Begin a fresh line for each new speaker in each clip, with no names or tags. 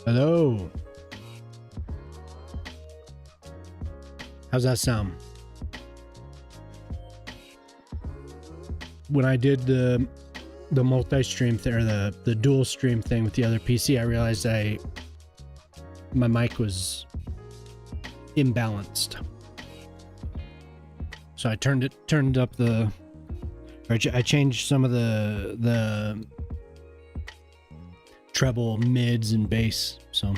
Hello. How's that sound? When I did the multi-stream thing, or the dual stream thing with the other PC, I realized my mic was imbalanced. So I turned up I changed some of the treble, mids, and bass. So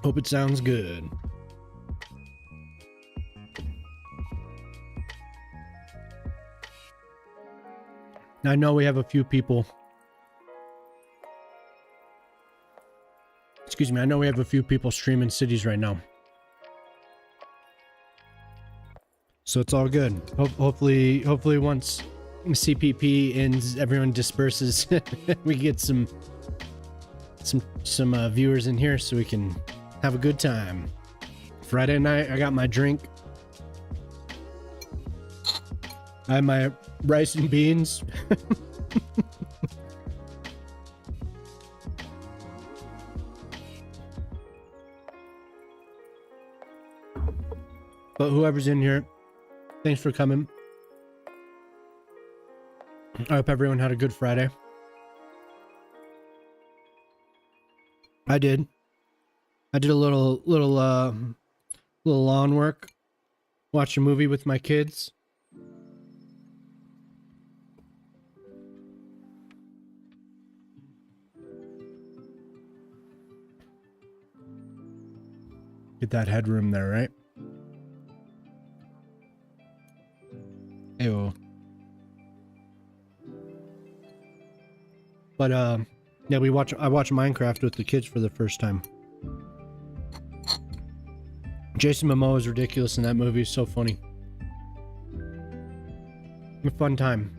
hope it sounds good. Now, I know we have a few people. Excuse me, I know we have a few people streaming Cities right now. So it's all good. Hopefully once CPP ends, everyone disperses. We get some viewers in here so we can have a good time. Friday night, I got my drink. I had my rice and beans. But whoever's in here, thanks for coming. I hope everyone had a good Friday. I did. I did a little lawn work. Watched a movie with my kids. Get that headroom there, right? Ew. But yeah, I watched Minecraft with the kids for the first time. Jason Momoa is ridiculous in that movie. It's so funny. A fun time.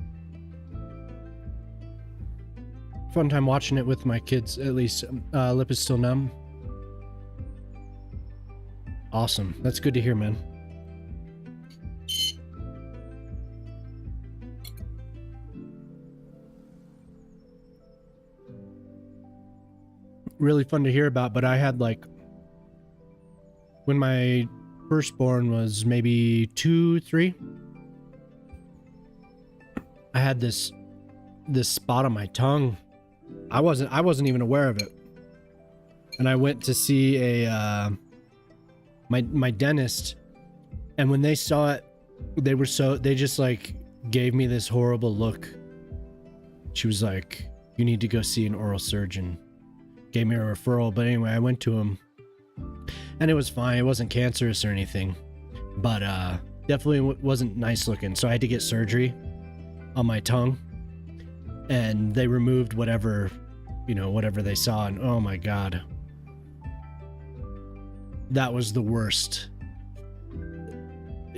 Fun time watching it with my kids, at least. Lip is still numb. Awesome. That's good to hear, man. Really fun to hear about, but I had like, when my firstborn was maybe 2, 3, I had this spot on my tongue. I wasn't even aware of it. And I went to see a my dentist, and when they saw it, they just like gave me this horrible look. She was like, "You need to go see an oral surgeon." Gave me a referral, but anyway, I went to him, and it was fine. It wasn't cancerous or anything, but definitely wasn't nice looking. So I had to get surgery on my tongue, and they removed whatever they saw, and oh my god, that was the worst.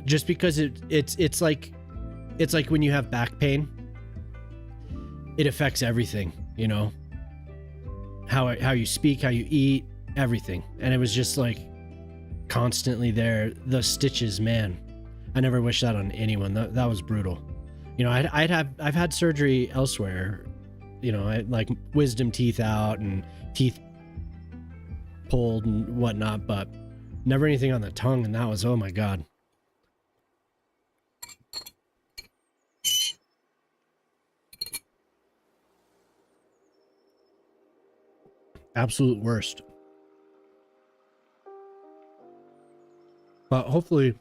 Just because it's like when you have back pain, it affects everything, you know, how you speak, how you eat, everything. And it was just like constantly there. The stitches, man, I never wish that on anyone. That was brutal. You know, I've had surgery elsewhere, you know, like wisdom teeth out and teeth pulled and whatnot, but never anything on the tongue. And that was, oh my god. Absolute worst. But hopefully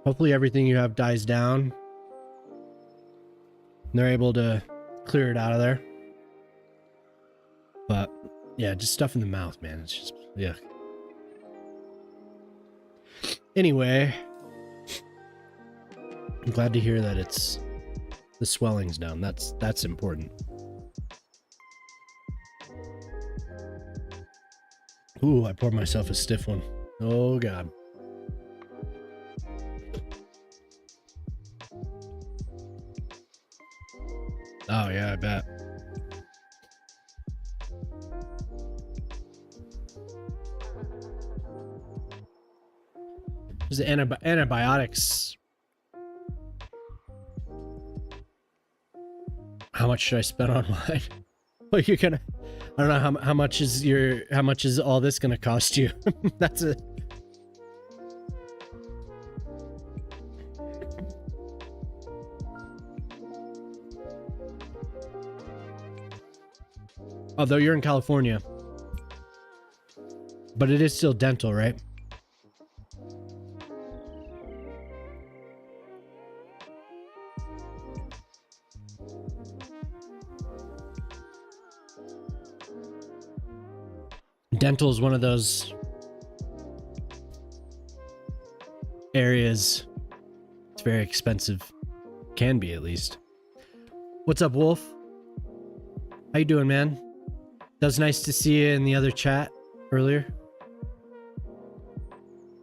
everything you have dies down and they're able to clear it out of there. But yeah, just stuff in the mouth, man. It's just, yeah. Anyway, I'm glad to hear that the swelling's down. That's important. Ooh, I poured myself a stiff one. Oh god. Oh yeah, I bet. There's the antibiotics. How much should I spend online? Well, you're gonna, I don't know how much is all this gonna cost you? That's a. Although you're in California, but it is still dental, right? Dental is one of those areas. It's very expensive. Can be, at least. What's up, Wolf? How you doing, man? That was nice to see you in the other chat earlier.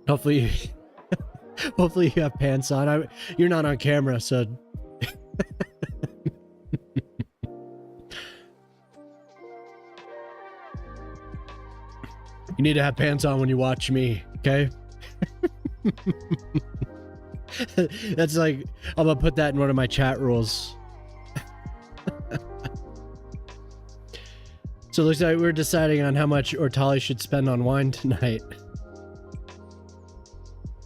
Hopefully hopefully you have pants on. You're not on camera, so you need to have pants on when you watch me, okay? That's like, I'm gonna put that in one of my chat rules. So it looks like we're deciding on how much Ortali should spend on wine tonight.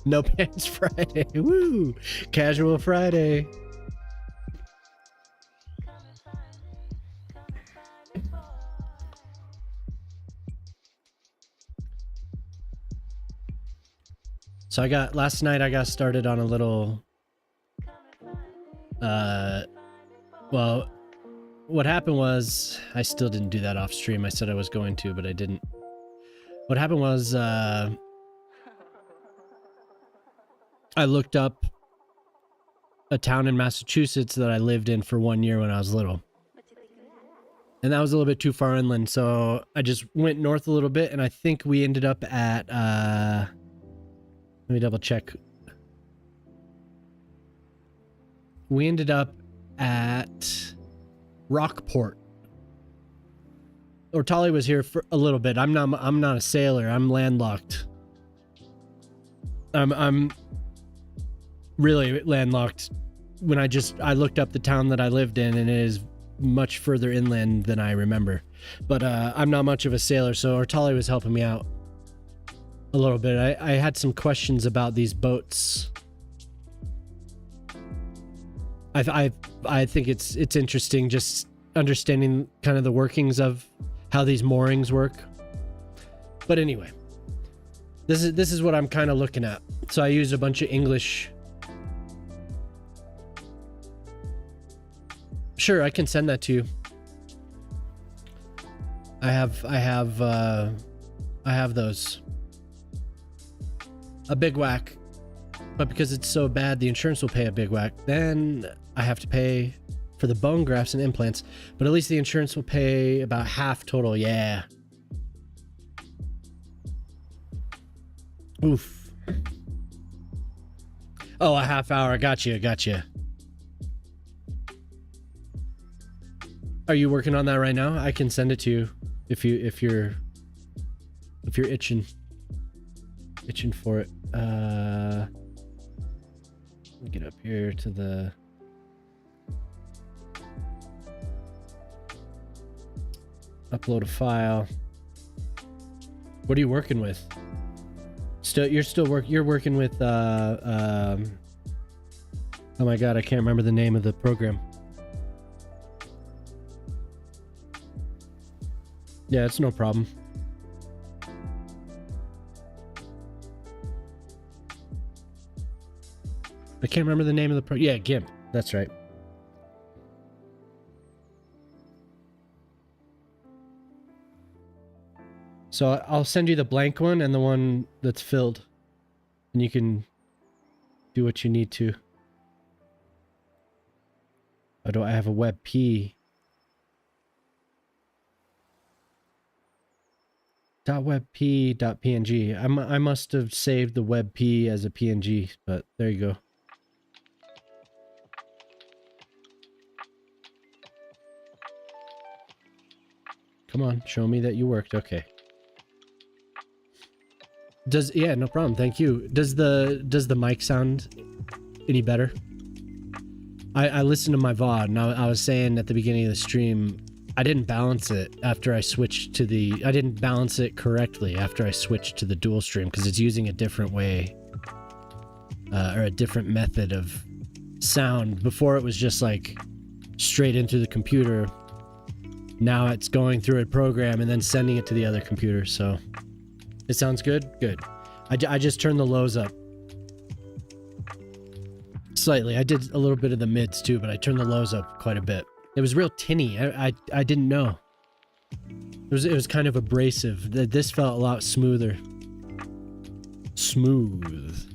No pants Friday. Woo! Casual Friday. So last night I got started on a little, well, what happened was, I still didn't do that off stream. I said I was going to, but I didn't. What happened was, I looked up a town in Massachusetts that I lived in for 1 year when I was little. And that was a little bit too far inland, so I just went north a little bit, and I think we ended up at, let me double check. We ended up at Rockport. Ortali was here for a little bit. I'm not a sailor. I'm landlocked. I'm really landlocked. When I looked up the town that I lived in, and it is much further inland than I remember. But I'm not much of a sailor, so Ortali was helping me out a little bit. I had some questions about these boats. I think it's interesting just understanding kind of the workings of how these moorings work. But anyway, this is what I'm kind of looking at. So I used a bunch of English. Sure, I can send that to you. I have those. A big whack. But because it's so bad, the insurance will pay a big whack. Then I have to pay for the bone grafts and implants. But at least the insurance will pay about half total. Yeah. Oof. Oh, a half hour. Gotcha. Are you working on that right now? I can send it to you if you're itching for it. Let me get up here to the upload a file. What are you working with? You're working with oh my god, I can't remember the name of the program. Yeah, it's no problem. I can't remember the name of the yeah, GIMP. That's right. So I'll send you the blank one and the one that's filled. And you can do what you need to. Oh, do I have a WebP? .webp.png. I must have saved the WebP as a PNG, but there you go. Come on, show me that you worked. Okay. Yeah, no problem. Thank you. Does the mic sound any better? I listened to my VOD and I was saying at the beginning of the stream, I didn't balance it after I switched to I didn't balance it correctly after I switched to the dual stream because it's using a different way or a different method of sound. Before it was just like straight into the computer. Now it's going through a program and then sending it to the other computer. So it sounds good? Good. I just turned the lows up slightly. I did a little bit of the mids too, but I turned the lows up quite a bit. It was real tinny. I didn't know. It was kind of abrasive. This felt a lot smoother. Smooth.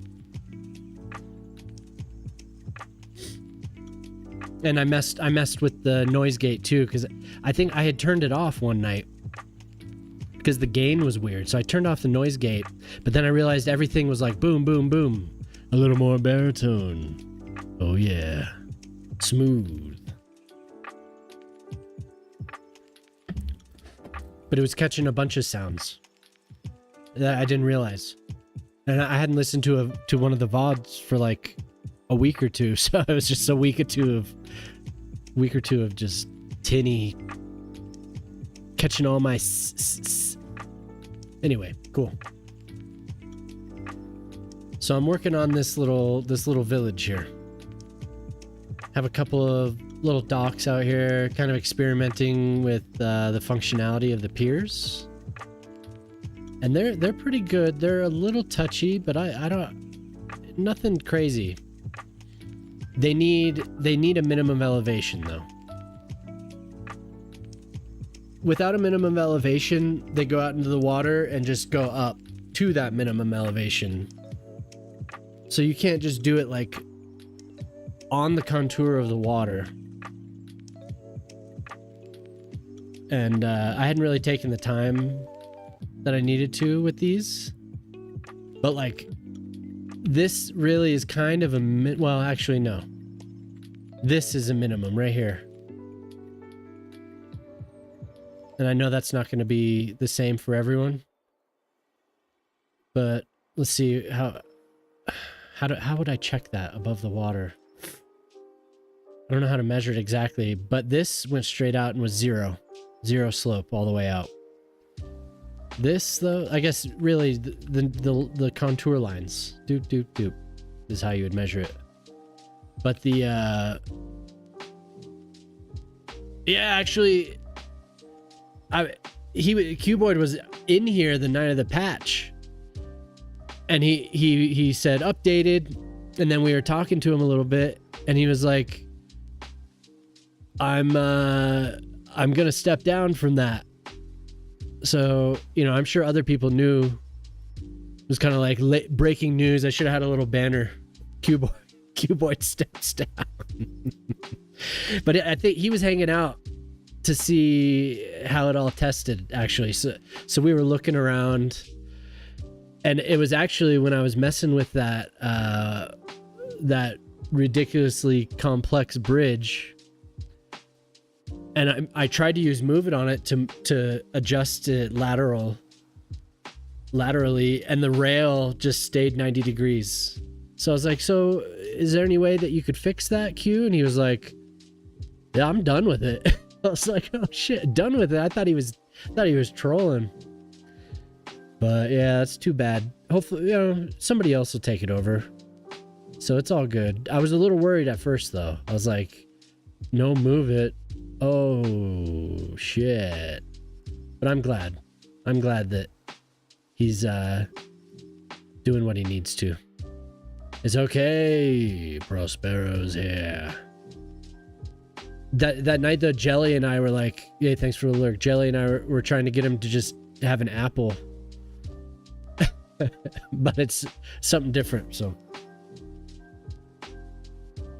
And I messed with the noise gate too, because I think I had turned it off one night because the gain was weird. So I turned off the noise gate, but then I realized everything was like boom, boom, boom. A little more baritone. Oh yeah. Smooth. But it was catching a bunch of sounds that I didn't realize. And I hadn't listened to one of the VODs for like a week or two, so it was just a week or two of just tinny catching all my Anyway, cool. So I'm working on this little village here. Have a couple of little docks out here, kind of experimenting with the functionality of the piers. And they're pretty good. They're a little touchy, but I don't nothing crazy. They need a minimum elevation though. Without a minimum elevation, they go out into the water and just go up to that minimum elevation. So you can't just do it like on the contour of the water. And I hadn't really taken the time that I needed to with these. But like, this really is kind of a well, actually no. This is a minimum right here. And I know that's not going to be the same for everyone. But let's see how would I check that above the water? I don't know how to measure it exactly, but this went straight out and was zero slope all the way out. This though, I guess really the contour lines, doop is how you would measure it. But the yeah, actually, Cuboid was in here the night of the patch, and he said updated, and then we were talking to him a little bit, and he was like, I'm gonna step down from that. So, you know, I'm sure other people knew. It was kind of like late breaking news. I should have had a little banner. Cuboid steps down. But I think he was hanging out to see how it all tested, actually. So we were looking around, and it was actually when I was messing with that that ridiculously complex bridge. And I tried to use Move It on it to adjust it laterally, and the rail just stayed 90 degrees. So I was like, so is there any way that you could fix that, Q? And he was like, yeah, I'm done with it. I was like, oh shit, done with it. I thought he was trolling. But yeah, that's too bad. Hopefully, you know, somebody else will take it over. So it's all good. I was a little worried at first though. I was like, no, Move It. Oh shit. But I'm glad that he's doing what he needs to. It's okay. Prospero's here. That night though, Jelly and I were like, yeah, thanks for the lurk. Jelly and I were trying to get him to just have an apple. But it's something different, so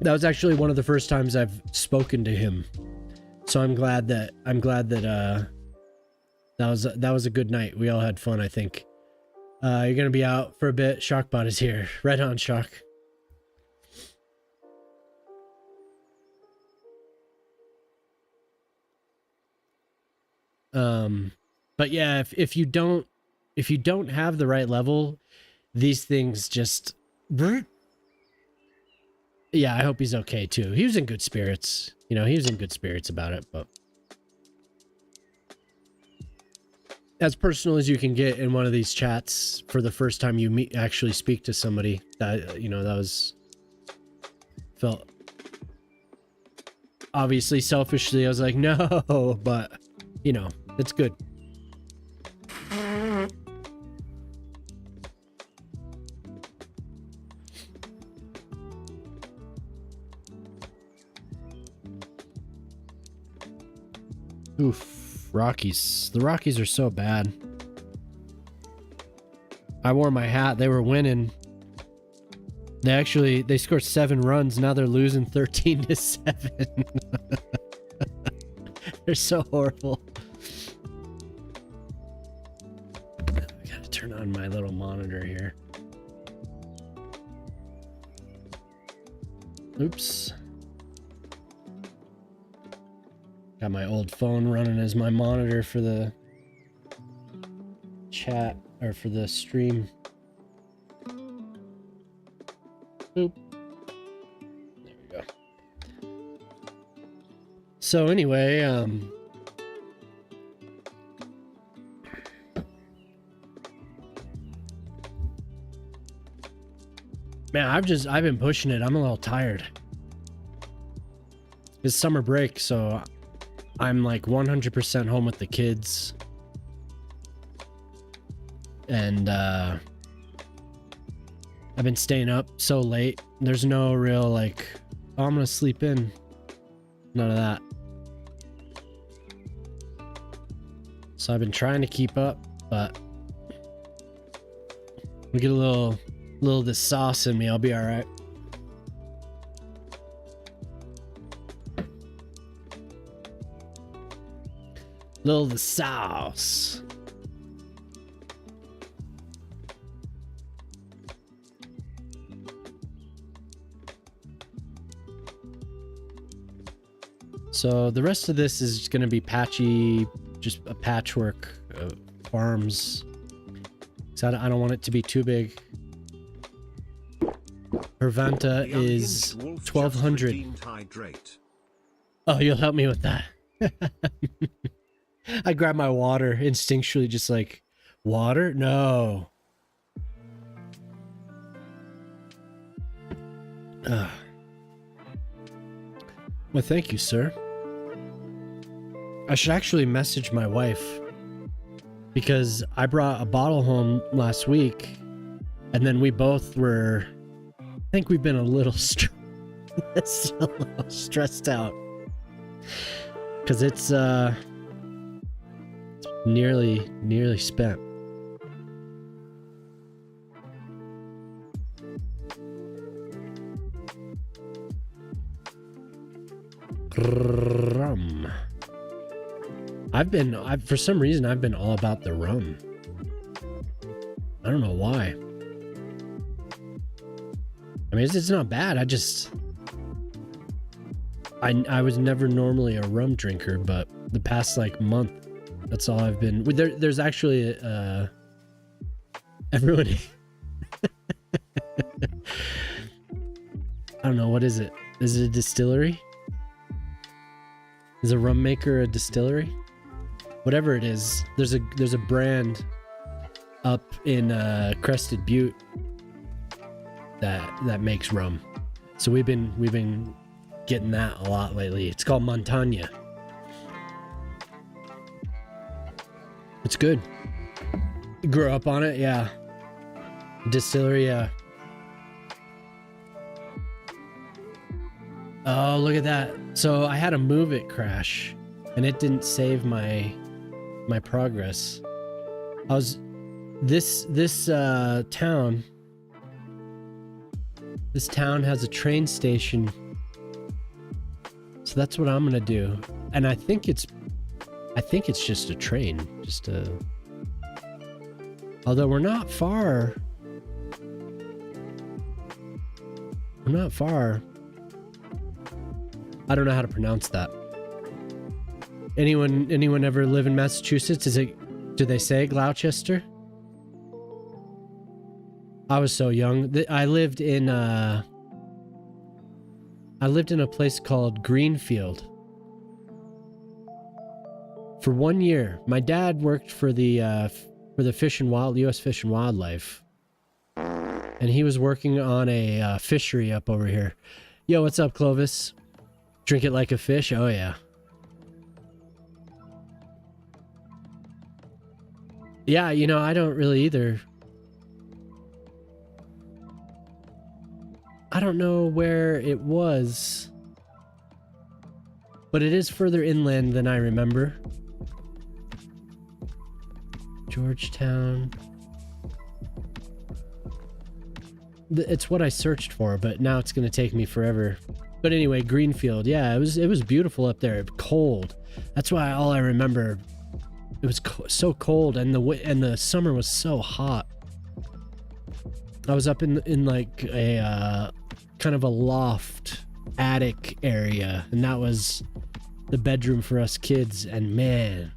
that was actually one of the first times I've spoken to him. So I'm glad that that was a good night. We all had fun, I think. You're gonna be out for a bit. Shockbot is here. Right on, Shock. But yeah, if you don't have the right level, these things just. Yeah, I hope he's okay too. He was in good spirits. You know, he was in good spirits about it, but as personal as you can get in one of these chats for the first time you actually speak to somebody, that, you know, that was felt obviously selfishly. I was like, no, but you know, it's good. Oof, Rockies. The Rockies are so bad. I wore my hat. They were winning. They scored 7 runs. Now they're losing 13-7. They're so horrible. I gotta turn on my little monitor here. Oops. Got my old phone running as my monitor for the chat, or for the stream. Boop. There we go. So anyway, man, I've been pushing it. I'm a little tired. It's summer break, so I'm like 100% home with the kids. And I've been staying up so late. There's no real like, oh, I'm gonna sleep in. None of that. So I've been trying to keep up, but we get a little of this sauce in me, I'll be all right. Little of the sauce. So the rest of this is going to be patchy, just a patchwork of farms. So I don't want it to be too big. Hervanta is 1200. Oh, you'll help me with that. I grab my water instinctually, just like, water? No. Well, thank you, sir. I should actually message my wife, because I brought a bottle home last week, and then we both were, I think we've been a little stressed out, because it's nearly spent. Rum. For some reason I've been all about the rum. I don't know why. I mean, it's not bad. I was never normally a rum drinker, but the past like month, that's all I've been. There's actually everyone. I don't know, what is it? Is it a distillery? Is a rum maker a distillery? Whatever it is, there's a brand up in Crested Butte that makes rum. So we've been getting that a lot lately. It's called Montagna. It's good. Grew up on it, yeah. Distillery, yeah. Oh, look at that. So I had a Move It crash, and it didn't save my progress. I was this town has a train station, so that's what I'm gonna do. And I think it's just a train, although we're not far. I don't know how to pronounce that. Anyone ever live in Massachusetts? Do they say Gloucester? I was so young. I lived in a place called Greenfield for 1 year. My dad worked for the U.S. Fish and Wildlife, and he was working on a fishery up over here. Yo, what's up, Clovis? Drink it like a fish? Oh yeah. Yeah, I don't really either. I don't know where it was, but it is further inland than I remember. Georgetown. It's what I searched for, but now it's going to take me forever. But anyway, Greenfield. Yeah, it was beautiful up there. Cold. That's why all I remember. It was so cold, and the summer was so hot. I was up in like a kind of a loft attic area, and that was the bedroom for us kids. And man,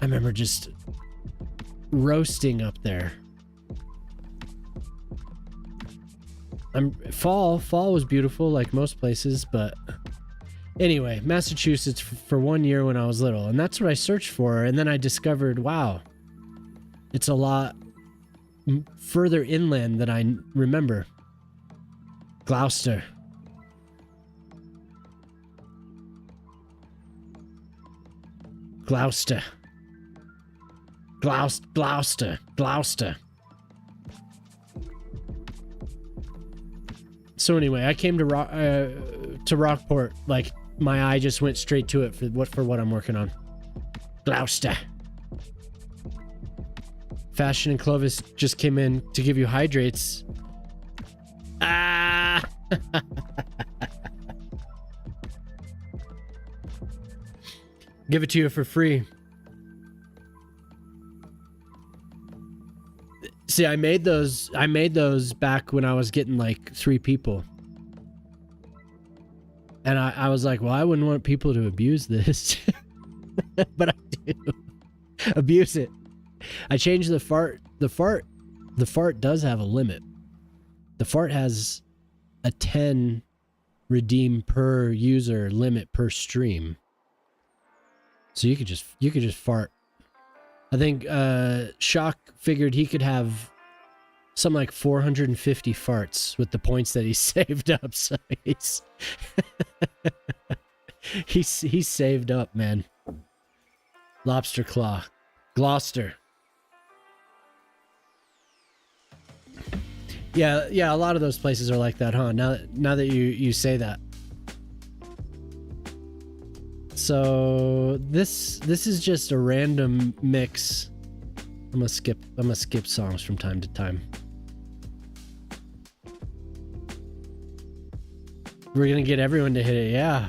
I remember just roasting up there. Fall was beautiful, like most places, but anyway, Massachusetts for 1 year when I was little, and that's what I searched for. And then I discovered, wow, it's a lot further inland than I remember. Gloucester. Gloucester. So anyway, I came to Rockport, like my eye just went straight to it for what I'm working on. Gloucester. Fashion and Clovis just came in to give you hydrates. Ah! Give it to you for free. See, I made those back when I was getting like 3 people. And I was like, well, I wouldn't want people to abuse this. But I do. Abuse it. I changed the fart. The fart does have a limit. The fart has a 10 redeem per user limit per stream. So you could just fart. I think Shock figured he could have something like 450 farts with the points that he saved up. So he's saved up, man. Lobster Claw. Gloucester. Yeah, a lot of those places are like that, huh? Now that you say that. So this is just a random mix. I'm gonna skip songs from time to time. We're gonna get everyone to hit it, yeah.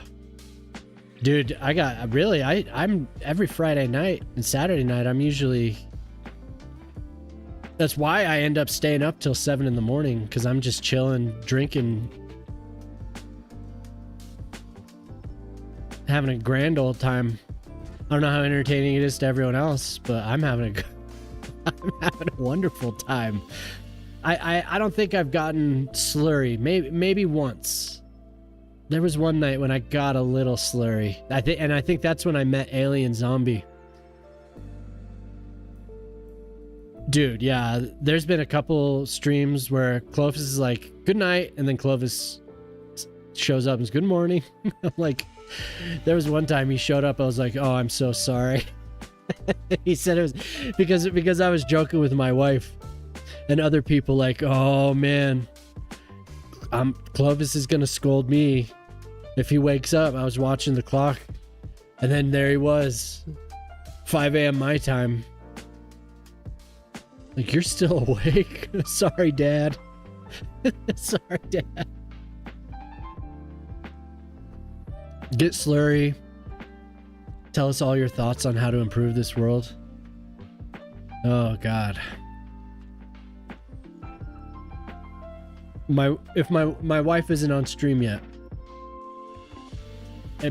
Dude, I'm every Friday night and Saturday night, I'm usually... That's why I end up staying up till 7 in the morning, because I'm just chilling, drinking, having a grand old time. I don't know how entertaining it is to everyone else, but I'm having a wonderful time. I don't think I've gotten slurry. Maybe once. There was one night when I got a little slurry. I think that's when I met Alien Zombie. Dude, yeah, there's been a couple streams where Clovis is like, good night, and then Clovis shows up and says, good morning. I'm like, there was one time he showed up, I was like, oh, I'm so sorry. He said it was because I was joking with my wife, and other people like, oh man, Clovis is gonna scold me if he wakes up. I was watching the clock, and then there he was, 5 a.m. my time. Like, you're still awake? Sorry, Dad. Sorry, Dad. Get slurry. Tell us all your thoughts on how to improve this world. Oh, God. If my wife isn't on stream yet,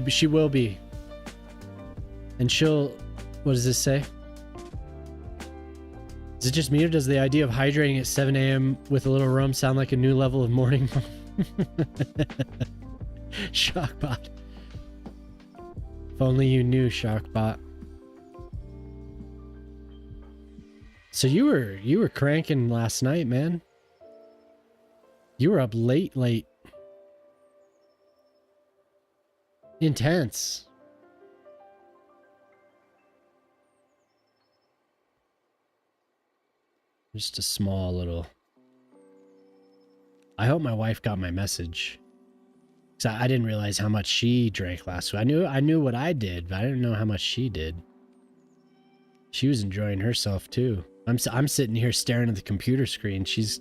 she will be. And she'll... What does this say? Is it just me, or does the idea of hydrating at 7 a.m. with a little rum sound like a new level of morning? Shockbot. If only you knew, Shockbot. So you were cranking last night, man. You were up late. Intense. Just a small little... I hope my wife got my message. Because I didn't realize how much she drank last week. I knew what I did, but I didn't know how much she did. She was enjoying herself too. I'm sitting here staring at the computer screen. She's...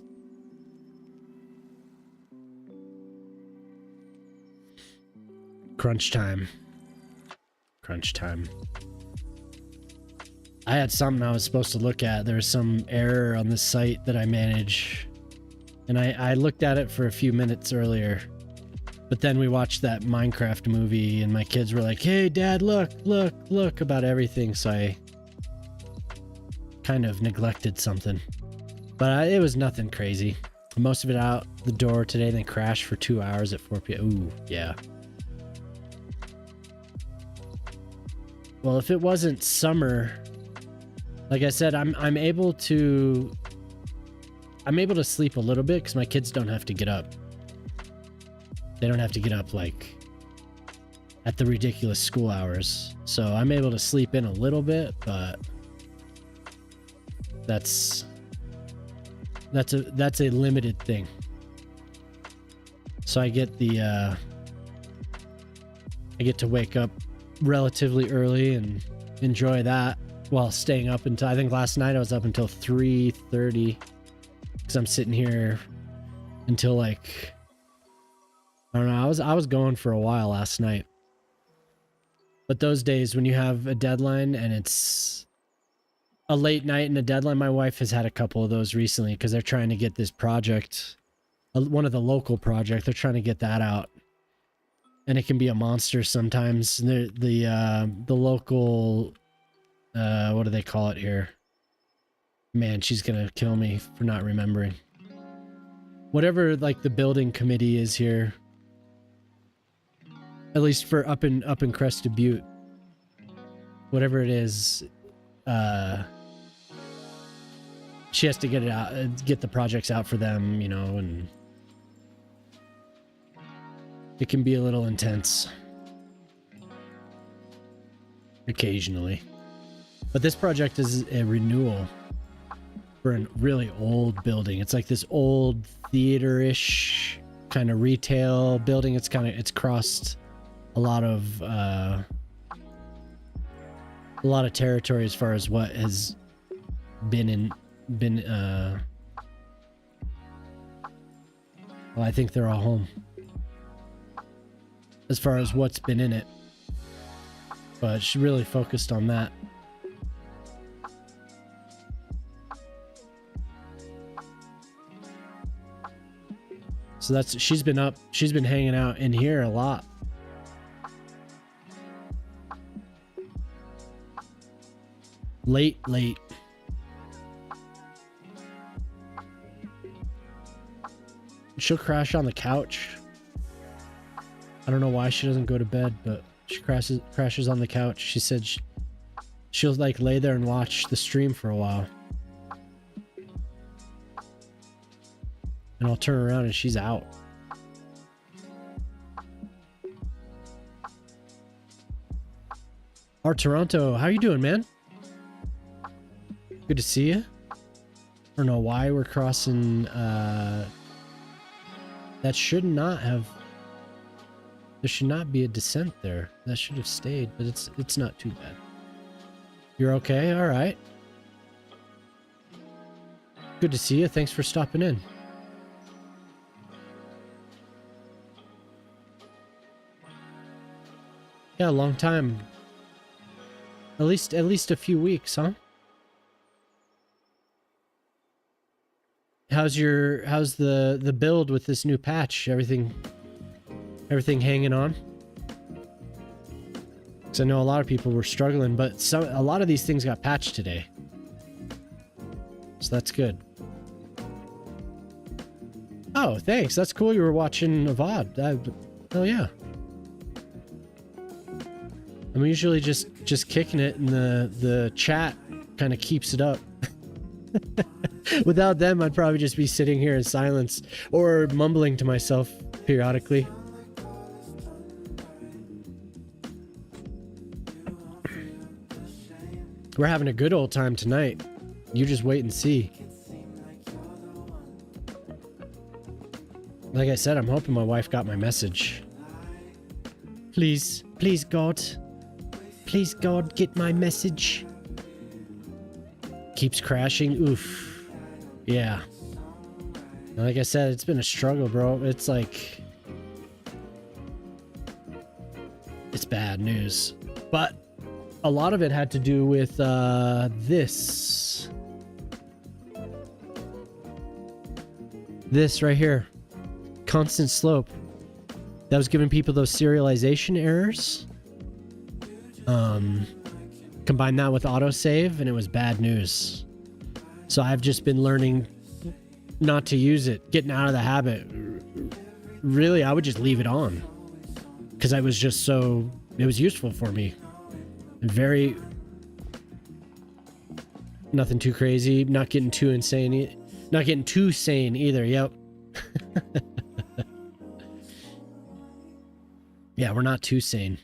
Crunch time. Crunch time. I had something I was supposed to look at. There was some error on the site that I manage. And I looked at it for a few minutes earlier. But then we watched that Minecraft movie and my kids were like, hey, Dad, look about everything. So I kind of neglected something. But it was nothing crazy. Most of it out the door today, then crashed for 2 hours at 4 p.m. Ooh, yeah. Well, if it wasn't summer... Like I said, I'm able to sleep a little bit because my kids don't have to get up. They don't have to get up like at the ridiculous school hours. So I'm able to sleep in a little bit, but that's a limited thing. So I get to wake up relatively early and enjoy that while staying up until, I think last night I was up until 3:30 because I'm sitting here until like, I don't know, I was going for a while last night. But those days when you have a deadline and it's a late night and a deadline, my wife has had a couple of those recently because they're trying to get this project, one of the local projects, they're trying to get that out. And it can be a monster sometimes. The local, what do they call it here? Man, she's gonna kill me for not remembering. Whatever like the building committee is here. At least for up in Crested Butte. Whatever it is, she has to get it out, get the projects out for them, you know, and it can be a little intense occasionally. But this project is a renewal for a really old building. It's like this old theater-ish kind of retail building. It's crossed a lot of territory as far as what has been well, I think they're all home as far as what's been in it, but she really focused on that. So she's been hanging out in here a lot. Late. She'll crash on the couch. I don't know why she doesn't go to bed, but she crashes on the couch. She said she'll like lay there and watch the stream for a while. And I'll turn around and she's out. Our Toronto, how you doing, man? Good to see you. I don't know why we're crossing, that should not have, there should not be a descent there. That should have stayed, but it's not too bad. You're okay? All right. Good to see you. Thanks for stopping in. Yeah, a long time. At least a few weeks, huh? How's the build with this new patch? Everything hanging on? Because I know a lot of people were struggling, but a lot of these things got patched today. So that's good. Oh, thanks. That's cool. You were watching a VOD. Oh yeah. I'm usually just kicking it, and the chat kind of keeps it up. Without them, I'd probably just be sitting here in silence or mumbling to myself periodically. We're having a good old time tonight. You just wait and see. Like I said, I'm hoping my wife got my message. Please, God. Please, God, get my message. Keeps crashing. Oof. Yeah. Like I said, it's been a struggle, bro. It's like, it's bad news. But a lot of it had to do with this right here. Constant slope. That was giving people those serialization errors. Combine that with autosave, and it was bad news. So I've just been learning not to use it, getting out of the habit. Really, I would just leave it on because I was just so, it was useful for me. Very, nothing too crazy, not getting too insane, not getting too sane either. Yep. Yeah, we're not too sane.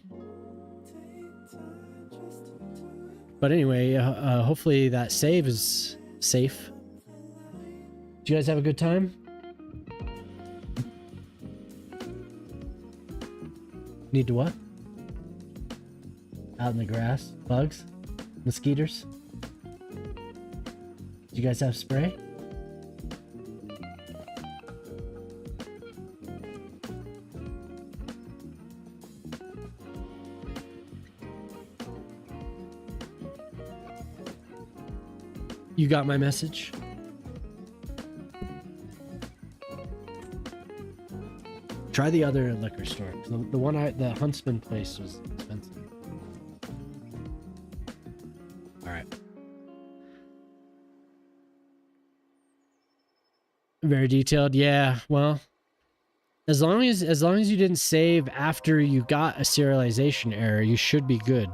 But anyway, hopefully that save is safe. Did you guys have a good time? Need to what? Out in the grass? Bugs? Mosquitoes? Do you guys have spray? You got my message? Try the other liquor store. The one the Huntsman place was expensive. All right. Very detailed. Yeah. Well, as long as you didn't save after you got a serialization error, you should be good.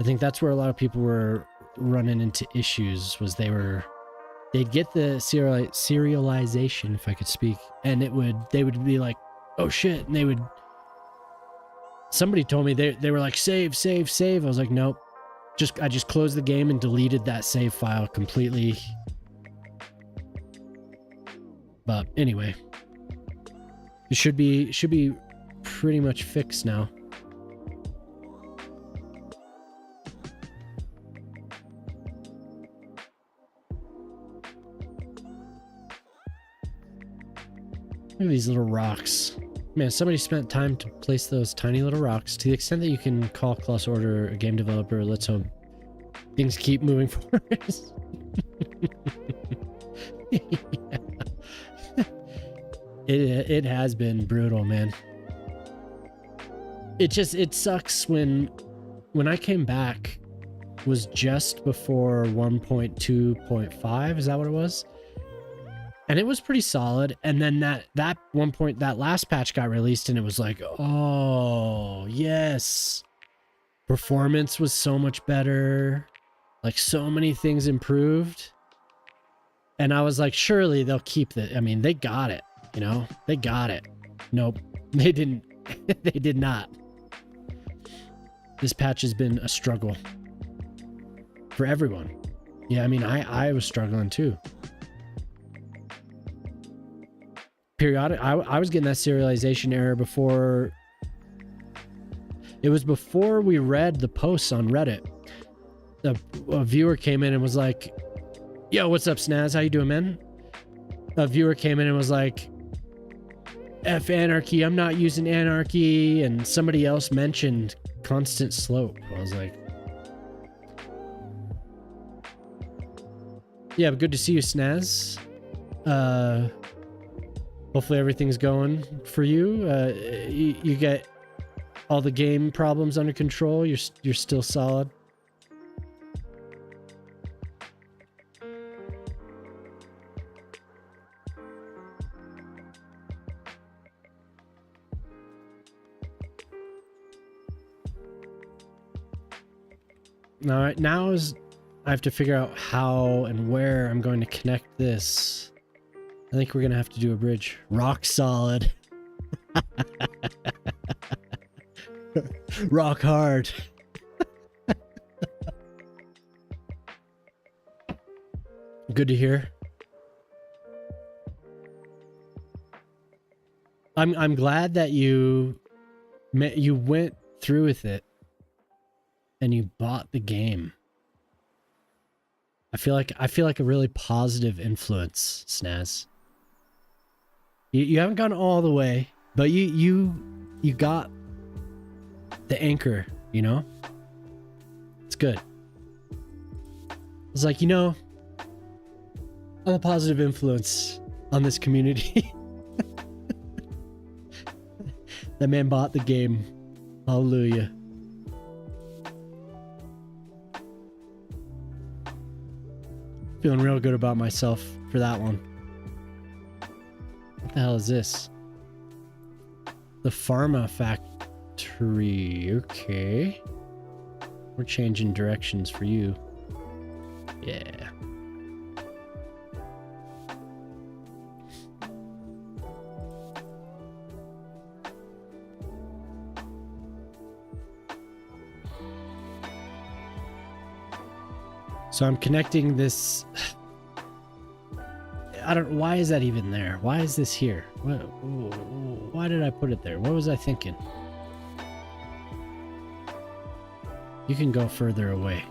I think that's where a lot of people were running into issues. Was they'd get the serialization, if I could speak, and they would be like, oh shit, and somebody told me they were like, save. I was like, nope. I just closed the game and deleted that save file completely. But anyway, it should be pretty much fixed now. Look at these little rocks. Man, somebody spent time to place those tiny little rocks. To the extent that you can call close order a game developer, let's hope things keep moving forward. Yeah. It has been brutal, man. It sucks when I came back was just before 1.2.5. Is that what it was? And it was pretty solid. And then that last patch got released and it was like, oh, yes. Performance was so much better. Like so many things improved. And I was like, surely they'll keep the, I mean, they got it, you know, they got it. Nope, they didn't. They did not. This patch has been a struggle for everyone. Yeah, I mean, I was struggling too. Periodic, I was getting that serialization error before. It was before we read the posts on Reddit. A viewer came in and was like, yo, what's up, Snaz? How you doing, man? A viewer came in and was like, F anarchy, I'm not using anarchy. And somebody else mentioned constant slope. I was like, yeah, but good to see you, Snaz. Hopefully everything's going for you. You get all the game problems under control. You're still solid. All right, now I have to figure out how and where I'm going to connect this. I think we're gonna have to do a bridge. Rock solid. Rock hard. Good to hear. I'm glad that you went through with it and you bought the game. I feel like a really positive influence, Snaz. You haven't gone all the way, but you got the anchor, you know? It's good. It's like, you know, I'm a positive influence on this community. That man bought the game. Hallelujah. Feeling real good about myself for that one. What the hell is this? The Pharma Factory. Okay. We're changing directions for you. Yeah. So I'm connecting this. Why is that even there? Why is this here? Why did I put it there? What was I thinking? You can go further away.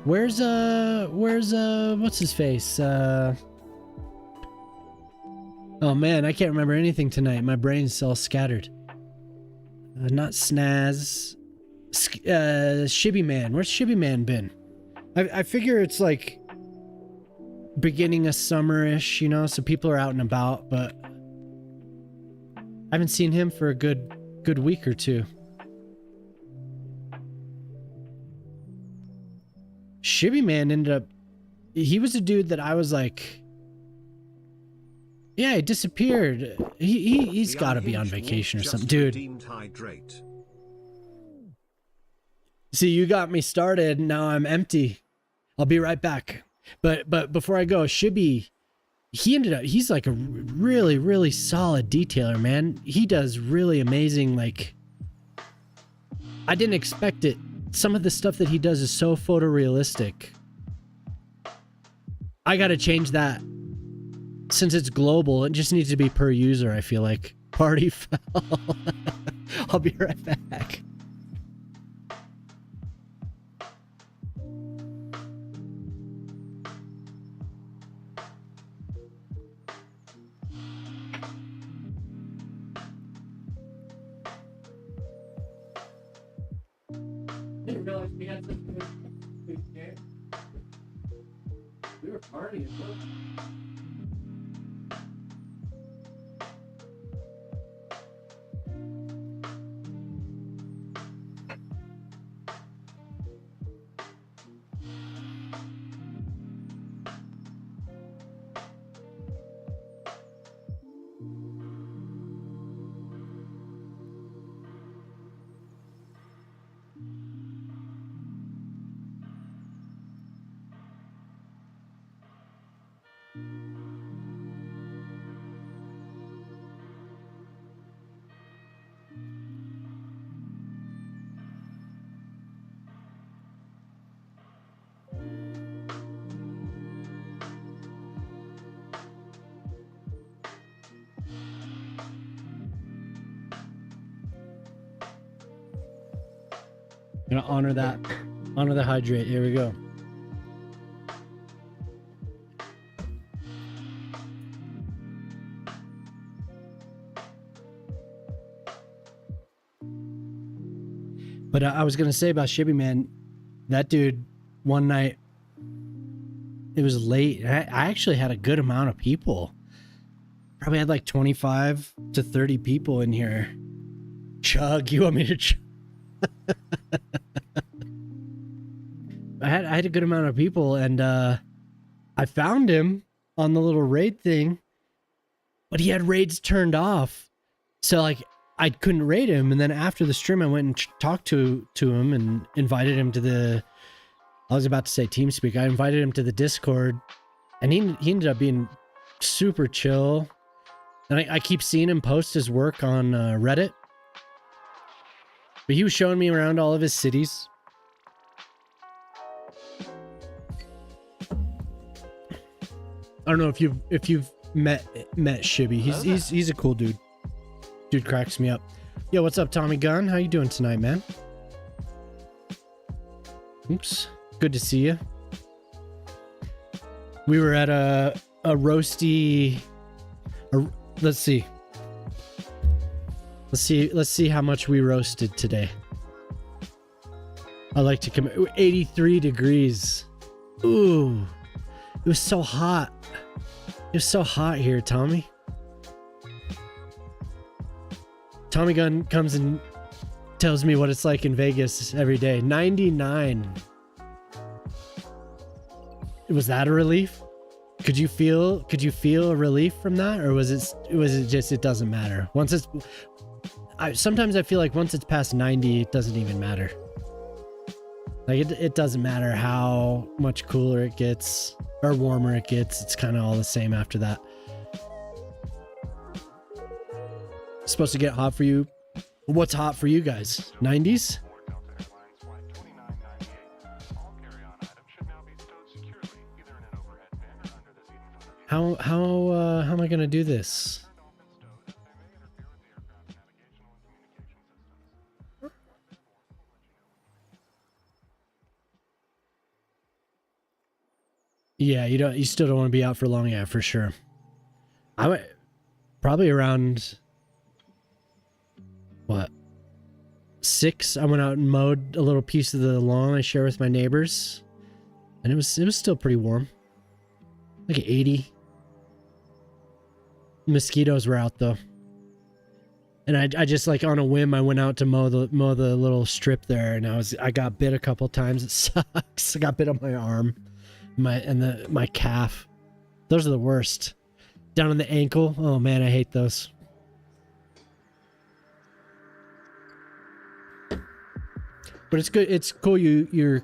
Where's what's his face? Oh man, I can't remember anything tonight. My brain's all scattered. Not Snaz. Shibby Man. Where's Shibby Man been? I figure it's like beginning of summer-ish, you know, so people are out and about, but I haven't seen him for a good week or two. Shibby Man ended up, he was a dude that I was like, yeah, he disappeared. He's got to be on vacation or something, dude. See, you got me started. Now I'm empty. I'll be right back. But before I go, Shibby, he's like a really solid detailer, man. He does really amazing, like, I didn't expect it. Some of the stuff that he does is so photorealistic. I gotta change that. Since it's global, it just needs to be per user, I feel like. Party foul. I'll be right back. Didn't realize we had such a big game. We were partying. I'm gonna honor that. Honor the hydrate. Here we go. But I was gonna say about Shibby Man, that dude, one night, it was late. I actually had a good amount of people. Probably had like 25 to 30 people in here. Chug, you want me to chug? I had a good amount of people, and I found him on the little raid thing, but he had raids turned off. So like I couldn't raid him, and then after the stream I went and talked to him and invited him to the, I was about to say TeamSpeak. I invited him to the Discord, and he ended up being super chill. And I keep seeing him post his work on Reddit. But he was showing me around all of his cities. I don't know if you've met Shibby. He's a cool dude. Dude cracks me up. Yo, what's up, Tommy Gunn? How you doing tonight, man? Oops. Good to see you. We were at a roasty. Let's see. Let's see how much we roasted today. I like to come 83 degrees. Ooh. It was so hot. It was so hot here, Tommy. Tommy Gunn comes and tells me what it's like in Vegas every day. 99. Was that a relief? Could you feel a relief from that, or was it just it doesn't matter? Once it's sometimes I feel like once it's past 90, it doesn't even matter. Like it doesn't matter how much cooler it gets or warmer it gets. It's kind of all the same after that. It's supposed to get hot for you. What's hot for you guys? 90s? How am I gonna do this? Yeah, you still don't want to be out for long, yeah, for sure. I went probably around what 6. I went out and mowed a little piece of the lawn I share with my neighbors, and it was still pretty warm, like 80. Mosquitoes were out though, and I just like on a whim I went out to mow the little strip there, and I got bit a couple times. It sucks. I got bit on my arm, my calf. Those are the worst. Down on the ankle. Oh man, I hate those. But it's good. It's cool. You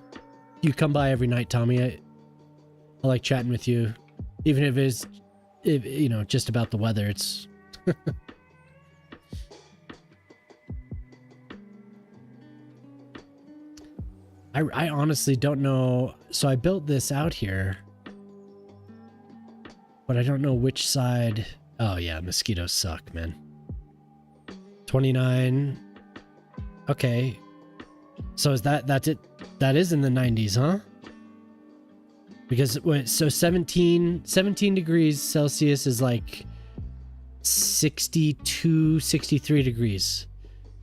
come by every night, Tommy. I like chatting with you, even if it's you know just about the weather. It's I honestly don't know. So I built this out here, but I don't know which side. Oh yeah, mosquitoes suck, man. 29. Okay. So that's it. That is in the 90s, huh? Because so 17 degrees Celsius is like 62, 63 degrees.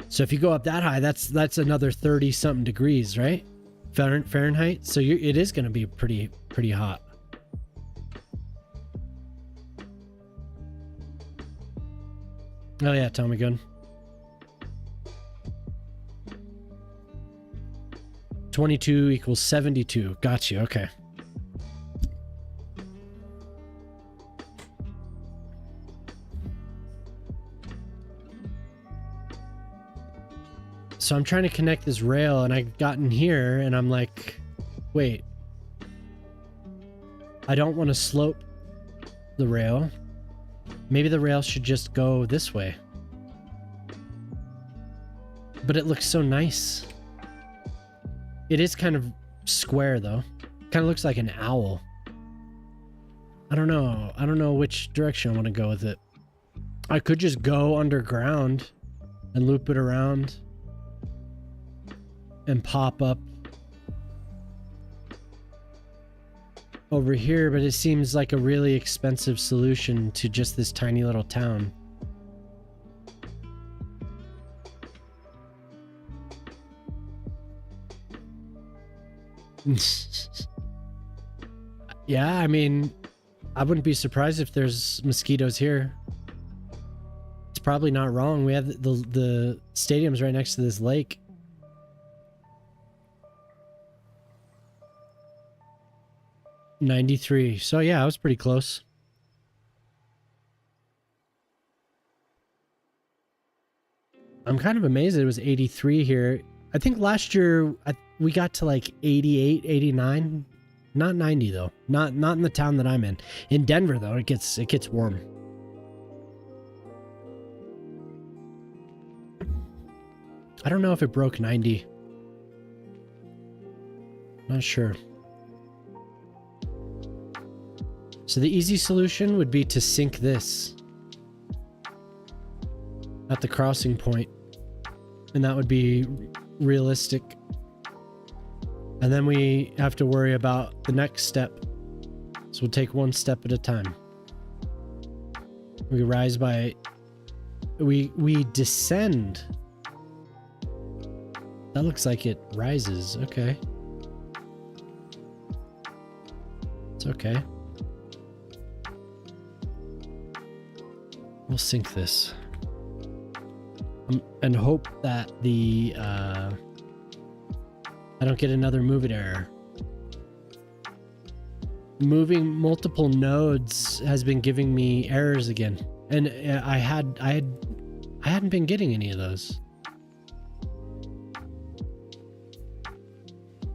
So if you go up that high, that's another 30 something degrees, right? Fahrenheit. So it is going to be pretty hot. Oh yeah, Tommy gun. 22 equals 72. Got you. Okay. So I'm trying to connect this rail, and I've gotten here, and I'm like, wait. I don't want to slope the rail. Maybe the rail should just go this way. But it looks so nice. It is kind of square, though. Kind of looks like an owl. I don't know. I don't know which direction I want to go with it. I could just go underground and loop it around and pop up over here, but it seems like a really expensive solution to just this tiny little town. Yeah, I mean, I wouldn't be surprised if there's mosquitoes here. It's probably not wrong. We have the stadium's right next to this lake. $93. So yeah, I was pretty close. I'm kind of amazed it was 83 here. I think last year we got to like 88, 89. Not 90 though. Not in the town that I'm in. In Denver though, it gets warm. I don't know if it broke 90. Not sure. So the easy solution would be to sink this at the crossing point, and that would be realistic. And then we have to worry about the next step. So we'll take one step at a time. We rise by... We descend. That looks like it rises. Okay. It's okay. We'll sink this. And hope that the... I don't get another move it error. Moving multiple nodes has been giving me errors again. And I hadn't been getting any of those.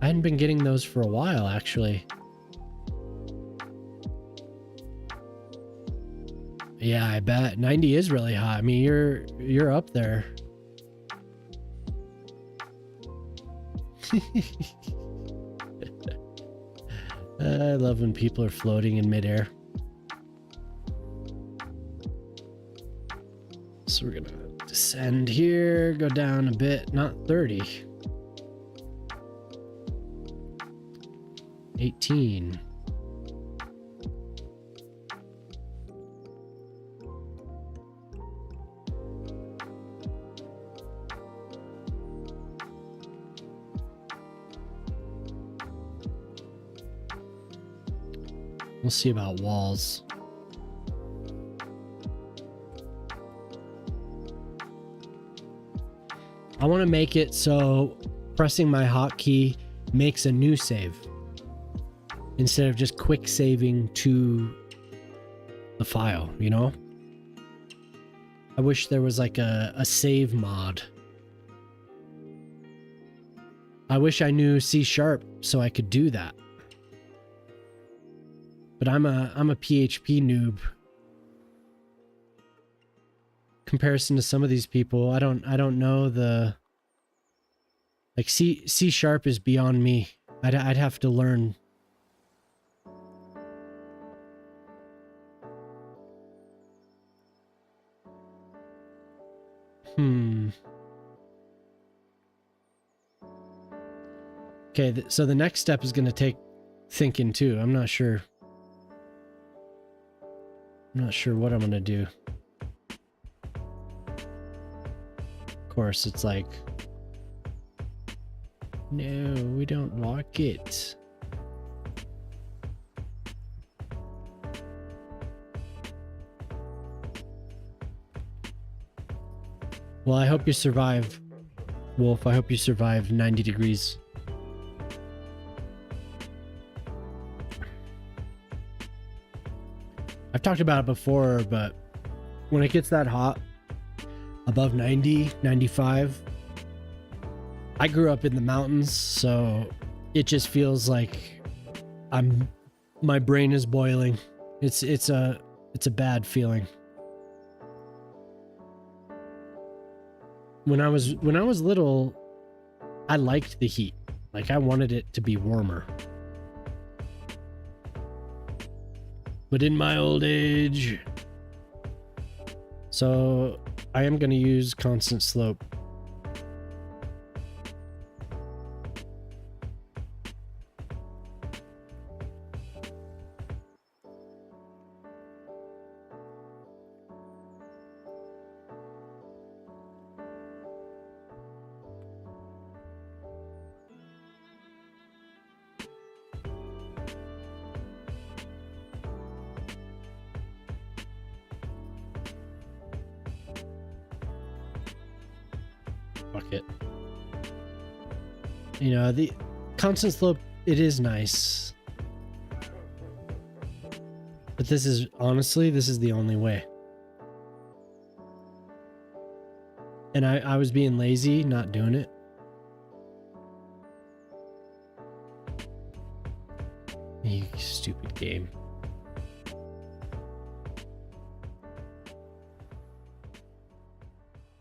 I hadn't been getting those for a while, actually. Yeah, I bet 90 is really hot. I mean, you're up there. I love when people are floating in midair. So we're gonna descend here, go down a bit, not 30. 18. We'll see about walls. I want to make it so pressing my hotkey makes a new save instead of just quick saving to the file, you know? I wish there was like a save mod. I wish I knew C# so I could do that. But I'm a PHP noob. Comparison to some of these people, I don't know the, like C# is beyond me. I'd have to learn. Okay, so the next step is going to take thinking too. I'm not sure. I'm not sure what I'm going to do. Of course, it's like, no, we don't like it. Well, I hope you survive, Wolf. I hope you survive 90 degrees. I've talked about it before, but when it gets that hot, above 90, 95, I grew up in the mountains, so it just feels like my brain is boiling. It's a bad feeling. When I was little, I liked the heat. Like, I wanted it to be warmer. But in my old age, so I am going to use constant slope. Fuck it. You know, the constant slope, it is nice. But this is, honestly, this is the only way. And I was being lazy, not doing it. You stupid game.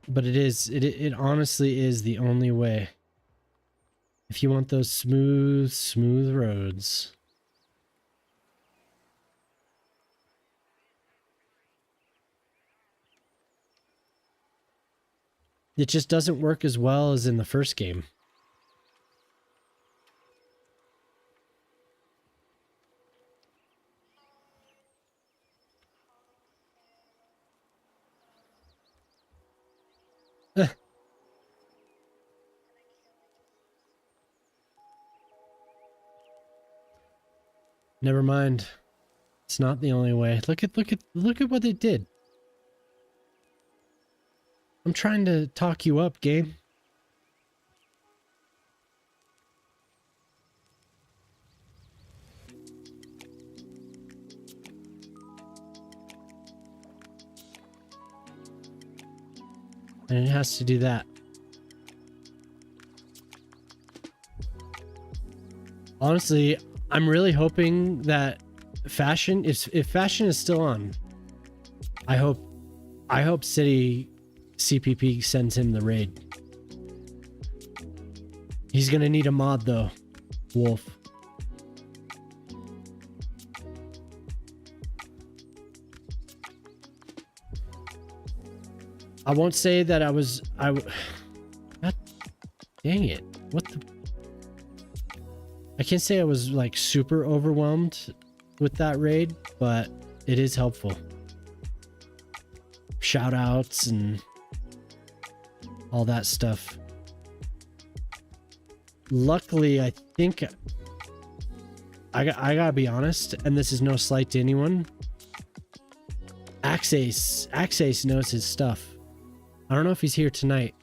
But it honestly is the only way. If you want those smooth roads. It just doesn't work as well as in the first game. Never mind. It's not the only way. Look at what they did. I'm trying to talk you up, game. And it has to do that. Honestly, I'm really hoping that Fashion, if Fashion is still on, I hope City CPP sends him the raid. He's gonna need a mod though, Wolf. I won't say that God dang it. What the? I can't say I was like super overwhelmed with that raid, but it is helpful. Shout outs and all that stuff. Luckily, I think I gotta be honest, and this is no slight to anyone. Axace knows his stuff. I don't know if he's here tonight.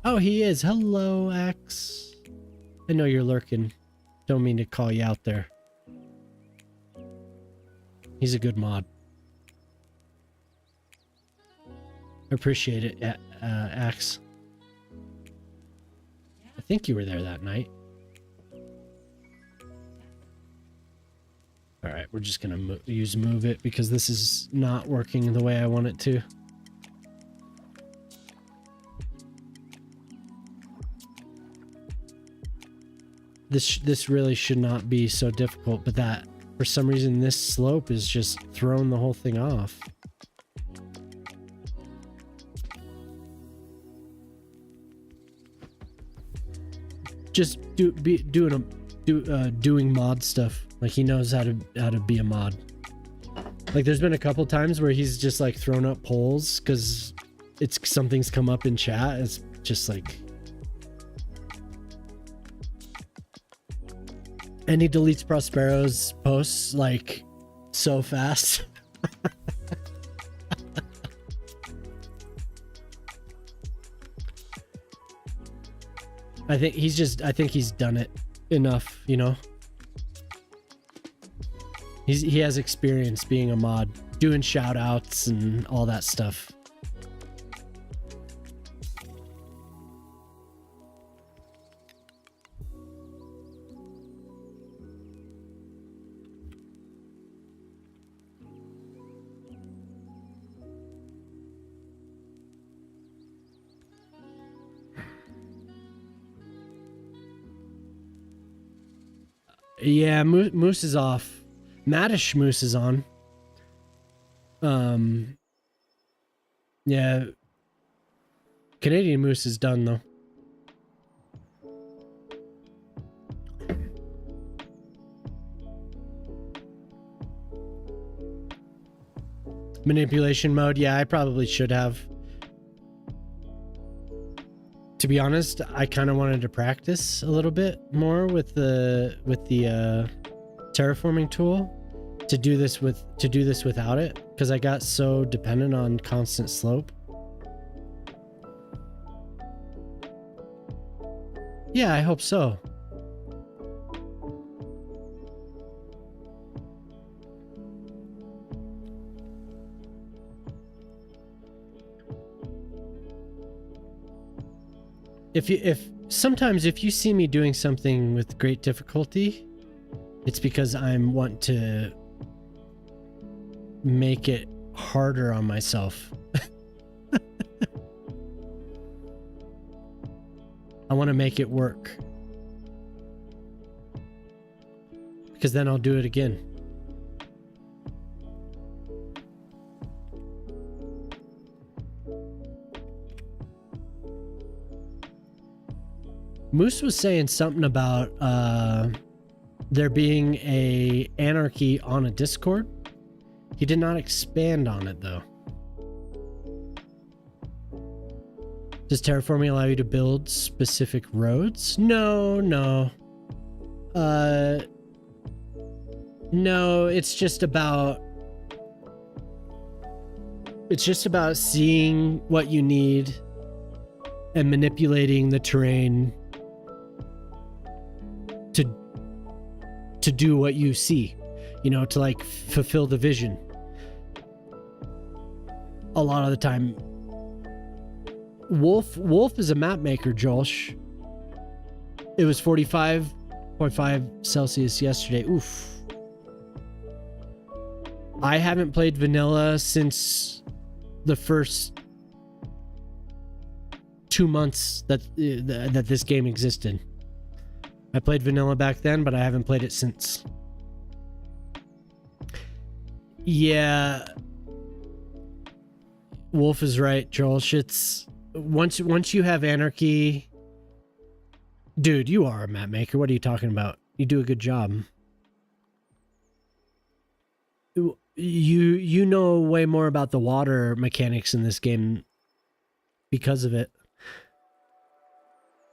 Oh, he is. Hello, Axe. I know you're lurking. Don't mean to call you out there. He's a good mod. I appreciate it, Axe. I think you were there that night. All right, we're just gonna use move it because this is not working the way I want it to. This really should not be so difficult, but that for some reason this slope is just throwing the whole thing off. Just doing mod stuff. Like he knows how to be a mod. Like there's been a couple times where he's just like thrown up polls because something's come up in chat. It's just like, and he deletes Prospero's posts like so fast. I think he's done it enough, you know. He has experience being a mod, doing shout outs and all that stuff. Yeah, Moose is off. Maddish Moose is on. Yeah. Canadian Moose is done though. Manipulation mode, yeah, I probably should have. To be honest, I kind of wanted to practice a little bit more with the terraforming tool to do this without it, because I got so dependent on constant slope. Yeah, I hope so. Sometimes if you see me doing something with great difficulty, it's because I'm want to make it harder on myself. I want to make it work, because then I'll do it again. Moose was saying something about there being a anarchy on a Discord. He did not expand on it though. Does terraforming allow you to build specific roads? No. No, it's just about seeing what you need and manipulating the terrain to do what you see, you know, to like fulfill the vision. A lot of the time, Wolf is a map maker, Josh. It was 45.5 Celsius yesterday. Oof. I haven't played vanilla since the first 2 months that this game existed. I played vanilla back then, but I haven't played it since. Yeah. Wolf is right, Josh. It's once you have anarchy. Dude, you are a map maker. What are you talking about? You do a good job. You know way more about the water mechanics in this game because of it.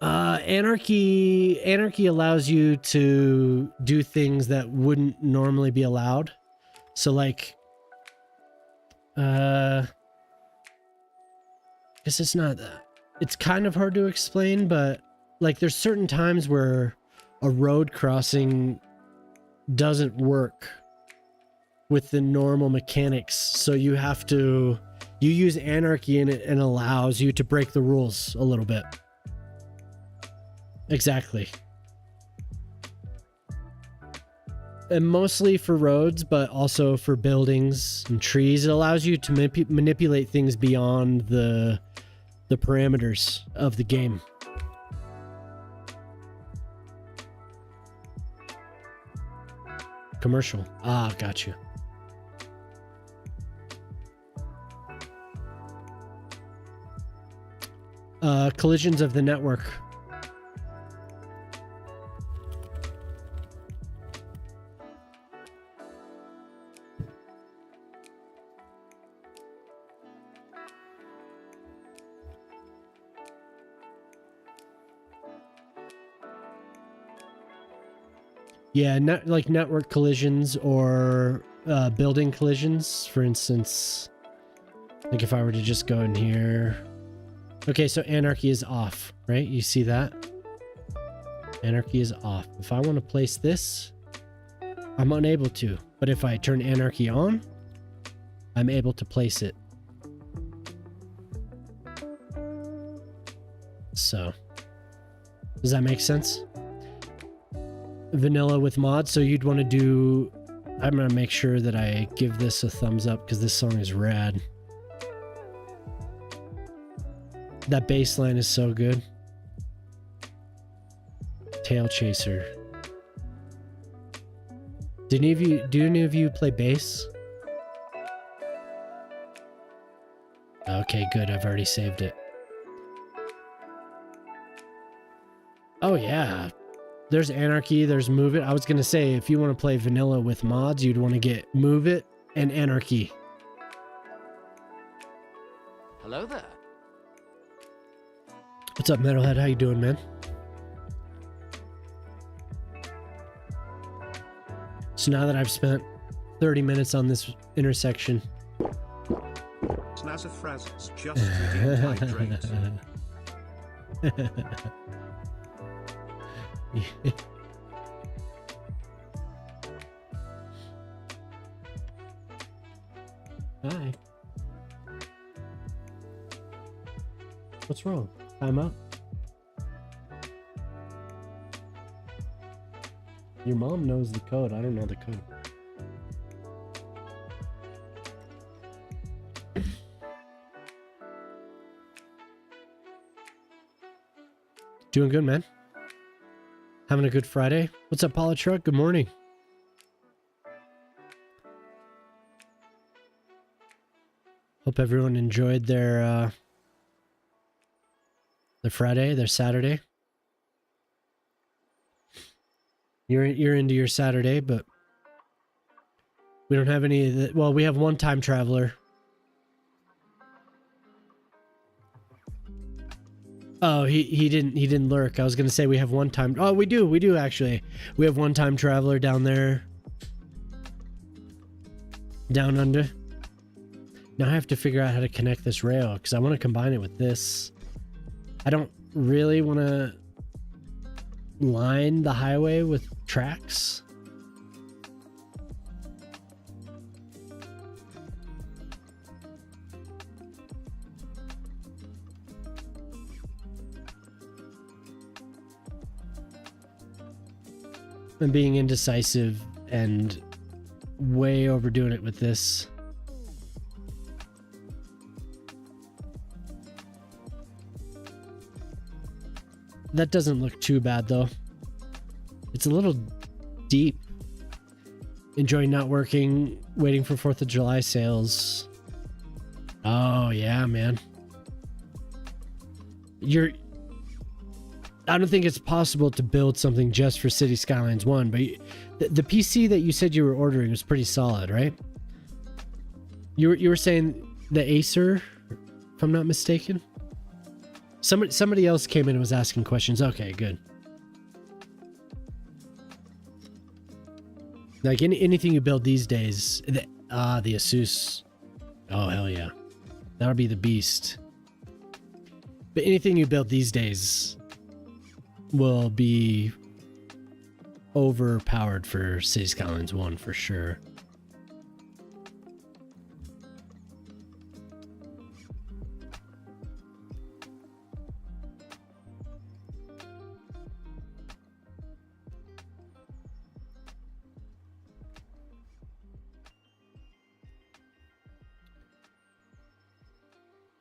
Anarchy allows you to do things that wouldn't normally be allowed. So like, guess it's not that. It's kind of hard to explain, but like there's certain times where a road crossing doesn't work with the normal mechanics. So you use anarchy and it allows you to break the rules a little bit. Exactly. And mostly for roads, but also for buildings and trees. It allows you to manipulate things beyond the parameters of the game. Commercial. Ah, got you. Collisions of the network. Yeah, like network collisions or building collisions. For instance, like if I were to just go in here. Okay, so anarchy is off, right? You see that? Anarchy is off. If I want to place this, I'm unable to. But if I turn anarchy on, I'm able to place it. So, does that make sense? Vanilla with mods, so you'd want to do... I'm going to make sure that I give this a thumbs up because this song is rad. That bass line is so good. Tail Chaser. Do any of you play bass? Okay, good. I've already saved it. Oh yeah. There's Anarchy, there's Move It. I was gonna say, if you want to play vanilla with mods, you'd want to get Move It and Anarchy.
Hello there.
What's up, Metalhead? How you doing, man? So now that I've spent 30 minutes on this intersection.
Snazafraz just redeemed hydrate.
Hi. What's wrong? Time out. Your mom knows the code. I don't know the code. Doing good, man. Having a good Friday. What's up, Paula Truck? Good morning. Hope everyone enjoyed their Friday, their Saturday. You're into your Saturday, but we don't have any of the, well, we have one time traveler. Oh, he didn't lurk. I was gonna say we have one time. Oh, we do actually. We have one time traveler down there. Down under. Now I have to figure out how to connect this rail because I want to combine it with this. I don't really want to line the highway with tracks. I'm being indecisive and way overdoing it with this. That doesn't look too bad though. It's a little deep. Enjoying not working, waiting for 4th of July sales. Oh yeah, man. I don't think it's possible to build something just for Cities Skylines 1, but the PC that you said you were ordering was pretty solid, right? You were saying the Acer, if I'm not mistaken? Somebody else came in and was asking questions. Okay, good. Like anything you build these days, the Asus. Oh hell yeah, that'll be the beast. But anything you build these days will be overpowered for Cities Skylines 1 for sure.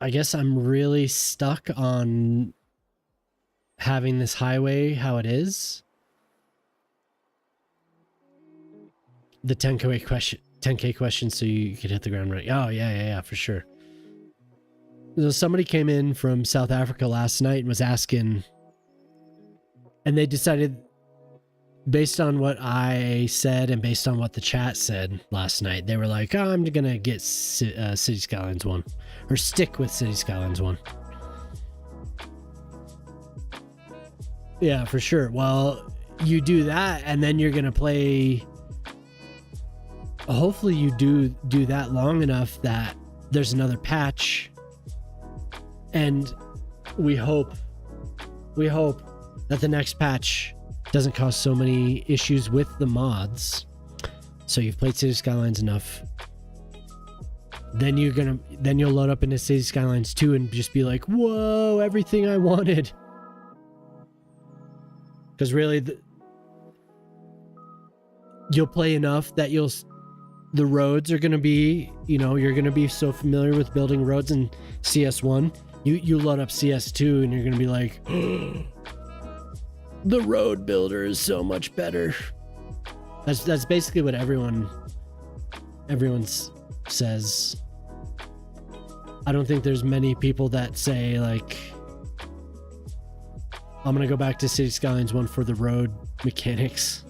I guess I'm really stuck on having this highway how it is. The 10K question so you could hit the ground running. Oh, yeah, for sure. So somebody came in from South Africa last night and was asking, and they decided, based on what I said and based on what the chat said last night, they were like, oh, I'm going to get Cities Skylines 1. Or stick with Cities Skylines 1. Yeah, for sure. Well, you do that, and then you're going to play... Hopefully you do that long enough that there's another patch. And we hope that the next patch doesn't cause so many issues with the mods. So you've played Cities Skylines enough. Then you'll load up into Cities Skylines 2 and just be like, whoa, everything I wanted. Because really, you'll play enough that the roads are going to be, you're going to be so familiar with building roads in CS1. You load up CS2 and you're going to be like, the road builder is so much better. That's basically what everyone says. I don't think there's many people that say like, I'm gonna go back to Cities Skylines 1 for the road mechanics.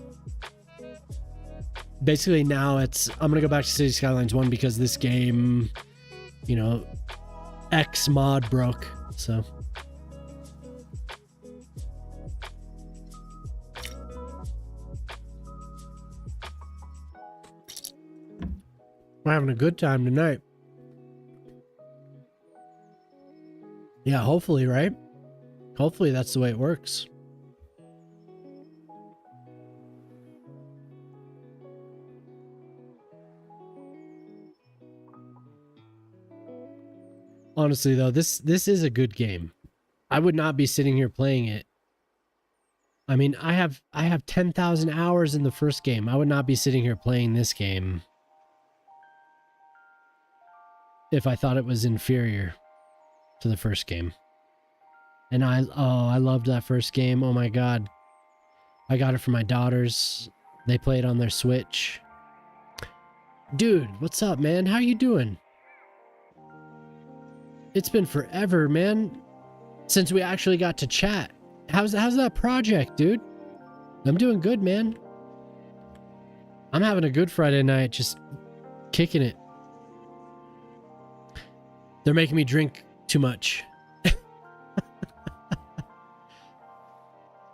Basically now I'm gonna go back to Cities Skylines 1 because this game, X mod broke, so. We're having a good time tonight. Yeah, hopefully, right? Hopefully that's the way it works. Honestly, though, this is a good game. I would not be sitting here playing it. I mean, I have 10,000 hours in the first game. I would not be sitting here playing this game if I thought it was inferior to the first game. And I loved that first game. Oh my god. I got it for my daughters. They play it on their Switch. Dude, what's up, man? How you doing? It's been forever, man, since we actually got to chat. How's that project, dude? I'm doing good, man. I'm having a good Friday night, just kicking it. They're making me drink too much.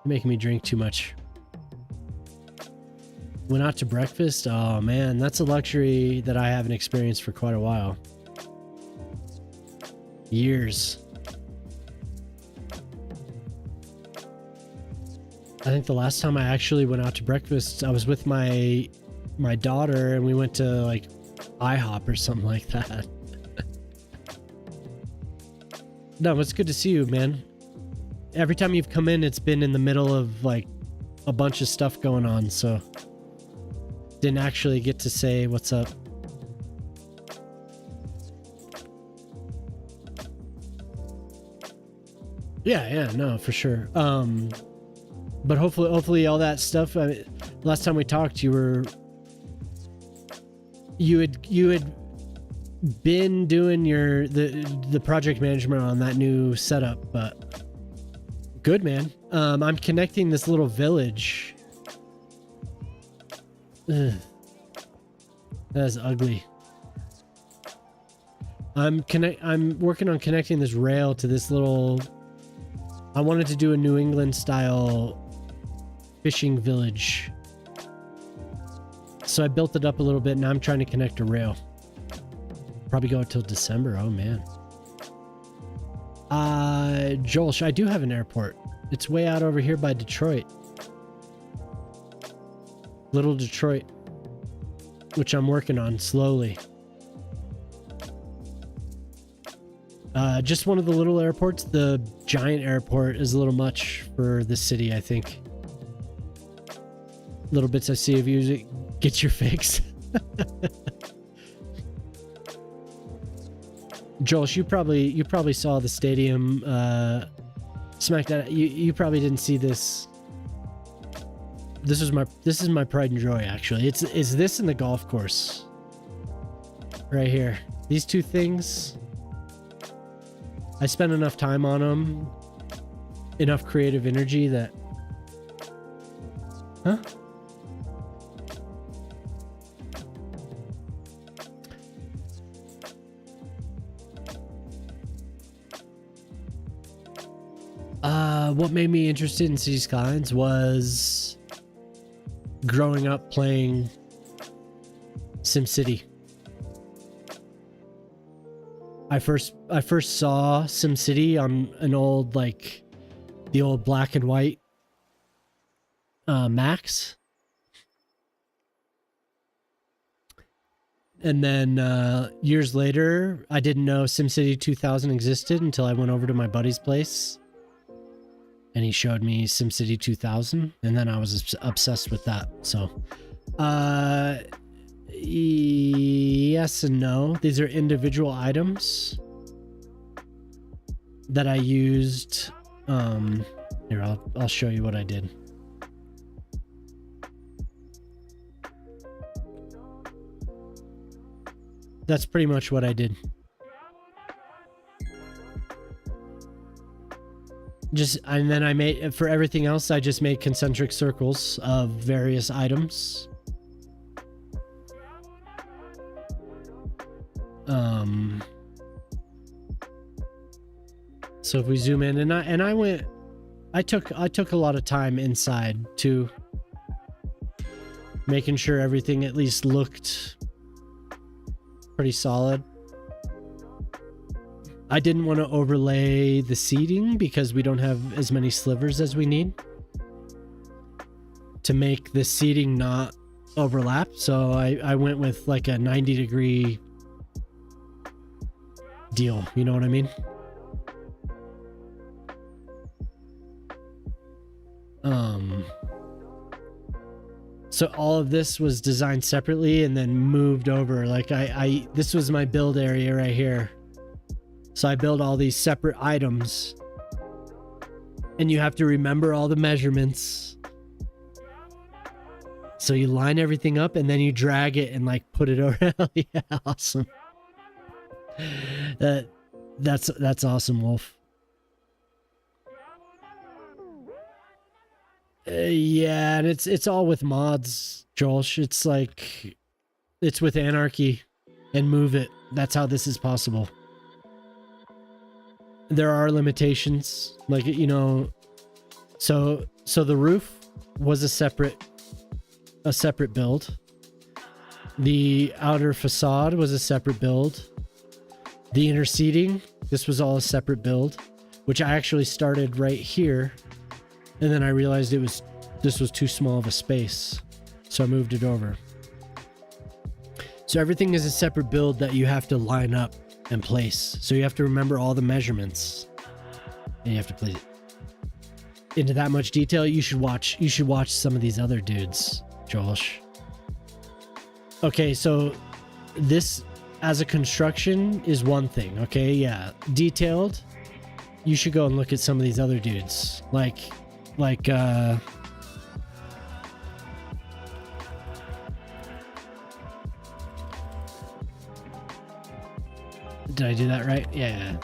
Making me drink too much. Went out to breakfast. Oh man, that's a luxury that I haven't experienced for quite a while. Years. I think the last time I actually went out to breakfast, I was with my daughter and we went to like IHOP or something like that. No, it's good to see you, man. Every time you've come in, it's been in the middle of like a bunch of stuff going on, so didn't actually get to say what's up. Yeah, no, for sure. But hopefully all that stuff. I mean, last time we talked, you had been doing the project management on that new setup, but good, man. I'm connecting this little village. Ugh. That is ugly. I'm working on connecting this rail to this little I wanted to do a New England style fishing village. So I built it up a little bit. Now I'm trying to connect a rail. Probably go until December. Oh man. Joel, I do have an airport. It's way out over here by Detroit. Little Detroit. Which I'm working on slowly. Just one of the little airports. The giant airport is a little much for the city, I think. Little bits I see of you. Get your fix. Joel, you probably saw the stadium SmackDown. You probably didn't see this. This is my pride and joy, actually. It's this and the golf course. Right here. These two things. I spent enough time on them. Enough creative energy that... Huh? What made me interested in Cities Skylines was growing up playing SimCity. I first saw SimCity on an old, like, the old black and white Macs. And then years later, I didn't know SimCity 2000 existed until I went over to my buddy's place. And he showed me SimCity 2000, and then I was obsessed with that. So, yes and no. These are individual items that I used. Here, I'll show you what I did. That's pretty much what I did. And then I made, for everything else, I just made concentric circles of various items. So if we zoom in, I took a lot of time inside too, making sure everything at least looked pretty solid. I didn't want to overlay the seating because we don't have as many slivers as we need to make the seating not overlap. So I went with like a 90-degree deal. You know what I mean? So all of this was designed separately and then moved over. Like this was my build area right here. So I build all these separate items, and you have to remember all the measurements. So you line everything up and then you drag it and like put it over. Yeah, awesome. That's awesome, Wolf. Yeah, and it's all with mods, Joel. It's like, it's with Anarchy and Move It. That's how this is possible. There are limitations, like, you know, so the roof was a separate build. The outer facade was a separate build. The inner seating, this was all a separate build, which I actually started right here, and then I realized this was too small of a space, so I moved it over. So everything is a separate build that you have to line up and place. So you have to remember all the measurements, and you have to place it into that much detail. You should watch some of these other dudes, Josh. Okay, so this as a construction is one thing. Okay, yeah, detailed. You should go and look at some of these other dudes, like did I do that right? Yeah.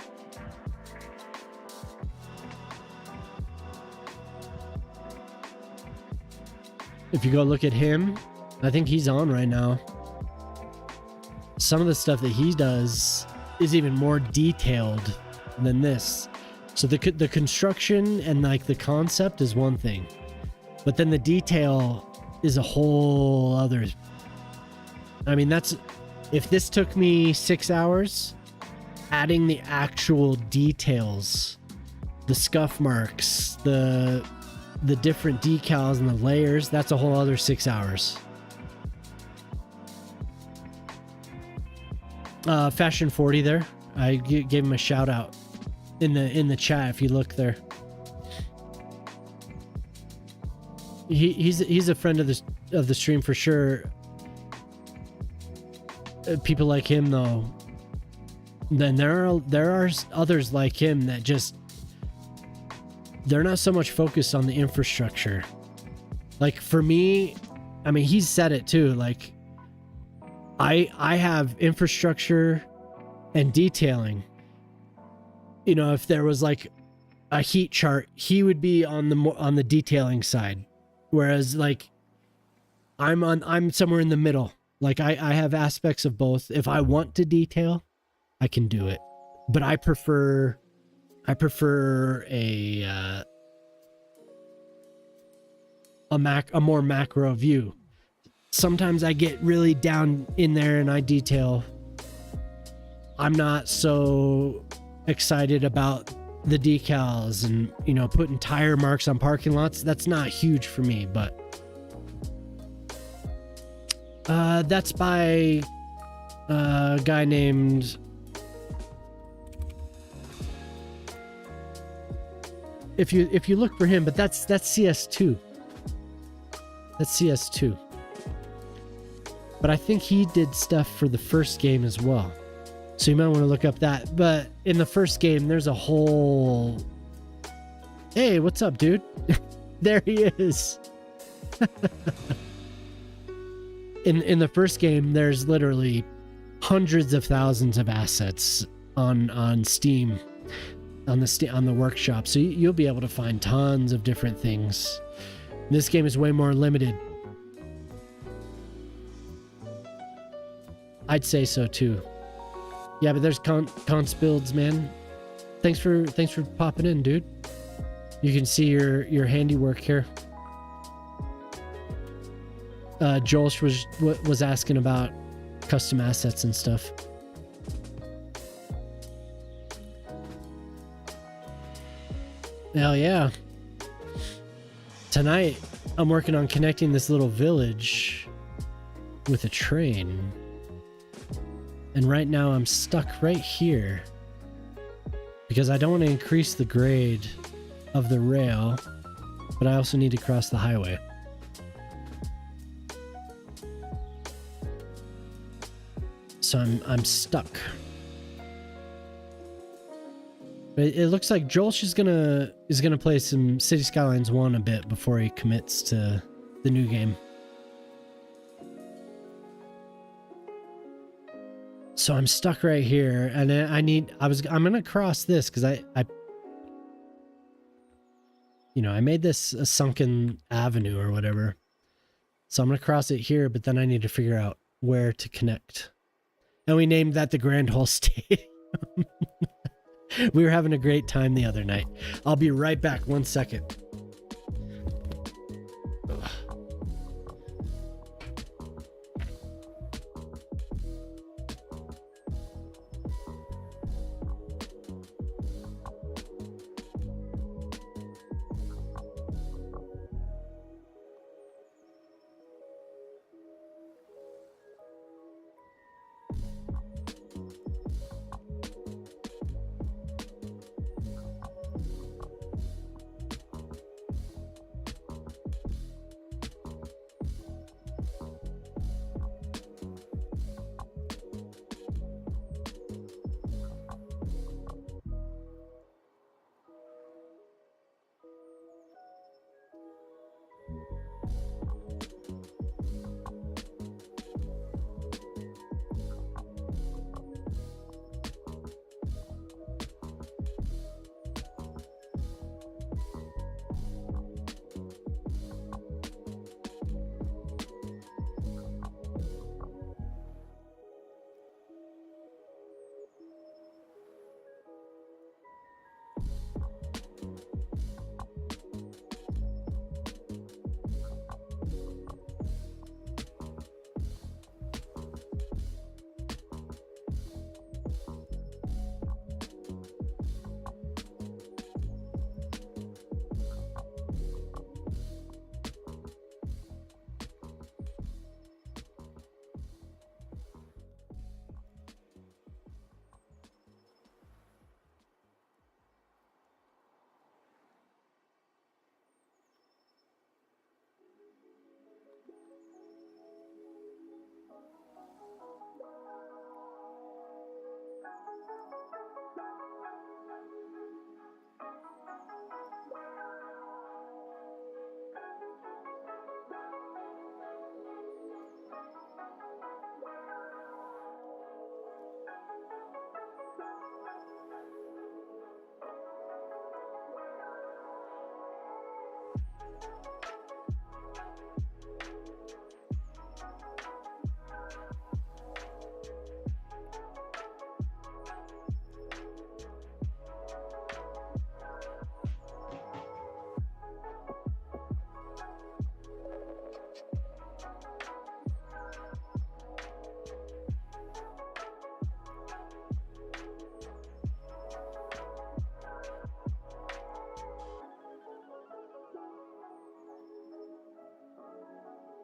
If you go look at him, I think he's on right now. Some of the stuff that he does is even more detailed than this. So the construction and like the concept is one thing, but then the detail is a whole other. I mean, that's, if this took me 6 hours, adding the actual details, the scuff marks, the different decals and the layers, that's a whole other 6 hours. Fashion 40 there. I gave him a shout out in the chat if you look there. He's a friend of the stream for sure. People like him though, then there are others like him that just, they're not so much focused on the infrastructure. Like for me, I mean, he's said it too, like I have infrastructure and detailing. You know, if there was like a heat chart, he would be on the detailing side, whereas like I'm somewhere in the middle. Like I have aspects of both. If I want to detail, I can do it, but I prefer a more macro view. Sometimes I get really down in there and I detail. I'm not so excited about the decals and, you know, putting tire marks on parking lots. That's not huge for me, but that's by a guy named if you look for him, but that's CS2. That's CS2. But I think he did stuff for the first game as well. So you might want to look up that. But in the first game, there's a whole... Hey, what's up, dude? There he is. In the first game, there's literally hundreds of thousands of assets on Steam, on the workshop. So you'll be able to find tons of different things. This game is way more limited. I'd say so too. Yeah, but there's cons builds, man. Thanks for popping in, dude. You can see your handiwork here. Joel was asking about custom assets and stuff. Hell yeah. Tonight, I'm working on connecting this little village with a train. And right now I'm stuck right here because I don't want to increase the grade of the rail, but I also need to cross the highway. So I'm stuck. It looks like Joel's is gonna play some Cities Skylines 1 a bit before he commits to the new game. So I'm stuck right here, and I'm gonna cross this because I made this a sunken avenue or whatever. So I'm gonna cross it here, but then I need to figure out where to connect. And we named that the Grand Hole Stadium. We were having a great time the other night. I'll be right back. 1 second.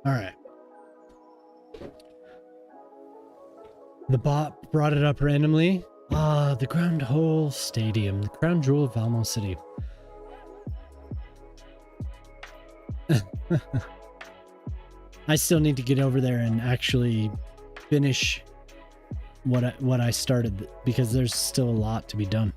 All right. The bot brought it up randomly. The Crown Hole Stadium, the crown jewel of Valmo City. I still need to get over there and actually finish what I started, because there's still a lot to be done.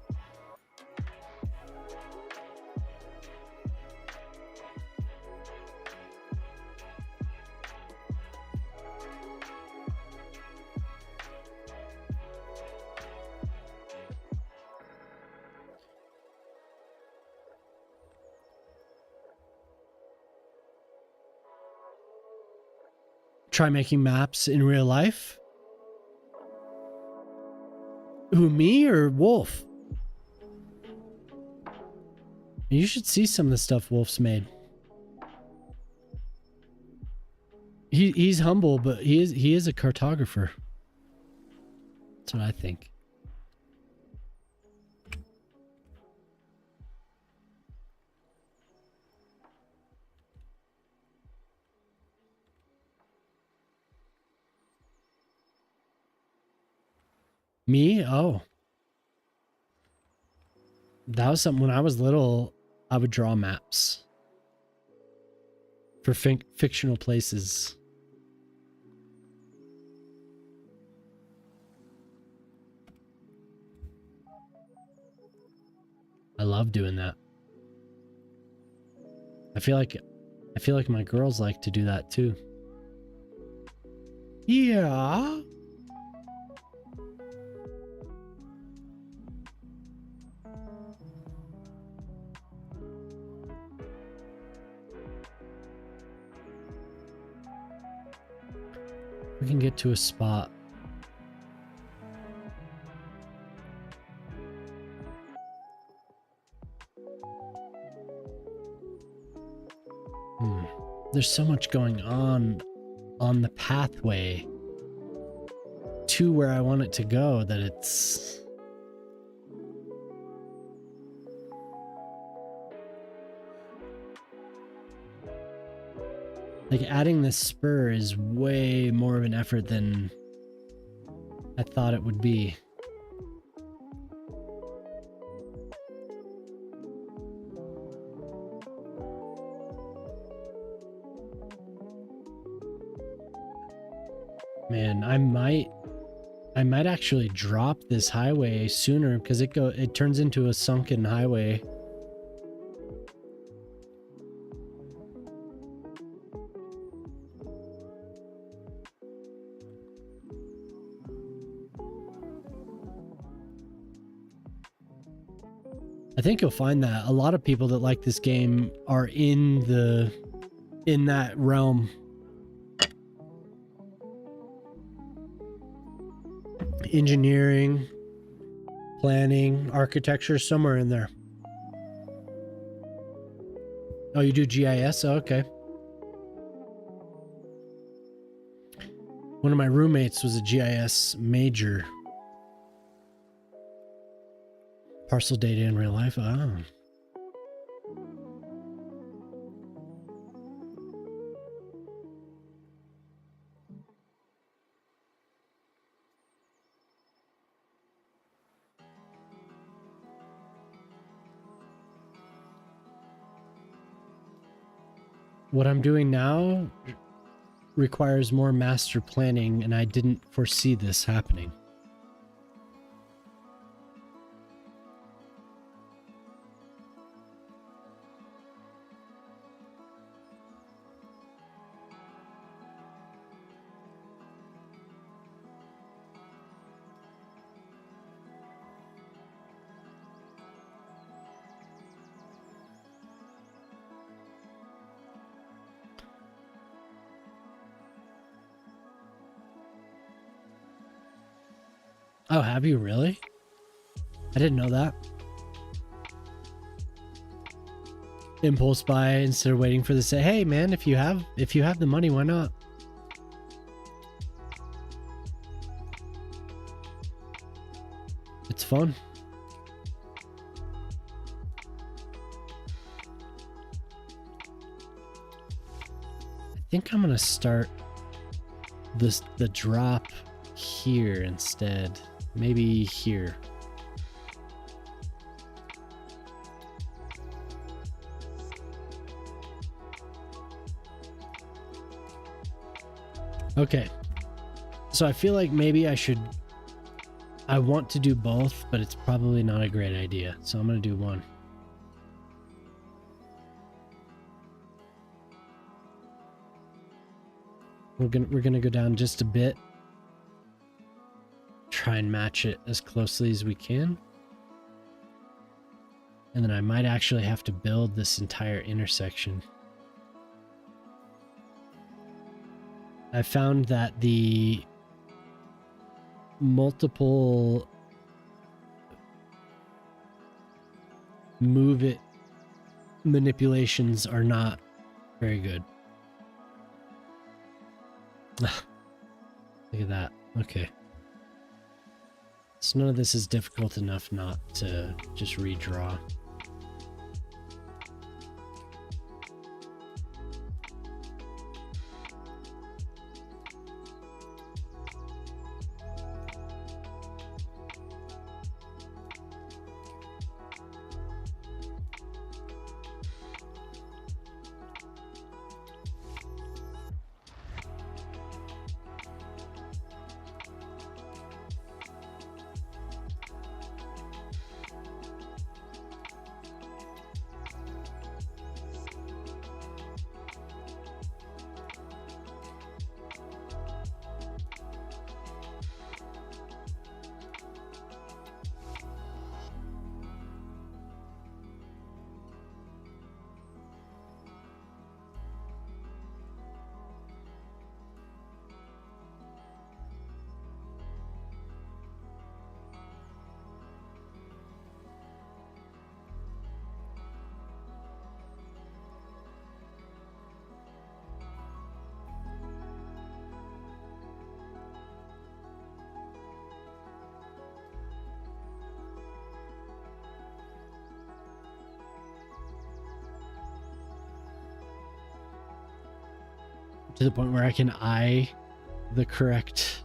Try making maps in real life? Who, me or Wolf? You should see some of the stuff Wolf's made. He's humble, but he is a cartographer. That's what I think. Me? Oh. That was something when I was little, I would draw maps for fictional places. I love doing that. I feel like my girls like to do that too. Yeah. We can get to a spot. There's so much going on the pathway to where I want it to go that it's... Like, adding this spur is way more of an effort than I thought it would be. Man, I might actually drop this highway sooner, because it turns into a sunken highway. I think you'll find that a lot of people that like this game are in that realm. Engineering, planning, architecture, somewhere in there. Oh, you do GIS? Oh, okay. One of my roommates was a GIS major. Parcel data in real life? Oh. What I'm doing now requires more master planning, and I didn't foresee this happening. Oh, have you really? I didn't know that. Impulse buy instead of waiting for the say, hey man, if you have the money, why not? It's fun. I think I'm gonna start the drop here instead. Maybe here. Okay. So I feel like maybe I want to do both, but it's probably not a great idea. So I'm going to do one. We're going to go down just a bit. Try and match it as closely as we can. And then I might actually have to build this entire intersection. I found that the multiple move it manipulations are not very good. Look at that. Okay. So none of this is difficult enough not to just redraw. To the point where I can eye the correct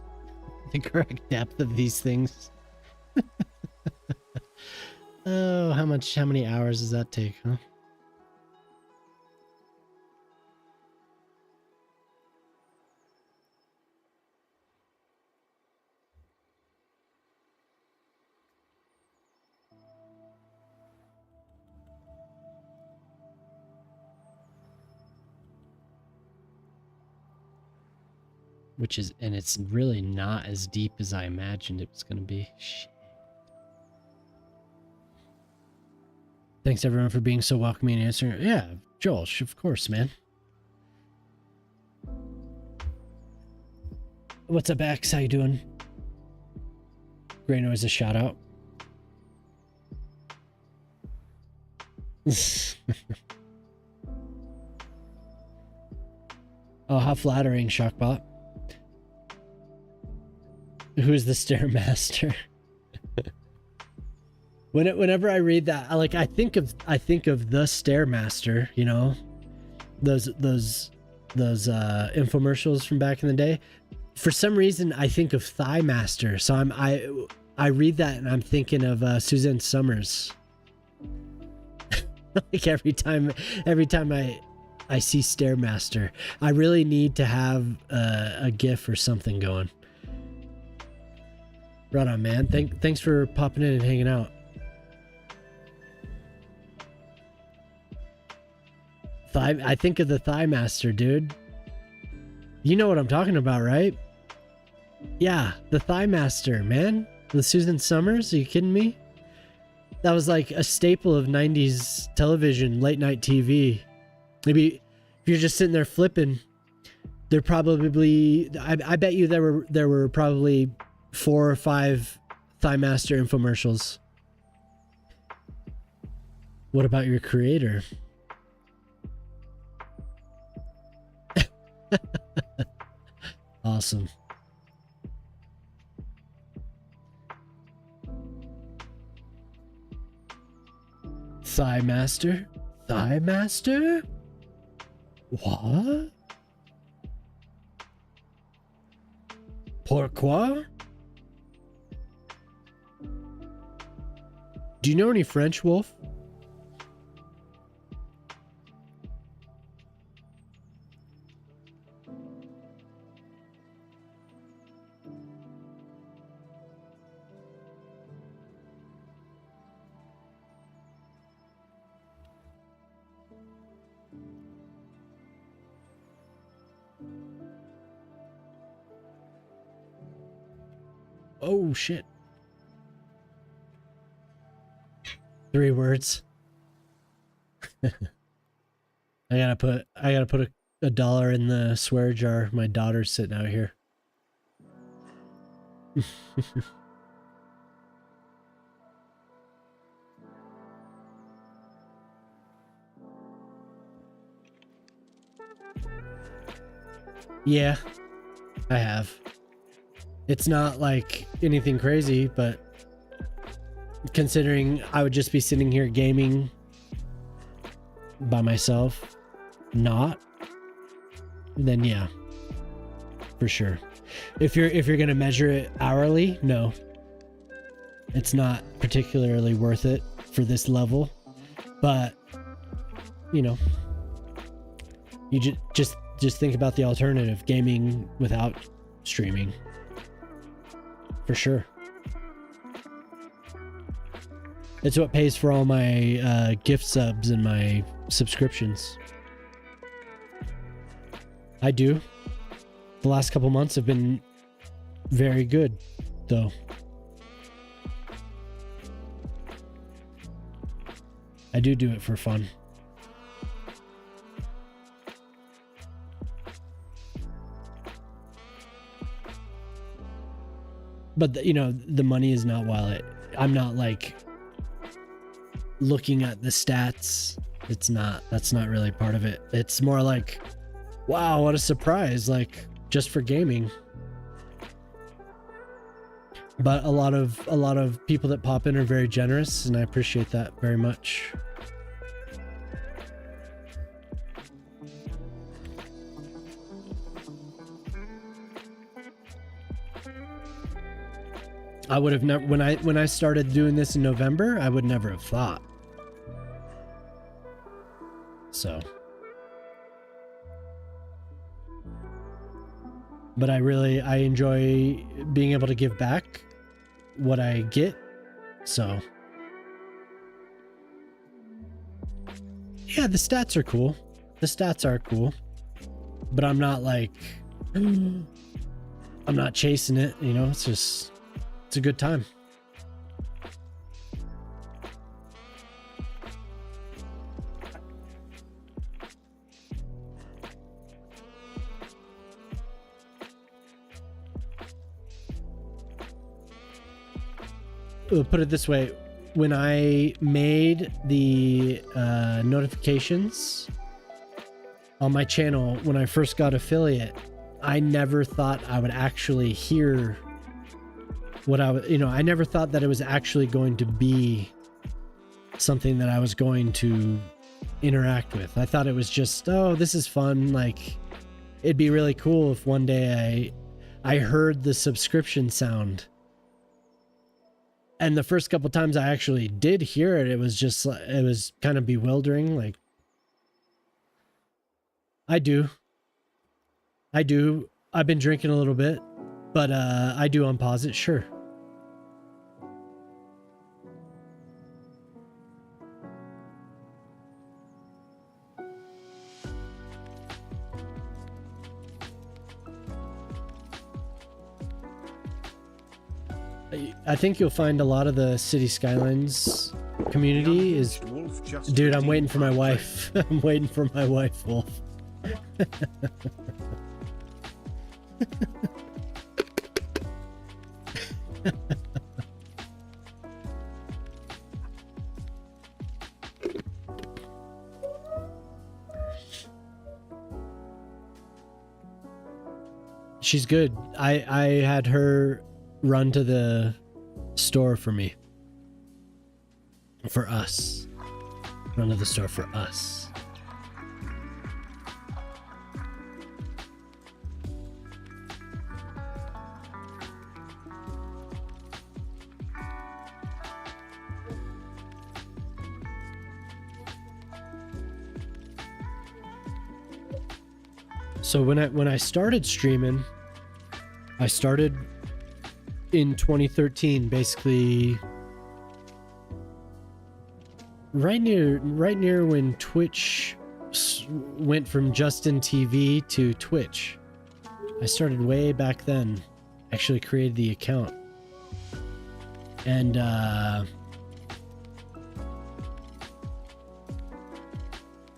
depth of these things. Oh, how many hours does that take, huh? And it's really not as deep as I imagined it was going to be. Shit. Thanks everyone for being so welcoming and answering. Yeah, Joel, of course, man. What's up, X? How you doing? Great noise, a shout out. Oh, how flattering, Shockbot. Who's the Stairmaster? Whenever I read that, I think of the Stairmaster, you know, those infomercials from back in the day. For some reason, I think of Thigh Master. So I read that and I'm thinking of Suzanne Summers. Like every time I see Stairmaster, I really need to have a GIF or something going. Right on, man. Thanks for popping in and hanging out. I think of the Thigh Master, dude. You know what I'm talking about, right? Yeah, the Thigh Master, man. With Susan Summers, are you kidding me? That was like a staple of 90s television, late night TV. Maybe if you're just sitting there flipping, there probably, I bet you there were probably 4 or 5 Thigh Master infomercials. What about your creator? Awesome. Thigh Master? Thigh Master? What? Pourquoi? Do you know any French, Wolf? Oh shit. 3 words. I gotta put a $1 in the swear jar. My daughter's sitting out here. Yeah, I have. It's not like anything crazy, but considering I would just be sitting here gaming by myself, then yeah, for sure. If you're gonna measure it hourly, no, it's not particularly worth it for this level. But you know, you just think about the alternative: gaming without streaming. For sure. It's what pays for all my gift subs and my subscriptions. I do. The last couple months have been very good, though. I do it for fun. But you know, the money is not I'm not like looking at the stats. That's not really part of it. It's more like, wow, what a surprise, like just for gaming. But a lot of people that pop in are very generous, and I appreciate that very much. I would have never, when I started doing this in November, I would never have thought. So, but I enjoy being able to give back what I get. So, yeah, the stats are cool. But I'm not like, I'm not chasing it, you know, it's a good time. Put it this way, when I made the notifications on my channel when I first got affiliate, I never thought I would actually hear what I never thought that it was actually going to be something that I was going to interact with. I thought it was just, oh, this is fun. Like, it'd be really cool if one day I heard the subscription sound. And the first couple times I actually did hear it, it was kind of bewildering. Like, I do. I've been drinking a little bit, but I do unpause it, sure. I think you'll find a lot of the Cities Skylines community is... Dude, I'm waiting for my wife. I'm waiting for my wife, Wolf. She's good. I had her run to the store for me. For us. Run to the store for us. So when I started streaming, I started in 2013, basically right near when Twitch went from Justin TV to Twitch. I started way back then. Actually created the account. And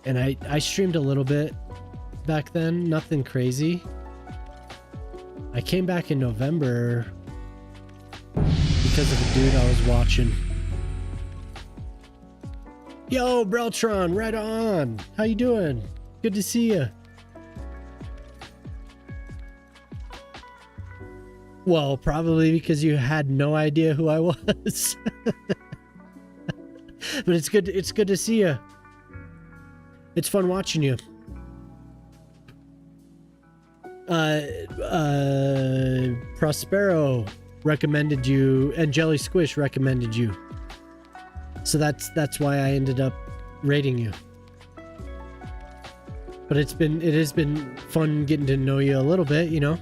I streamed a little bit back then, nothing crazy. I came back in November because of a dude I was watching. Yo, Breltron, right on. How you doing? Good to see you. Well, probably because you had no idea who I was. But it's good to see you. It's fun watching you. Prospero recommended you, and Jelly Squish recommended you. So that's why I ended up rating you. But it has been fun getting to know you a little bit, you know.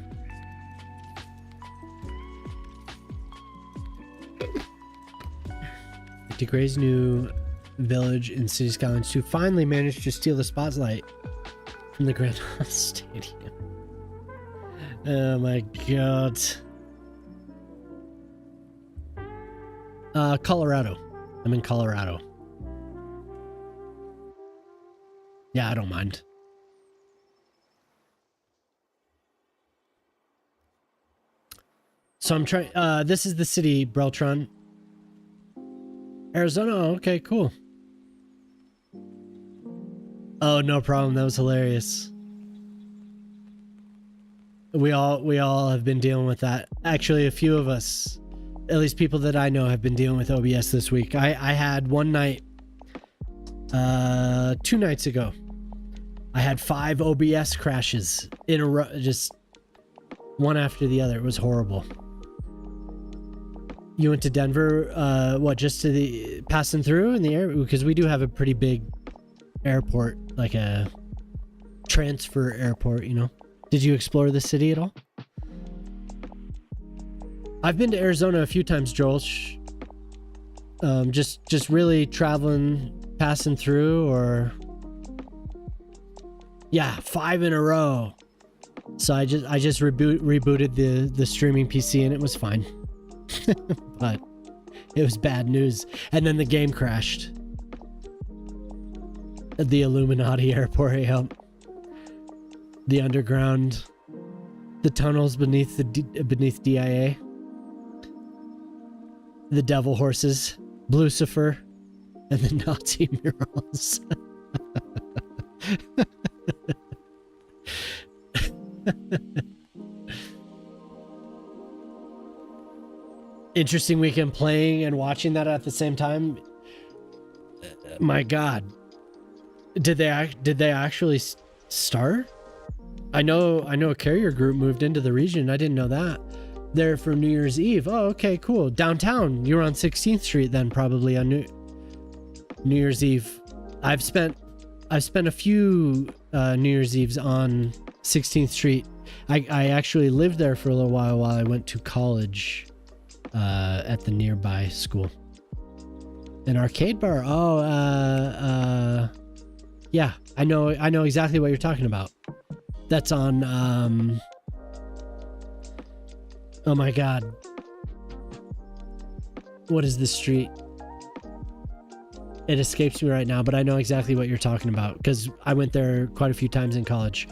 DeGray's new village in Cities Skylines 2 finally managed to steal the spotlight from the Grand Stadium. Oh my god. Colorado. I'm in Colorado. Yeah, I don't mind. So I'm trying, this is the city, Breltron. Arizona, oh, okay, cool. Oh, no problem, that was hilarious. We all have been dealing with that. Actually, a few of us, at least people that I know, have been dealing with OBS this week. I had one night, 2 nights ago, I had 5 OBS crashes in a row, just one after the other. It was horrible. You went to Denver, what, just to the, passing through in the air? Because we do have a pretty big airport, like a transfer airport, you know? Did you explore the city at all? I've been to Arizona a few times, Joel. Just really traveling, passing through, or yeah, 5 in a row. So I just rebooted the streaming PC and it was fine. But it was bad news. And then the game crashed. At the Illuminati airport, yeah. The underground, the tunnels beneath beneath DIA, the devil horses, Lucifer, and the Nazi murals. Interesting weekend playing and watching that at the same time. My God, did they actually start? I know a carrier group moved into the region. I didn't know that. There for New Year's Eve. Oh, okay, cool. Downtown. You were on 16th Street then, probably on New Year's Eve. I've spent a few New Year's Eves on 16th Street. I actually lived there for a little while I went to college at the nearby school. An arcade bar. Oh, yeah. I know exactly what you're talking about. That's on, oh my God. What is this street? It escapes me right now, but I know exactly what you're talking about because I went there quite a few times in college.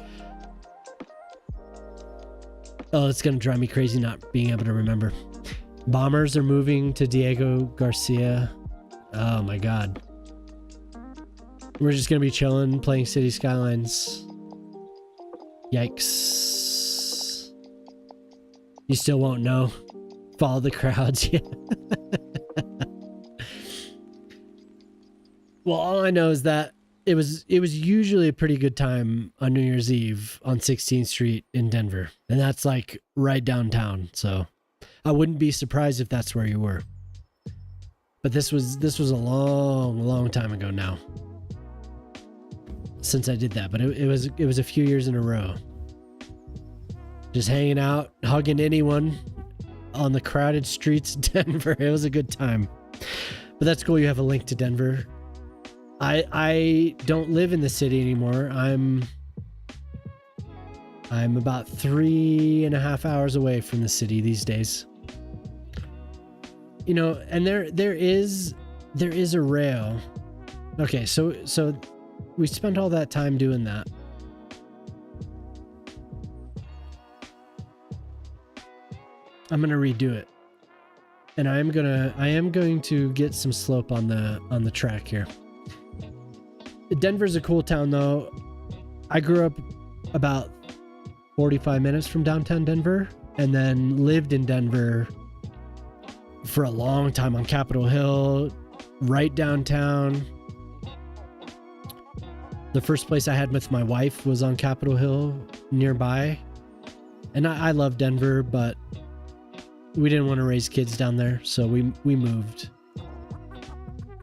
Oh, it's going to drive me crazy not being able to remember. Bombers are moving to Diego Garcia. Oh my God. We're just going to be chilling, playing Cities Skylines. Yikes. You still won't know. Follow the crowds. Yeah. Well, all I know is that it was usually a pretty good time on New Year's Eve on 16th Street in Denver. And that's like right downtown. So I wouldn't be surprised if that's where you were. But this was a long time ago now since I did that. But it was a few years in a row. Just hanging out, hugging anyone on the crowded streets of Denver. It was a good time. But that's cool. You have a link to Denver. I don't live in the city anymore. I'm about 3.5 hours away from the city these days. You know, and there is a rail. Okay, so we spent all that time doing that. I'm gonna redo it, and I am going to get some slope on the track here. Denver's a cool town though. I grew up about 45 minutes from downtown Denver, and then lived in Denver for a long time on Capitol Hill, right downtown. The first place I had with my wife was on Capitol Hill nearby, and I love Denver, but we didn't want to raise kids down there, so we moved.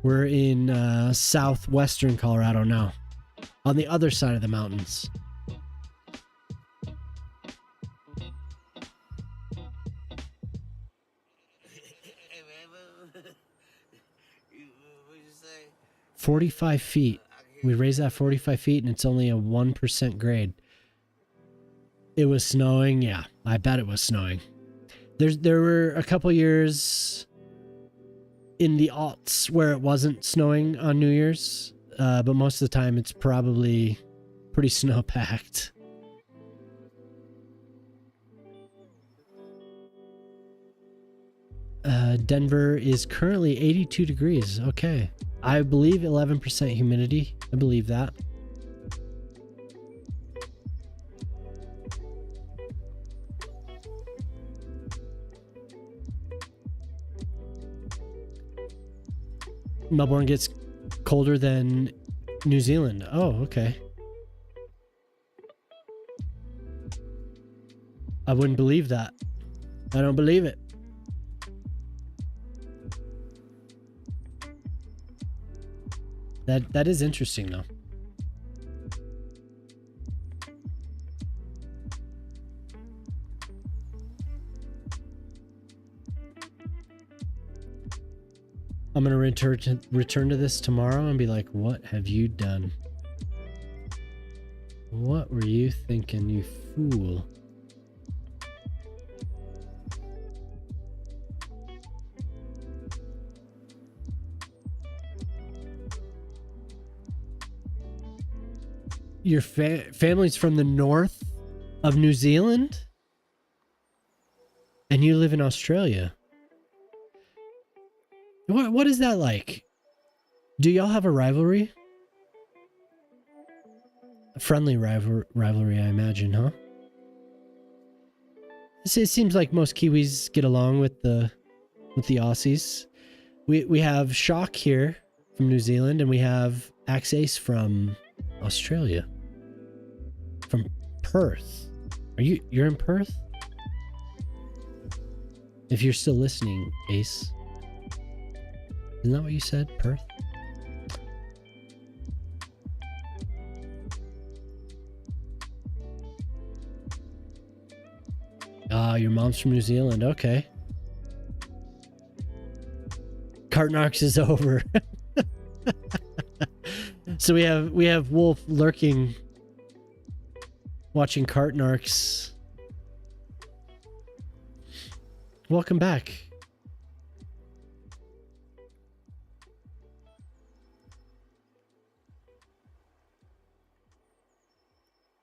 We're in southwestern Colorado now, on the other side of the mountains.
Hey, man, what you say?
45 feet. We raised that 45 feet, and it's only a 1% grade. It was snowing. Yeah, I bet it was snowing. There were a couple years in the aughts where it wasn't snowing on New Year's, but most of the time it's probably pretty snow-packed. Denver is currently 82 degrees. Okay. I believe 11% humidity. I believe that. Melbourne gets colder than New Zealand. Oh, okay. I wouldn't believe that. I don't believe it. That is interesting though. I'm gonna return to this tomorrow and be like, what have you done? What were you thinking, you fool? Your family's from the north of New Zealand? And you live in Australia? What is that like? Do y'all have a rivalry? A friendly rivalry, I imagine, huh? It seems like most Kiwis get along with the Aussies. We have Shock here from New Zealand, and we have Axe Ace from Australia. From Perth. You're in Perth? If you're still listening, Ace. Isn't that what you said? Perth? Ah, your mom's from New Zealand. Okay. Cartnarks is over. So we have Wolf lurking, watching Cartnarks. Welcome back.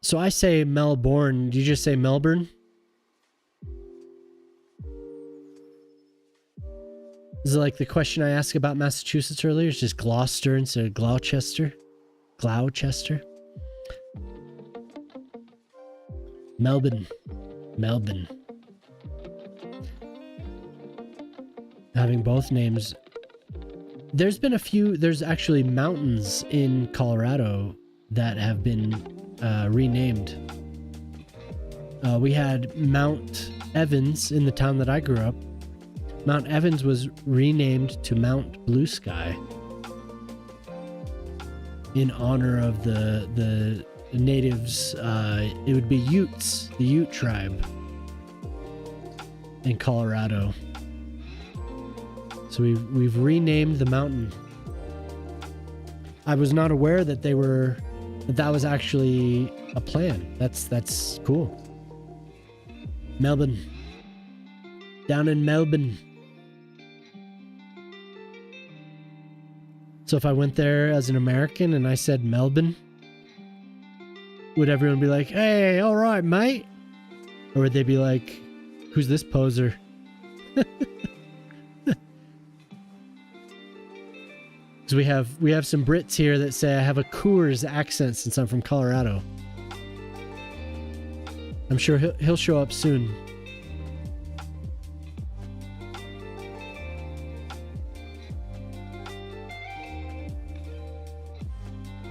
So I say Melbourne. Did you just say Melbourne? Is it like the question I asked about Massachusetts earlier? It's just Gloucester instead of Gloucester? Gloucester? Melbourne. having both names. There's been a few, there's actually mountains in Colorado that have been renamed. We had Mount Evans in the town that I grew up. Mount Evans was renamed to Mount Blue Sky in honor of the natives. It would be Utes, the Ute tribe in Colorado. So we've renamed the mountain. I was not aware that that was actually a plan. That's cool. Melbourne. Down in Melbourne. So if I went there as an American and I said Melbourne, would everyone be like, hey, all right, mate? Or would they be like, who's this poser? Because we have some Brits here that say I have a Coors accent since I'm from Colorado. I'm sure he'll show up soon.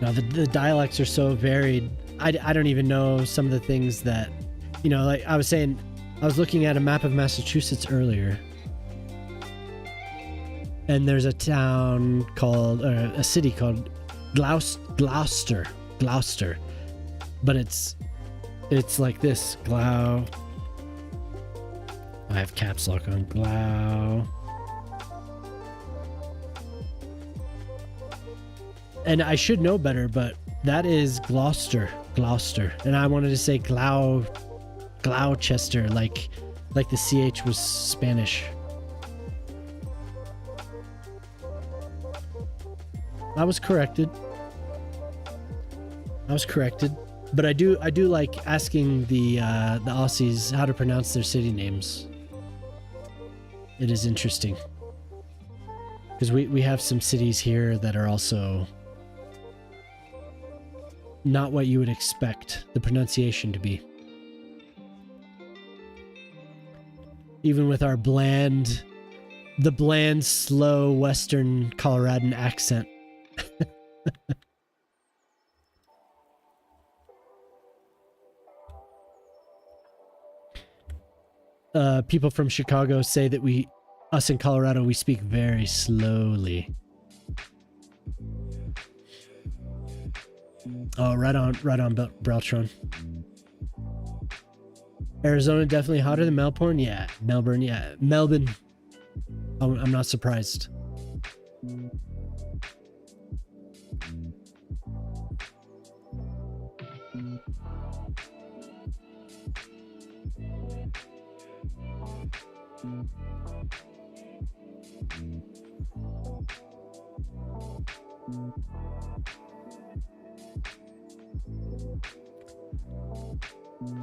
No, the dialects are so varied. I don't even know some of the things that, you know, like I was saying, I was looking at a map of Massachusetts earlier. And there's a town called, or a city called Gloucester. But it's like this, I have caps lock on, And I should know better, but that is Gloucester. And I wanted to say Gloucester, like the CH was Spanish. I was corrected. But I do like asking the Aussies how to pronounce their city names. It is interesting. Because we have some cities here that are also not what you would expect the pronunciation to be. Even with our bland, slow Western Coloradan accent. People from Chicago say that us in Colorado, we speak very slowly. Oh, right on, Beltron. Arizona definitely hotter than Melbourne. Yeah, Melbourne. Yeah, Melbourne. I'm not surprised.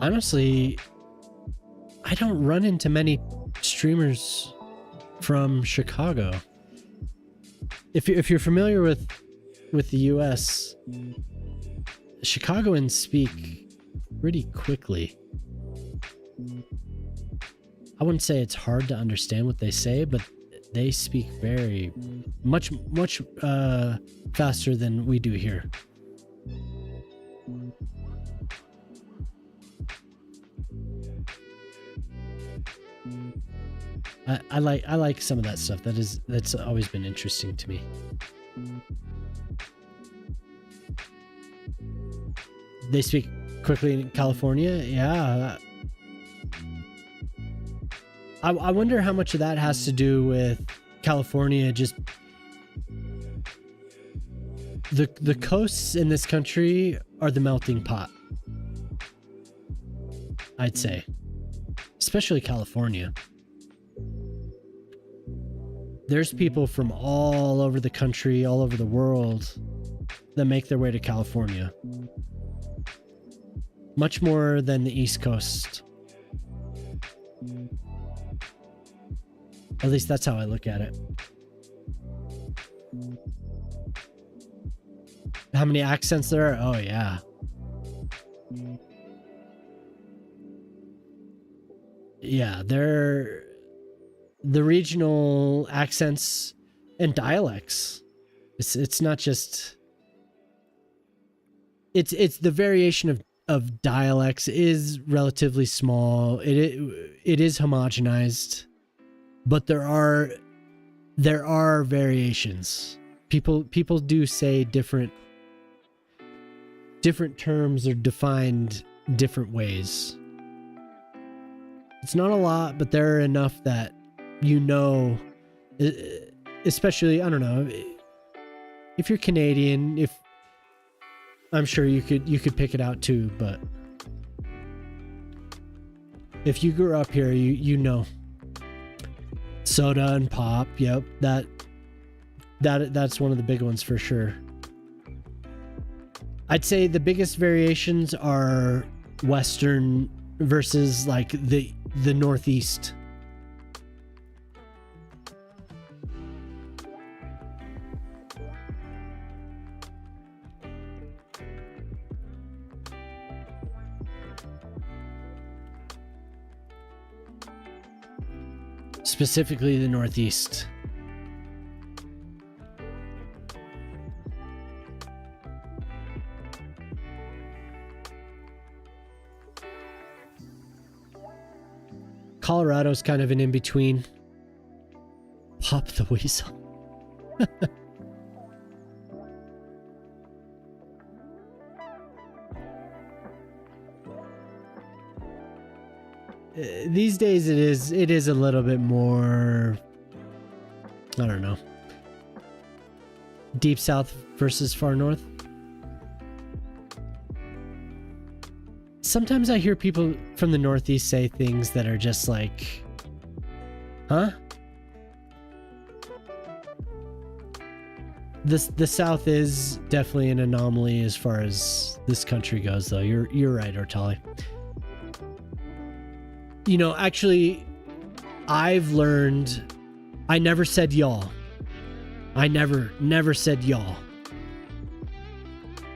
Honestly, I don't run into many streamers from Chicago. If you're familiar with the US, Chicagoans speak pretty quickly. I wouldn't say it's hard to understand what they say, but they speak very much faster than we do here. I like some of that stuff. That's always been interesting to me. They speak quickly in California. Yeah. I wonder how much of that has to do with California. Just the coasts in this country are the melting pot, I'd say, especially California. There's people from all over the country, all over the world that make their way to California. Much more than the East Coast. At least that's how I look at it. How many accents there are? Oh, yeah. Yeah, the regional accents and dialects. It's not just, it's the variation of dialects is relatively small. It is homogenized, but there are variations. People do say different terms are defined different ways. It's not a lot, but there are enough that especially, I don't know, if you're Canadian, if I'm sure you could pick it out too, but if you grew up here, you know. Soda and pop, yep, that's one of the big ones for sure. I'd say the biggest variations are Western versus like the Northeast. Specifically the Northeast. Colorado's kind of an in-between. Pop the Weasel. These days it is a little bit more, I don't know, deep south versus far north. Sometimes I hear people from the Northeast say things that are just like, huh? The South is definitely an anomaly as far as this country goes, though. You're right, Ortali. You know, actually, I've learned I never said y'all. I never said y'all.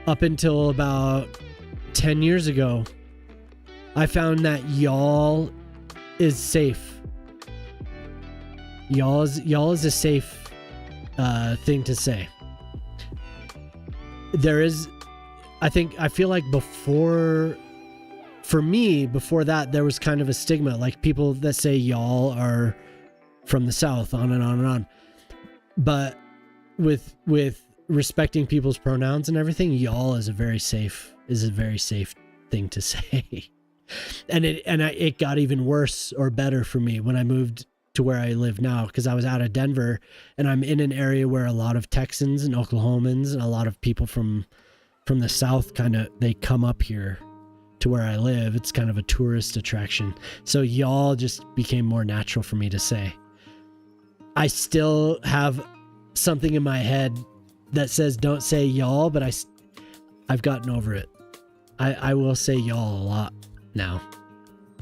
Up until about 10 years ago, I found that y'all is safe. Y'all is a safe thing to say. There is, I feel like before that, there was kind of a stigma, like people that say y'all are from the South, on and on and on. But with respecting people's pronouns and everything, y'all is a very safe thing to say. And it got even worse or better for me when I moved to where I live now, because I was out of Denver and I'm in an area where a lot of Texans and Oklahomans and a lot of people from the South they come up here to where I live. It's kind of a tourist attraction. So y'all just became more natural for me to say. I still have something in my head that says don't say y'all, but I've gotten over it. I will say y'all a lot now.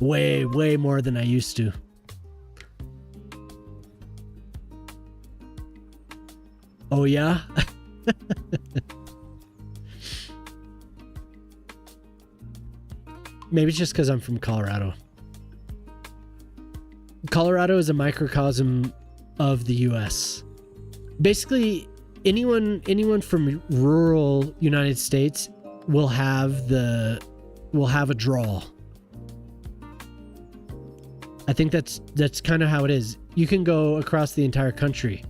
Way more than I used to. Oh yeah? Maybe it's just because I'm from Colorado. Colorado is a microcosm of the US. Basically, anyone from rural United States will have a drawl. I think that's kind of how it is. You can go across the entire country,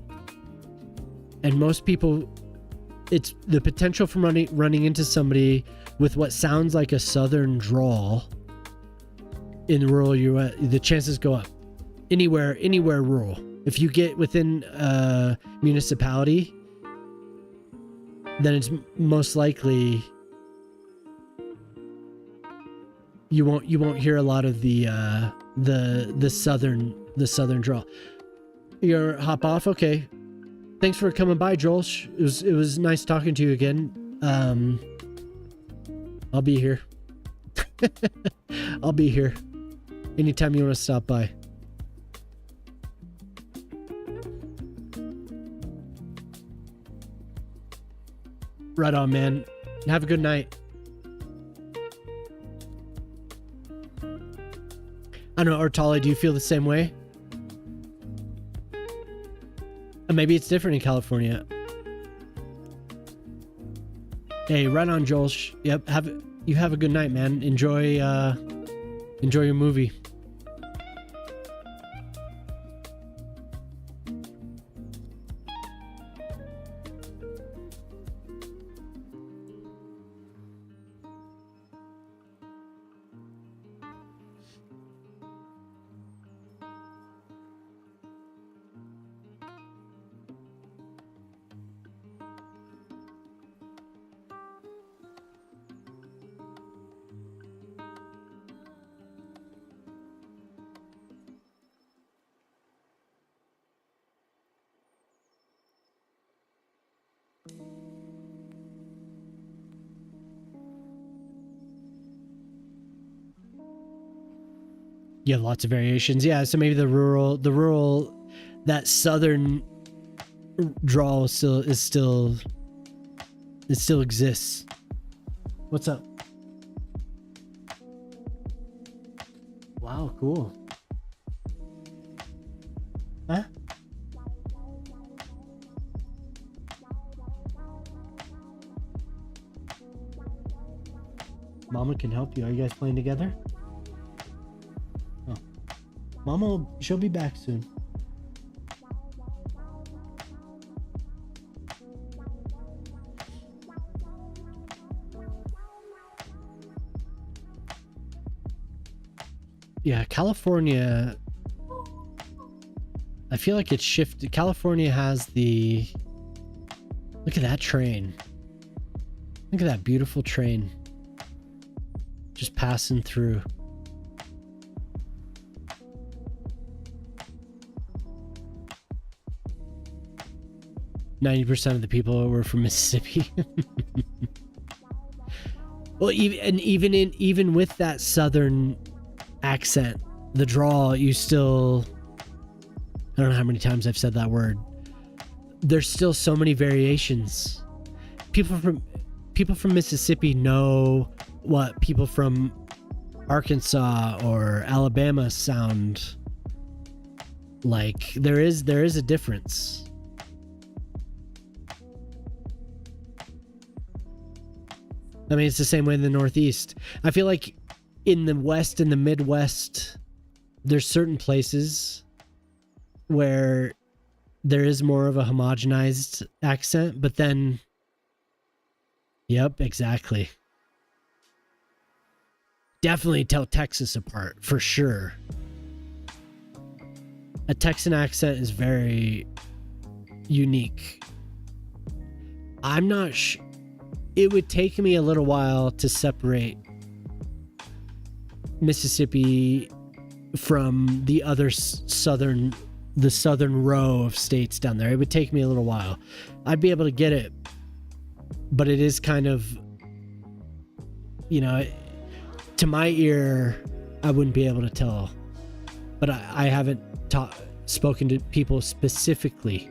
and most people, it's the potential from running into somebody with what sounds like a southern drawl in the rural US. The chances go up. Anywhere rural. If you get within a municipality, then it's most likely you won't hear a lot of the southern drawl. You're hop off? Okay. Thanks for coming by, Joel. It was nice talking to you again. I'll be here. I'll be here anytime you want to stop by. Right on, man. Have a good night. I don't know, Ortali, do you feel the same way? Maybe it's different in California. Hey, right on, Joel. Yep. You have a good night, man. Enjoy your movie. You have lots of variations. Yeah, so maybe the rural, that southern drawl still exists. What's up? Wow, cool. Huh? Mama can help you. Are you guys playing together? Oh. Mama, she'll be back soon. Yeah, California, I feel like it's shifted. California has the... Look at that train. Look at that beautiful train. Just passing through. %90 of the people were from Mississippi. Well, even with that southern accent, the drawl, you still... I don't know how many times I've said that word. There's still so many variations. People from Mississippi know what people from Arkansas or Alabama sound like. There is a difference. I mean, it's the same way in the Northeast. I feel like in the West and the Midwest, there's certain places where there is more of a homogenized accent, but then... Yep, exactly. Definitely tell Texas apart, for sure. A Texan accent is very unique. I'm not sure. It would take me a little while to separate Mississippi from the other southern row of states down there. It would take me a little while. I'd be able to get it, but it is kind of, you know, to my ear, I wouldn't be able to tell. But I haven't spoken to people specifically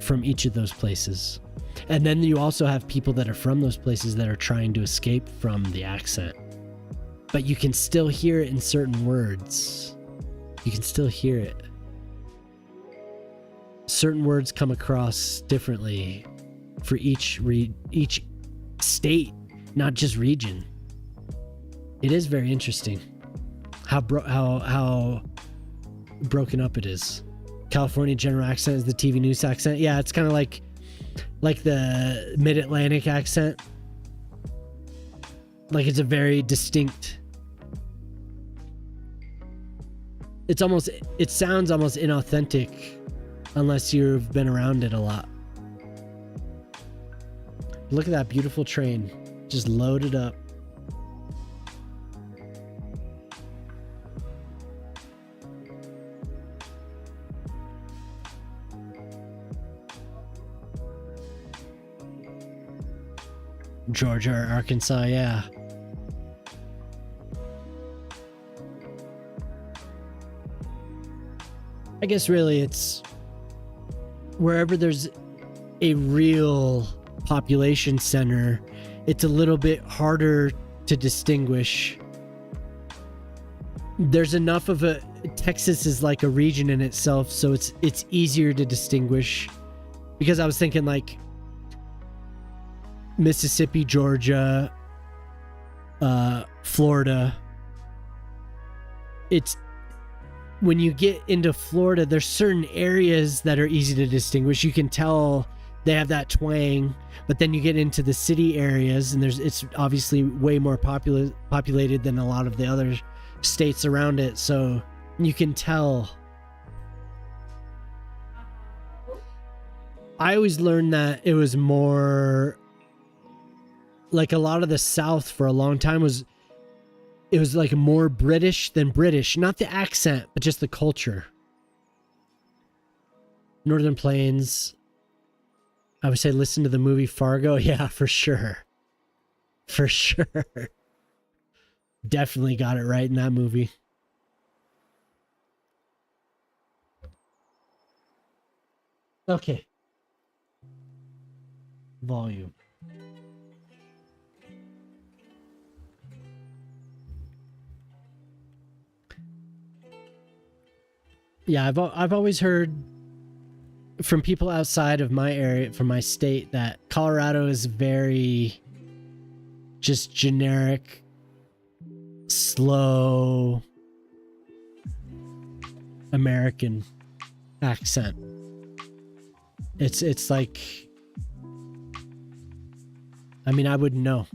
from each of those places. And then you also have people that are from those places that are trying to escape from the accent. But you can still hear it in certain words. You can still hear it. Certain words come across differently for each state, not just region. It is very interesting how broken up it is. California general accent is the TV news accent. Yeah, it's kind of like the mid-Atlantic accent. Like, it's a very distinct... It sounds almost inauthentic unless you've been around it a lot. Look at that beautiful train. Just loaded up. Georgia or Arkansas, yeah. I guess really it's wherever there's a real population center, it's a little bit harder to distinguish there's enough of a Texas is like a region in itself, so it's easier to distinguish. Because I was thinking like Mississippi, Georgia, Florida. It's when you get into Florida, there's certain areas that are easy to distinguish. You can tell they have that twang, but then you get into the city areas and it's obviously way more populated than a lot of the other states around it, so you can tell. I always learned that it was more like a lot of the South for a long time was like more British than British, not the accent, but just the culture. Northern Plains, I would say listen to the movie Fargo. Yeah, for sure. For sure. Definitely got it right in that movie. Okay. Volume. Yeah, I've always heard from people outside of my area, from my state, that Colorado is very just generic, slow American accent. It's like, I mean, I wouldn't know.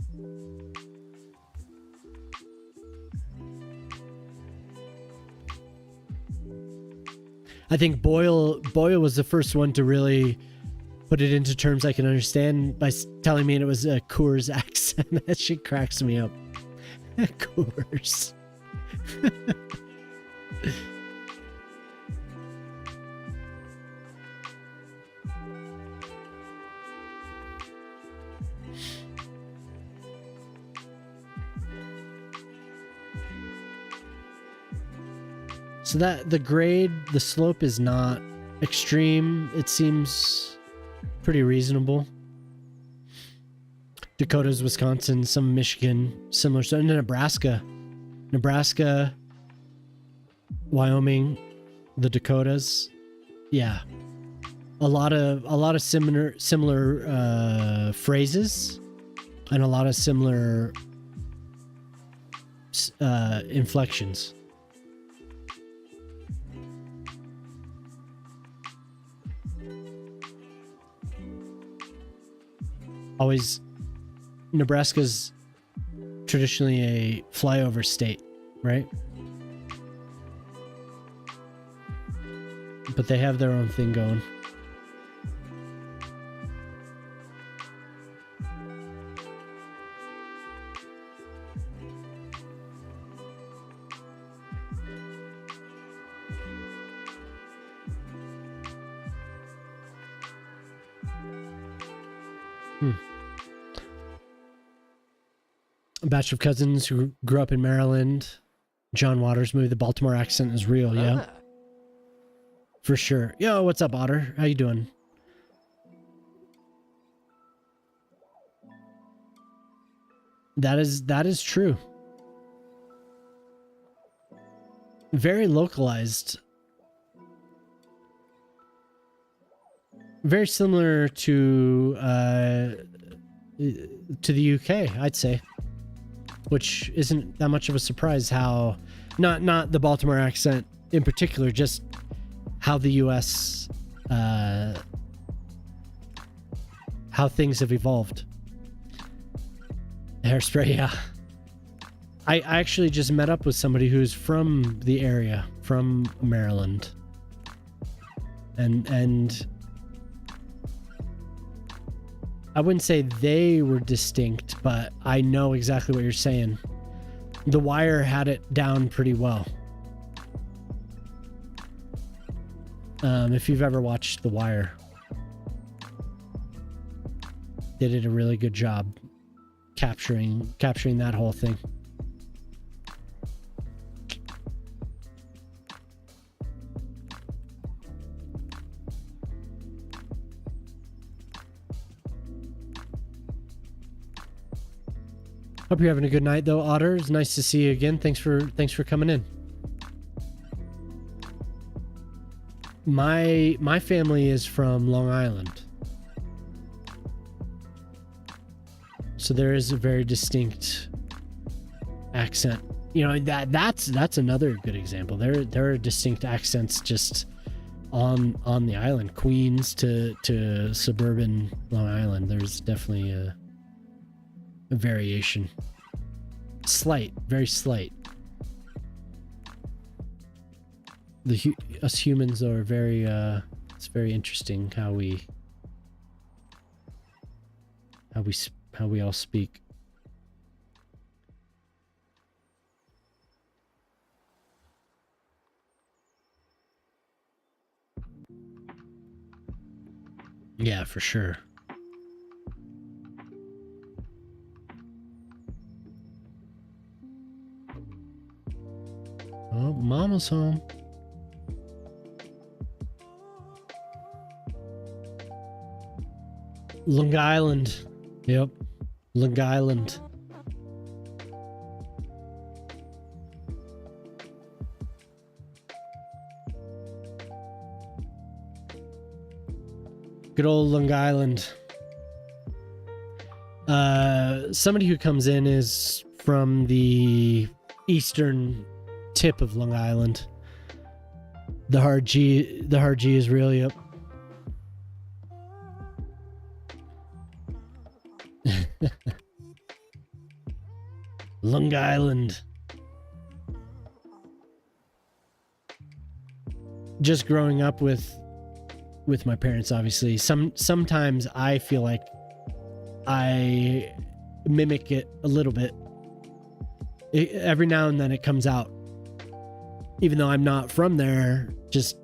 I think Boyle was the first one to really put it into terms I can understand by telling me it was a Coors accent. That shit cracks me up. Coors. So that the slope is not extreme. It seems pretty reasonable. Dakotas, Wisconsin, some Michigan, similar stuff. Nebraska, Wyoming, the Dakotas. Yeah. A lot of similar phrases and a lot of similar inflections. Always, Nebraska's traditionally a flyover state, right? But they have their own thing going. A batch of cousins who grew up in Maryland. John Waters movie. The Baltimore accent is real, yeah. For sure. Yo, what's up, Otter? How you doing? That is true. Very localized. Very similar to the UK, I'd say. Which isn't that much of a surprise how not the Baltimore accent in particular, just how the US how things have evolved. Hairspray, yeah. I actually just met up with somebody who's from the area, from Maryland. And I wouldn't say they were distinct, but I know exactly what you're saying. The Wire had it down pretty well. If you've ever watched The Wire, they did a really good job capturing that whole thing. Hope you're having a good night though, Otter. It's nice to see you again. Thanks for coming in. My family is from Long Island. So there is a very distinct accent. You know, that's another good example. There are distinct accents just on the island, Queens to suburban Long Island. There's definitely a variation. Slight, very slight. Us humans are very it's very interesting how we all speak. Yeah, for sure. Oh, Mama's home. Long Island. Yep. Long Island. Good old Long Island. Somebody who comes in is from the eastern tip of Long Island. The hard G is real, yep. Long Island. Just growing up with my parents, obviously. Sometimes I feel like I mimic it a little bit. Every now and then it comes out. Even though I'm not from there, just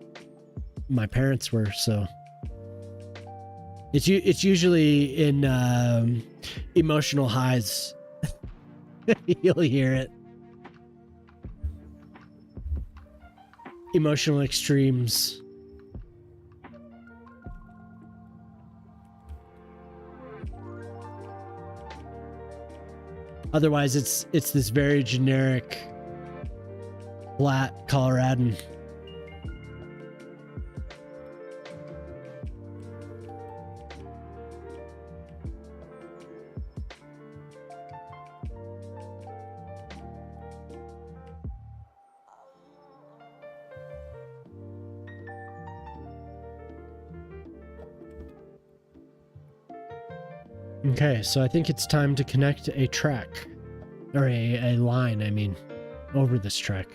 my parents were, so it's usually in emotional highs. You'll hear it. Emotional extremes. Otherwise, it's this very generic, flat Coloradan. Okay, so I think it's time to connect a track, or a line, I mean, over this track.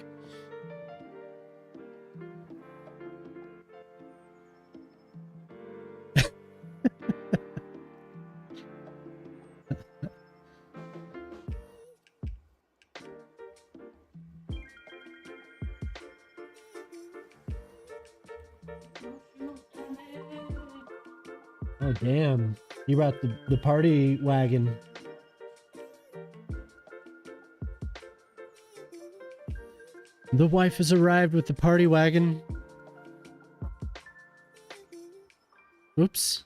Oh, damn. You brought the party wagon. The wife has arrived with the party wagon. Oops.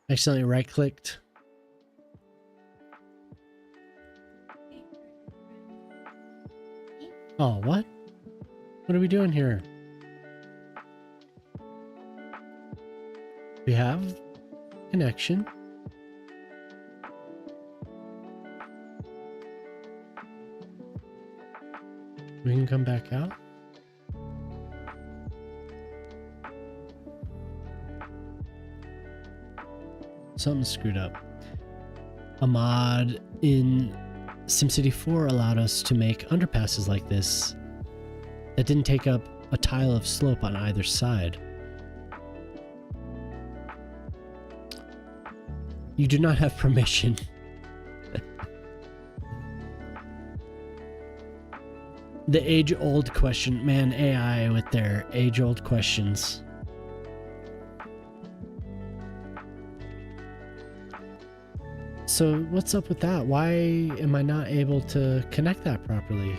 Accidentally right-clicked. Oh, what? What are we doing here? We have connection. We can come back out. Something screwed up. A mod in SimCity 4 allowed us to make underpasses like this that didn't take up a tile of slope on either side. You do not have permission. The age-old question. Man, AI with their age-old questions. So what's up with that? Why am I not able to connect that properly?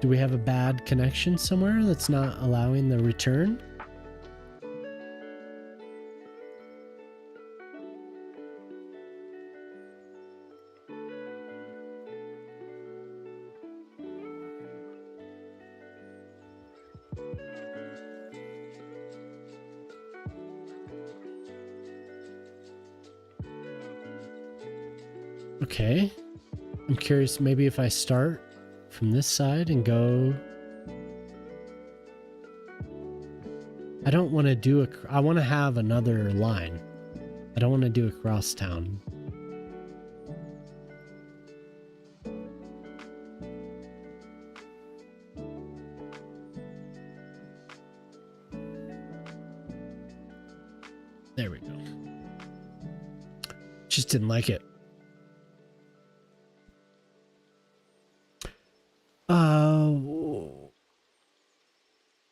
Do we have a bad connection somewhere that's not allowing the return? Okay. I'm curious, maybe if I start from this side and go... I don't want to do I want to have another line. I don't want to do across town. There we go. Just didn't like it.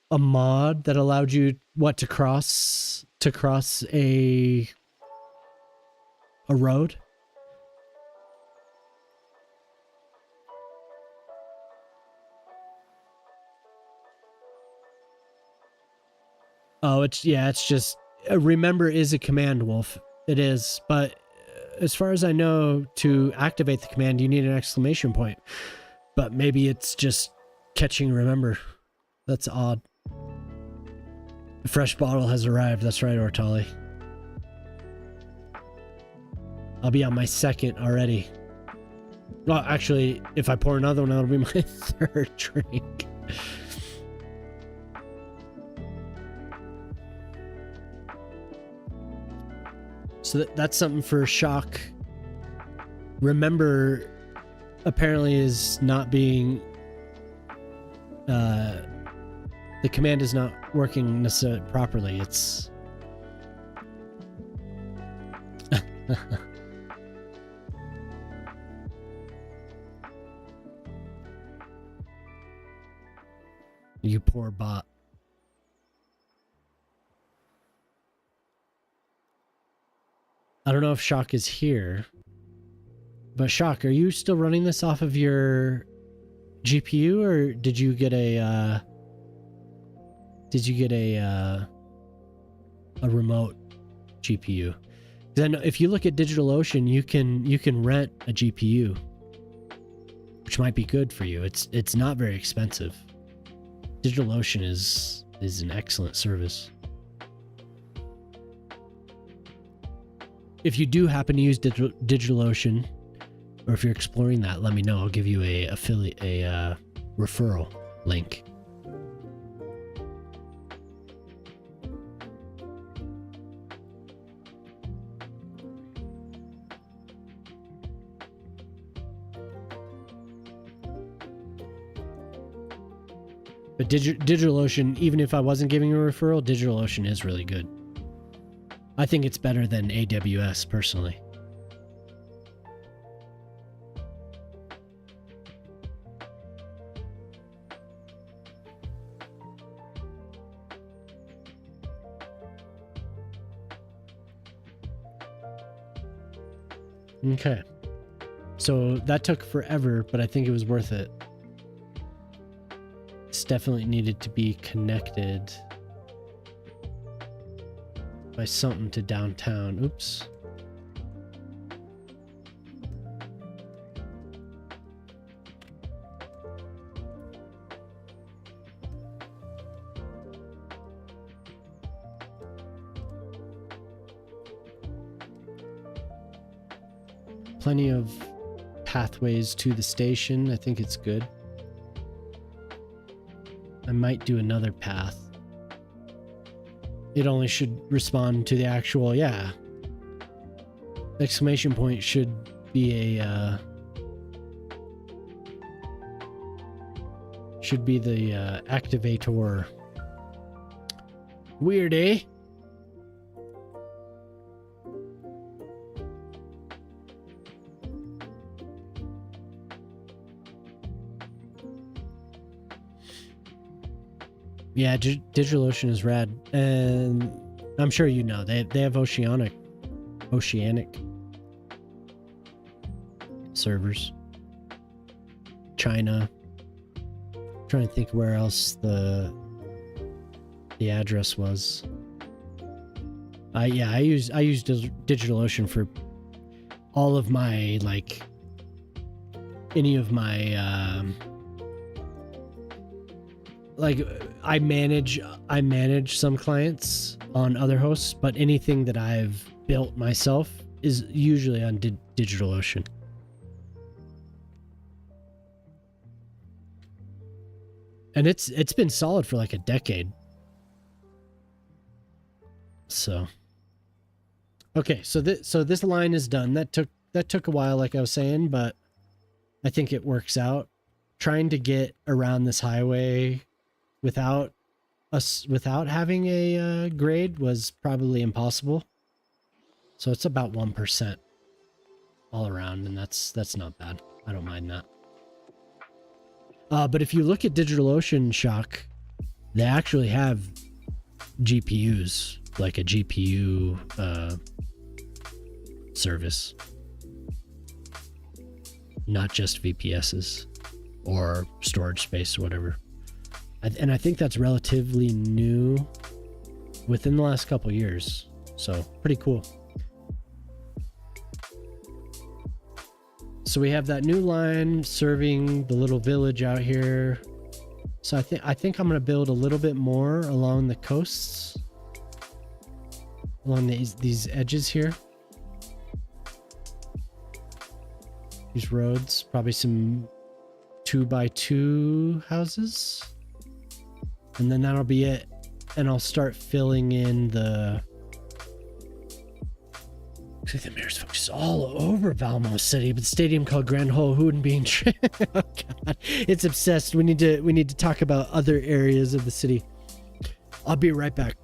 A mod that allowed you to cross a road. Oh, it's just remember is a command, Wolf. It is, but as far as I know, to activate the command, you need an exclamation point. But maybe it's just catching remember. That's odd. The fresh bottle has arrived. That's right, Ortali. I'll be on my second already. Well, actually, if I pour another one, that'll be my third drink. So that's something for Shock. Remember, apparently is not being... the command is not working necessarily properly. It's... You poor bot. I don't know if Shock is here. But Shock, are you still running this off of your GPU, or did you get a remote GPU? Then if you look at DigitalOcean, you can rent a GPU, which might be good for you. It's not very expensive. DigitalOcean is an excellent service. If you do happen to use DigitalOcean, or if you're exploring that, let me know. I'll give you a referral link. But DigitalOcean, even if I wasn't giving a referral, DigitalOcean is really good. I think it's better than AWS personally. Okay. So that took forever, but I think it was worth it. This definitely needed to be connected by something to downtown. Oops. Plenty of pathways to the station. I think it's good. I might do another path. It only should respond to the actual, yeah. Exclamation point should be a, should be the activator. Weird, eh? Yeah, DigitalOcean is rad, and I'm sure you know they have oceanic servers. China. I'm trying to think where else the address was. I use DigitalOcean for all of my any of my I manage some clients on other hosts, but anything that I've built myself is usually on DigitalOcean. And it's been solid for like a decade. So okay, so this line is done. That took a while, like I was saying, but I think it works out. Trying to get around this highway without having a grade was probably impossible. So it's about 1% all around, and that's not bad. I don't mind that. But if you look at DigitalOcean, Shock, they actually have GPUs, like a GPU service, not just VPSs or storage space or whatever. And I think that's relatively new within the last couple years. So pretty cool. So we have that new line serving the little village out here. So I think I'm going to build a little bit more along the coasts, along these edges here. These roads, probably some 2x2 houses. And then that'll be it. And I'll start filling in the... Looks like the mayor's focused all over Valmo City, but the stadium called Grand Hole, who wouldn't be in... Oh God, it's obsessed. We need to talk about other areas of the city. I'll be right back.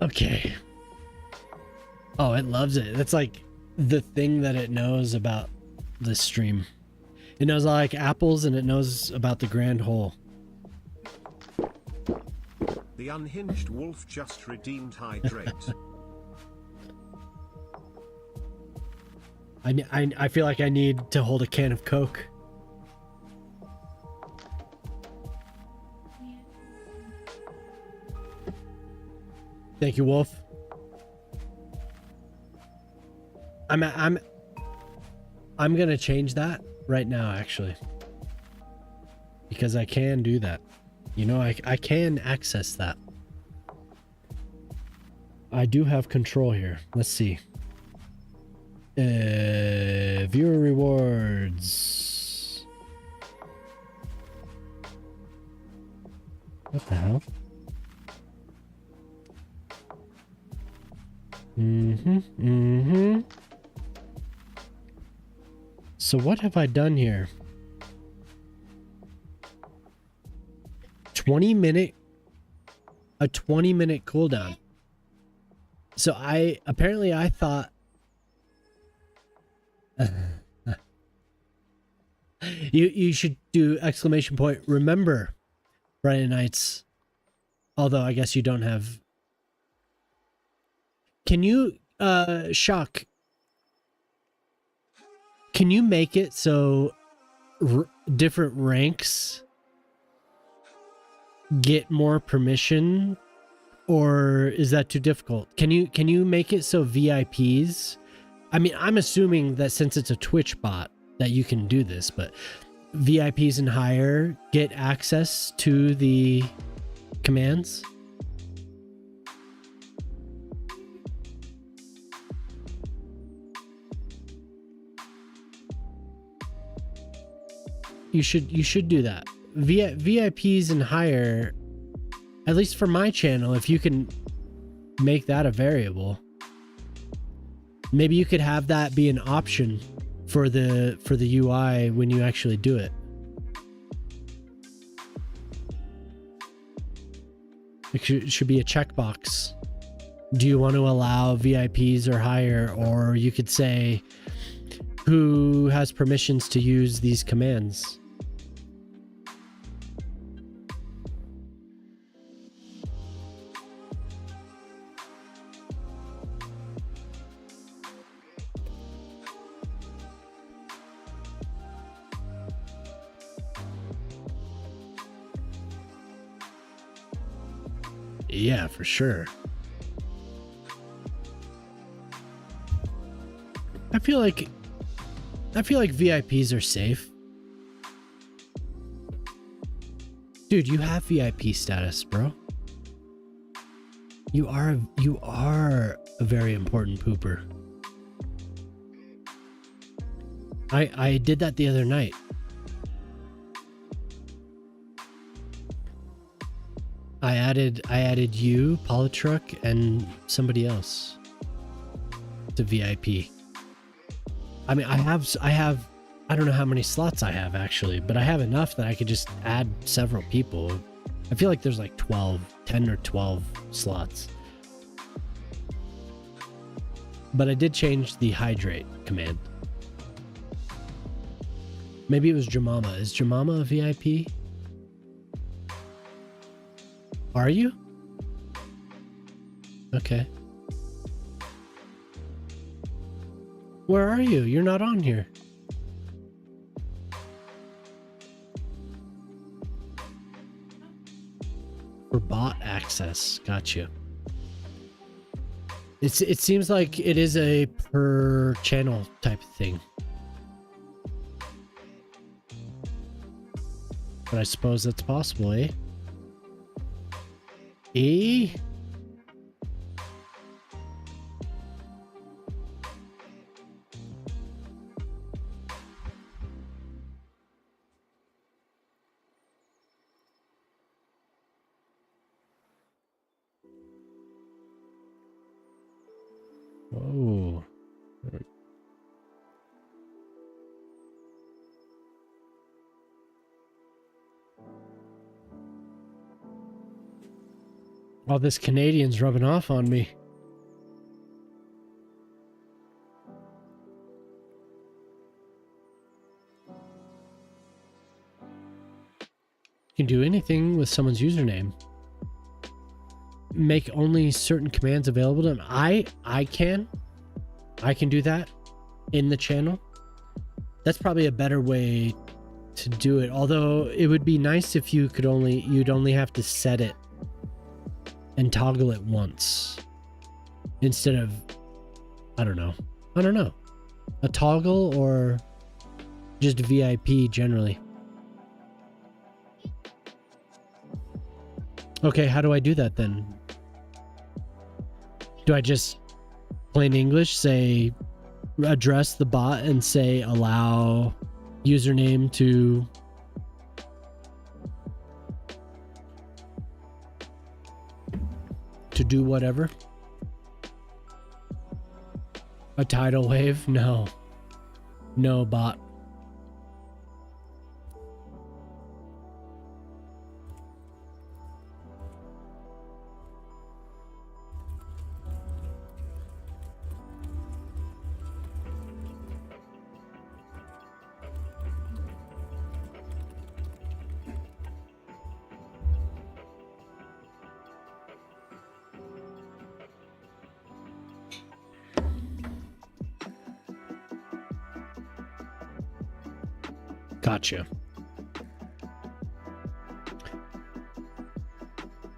Okay. Oh, it loves it. That's like the thing that it knows about this stream. It knows I like apples and it knows about the grand hole.
The unhinged wolf just redeemed hydrate.
I feel like I need to hold a can of Coke. Thank you, Wolf. I'm gonna change that right now, actually, because I can do that. You know, I can access that. I do have control here. Let's see. Viewer rewards. What the hell? So what have I done here? 20-minute cooldown. So I thought you should do exclamation point remember Friday nights. Although I guess you don't have. Can you Shock, can you make it so different ranks get more permission, or is that too difficult? Can you make it so VIPs, I mean, I'm assuming that since it's a Twitch bot that you can do this, but VIPs and higher get access to the commands? You should do that. VIPs and higher, at least for my channel, if you can make that a variable. Maybe you could have that be an option for the UI when you actually do it. It should be a checkbox. Do you want to allow VIPs or higher? Or you could say who has permissions to use these commands. Yeah, for sure. I feel like VIPs are safe. Dude, you have VIP status, bro. You are a very important pooper. I did that the other night. I added you, Polytruck, and somebody else to VIP. I mean, I don't know how many slots I have actually, but I have enough that I could just add several people. I feel like there's like 10 or 12 slots. But I did change the hydrate command. Maybe it was Jamama. Is Jamama a VIP? Are you? Okay. Where are you? You're not on here. For bot access. Gotcha. It seems like it is a per channel type thing. But I suppose that's possible, eh? Eh? Oh. All this Canadian's rubbing off on me. You can do anything with someone's username. Make only certain commands available to them. I can do that in the channel. That's probably a better way to do it. Although it would be nice if you could you'd only have to set it and toggle it once instead of, I don't know, a toggle or just VIP generally. Okay, how do I do that then? Do I just plain English say, address the bot and say allow username to do whatever? A tidal wave? No bot. Gotcha.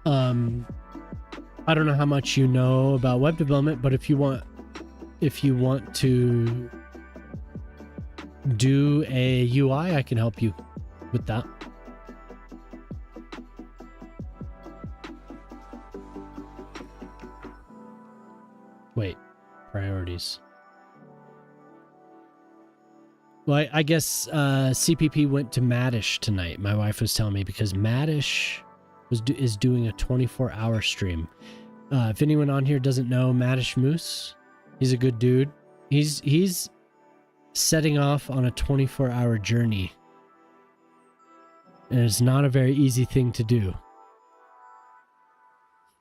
I don't know how much you know about web development, but if you want to do a UI, I can help you with that. Wait, priorities. Well, I guess CPP went to Maddish tonight. My wife was telling me because Maddish is doing a 24-hour stream. If anyone on here doesn't know Maddish Moose, he's a good dude. He's setting off on a 24-hour journey, and it's not a very easy thing to do.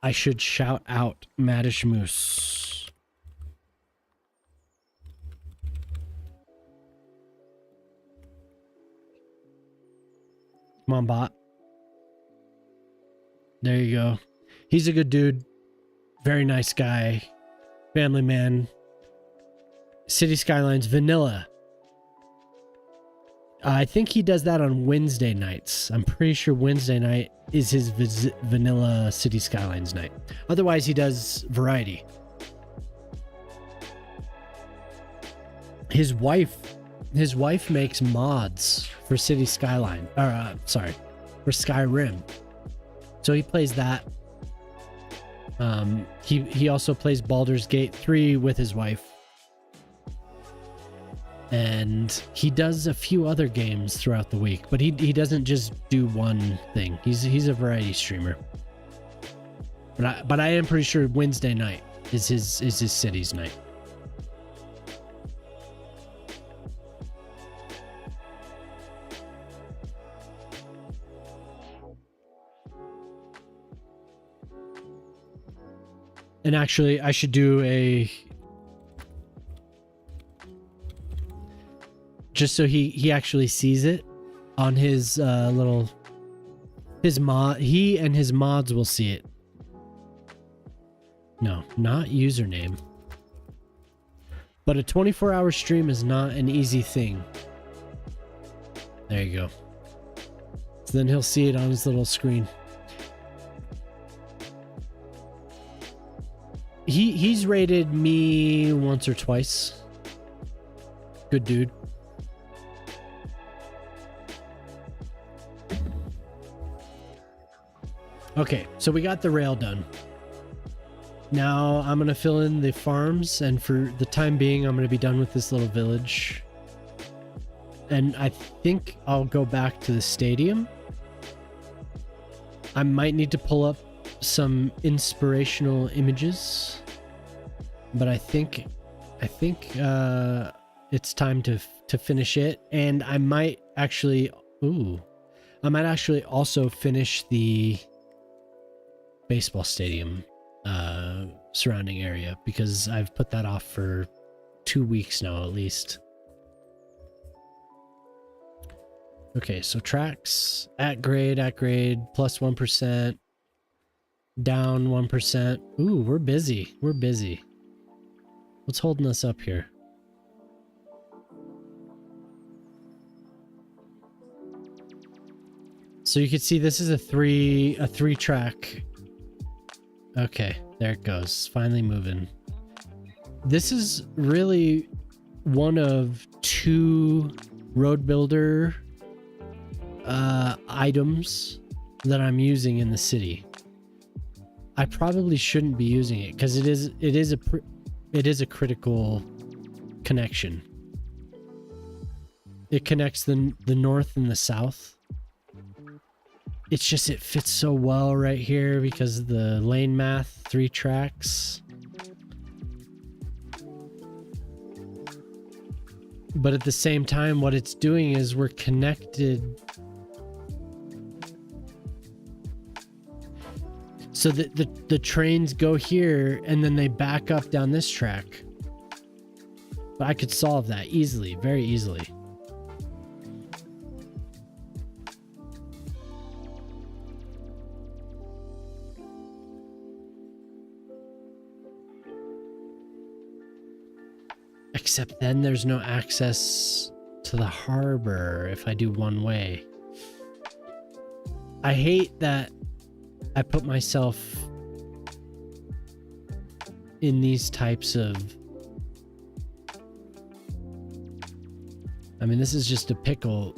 I should shout out Maddish Moose. Come on, bot. There you go. He's a good dude. Very nice guy. Family man. Cities Skylines vanilla. I think he does that on Wednesday nights. I'm pretty sure Wednesday night is his vanilla Cities Skylines night. Otherwise, he does variety. His wife makes mods for Cities Skyline. For Skyrim. So he plays that. He also plays Baldur's Gate 3 with his wife. And he does a few other games throughout the week, but he doesn't just do one thing. He's a variety streamer. But I am pretty sure Wednesday night is his Cities night. And actually, I should do a... Just so he actually sees it on his his mod. He and his mods will see it. No, not username. But a 24-hour stream is not an easy thing. There you go. So then he'll see it on his little screen. He's rated me once or twice. Good dude. Okay, so we got the rail done. Now I'm gonna fill in the farms, and for the time being, I'm gonna be done with this little village. And I think I'll go back to the stadium. I might need to pull up some inspirational images, but I think it's time to finish it. And I might actually also finish the baseball stadium surrounding area, because I've put that off for 2 weeks now at least. Okay, so tracks at grade, plus 1%, down 1%. Ooh, we're busy. We're busy. What's holding us up here? So you can see this is a three track. Okay, there it goes. Finally moving. This is really one of 2 road builder items that I'm using in the city. I probably shouldn't be using it because it is a critical connection. It connects the north and the south. It's just, it fits so well right here because of the lane math, 3 tracks. But at the same time, what it's doing is we're connected. So the trains go here and then they back up down this track. But I could solve that easily, very easily. Except then there's no access to the harbor if I do one way. I hate that I put myself in these types of... I mean, this is just a pickle.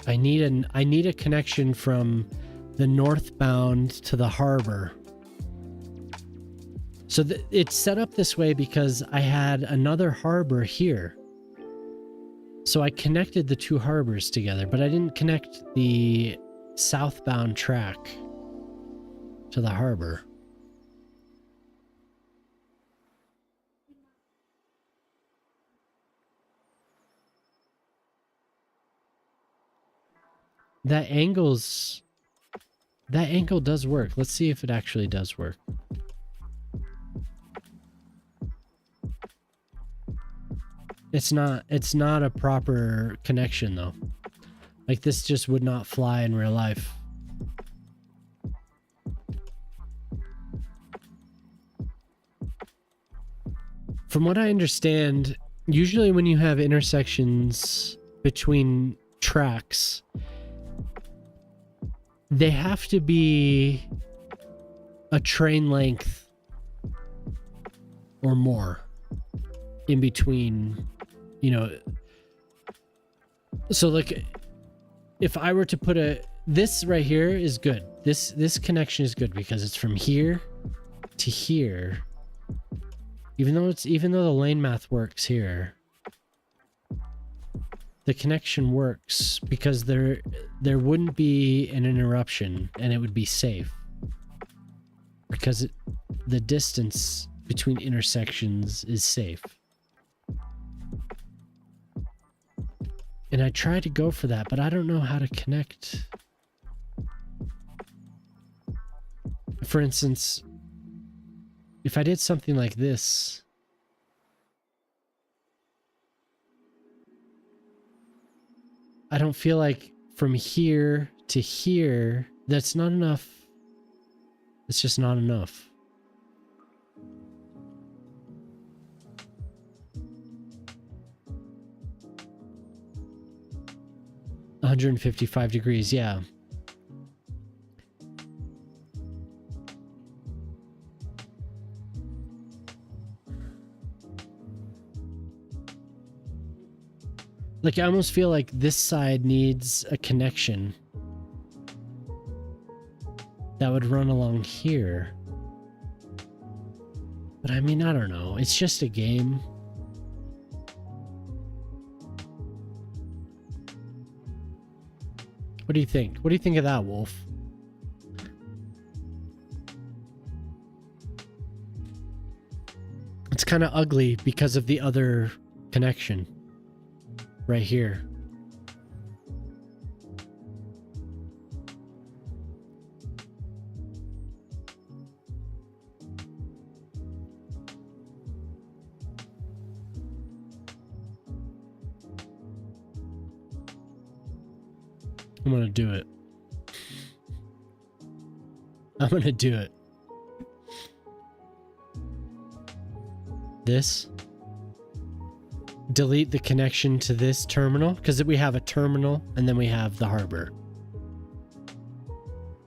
I need a connection from the northbound to the harbor. So it's set up this way because I had another harbor here. So I connected the 2 harbors together, but I didn't connect the southbound track to the harbor. That angle does work. Let's see if it actually does work. It's not a proper connection though. Like, this just would not fly in real life. From what I understand, usually when you have intersections between tracks, they have to be a train length or more in between, you know. So like, if I were to put this right here is good. This connection is good because it's from here to here. Even though the lane math works here, the connection works because there wouldn't be an interruption and it would be safe because the distance between intersections is safe. And I try to go for that, but I don't know how to connect. For instance, if I did something like this, I don't feel like from here to here, that's not enough. It's just not enough. $155, yeah. Like, I almost feel like this side needs a connection that would run along here. But I mean, I don't know. It's just a game. What do you think? What do you think of that, Wolf? It's kind of ugly because of the other connection right here. I'm gonna do it. I'm gonna do it. This. Delete the connection to this terminal, because we have a terminal and then we have the harbor.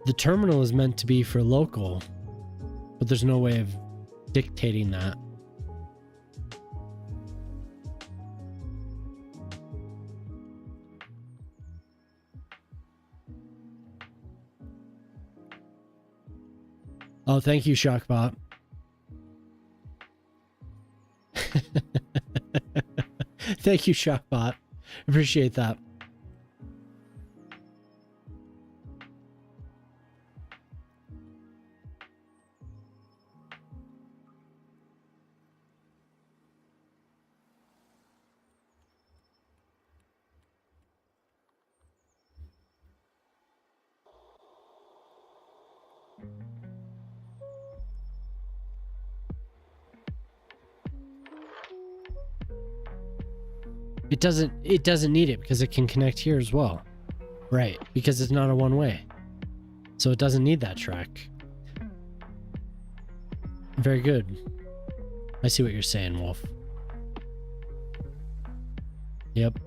The terminal is meant to be for local, but there's no way of dictating that. Oh, thank you, Shockbot. Thank you, Shockbot. Appreciate that. It doesn't need it because it can connect here as well. Right, because it's not a one-way. So it doesn't need that track. Very good. I see what you're saying, Wolf. Yep.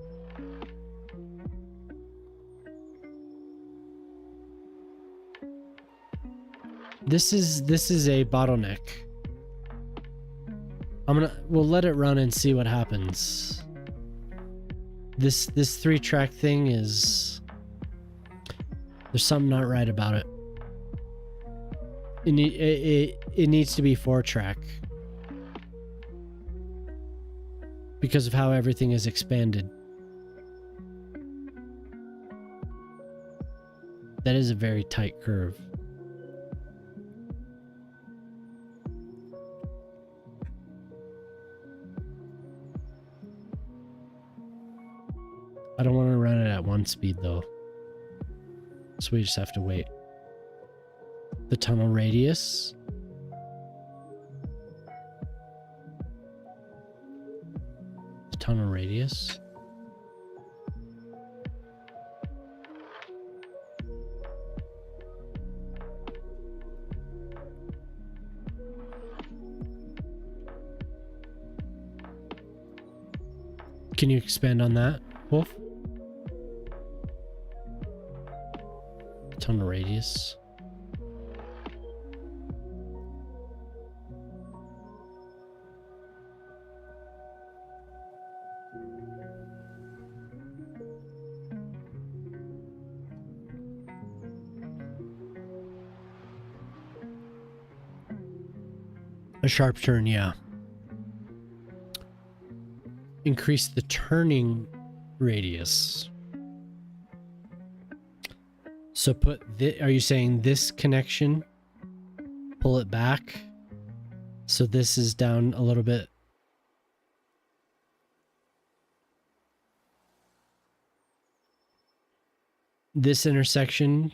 This is a bottleneck. We'll let it run and see what happens. This 3-track thing is, there's something not right about it. It needs to be 4-track because of how everything is expanded. That is a very tight curve. I don't want to run it at 1 speed though. So we just have to wait. The tunnel radius. The tunnel radius. Can you expand on that, Wolf? Tunnel radius. A sharp turn, yeah. Increase the turning radius. So are you saying this connection, pull it back, so this is down a little bit? This intersection,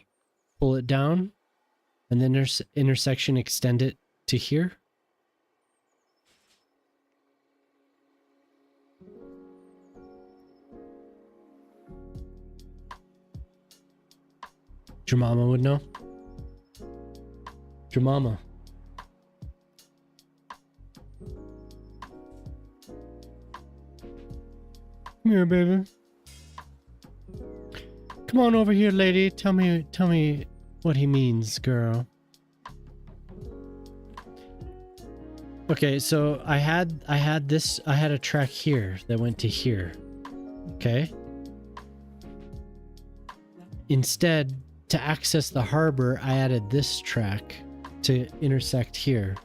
pull it down, and then intersection extend it to here? Your mama would know. Your mama. Come here, baby. Come on over here, lady. Tell me what he means, girl. Okay, so I had a track here that went to here. Okay. Instead, to access the harbor, I added this track to intersect here.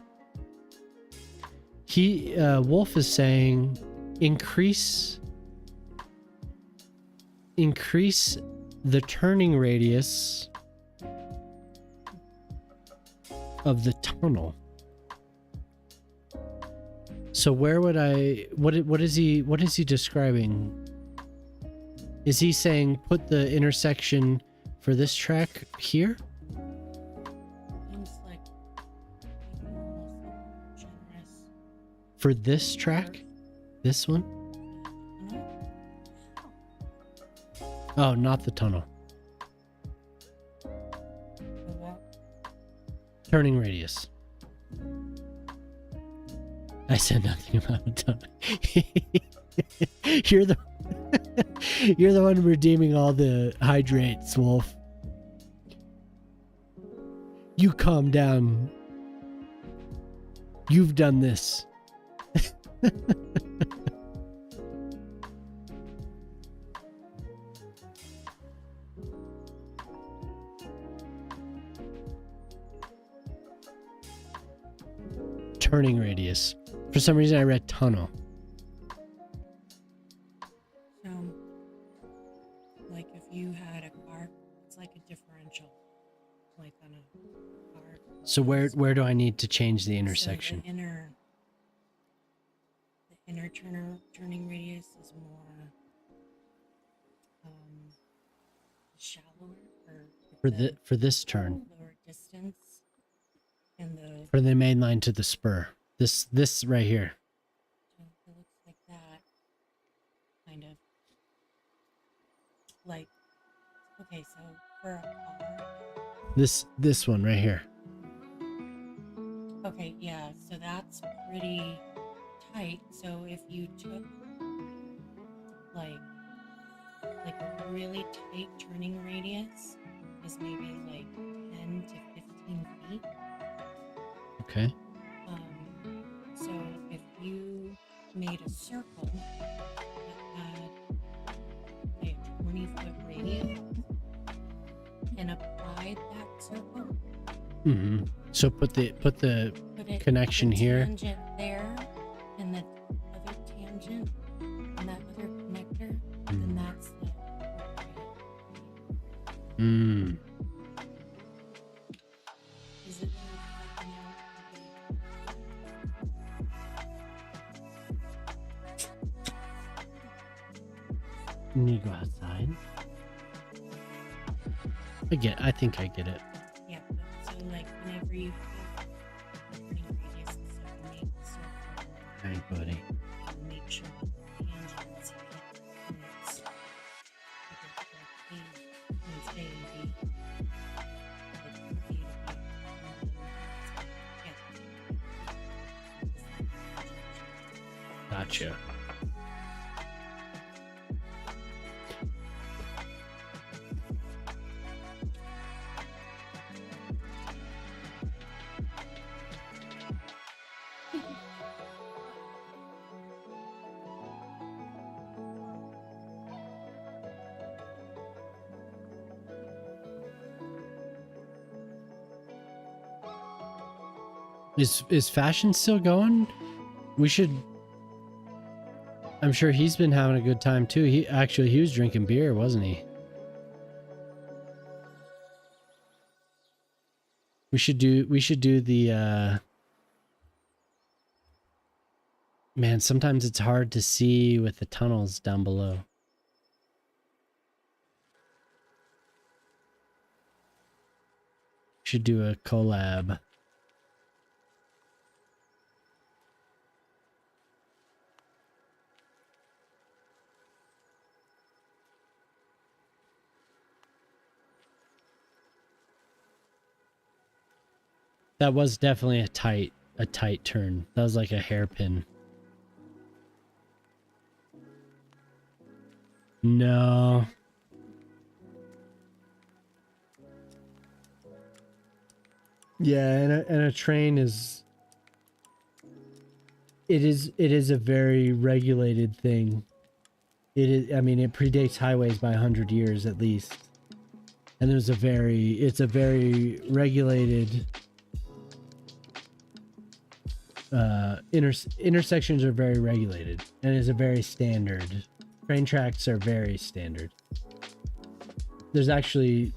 Wolf is saying increase the turning radius of the tunnel. So where would what is he describing? Is he saying put the intersection for this track here?
Seems like generous.
For this track? This one?
No?
Oh, not the tunnel. Turning radius. I said nothing about the tunnel. You're the you're the one redeeming all the hydrates, Wolf. You calm down. You've done this. Turning radius. For some reason I read tunnel.
So, like if you had a car, it's like a differential, like on a car.
So where do I need to change the
So
intersection?
the inner turning radius is more shallower
For this turn.
lower distance, and the
For the main line to the spur. This right here.
so it looks like that, kind of like okay. So for a car,
This one right here.
okay, yeah. So that's pretty tight. So if you took like a really tight turning radius is maybe like 10 to 15 feet.
Okay.
So if you made a circle that had say a 20-foot radius and applied that circle,
Mm-hmm. So put the
put it
connection
the
here.
tangent there, and the other tangent, and that other connector, then that's the
Mm.
Is it
You need to go outside. I think I get it.
yeah, but so like whenever you put turning radius, so you make the circle,
Alright, buddy.
you make sure that the tangents hit points points A and B. Like from A to B.
Gotcha. Is fashion still going? We should. I'm sure he's been having a good time too. He was drinking beer, wasn't he? We should do the man, sometimes it's hard to see with the tunnels down below. Should do a collab. That was definitely a tight turn. That was like a hairpin. No. Yeah, and a train is it is a very regulated thing. It is, I mean, it predates highways by 100 years at least. And it's a very regulated intersections are very regulated, and it's a very standard. Train tracks are very standard. There's actually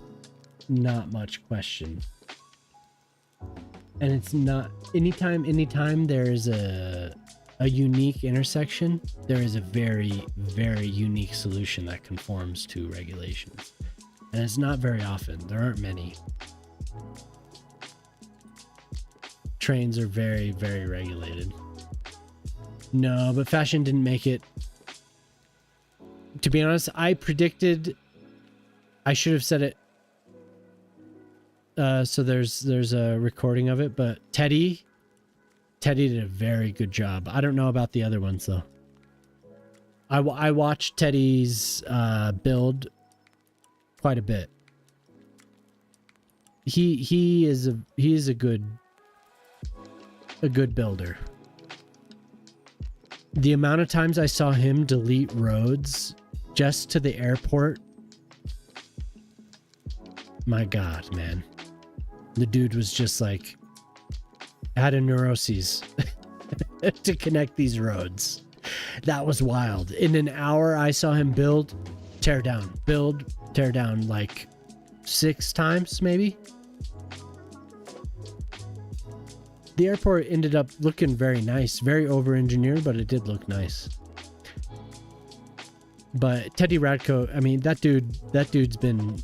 not much question. And it's not anytime there is a unique intersection, there is a very, very unique solution that conforms to regulations. And it's not very often. There aren't many. Trains are very, very regulated. No, but fashion didn't make it. To be honest, I should have said it. So there's a recording of it, but Teddy did a very good job. I don't know about the other ones though. I watched Teddy's build quite a bit. He is a good builder. The amount of times I saw him delete roads just to the airport, my God, man. The dude was just like, had a neuroses to connect these roads. That was wild. In an hour, I saw him build, tear down, like 6 times, maybe. The airport ended up looking very nice, very over-engineered, but it did look nice. But Teddy Radko, I mean, that dude's been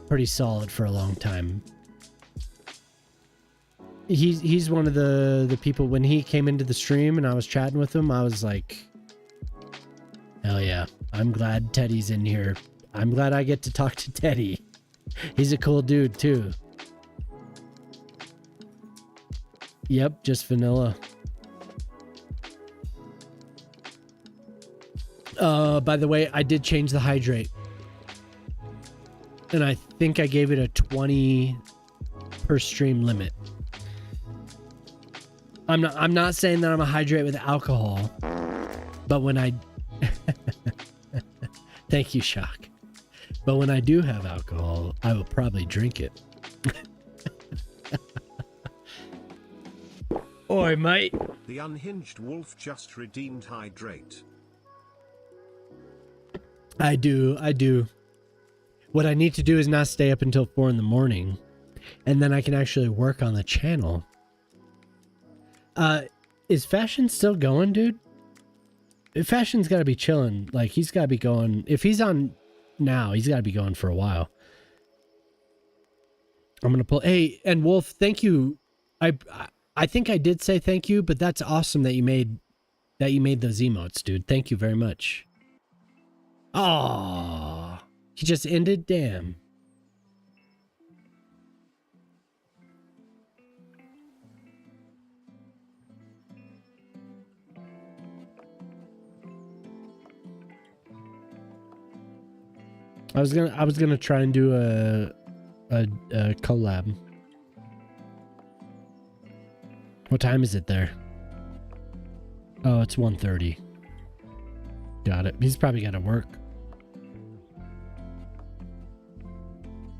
pretty solid for a long time. He's one of the people, when he came into the stream and I was chatting with him, I was like, hell yeah, I'm glad Teddy's in here. I'm glad I get to talk to Teddy. He's a cool dude too. Yep, just vanilla. By the way, I did change the hydrate. And I think I gave it a 20 per stream limit. I'm not saying that I'm a hydrate with alcohol, but when I thank you, Shock. But when I do have alcohol, I will probably drink it. Oi, mate.
The unhinged wolf just redeemed hydrate.
I do. What I need to do is not stay up until 4 in the morning, and then I can actually work on the channel. Is Fashion still going, dude? Fashion's got to be chilling. Like, he's got to be going. If he's on now, he's got to be going for a while. I'm gonna pull. Hey, and Wolf, thank you. I think I did say thank you, but that's awesome that you made those emotes, dude. Thank you very much. Oh, he just ended. Damn. I was gonna try and do a collab. What time is it there? Oh, it's 1:30. Got it. He's probably got to work.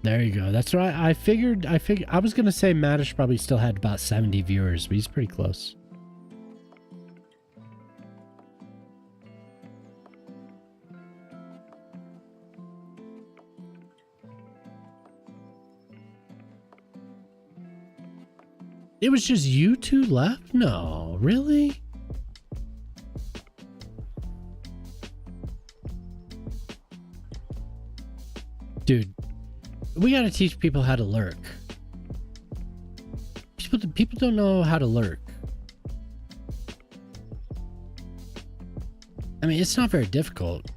There you go. That's right. I figured I was gonna say Madish probably still had about 70 viewers, but he's pretty close. It was just you two left? No, really? Dude, we gotta teach people how to lurk. People don't know how to lurk. I mean, it's not very difficult.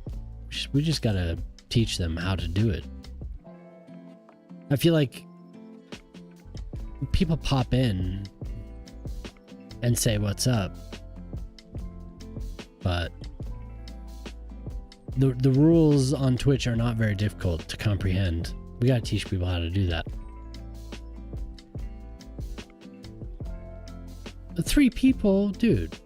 We just gotta teach them how to do it. I feel like people pop in and say what's up, but the rules on Twitch are not very difficult to comprehend. We gotta teach people how to do that. 3 people, dude.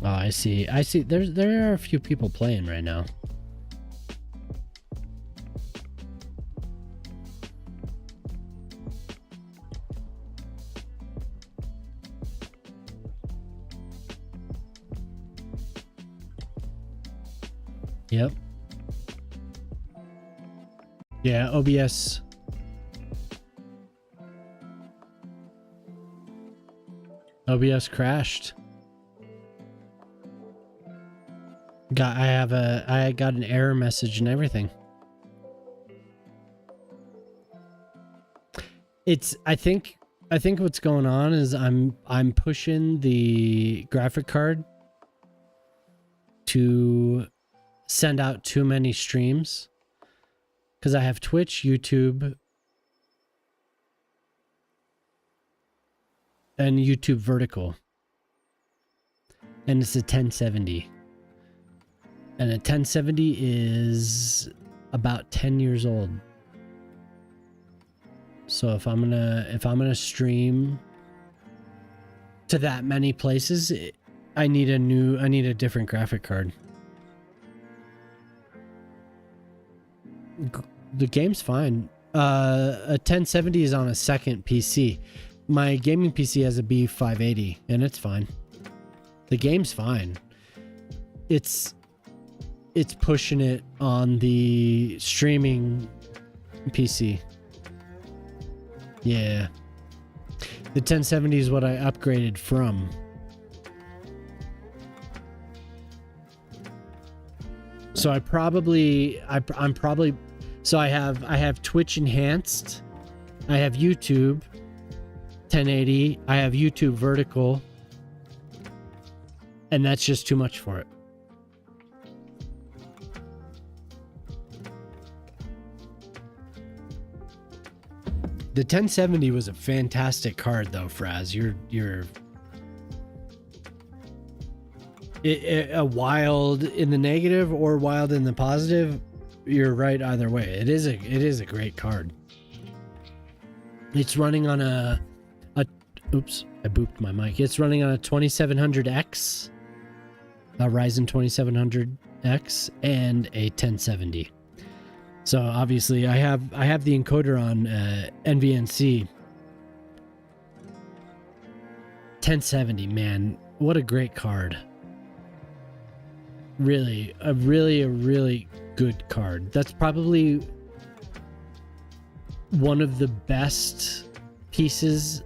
Oh, I see. There are a few people playing right now. Yep. Yeah, OBS. OBS crashed. I got an error message and everything. I think I think what's going on is I'm pushing the graphic card to send out too many streams because I have Twitch, YouTube, and YouTube vertical, and it's a 1070, and a 1070 is about 10 years old. So if I'm gonna stream to that many places, I need a different graphic card. The game's fine. A 1070 is on a second PC. My gaming PC has a B580 and it's fine. The game's fine. It's pushing it on the streaming PC. Yeah. The 1070 is what I upgraded from. So I'm probably so I have Twitch enhanced, I have YouTube 1080, I have YouTube vertical, and that's just too much for it. The 1070 was a fantastic card though, Fraz. You're a wild in the negative or wild in the positive. You're right either way. It is a great card. It's running on a oops, I booped my mic. It's running on a 2700X, a Ryzen 2700X, and a 1070. So obviously I have the encoder on NVNC. 1070, man, what a great card. Really, a really good card. That's probably one of the best pieces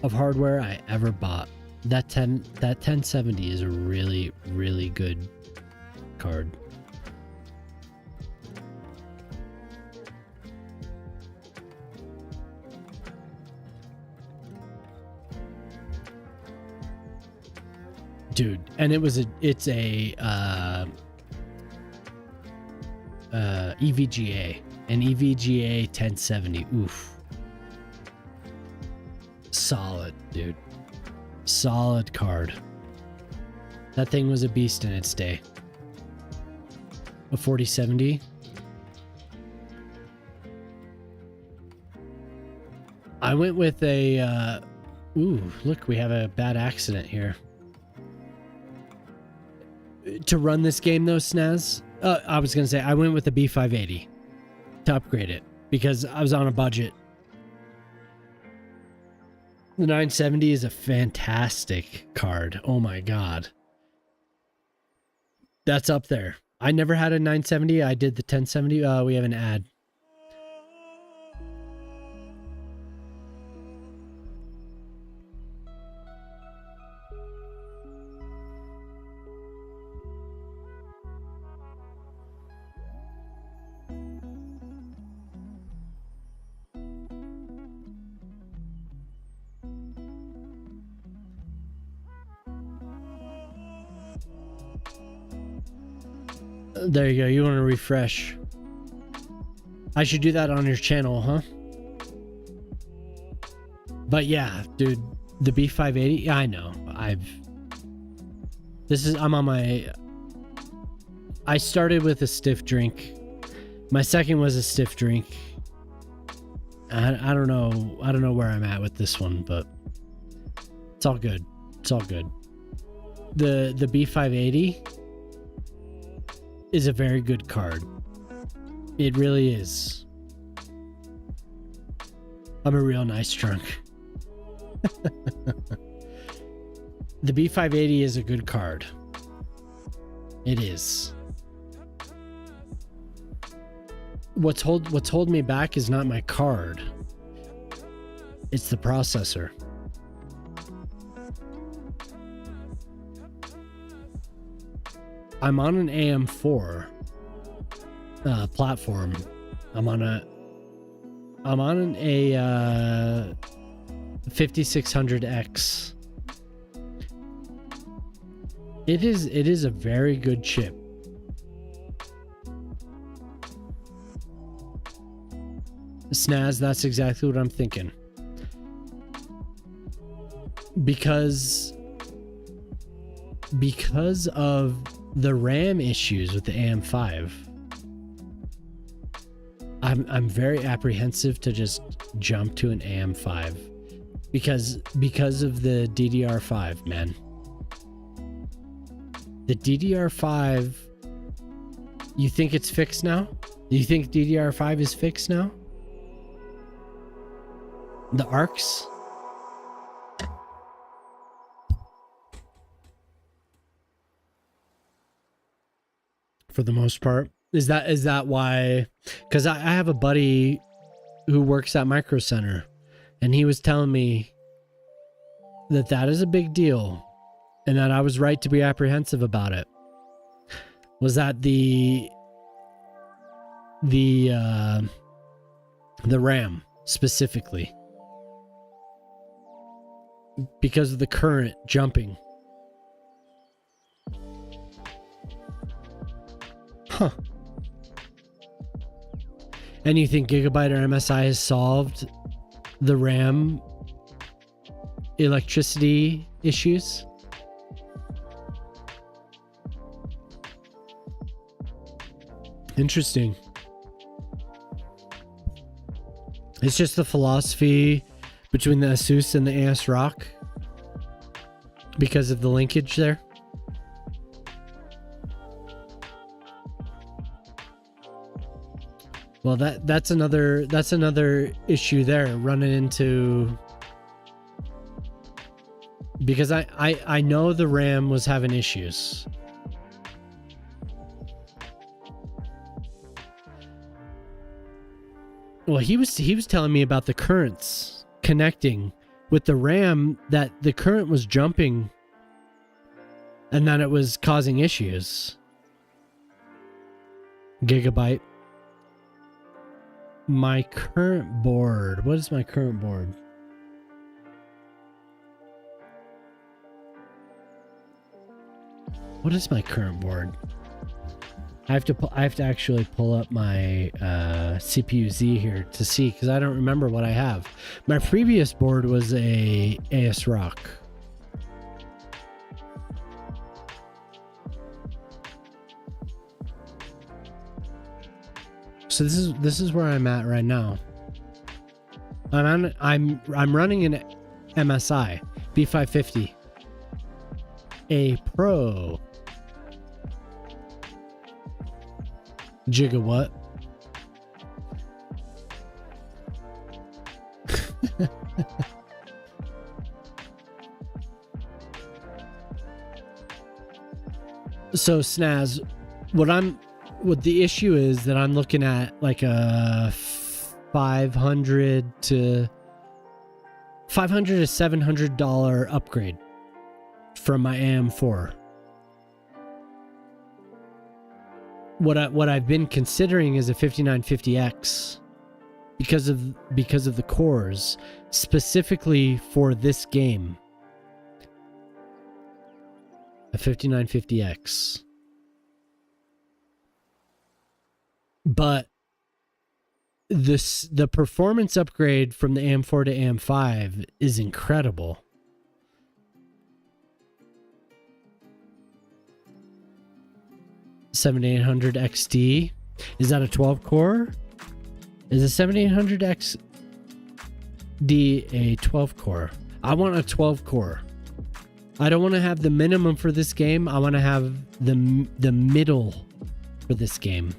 of hardware I ever bought. That 1070 is a really good card. Dude, and it's a EVGA, an EVGA 1070. Oof. Solid, dude. Solid card. That thing was a beast in its day. A 4070. I went with a ooh, look, we have a bad accident here. To run this game though, Snaz, I was gonna say I went with the B580 to upgrade it because I was on a budget. The 970 is a fantastic card. Oh my god, that's up there. I never had a 970. I did the 1070. We have an ad. There you go. You want to refresh. I should do that on your channel, huh? But yeah, dude, the B580, I know. I'm on my... I started with a stiff drink. My second was a stiff drink. I don't know where I'm at with this one, but it's all good. It's all good. The B580 is a very good card. It really is. I'm a real nice drunk. The B580 is a good card. It is. What's holding me back is not my card. It's the processor. I'm on an AM4 platform. I'm on a 5600X. It is a very good chip. Snaz, that's exactly what I'm thinking. Because of the RAM issues with the AM5, I'm very apprehensive to just jump to an AM5 because of the DDR5, man. The DDR5, you think it's fixed now? You think DDR5 is fixed now? The ARCs? For the most part. Is that why? Because I have a buddy who works at Micro Center, and he was telling me that is a big deal, and that I was right to be apprehensive about it. Was that the RAM specifically, because of the current jumping. Huh. And you think Gigabyte or MSI has solved the RAM electricity issues? Interesting. It's just the philosophy between the Asus and the ASRock because of the linkage there. Well, that's another issue there, running into, because I know the RAM was having issues. Well, he was telling me about the currents connecting with the RAM, that the current was jumping and that it was causing issues. Gigabyte. My current board. What is my current board? What is my current board? I have to actually pull up my CPU-Z here to see, because I don't remember what I have. My previous board was a ASRock. So this is where I'm at right now. I'm running an MSI B550, a Pro gigawatt. So Snaz, what the issue is that I'm looking at like a $500 to $700 upgrade from my AM4. What I've been considering is a 5950X because of the cores, specifically for this game. A 5950X. But the performance upgrade from the AM4 to AM5 is incredible. $7800 XD. Is that a 12 core? Is a 7800 XD a 12 core? I want a 12 core. I don't want to have the minimum for this game. I want to have the middle for this game.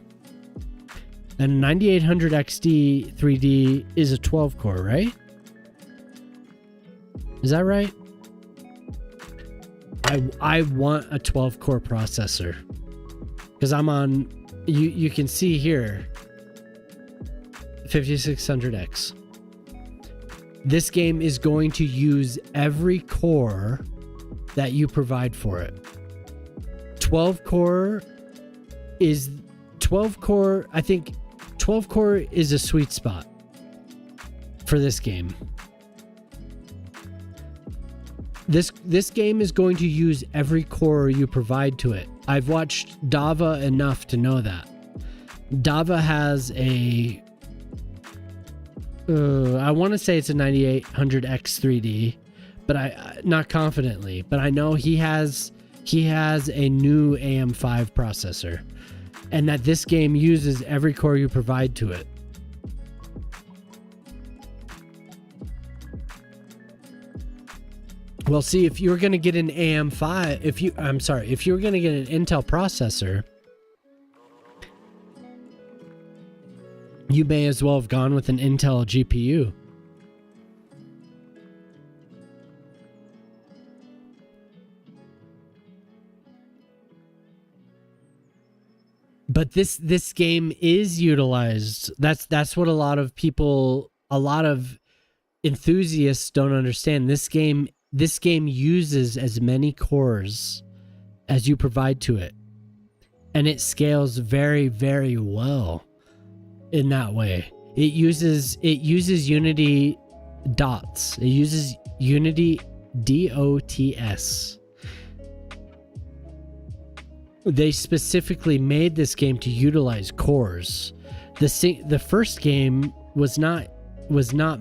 And 9800 XD 3D is a 12 core, right? Is that right? I want a 12 core processor. Because I'm on, you can see here, 5600X. This game is going to use every core that you provide for it. 12 core, I think 12 core is a sweet spot for this game. This game is going to use every core you provide to it. I've watched Dava enough to know that. Dava has a I want to say it's a 9800X 3D, but I not confidently, but I know he has a new AM5 processor, and that this game uses every core you provide to it. Well, see, if you're going to get an AM5, if you're going to get an Intel processor, you may as well have gone with an Intel GPU. But this game is utilized. That's what a lot of enthusiasts don't understand. This game uses as many cores as you provide to it, and it scales very, very well in that way. It uses Unity dots. It uses Unity DOTS. They specifically made this game to utilize cores. The first game was not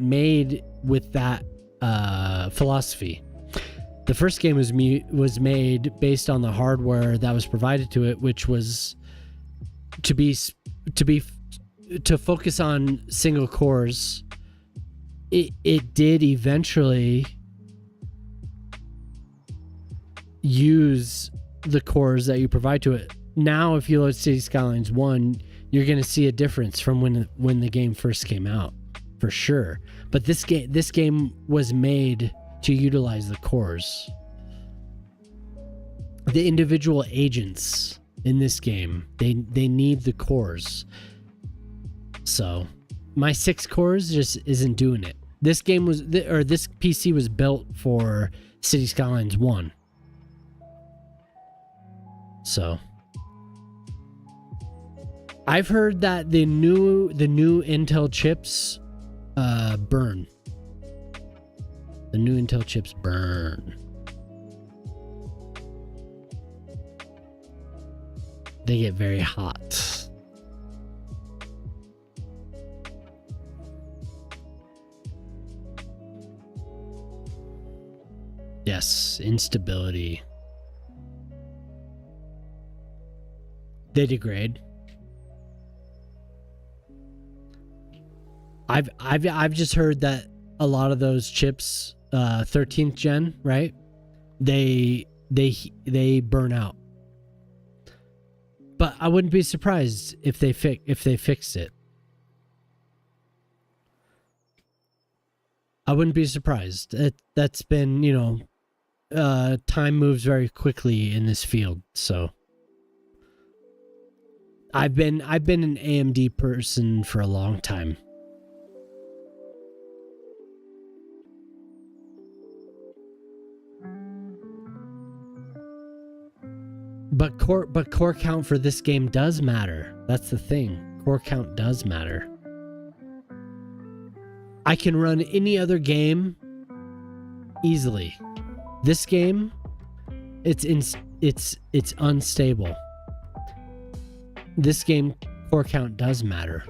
made with that philosophy. The first game was made based on the hardware that was provided to it, which was to focus on single cores. It did eventually use the cores that you provide to it. Now, if you load Cities Skylines 1, you're going to see a difference from when the game first came out, for sure. But this game was made to utilize the cores. The individual agents in this game, they need the cores. So, my 6 cores just isn't doing it. This game this PC was built for Cities Skylines 1. So, I've heard that the new Intel chips burn. The new Intel chips burn. They get very hot. Yes, instability. They degrade. I've just heard that a lot of those chips, 13th gen, right? They burn out. But I wouldn't be surprised if they fixed it. I wouldn't be surprised. That's been, time moves very quickly in this field, so I've been an AMD person for a long time. But core count for this game does matter. That's the thing. Core count does matter. I can run any other game easily. This game, it's unstable. This game, core count does matter.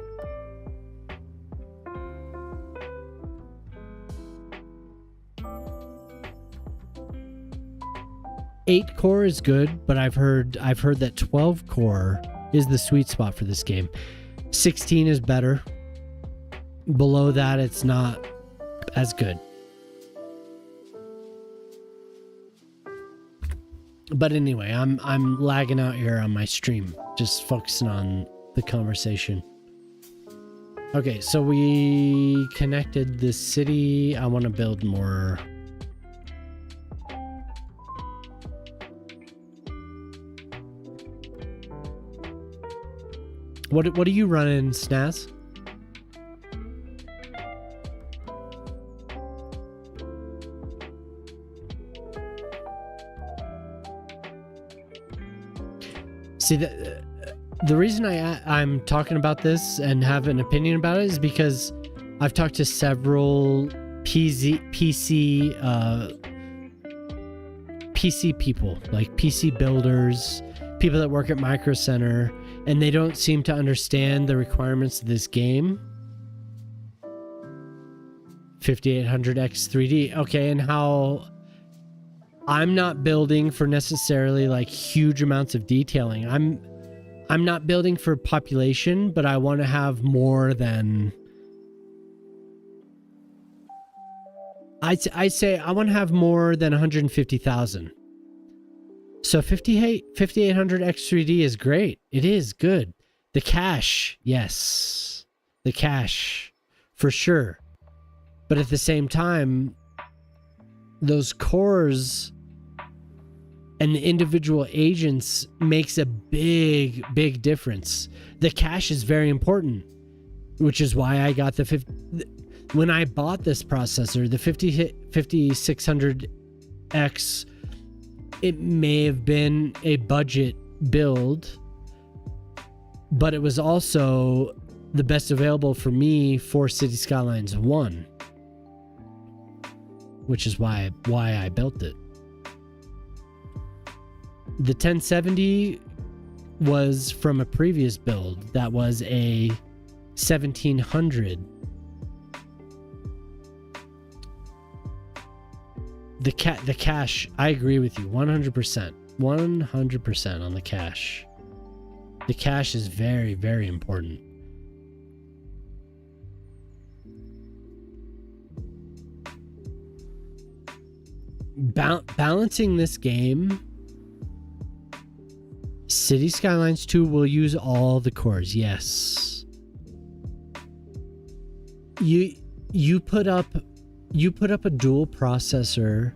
Eight core is good, but I've heard that 12 core is the sweet spot for this game. 16 is better. Below that, it's not as good. But anyway, I'm lagging out here on my stream, just focusing on the conversation. Okay, so we connected the city. I want to build more. What are you running, Snaz? See, the reason I'm talking about this and have an opinion about it is because I've talked to several PC PC people, like PC builders, people that work at Micro Center, and they don't seem to understand the requirements of this game. 5800X 3D. Okay, and how I'm not building for necessarily like huge amounts of detailing. I'm not building for population, but I want to have more than... I'd say I want to have more than 150,000. So 5800 X3D is great. It is good. The cache, yes. The cache, for sure. But at the same time, those cores and the individual agents makes a big difference. The cache is very important, which is why I got the 50... When I bought this processor, the 5600X, it may have been a budget build, but it was also the best available for me for Cities Skylines 1, which is why I built it. The 1070 was from a previous build that was a 1700. The cache, I agree with you 100%. 100% on the cache. The cache is very, very important. Balancing this game, Cities Skylines 2 will use all the cores, yes. You put up a dual processor,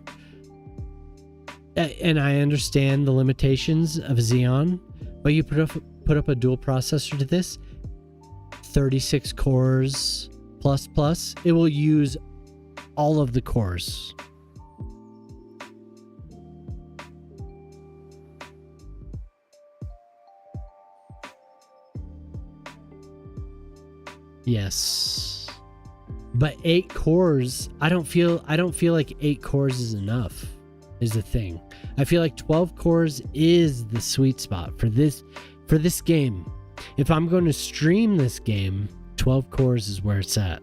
and I understand the limitations of Xeon, but you put up a dual processor to this, 36 cores plus, it will use all of the cores. Yes. But 8 cores, I don't feel like 8 cores is enough, is the thing. I feel like 12 cores is the sweet spot for this game. If I'm going to stream this game, 12 cores is where it's at.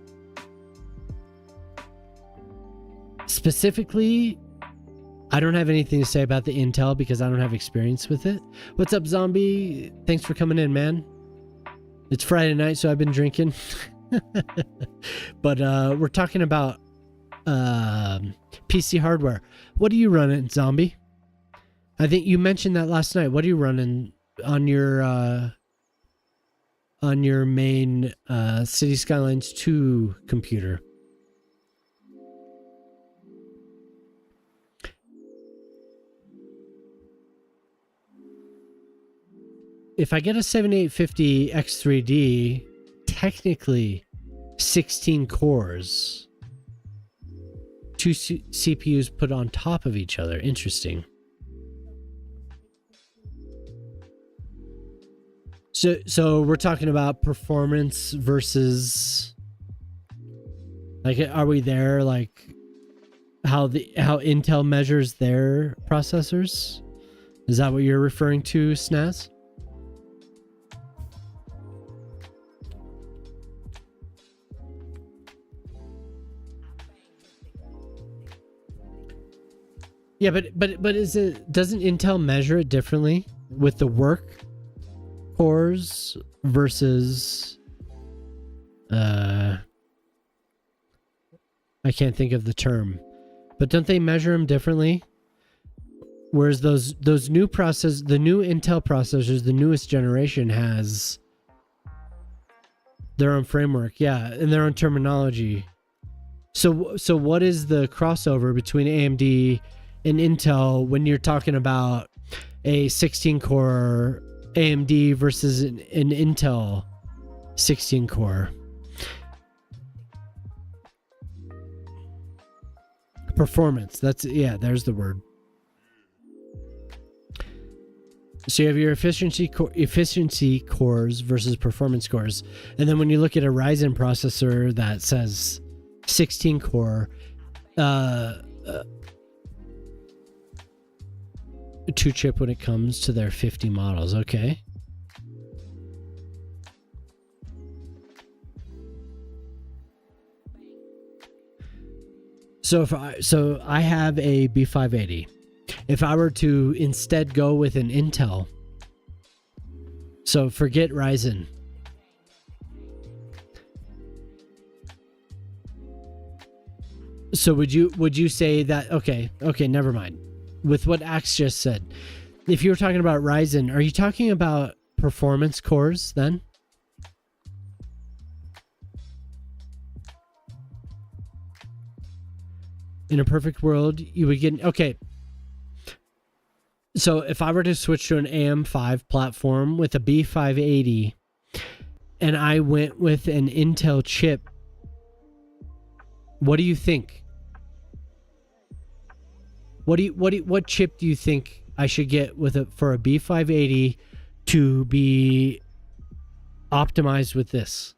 Specifically, I don't have anything to say about the Intel because I don't have experience with it. What's up, Zombie? Thanks for coming in, man. It's Friday night, so I've been drinking. But we're talking about PC hardware. What are you running, Zombie? I think you mentioned that last night. What are you running on your main Cities Skylines 2 computer? If I get a 7850 X3D, technically 16 cores, 2 CPUs put on top of each other. Interesting. So we're talking about performance versus, like, are we there, like how Intel measures their processors? Is that what you're referring to, Snaz? Yeah, but doesn't Intel measure it differently with the work cores versus I can't think of the term, but don't they measure them differently? Whereas those new the new Intel processors, the newest generation, has their own framework, yeah, and their own terminology. So what is the crossover between AMD and Intel when you're talking about a 16-core AMD versus an Intel 16-core? Performance. There's the word. So you have your efficiency cores versus performance cores. And then when you look at a Ryzen processor that says 16 core, two chip when it comes to their 50 models. Okay. So I have a B580. If I were to instead go with an Intel, so forget Ryzen. So would you say that okay, never mind. With what Axe just said, if you were talking about Ryzen, are you talking about performance cores then? In a perfect world, you would get okay. So if I were to switch to an AM5 platform with a B580 and I went with an Intel chip, what do you think? What chip do you think I should get for a B580 to be optimized with this?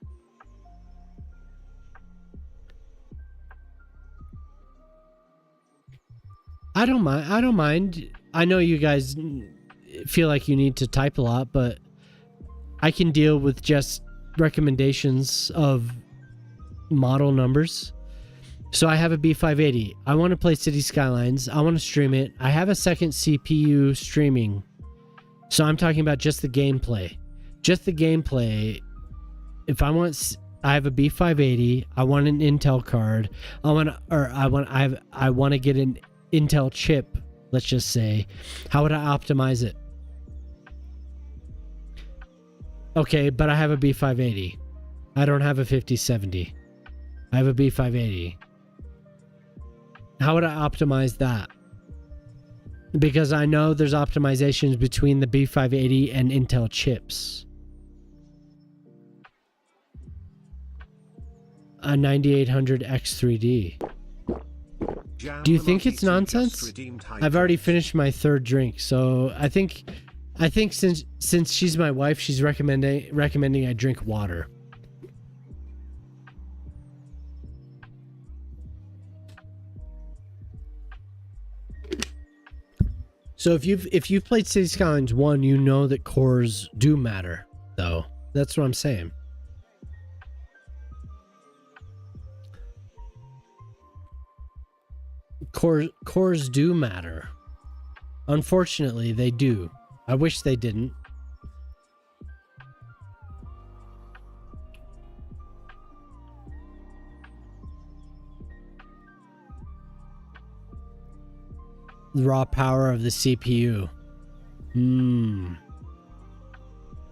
I don't mind. I know you guys feel like you need to type a lot, but I can deal with just recommendations of model numbers. So I have a B580. I want to play Cities Skylines. I want to stream it. I have a second CPU streaming. So I'm talking about just the gameplay. Just the gameplay. If I have a B580. I want an Intel card. I want to get an Intel chip, let's just say. How would I optimize it? Okay, but I have a B580. I don't have a 5070. I have a B580. How would I optimize that? Because I know there's optimizations between the B580 and Intel chips. A 9800 X3D. Do you think it's nonsense? I've already finished my third drink, so I think since she's my wife, she's recommending I drink water. So if you've played Cities Skylines 1, you know that cores do matter, though. That's what I'm saying. Cores do matter. Unfortunately, they do. I wish they didn't. The raw power of the CPU.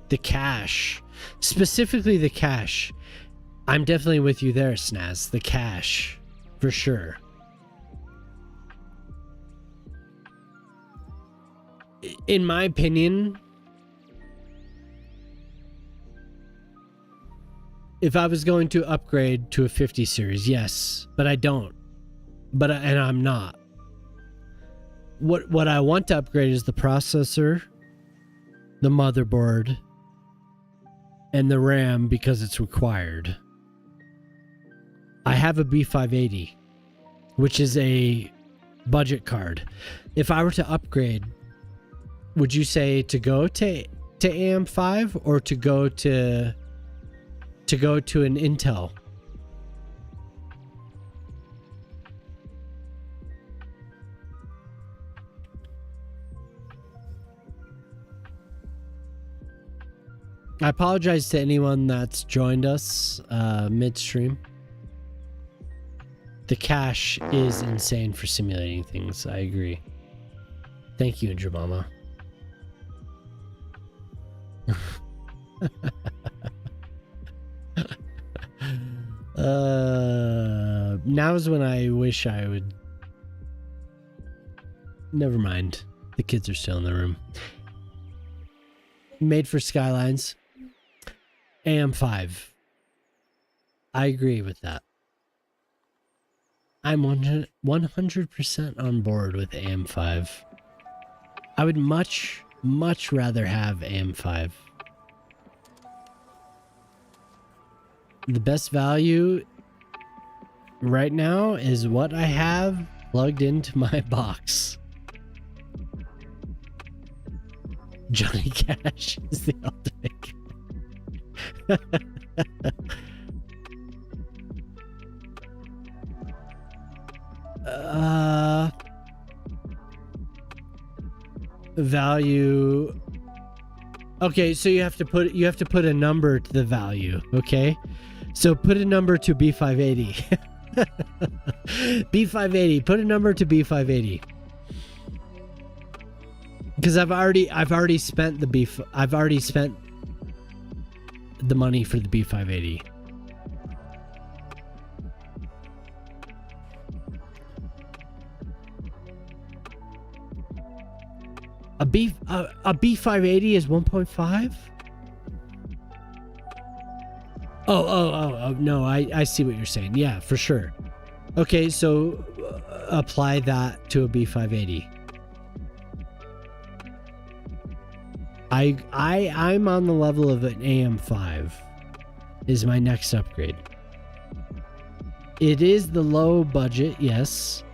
The cache. Specifically the cache. I'm definitely with you there, Snaz. The cache. For sure. In my opinion, if I was going to upgrade to a 50 series, yes, but I don't. And I'm not. What I want to upgrade is the processor, the motherboard, and the RAM because it's required. I have a B580, which is a budget card. If I were to upgrade, would you say to go to AM5 or to go to an Intel? I apologize to anyone that's joined us midstream. The cache is insane for simulating things. I agree. Thank you, Indramama. Now is when I wish I would. Never mind. The kids are still in the room. Made for Skylines. AM5. I agree with that. I'm 100% on board with AM5. I would much rather have AM5. The best value right now is what I have plugged into my box. Johnny Cash is the ultimate. Value. Okay, so you have to put a number to the value. Okay, so put a number to B580. B580. Put a number to B580. Because I've already spent the money for the B580. A B580 is 1.5? Oh, no, I see what you're saying. Yeah, for sure. Okay, so apply that to a B580. I'm on the level of an AM5 is my next upgrade. It is the low budget, yes,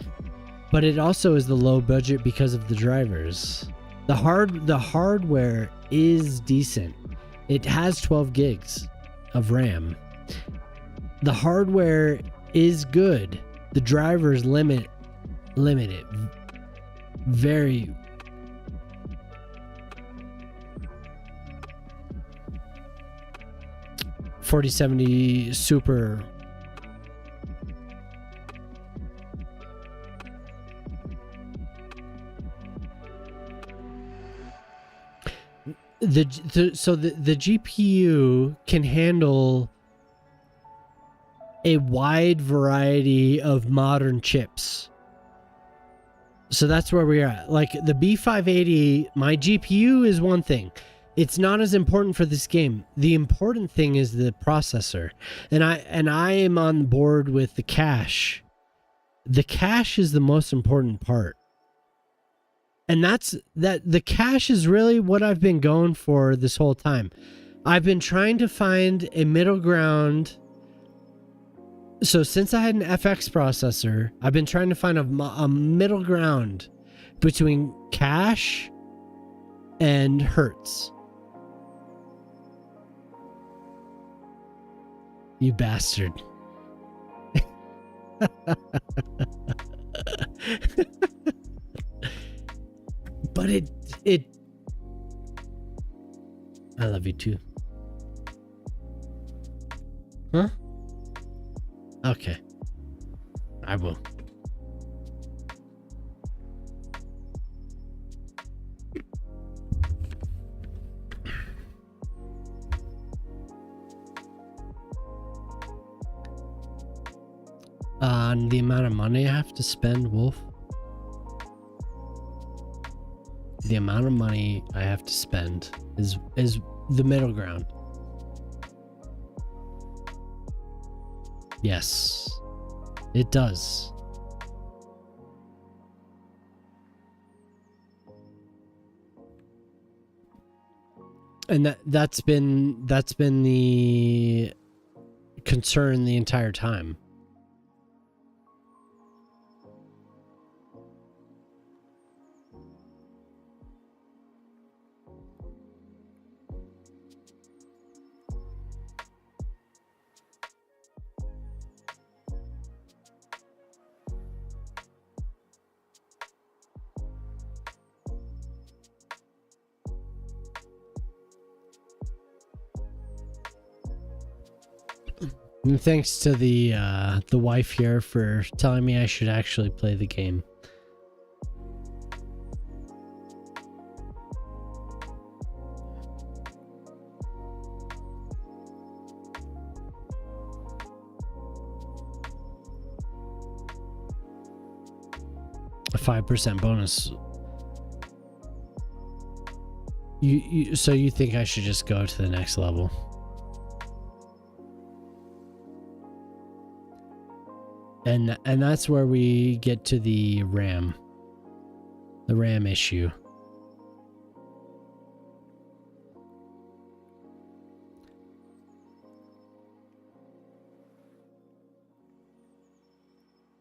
but it also is the low budget because of the drivers. The hardware is decent. It has 12 gigs of RAM. The hardware is good. The drivers limit it very. $4070 Super. The GPU can handle a wide variety of modern chips. So that's where we're at. Like the B580, my GPU is one thing. It's not as important for this game. The important thing is the processor. And I am on board with the cache. The cache is the most important part. And the cache is really what I've been going for this whole time. I've been trying to find a middle ground. So since I had an FX processor, I've been trying to find a middle ground between cache and Hertz. You bastard. But it I love you too. Huh? Okay. I will. On the amount of money I have to spend, Wolf. The amount of money I have to spend is the middle ground. Yes, it does. And that's been the concern the entire time. And thanks to the wife here for telling me I should actually play the game. A 5% bonus. So you think I should just go to the next level? And that's where we get to the RAM issue.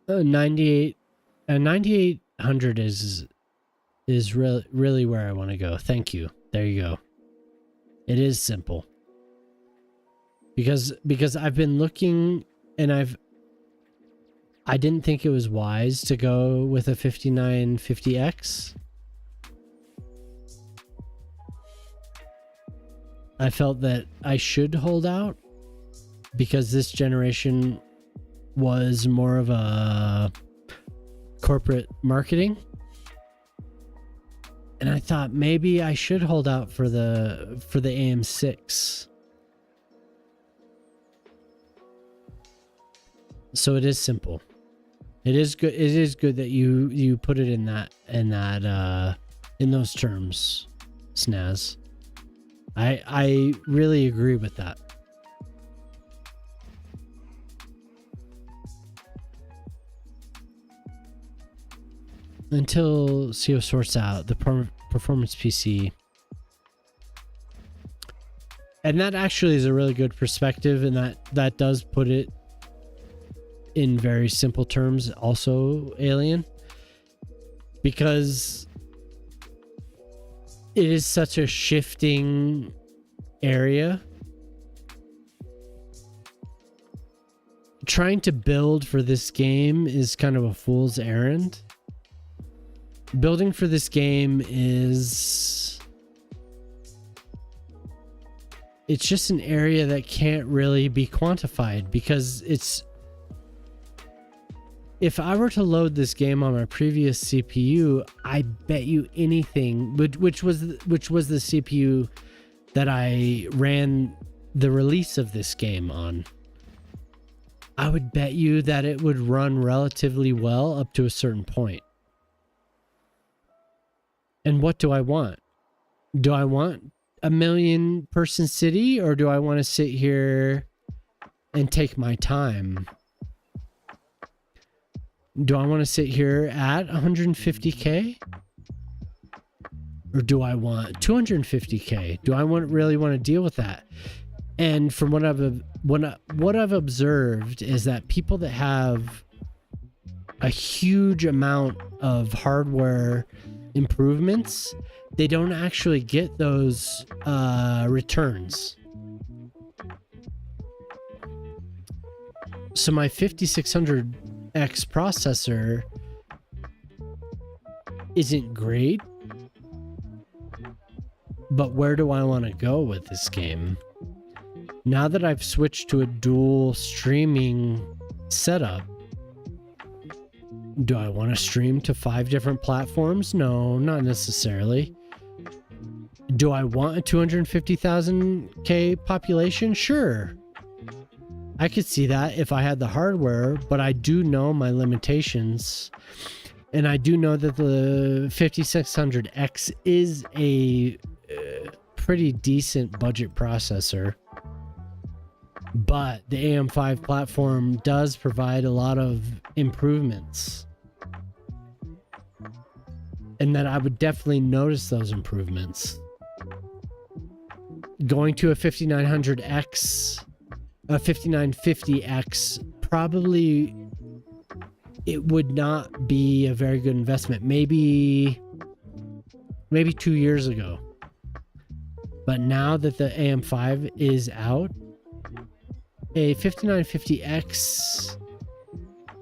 $9800 is is really where I want to go. Thank you. There you go. It is simple. Because I've been looking and I didn't think it was wise to go with a 5950X. I felt that I should hold out because this generation was more of a corporate marketing. And I thought maybe I should hold out for the AM6. So it is simple. It is good. It is good that you put it in those terms, Snaz. I really agree with that. Until CO sorts out the performance PC. And that actually is a really good perspective, and that does put it in very simple terms also, Alien. Because it is such a shifting area. Trying to build for this game is kind of a fool's errand. Building for this game it's just an area that can't really be quantified, because if I were to load this game on my previous CPU, I bet you anything, which was the CPU that I ran the release of this game on, I would bet you that it would run relatively well up to a certain point. And what do I want? Do I want a 1 million person city, or do I want to sit here and take my time? Do I want to sit here at 150K? Or do I want 250K? Do I really want to deal with that? And from what I've observed is that people that have a huge amount of hardware improvements, they don't actually get those returns. So my 5600X processor isn't great, but where do I want to go with this game? Now that I've switched to a dual streaming setup, do I want to stream to 5 different platforms? No, not necessarily. Do I want a 250,000K population? Sure. I could see that if I had the hardware, but I do know my limitations. And I do know that the 5600X is a pretty decent budget processor. But the AM5 platform does provide a lot of improvements. And that I would definitely notice those improvements. Going to a 5900X, a 5950X, probably it would not be a very good investment. Maybe 2 years ago. But now that the AM5 is out, a 5950X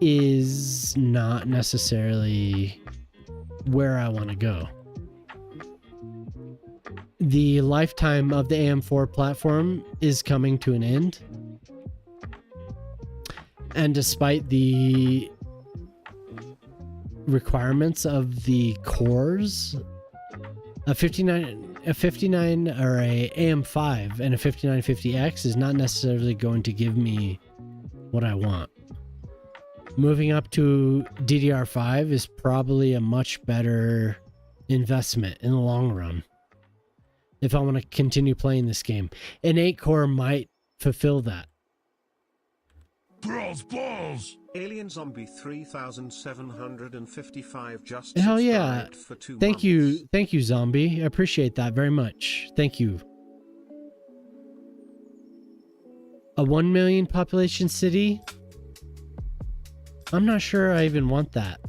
is not necessarily where I want to go. The lifetime of the AM4 platform is coming to an end. And despite the requirements of the cores, a 59 or a AM5 and a 5950X is not necessarily going to give me what I want. Moving up to DDR5 is probably a much better investment in the long run if I want to continue playing this game. An 8-core might fulfill that.
Balls! Alien Zombie 3755 just
Hell yeah.
subscribed for 2
Thank you.
months.
Thank you, Zombie. I appreciate that very much. Thank you. A 1 million population city? I'm not sure I even want that.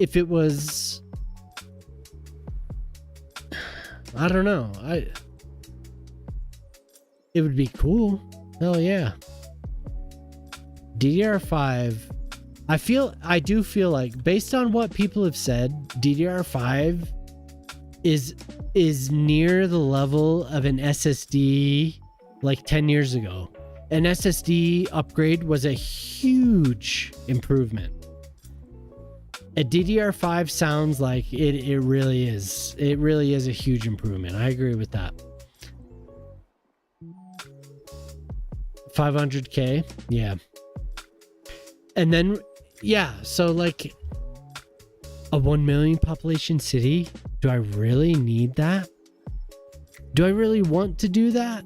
if it was, I don't know, it would be cool. Hell yeah. DDR5, I do feel like, based on what people have said, DDR5 is near the level of an SSD like 10 years ago. An SSD upgrade was a huge improvement. A DDR5 sounds like it really is. It really is a huge improvement. I agree with that. 500K, yeah. And then, yeah, so like a 1 million population city, do I really need that? Do I really want to do that?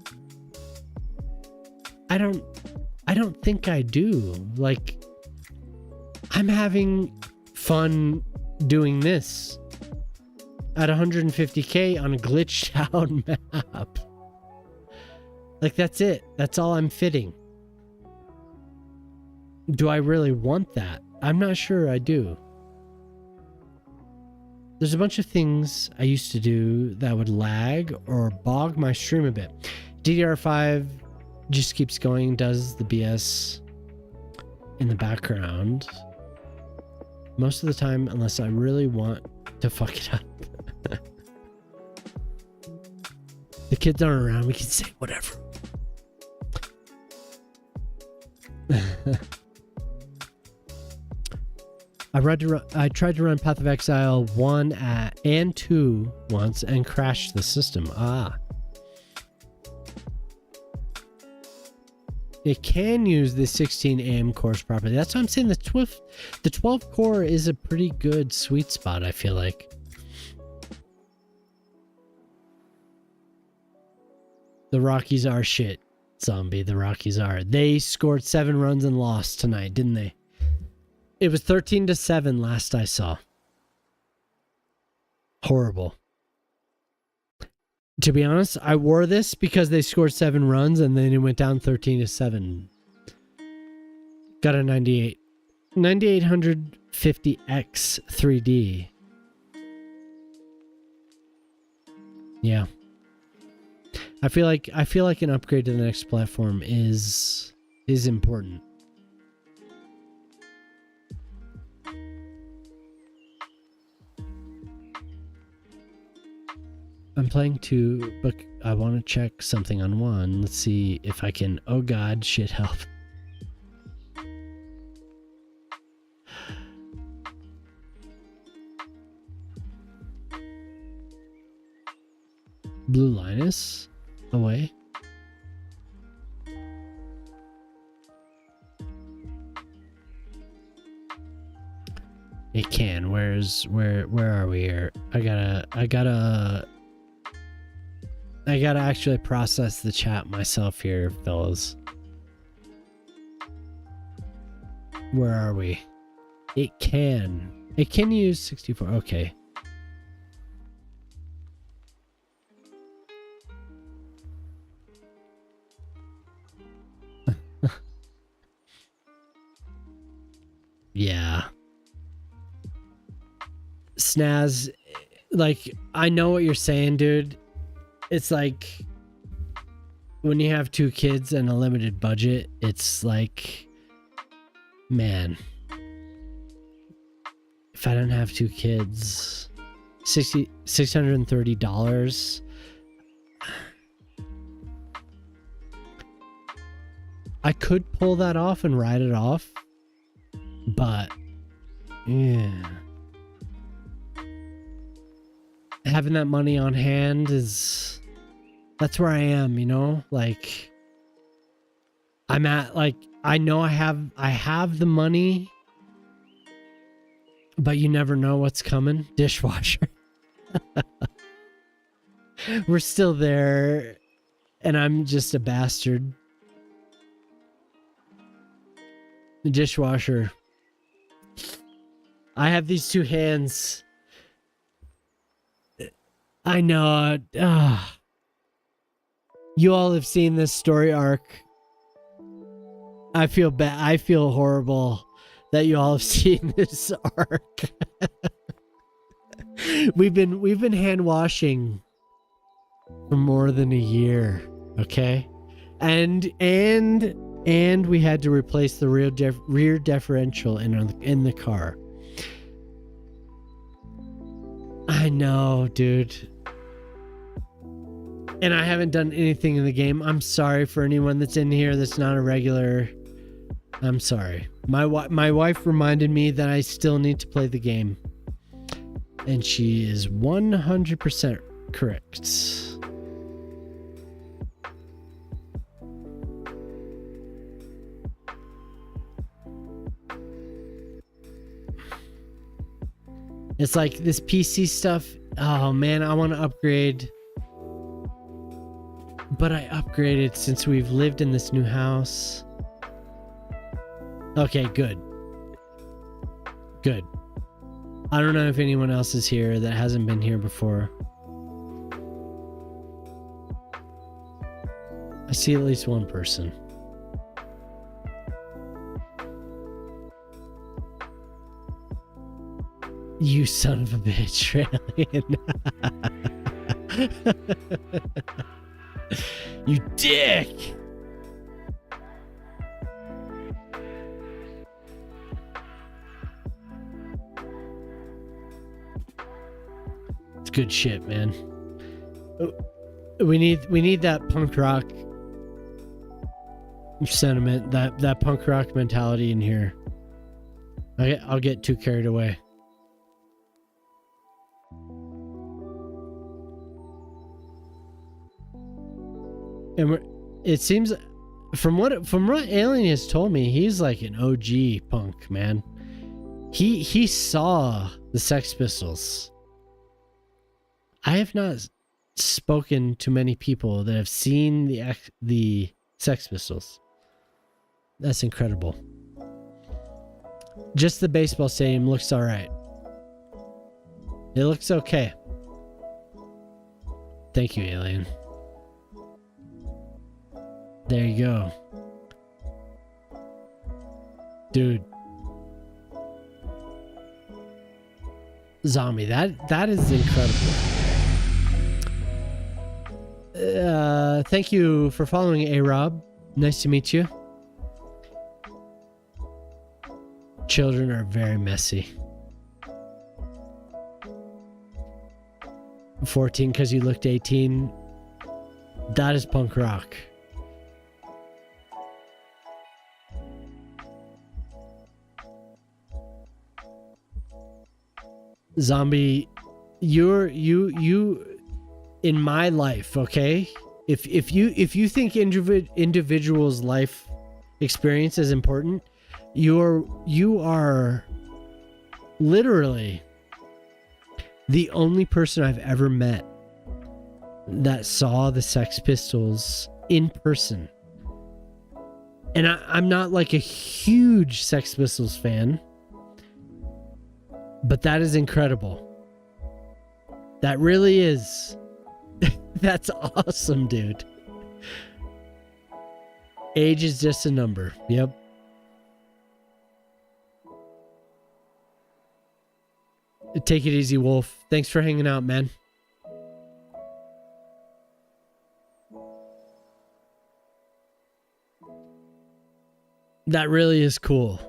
I don't think I do. Like, I'm having fun doing this at 150K on a glitched out map. Like, that's it. That's all I'm fitting. Do I really want that? I'm not sure I do. There's a bunch of things I used to do that would lag or bog my stream a bit. DDR5 just keeps going, does the BS in the background most of the time, unless I really want to fuck it up. The kids aren't around, we can say whatever. I tried to run Path of Exile 1 and 2 once and crashed the system. It can use the 16 AM cores properly. That's what I'm saying. The 12 core is a pretty good sweet spot, I feel like. The Rockies are shit, zombie. The Rockies are. They scored 7 runs and lost tonight, didn't they? It was 13-7 last I saw. Horrible. To be honest, I wore this because they scored 7 runs and then it went down 13-7. Got a 98. 9850X 3D. Yeah. I feel like an upgrade to the next platform is important. I'm playing 2, but I want to check something on 1. Let's see if I can. Oh god, shit, help. Blue Linus away. It can. Where are we here? I gotta actually process the chat myself here, fellas. Where are we? It can use 64. Okay. Yeah. Snaz, like, I know what you're saying, dude. It's like when you have 2 kids and a limited budget, it's like, man, if I don't have 2 kids, $630. I could pull that off and write it off, but yeah. Having that money on hand that's where I am, you know? Like, I'm at, like, I know I have the money, but you never know what's coming. Dishwasher. We're still there, and I'm just a bastard. The dishwasher. I have these 2 hands. I know. You all have seen this story arc. I feel bad. I feel horrible that you all have seen this arc. We've been hand washing for more than a year, okay? And we had to replace the rear differential in the car. I know, dude. And I haven't done anything in the game. I'm sorry for anyone that's in here that's not a regular. I'm sorry. My wife reminded me that I still need to play the game. And she is 100% correct. It's like this PC stuff. Oh man, I want to upgrade. But I upgraded since we've lived in this new house. Okay, good. Good. I don't know if anyone else is here that hasn't been here before. I see at least one person. You son of a bitch, Rallian. You dick! It's good shit, man. We need that punk rock sentiment, that punk rock mentality in here. I'll get too carried away. And it seems from what Alien has told me, he's like an OG punk, man. He saw the Sex Pistols. I have not spoken to many people that have seen the Sex Pistols. That's incredible. Just the baseball stadium looks all right. It looks okay. Thank you, Alien. There you go. Dude. Zombie, that is incredible. Thank you for following, A-Rob. Nice to meet you. Children are very messy. 14 because you looked 18. That is punk rock. Zombie, you in my life, okay? If you think individual's life experience is important, you are literally the only person I've ever met that saw the Sex Pistols in person. And I'm not like a huge Sex Pistols fan, but that is incredible. That really is. That's awesome, dude. Age is just a number. Yep. Take it easy, Wolf. Thanks for hanging out, man. That really is cool.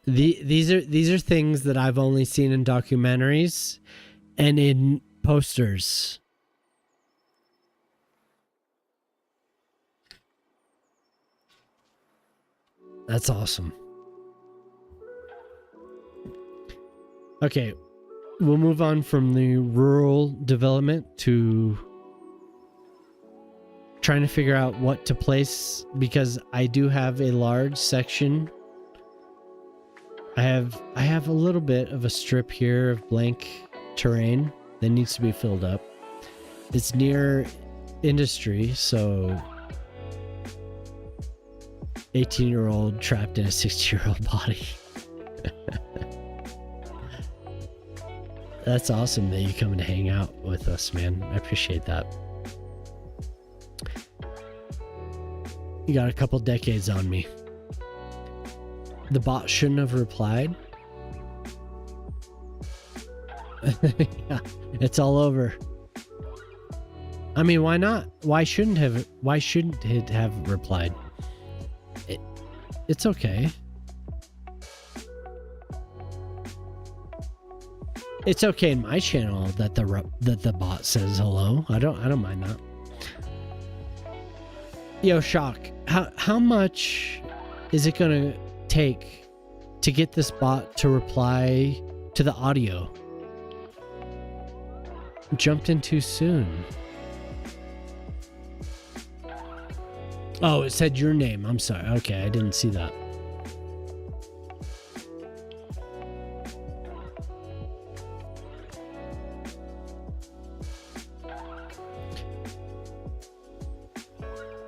These are things that I've only seen in documentaries and in posters. That's awesome. Okay, we'll move on from the rural development to trying to figure out what to place, because I do have a large section. I have a little bit of a strip here of blank terrain that needs to be filled up. It's near industry, so 18-year-old trapped in a 60-year-old body. That's awesome that you come to hang out with us, man. I appreciate that. You got a couple decades on me. The bot shouldn't have replied. Yeah, it's all over. I mean, why not? Why shouldn't it have replied? It's okay. It's okay in my channel that the bot says hello. I don't mind that. Yo, Shock, how much is it gonna take to get this bot to reply to the audio? Jumped in too soon. Oh, it said your name. I'm sorry. Okay, I didn't see that.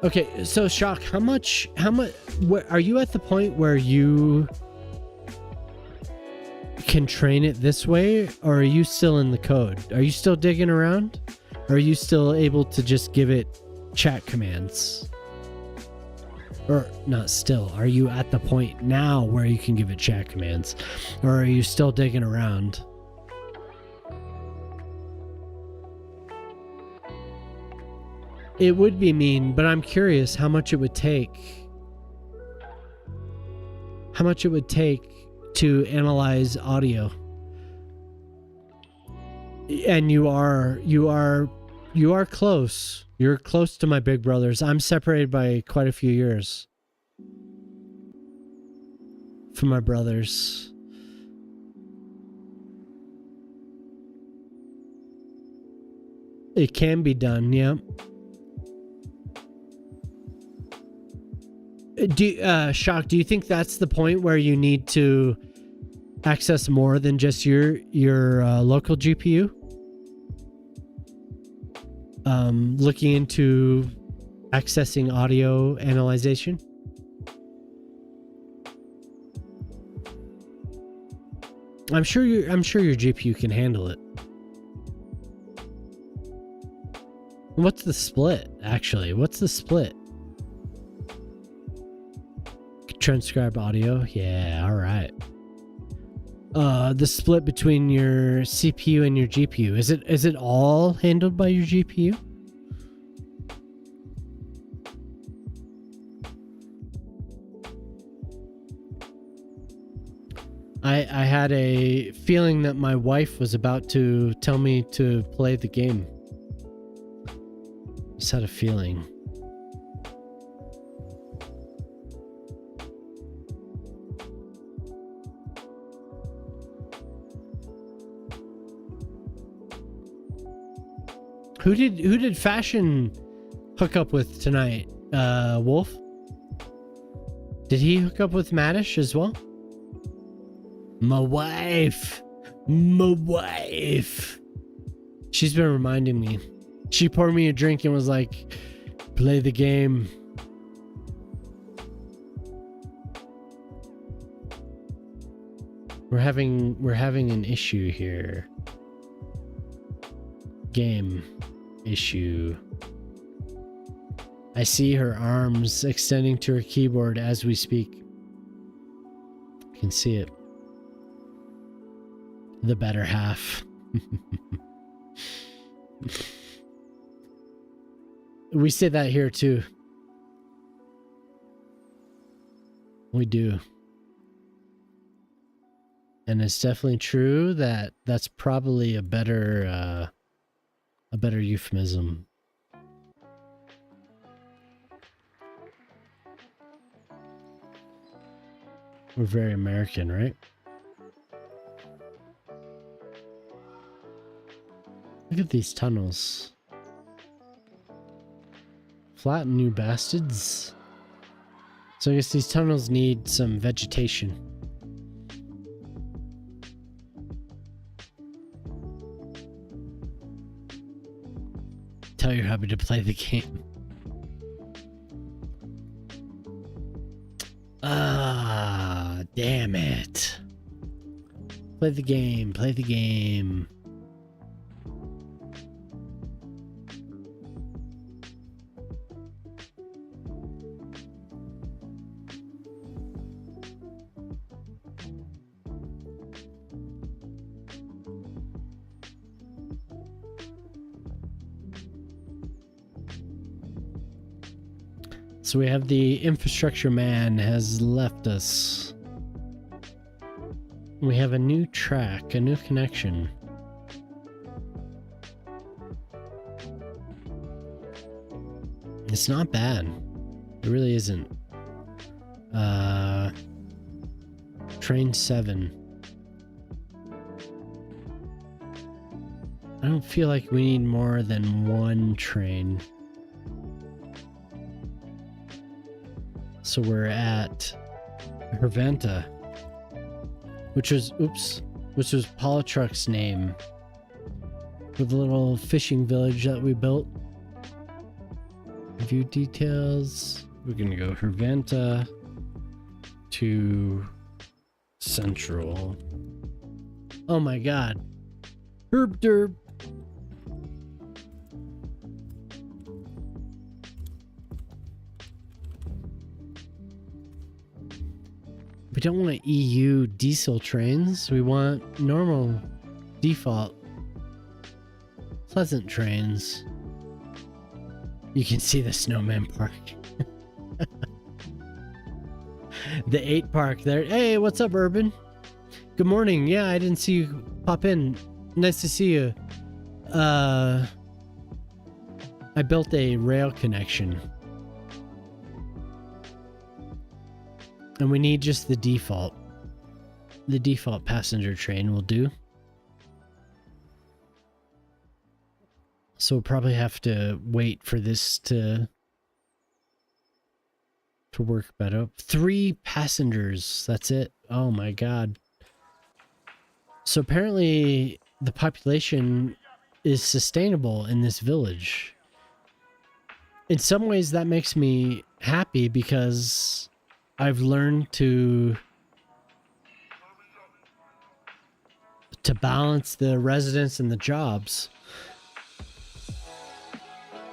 Okay, so Shock, how much, are you at the point where you can train it this way, or are you still in the code? Are you still digging around? Or are you still able to just give it chat commands? Or not still, are you at the point now where you can give it chat commands? Or are you still digging around? It would be mean, but I'm curious how much it would take. How much it would take to analyze audio. And you are close. You're close to my big brothers. I'm separated by quite a few years from my brothers. It can be done, yeah. Shock, do you think that's the point where you need to access more than just your local GPU? Looking into accessing audio analyzation? I'm sure your GPU can handle it. What's the split, actually? What's the split? Transcribe audio? Yeah, all right. The split between your CPU and your GPU, is it all handled by your GPU? I had a feeling that my wife was about to tell me to play the game. Just had a feeling. Who did Fashion hook up with tonight? Wolf? Did he hook up with Madish as well? My wife. She's been reminding me. She poured me a drink and was like, play the game. We're having an issue here. Game issue. I see her arms extending to her keyboard as we speak. You can see it. The better half. We say that here too. We do. And it's definitely true that that's probably a better euphemism. We're very American, right? Look at these tunnels. Flatten, you bastards. So I guess these tunnels need some vegetation. Tell your hubby to play the game. Ah, damn it. Play the game, play the game. So we have the infrastructure man has left us. We have a new track, a new connection. It's not bad. It really isn't. Train 7. I don't feel like we need more than one train. So we're at Herventa, which was Politruck's name, with a little fishing village that we built. View details. We're gonna go Herventa to Central. Oh my god. Herb derb. We don't want EU diesel trains. We want normal default pleasant trains. You can see the Snowman Park. The 8 Park there. Hey, what's up, Urban? Good morning. Yeah, I didn't see you pop in. Nice to see you. I built a rail connection. And we need just the default. The default passenger train will do. So we'll probably have to wait for this to work better. 3 passengers. That's it. Oh my god. So apparently the population is sustainable in this village. In some ways that makes me happy because I've learned to balance the residents and the jobs.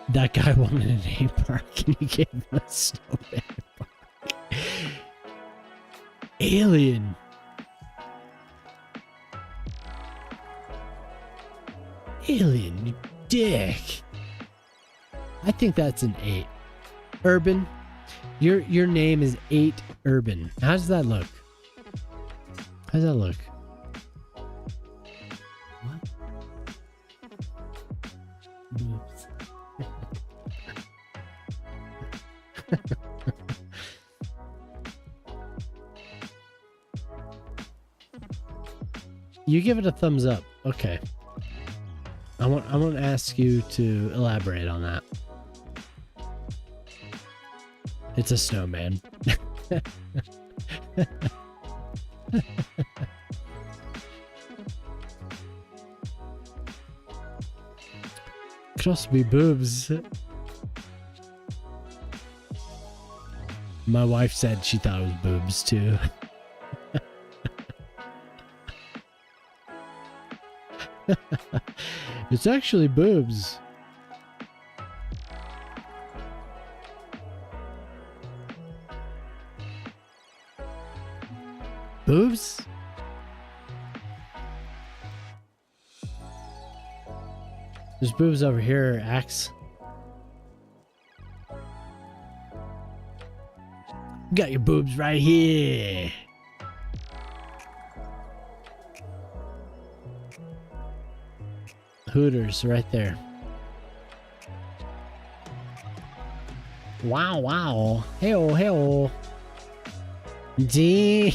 That guy wanted an A park and he gave him a snowman park. Alien. Alien, you dick. I think that's an 8. Urban. Your name is 8 Urban. How does that look? How does that look? What? Oops. You give it a thumbs up. Okay. I want to ask you to elaborate on that. It's a snowman. Could also be boobs. My wife said she thought it was boobs too. It's actually boobs. Boobs? There's boobs over here, Axe. Got your boobs right here. Hooters right there. Wow, wow. Hey-oh, hey-oh. Damn.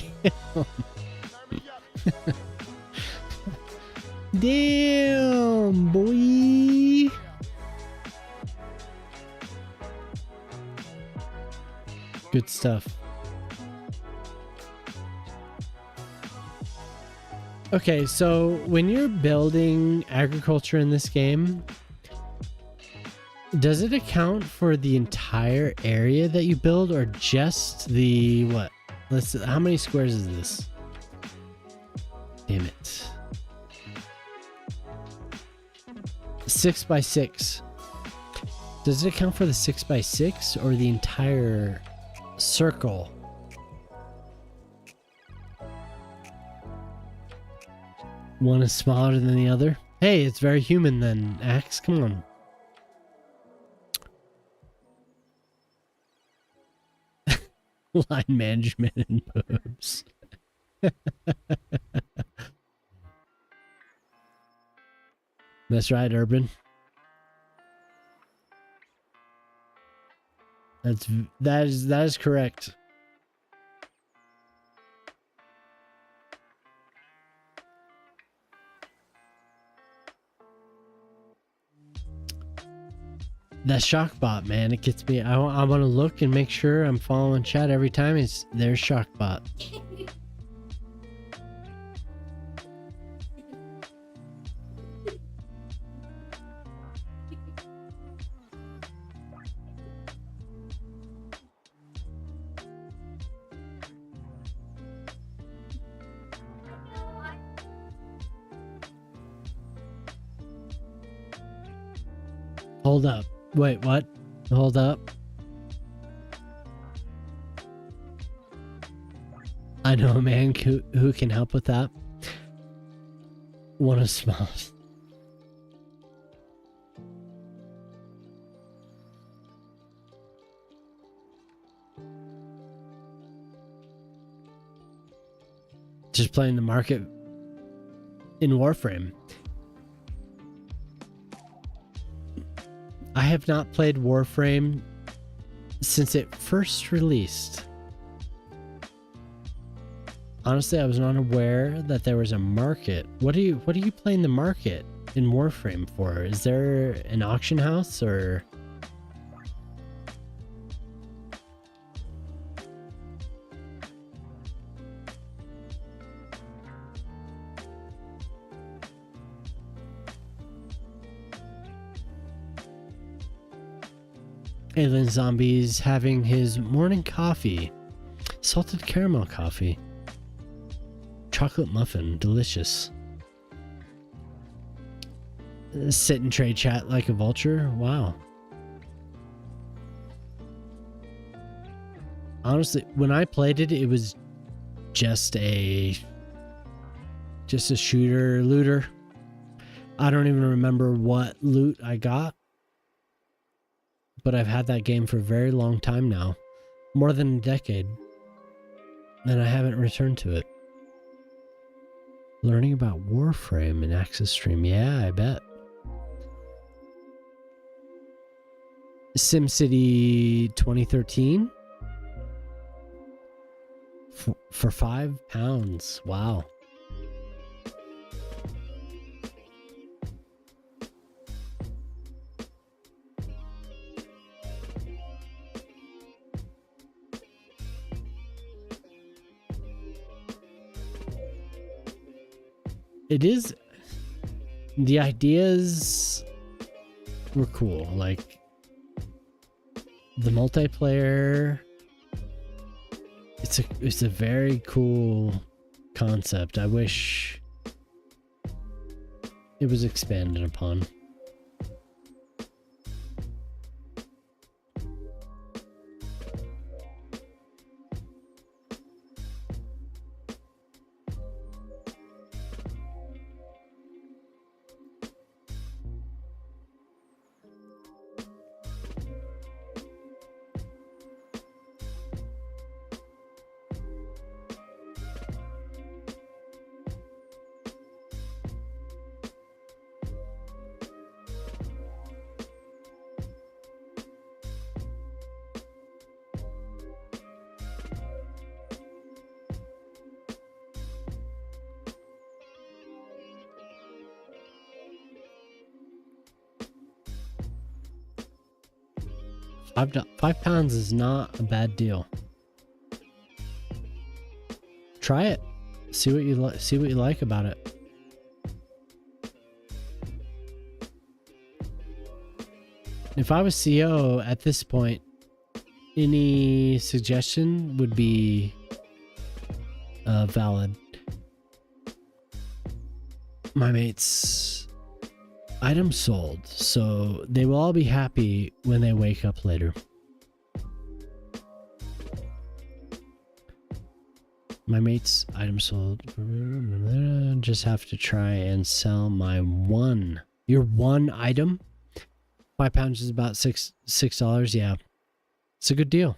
Damn, boy. Good stuff. Okay, so when you're building agriculture in this game, does it account for the entire area that you build or just the what? How many squares is this? Damn it. 6 by 6. Does it account for the 6 by 6 or the entire circle? One is smaller than the other. Hey, it's very human then, Axe. Come on. Line management and boobs. That's right, Urban. That is correct. That Shockbot, man, it gets me. I want to look and make sure I'm following chat every time. There's Shockbot. Hold up. Wait, what? Hold up. I know a man who can help with that. One of smiles. Just playing the market in Warframe. I have not played Warframe since it first released. Honestly, I was not aware that there was a market. What are you playing the market in Warframe for? Is there an auction house or? Alien Zombies having his morning coffee. Salted caramel coffee. Chocolate muffin. Delicious. Sit and trade chat like a vulture. Wow. Honestly, when I played it, it was just a shooter looter. I don't even remember what loot I got. But I've had that game for a very long time now. More than a decade. And I haven't returned to it. Learning about Warframe in Access Stream. Yeah, I bet. SimCity 2013? For £5. Wow. It is. The ideas were cool. Like the multiplayer. It's a very cool concept. I wish it was expanded upon. £5 is not a bad deal. Try it. See what you like about it. If I was CEO at this point, any suggestion would be valid. My mates, items sold, so they will all be happy when they wake up later. My mates, items sold. Just have to try and sell my one. Your one item? £5 is about $6. Yeah, it's a good deal.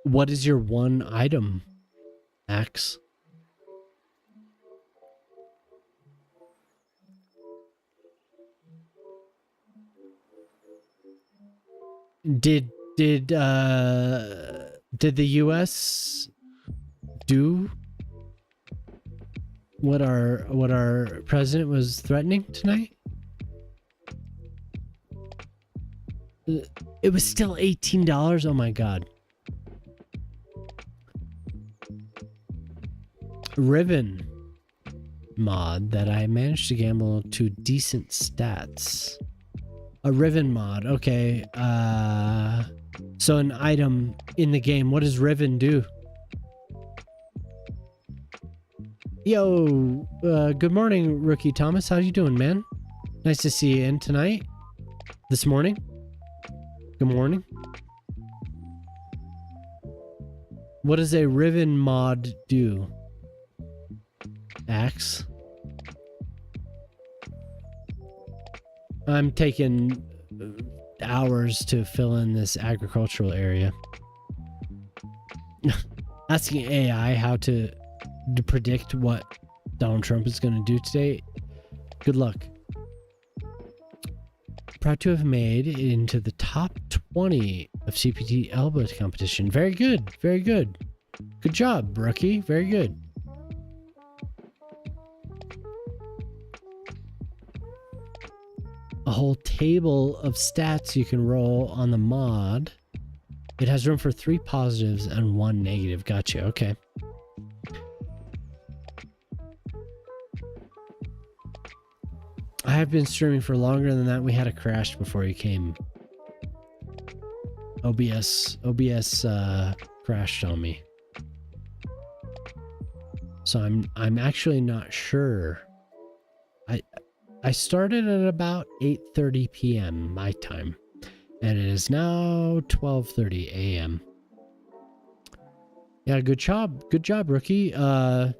What is your one item, Axe? Did the US do what our president was threatening tonight? It was still $18. Oh my god. Riven mod that I managed to gamble to decent stats. A Riven mod, okay. So an item in the game. What does Riven do? Yo, good morning, Rookie Thomas. How you doing, man? Nice to see you in tonight. This morning. Good morning. What does a Riven mod do? Axe. I'm taking hours to fill in this agricultural area. Asking AI how to predict what Donald Trump is going to do today. Good luck. Proud to have made it into the top 20 of CPT Elbow competition. Very good. Very good. Good job, rookie. Very good. A whole table of stats you can roll on the mod. It has room for 3 positives and 1 negative. Gotcha. Okay. I have been streaming for longer than that. We had a crash before you came. OBS crashed on me. So I'm actually not sure. I started at about 8:30 p.m. my time, and it is now 12:30 a.m. Yeah, good job, rookie. I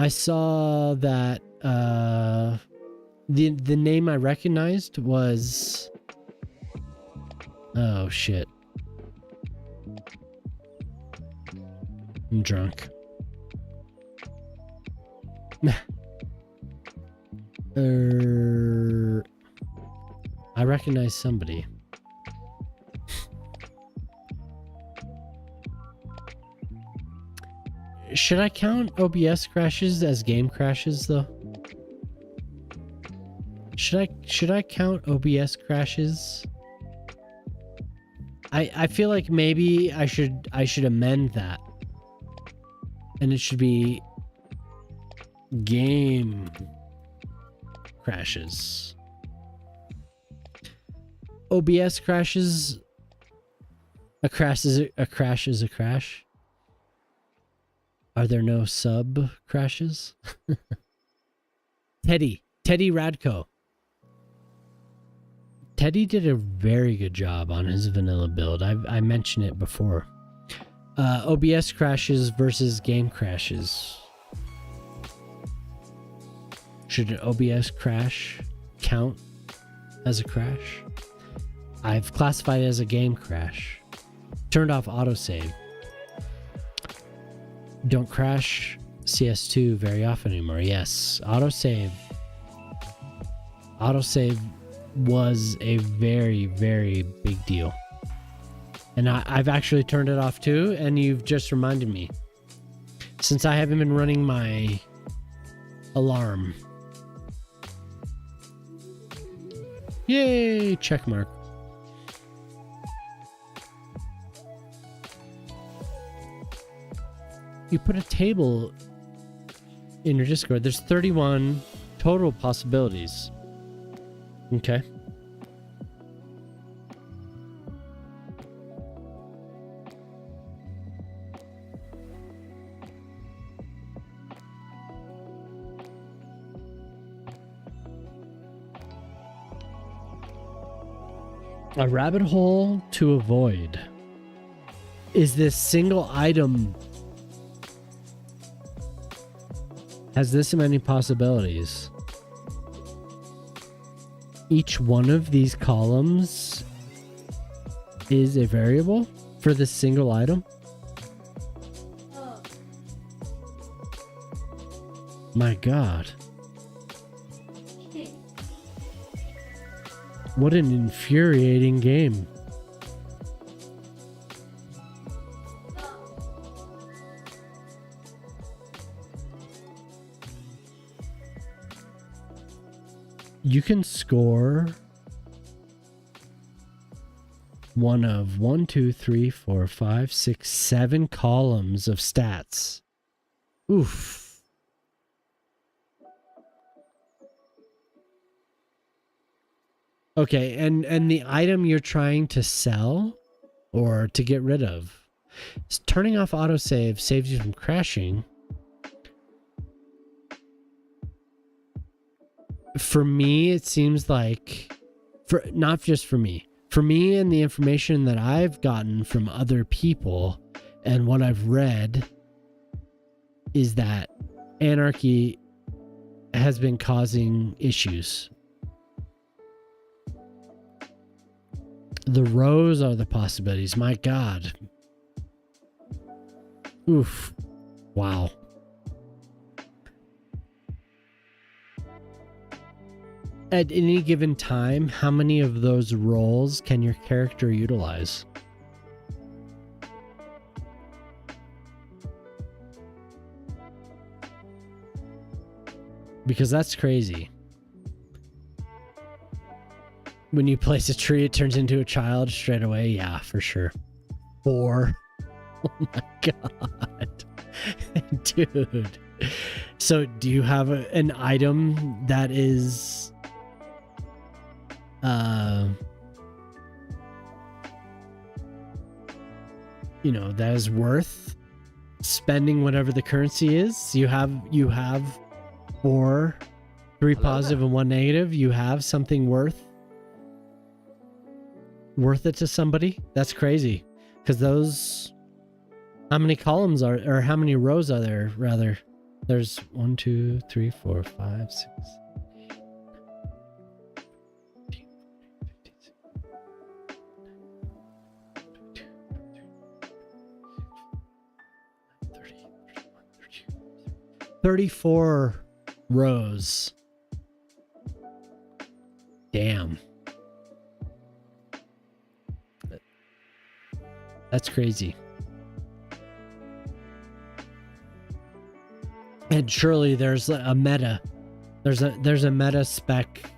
saw that the name I recognized was, oh shit, I'm drunk. I recognize somebody. Should I count OBS crashes as game crashes though? Should I count OBS crashes? I feel like maybe I should amend that. And it should be game crashes. OBS crashes. A crash is a crash. Are there no sub crashes? Teddy Radko. Teddy did a very good job on his vanilla build. I mentioned it before. OBS crashes versus game crashes. Should an OBS crash count as a crash? I've classified it as a game crash. Turned off autosave. Don't crash CS2 very often anymore. Yes, autosave was a very, very big deal. And I've actually turned it off too, and you've just reminded me. Since I haven't been running my alarm. Yay, check mark. You put a table in your Discord. There's 31 total possibilities. Okay. A rabbit hole to avoid. Is this single item has this many possibilities? Each one of these columns is a variable for this single item. My God. What an infuriating game. You can score one of 1, 2, 3, 4, 5, 6, 7 columns of stats. Oof. Okay, and the item you're trying to sell or to get rid of. Turning off autosave saves you from crashing. For me, it seems like, not just for me and the information that I've gotten from other people and what I've read is that anarchy has been causing issues. The rows are the possibilities. My God. Oof. Wow. At any given time, how many of those roles can your character utilize? Because that's crazy. When you place a tree, it turns into a child straight away. Yeah, for sure. 4. Oh my God. Dude. So do you have an item that is... you know, that is worth spending whatever the currency is? You have 4, 3 positive and 1 negative. You have something worth it to somebody? That's crazy. Because those, how many columns are, or how many rows are there rather? There's 1, 2, 3, 4, 5, 6, 34 rows. Damn. That's crazy. And surely there's a meta. There's a meta spec.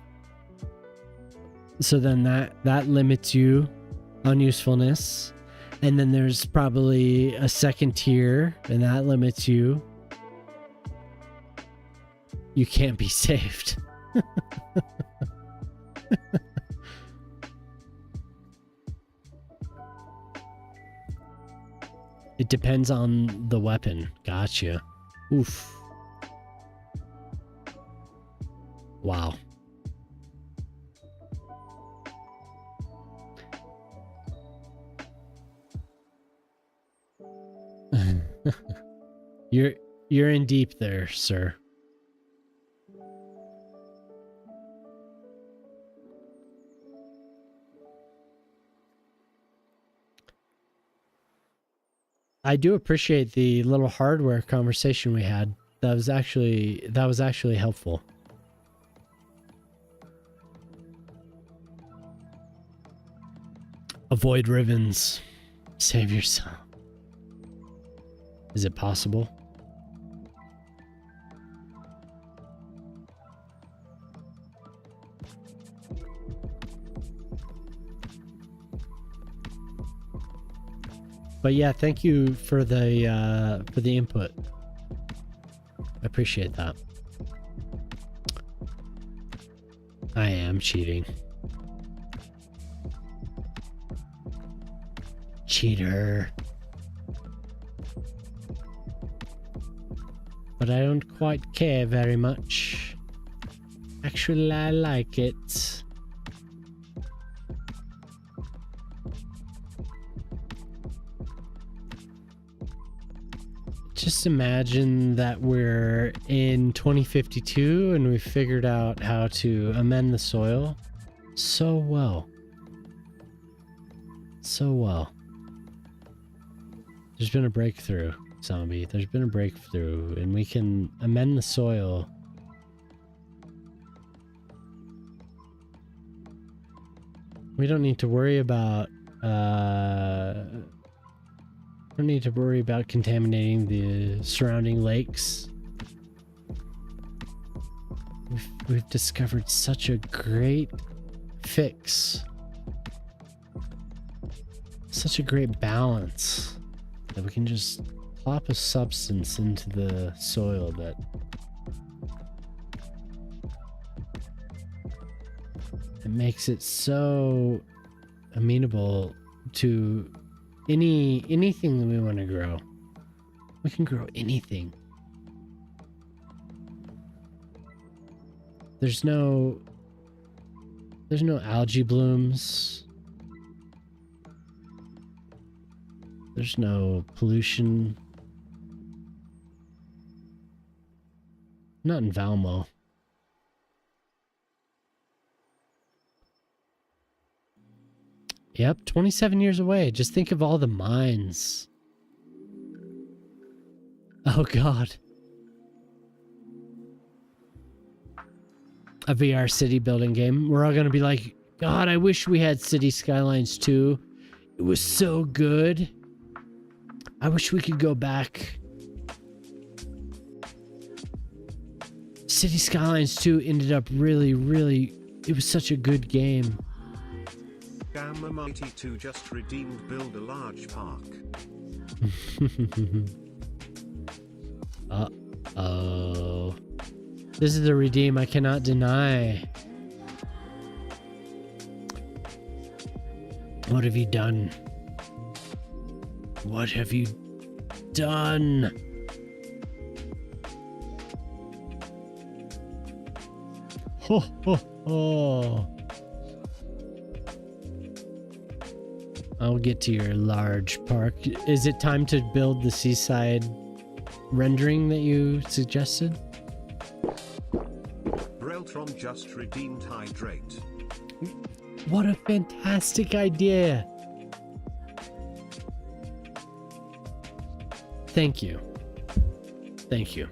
So then that limits you on usefulness. And then there's probably a second tier, and that limits you. You can't be saved. It depends on the weapon. Gotcha. Oof. Wow. You're in deep there, sir. I do appreciate the little hardware conversation we had. That was actually helpful. Avoid ribbons. Save yourself. Is it possible? But yeah, thank you for the input. I appreciate that. I am cheating. Cheater. But I don't quite care very much. Actually, I like it. Just imagine that we're in 2052 and we've figured out how to amend the soil so well. So well. There's been a breakthrough. zombie. There's been a breakthrough, and we can amend the soil. We don't need to worry about contaminating the surrounding lakes. We've discovered such a great fix. Such a great balance that we can just plop a substance into the soil that it makes it so amenable to anything that we want to grow. We can grow anything. There's no algae blooms. There's no pollution. Not in Valmo. Yep, 27 years away. Just think of all the mines. Oh god. A VR city building game. We're all gonna be like, God, I wish we had Cities Skylines 2. It was so good. I wish we could go back. Cities Skylines 2 ended up really, it was such a good game.
Gamma Mighty 2 just redeemed build a large park.
Uh-oh. This is the redeem I cannot deny. What have you done? What have you done? Ho ho ho. I'll get to your large park. Is it time to build the seaside rendering that you suggested?
Reltron just redeemed hydrate.
What a fantastic idea. Thank you. Thank you.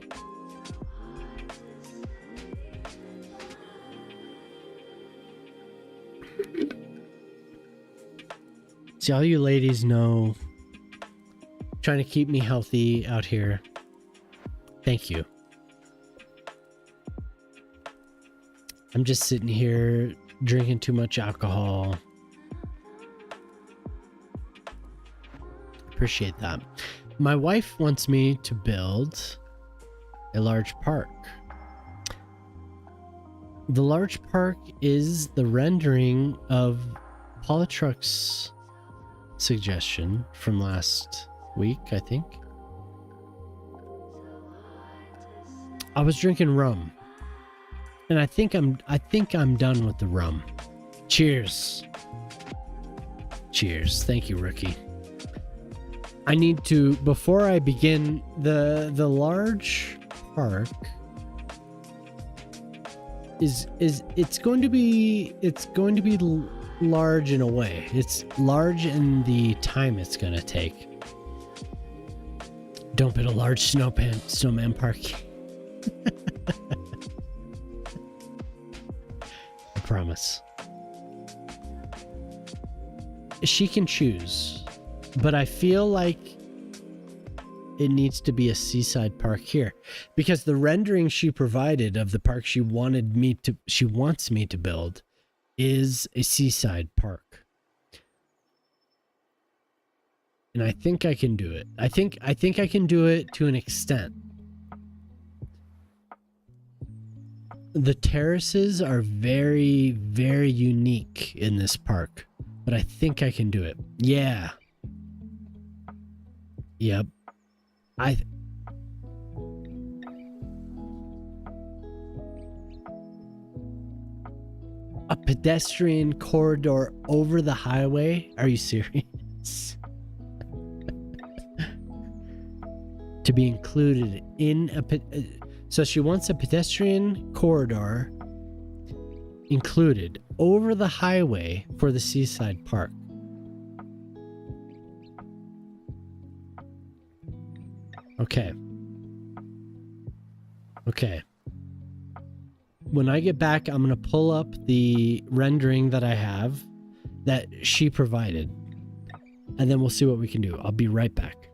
See, all you ladies know, trying to keep me healthy out here. Thank you. I'm just sitting here drinking too much alcohol. Appreciate that. My wife wants me to build a large park. The large park is the rendering of Polytruck's suggestion from last week, I think. I was drinking rum, and I think I'm done with the rum. Cheers. Cheers. Thank you, Rookie. I need to, before I begin, the large park is it's going to be large in a way. It's large in the time it's gonna take. Don't build a large snowman park. I promise. She can choose, but I feel like it needs to be a seaside park here, because the rendering she provided of the park she wants me to build is a seaside park. And I think I can do it. I think I can do it to an extent. The terraces are very, very unique in this park, but I think I can do it. Yeah. Yep. A pedestrian corridor over the highway? Are you serious? To be included in so she wants a pedestrian corridor included over the highway for the seaside park. Okay. Okay. When I get back, I'm going to pull up the rendering that I have that she provided. And then we'll see what we can do. I'll be right back.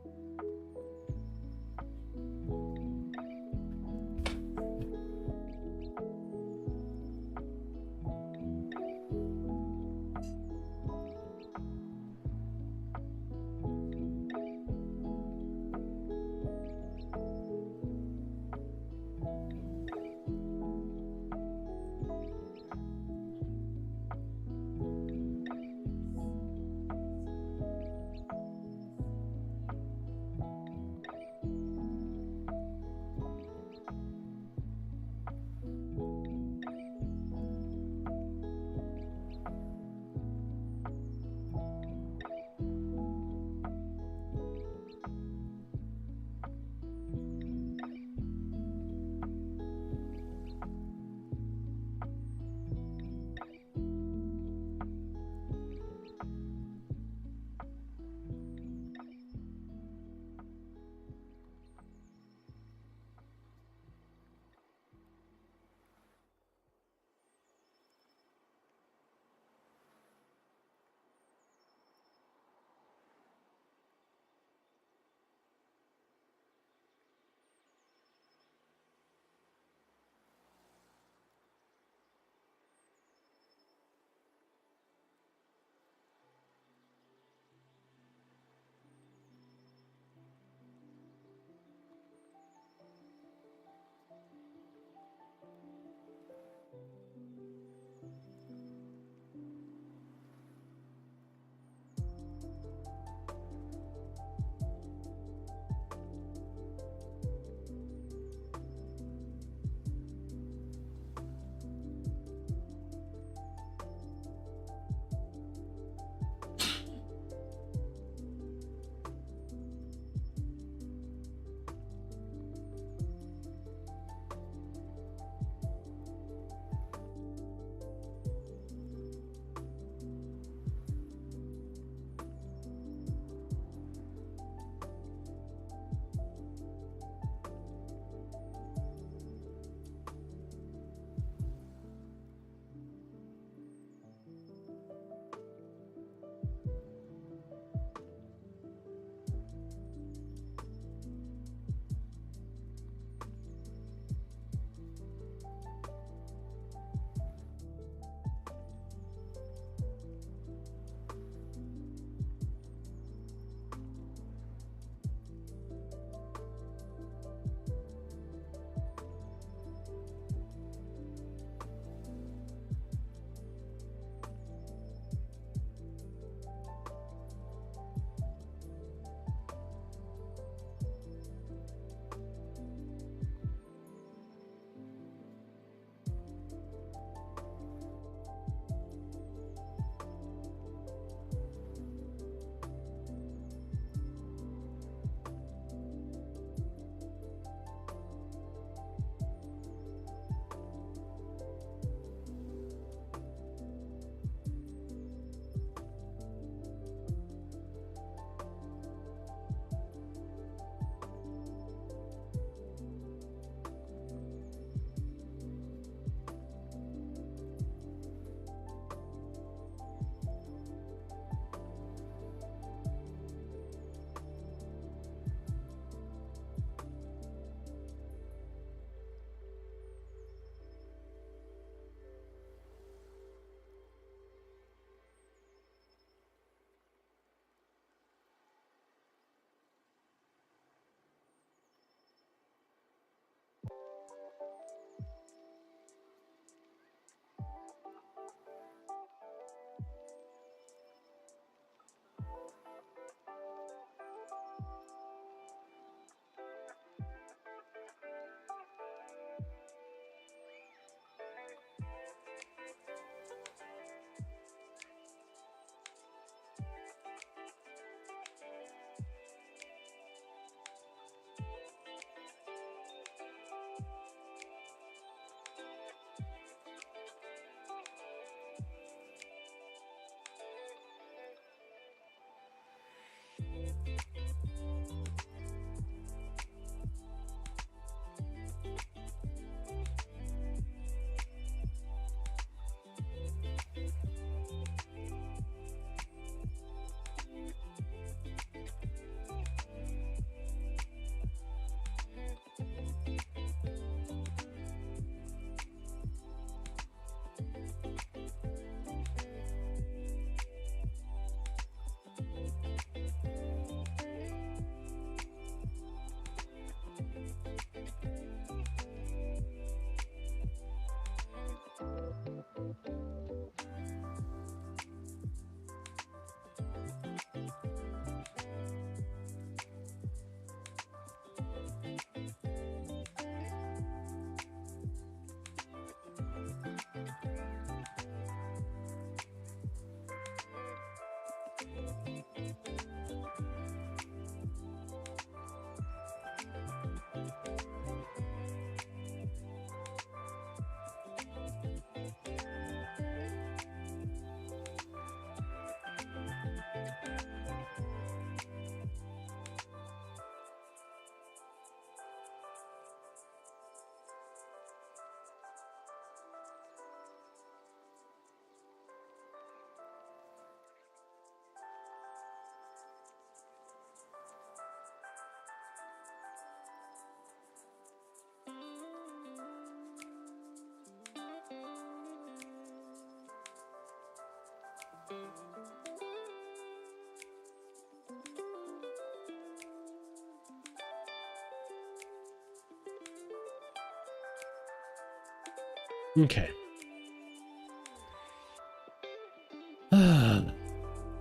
Okay.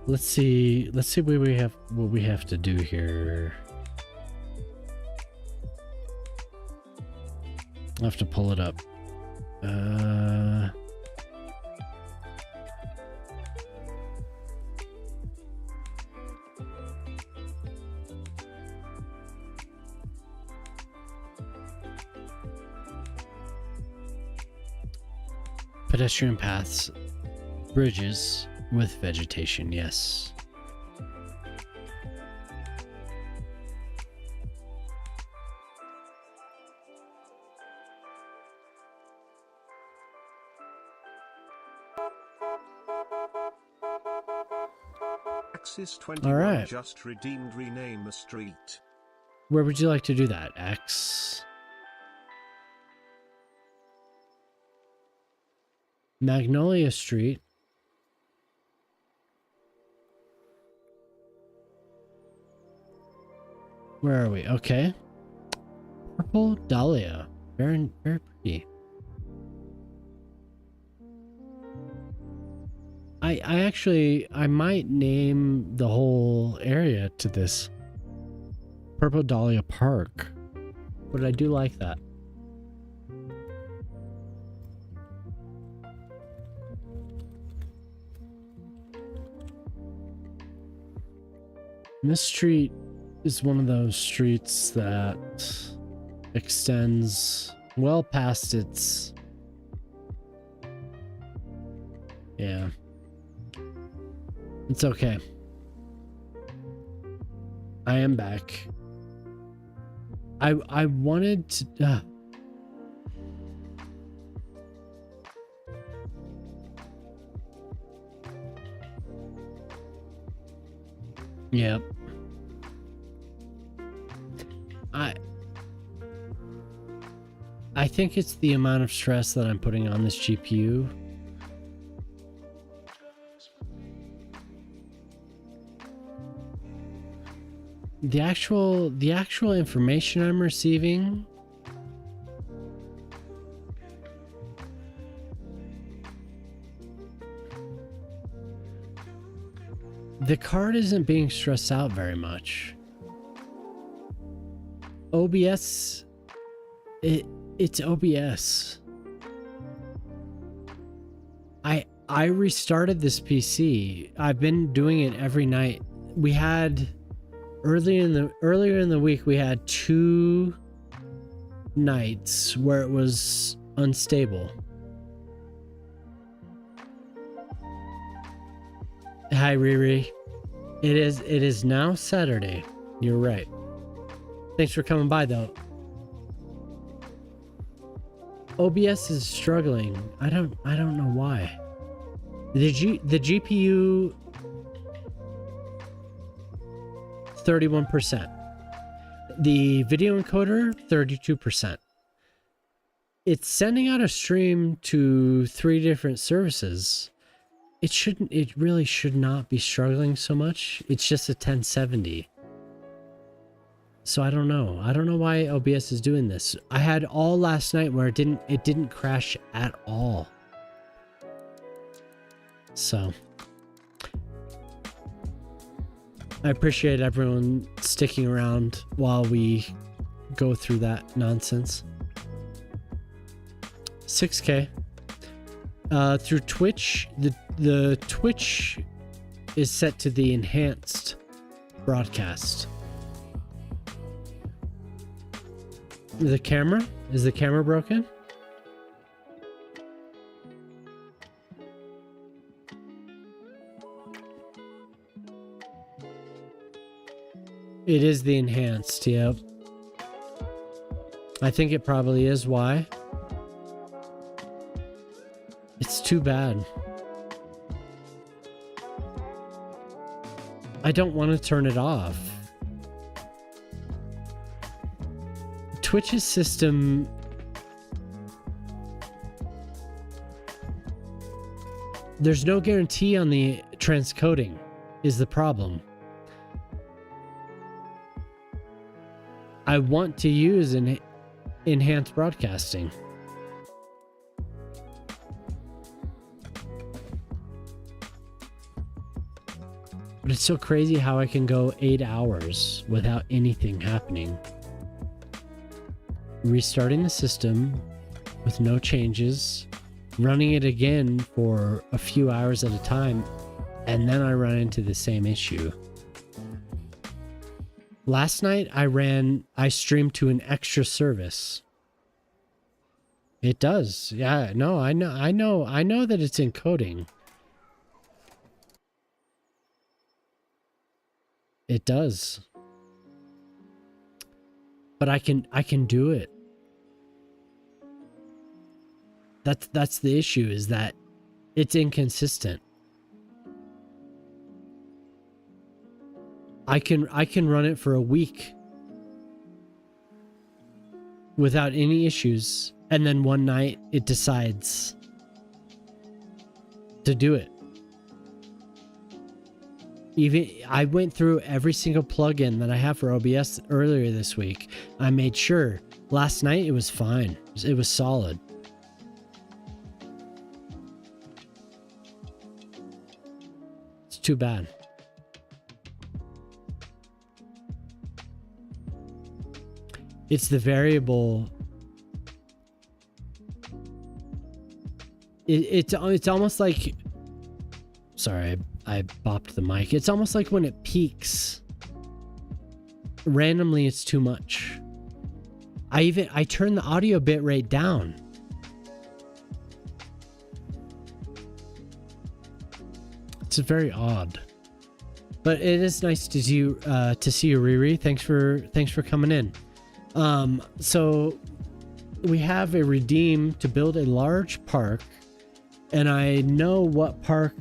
Let's see what we have to do here. I'll have to pull it up. Pedestrian paths, bridges with vegetation, yes.
Axis 21
All right.
just redeemed rename a street.
Where would you like to do that, X? Magnolia Street. Where are we? Okay. Purple Dahlia. Very, very pretty. I might name the whole area to this. Purple Dahlia Park. But I do like that. This street is one of those streets that extends well past its... Yeah. It's okay. I am back. I wanted to... Yep. I think it's the amount of stress that I'm putting on this GPU. The actual information I'm receiving, the card isn't being stressed out very much. OBS, it's OBS. I restarted this PC. I've been doing it every night. We had earlier in the week we had 2 nights where it was unstable. Hi Riri. It is now Saturday. You're right. Thanks for coming by though. OBS is struggling. I don't know why. The GPU 31%. The video encoder 32%. It's sending out a stream to 3 different services. It really should not be struggling so much. It's just a 1070. So I don't know. I don't know why OBS is doing this. I had all last night where it didn't crash at all. So I appreciate everyone sticking around while we go through that nonsense. 6K. Through Twitch, the Twitch is set to the enhanced broadcast. The camera? Is the camera broken? It is the enhanced, yep. I think it probably is why. It's too bad. I don't want to turn it off. Twitch's system... There's no guarantee on the transcoding is the problem. I want to use an enhanced broadcasting. But it's so crazy how I can go 8 hours without anything happening. Restarting the system with no changes, running it again for a few hours at a time, and then I run into the same issue. Last night I streamed to an extra service. It does. Yeah, no, I know that it's encoding. It does. But I can do it. That's the issue, is that it's inconsistent. I can run it for a week without any issues, and then one night it decides to do it. Even I went through every single plugin that I have for OBS earlier this week. I made sure. Last night it was fine. It was solid. It's too bad. It's the variable. It's almost like. Sorry, I bopped the mic. It's almost like when it peaks. Randomly, it's too much. I turn the audio bit rate down. It's very odd. But it is nice to see you, Riri. Thanks for coming in. So we have a redeem to build a large park, and I know what park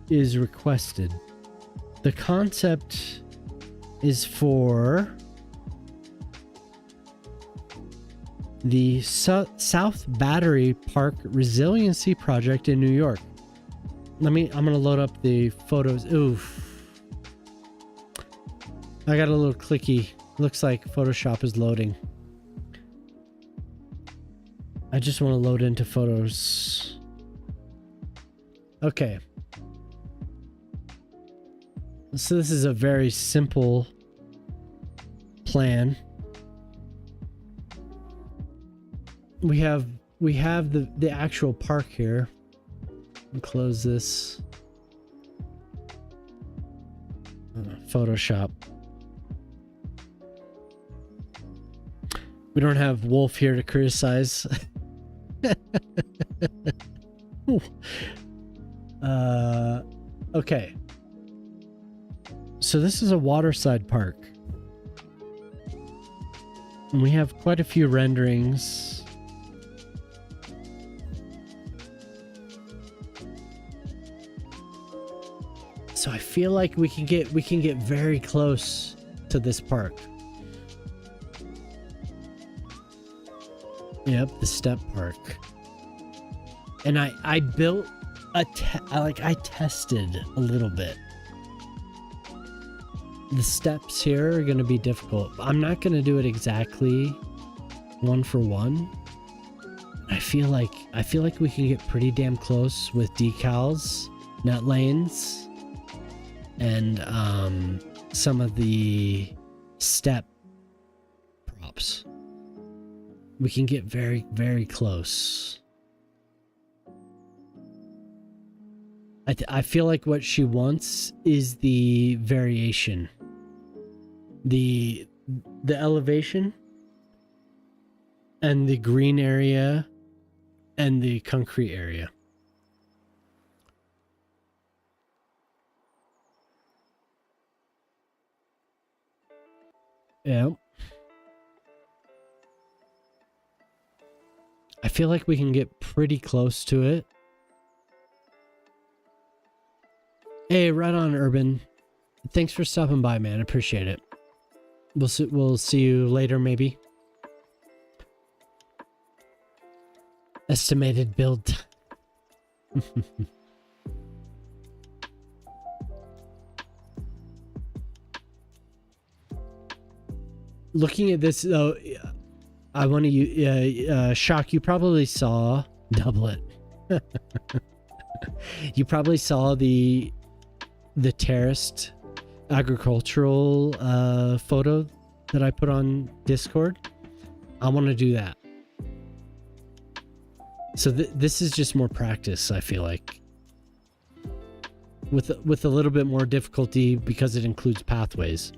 is requested. The concept is for the South Battery Park Resiliency Project in New York. I'm gonna load up the photos. Oof. I got a little clicky. Looks like Photoshop is loading. I just want to load into photos. Okay. So this is a very simple plan. We have the actual park here. I'll close this. Photoshop. We don't have Wolf here to criticize. Okay. So this is a waterside park. And we have quite a few renderings. So I feel like we can get very close to this park. Yep, the step park. And I built I tested a little bit. The steps here are going to be difficult. I'm not going to do it exactly one for one. I feel like we can get pretty damn close with decals, net lanes, and some of the step props. We can get very, very close. I feel like what she wants is the variation. The elevation and the green area and the concrete area. Yeah. I feel like we can get pretty close to it. Hey, right on, Urban. Thanks for stopping by, man. Appreciate it. We'll see you later, maybe. Estimated build. looking at this though, I want to Shock. You probably saw double it. You probably saw the terraced agricultural photo that I put on Discord. I want to do that. So this is just more practice, I feel like, with a little bit more difficulty because it includes pathways.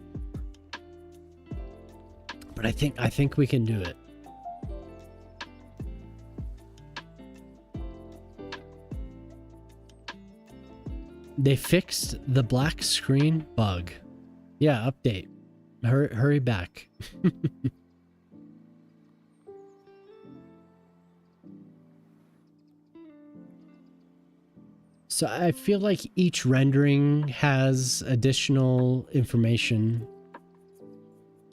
But I think we can do it. They fixed the black screen bug. Yeah, update. Hurry back. So I feel like each rendering has additional information.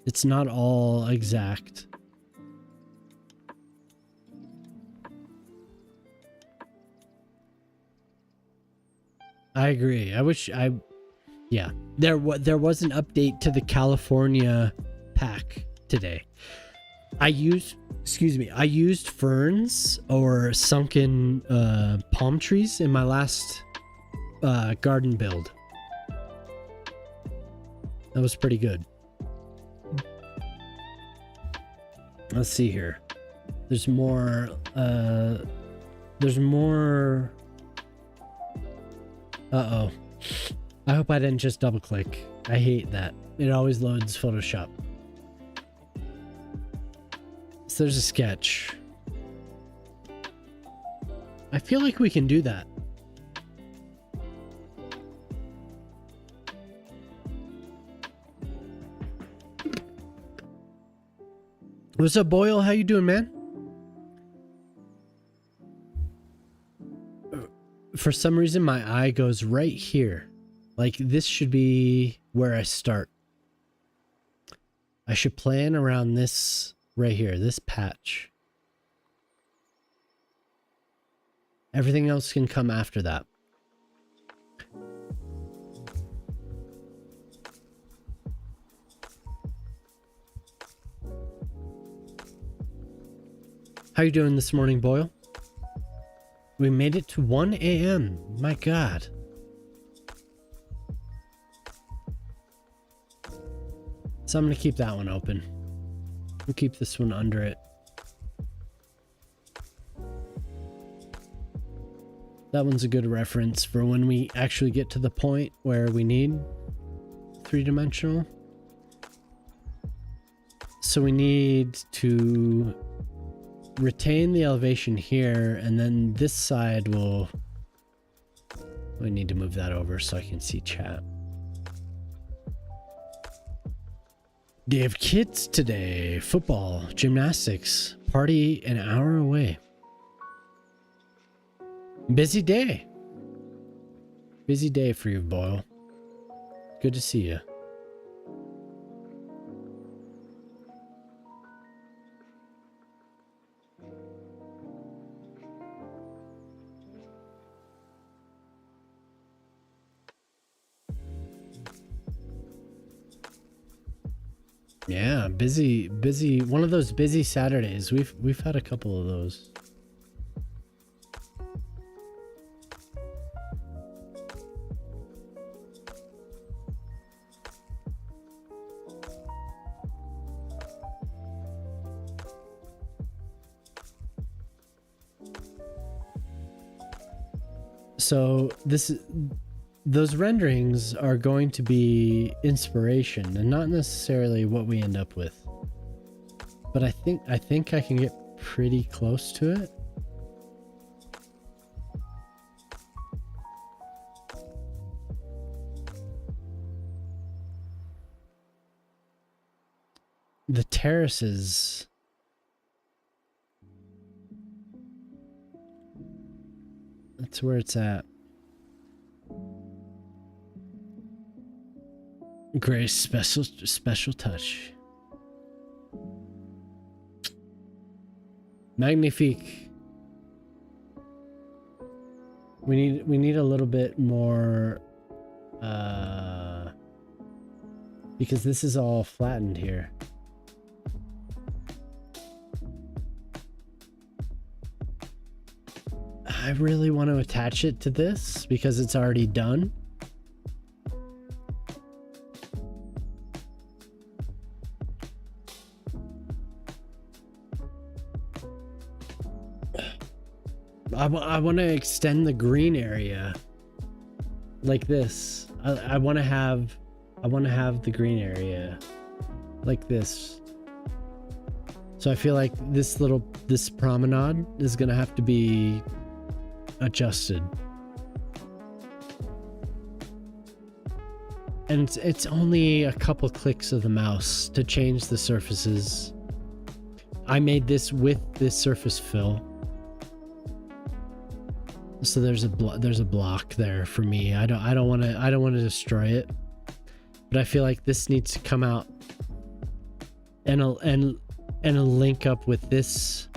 It's not all exact. I agree. Yeah. There was an update to the California pack today. I used ferns or sunken palm trees in my last garden build. That was pretty good. Let's see here. There's more. Uh-oh. I hope I didn't just double click. I hate that. It always loads Photoshop. So there's a sketch. I feel like we can do that. What's up, Boyle? How you doing, man? For some reason, my eye goes right here. Like, this should be where I start. I should plan around this right here, this patch. Everything else can come after that. How you doing this morning, Boyle? We made it to 1 a.m. My God. So I'm going to keep that one open. We'll keep this one under it. That one's a good reference for when we actually get to the point where we need three-dimensional. So we need to retain the elevation here, and then this side will... We need to move that over so I can see chat. They have kids today. Football, gymnastics, party an hour away. Busy day. Busy day for you, Boyle. Good to see you. Yeah, busy. One of those busy Saturdays. We've had a couple of those. So those renderings are going to be inspiration and not necessarily what we end up with. But I think I can get pretty close to it. The terraces. That's where it's at. Grace, special touch. Magnifique. We need a little bit more because this is all flattened here. I really want to attach it to this because it's already done. I want to extend the green area like this. I want to have the green area like this. So I feel like this promenade is gonna have to be adjusted. And it's only a couple clicks of the mouse to change the surfaces. I made this with this surface fill. So there's a block there for me. I don't want to destroy it. But I feel like this needs to come out and a link up with this.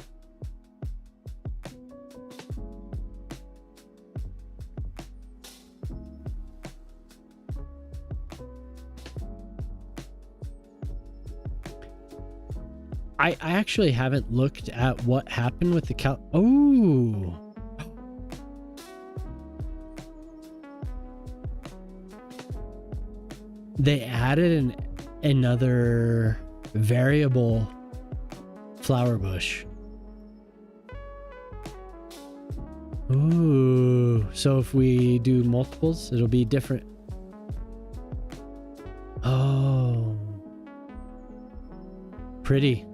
I actually haven't looked at what happened with the Oh. They added another variable flower bush. Ooh, so if we do multiples, it'll be different. Oh, pretty.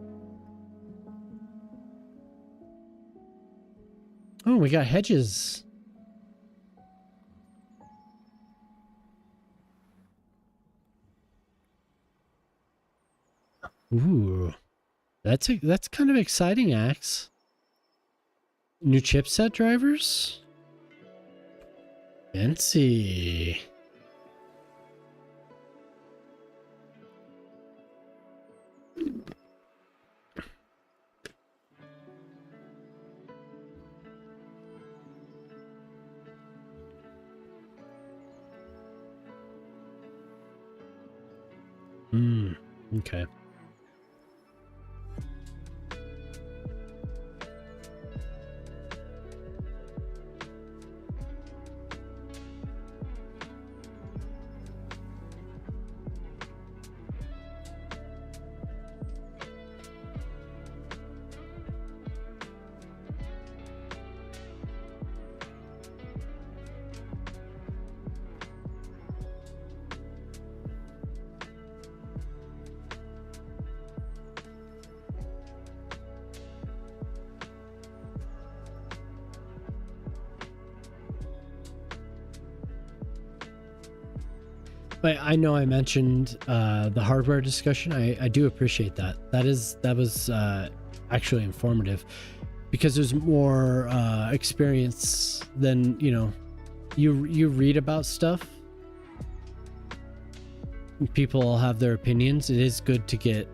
Oh, we got hedges. Ooh, that's kind of exciting, Axe. New chipset drivers? Fancy. Okay. But I know I mentioned the hardware discussion. I do appreciate that. That was actually informative because there's more experience than you read about stuff. People have their opinions. It is good to get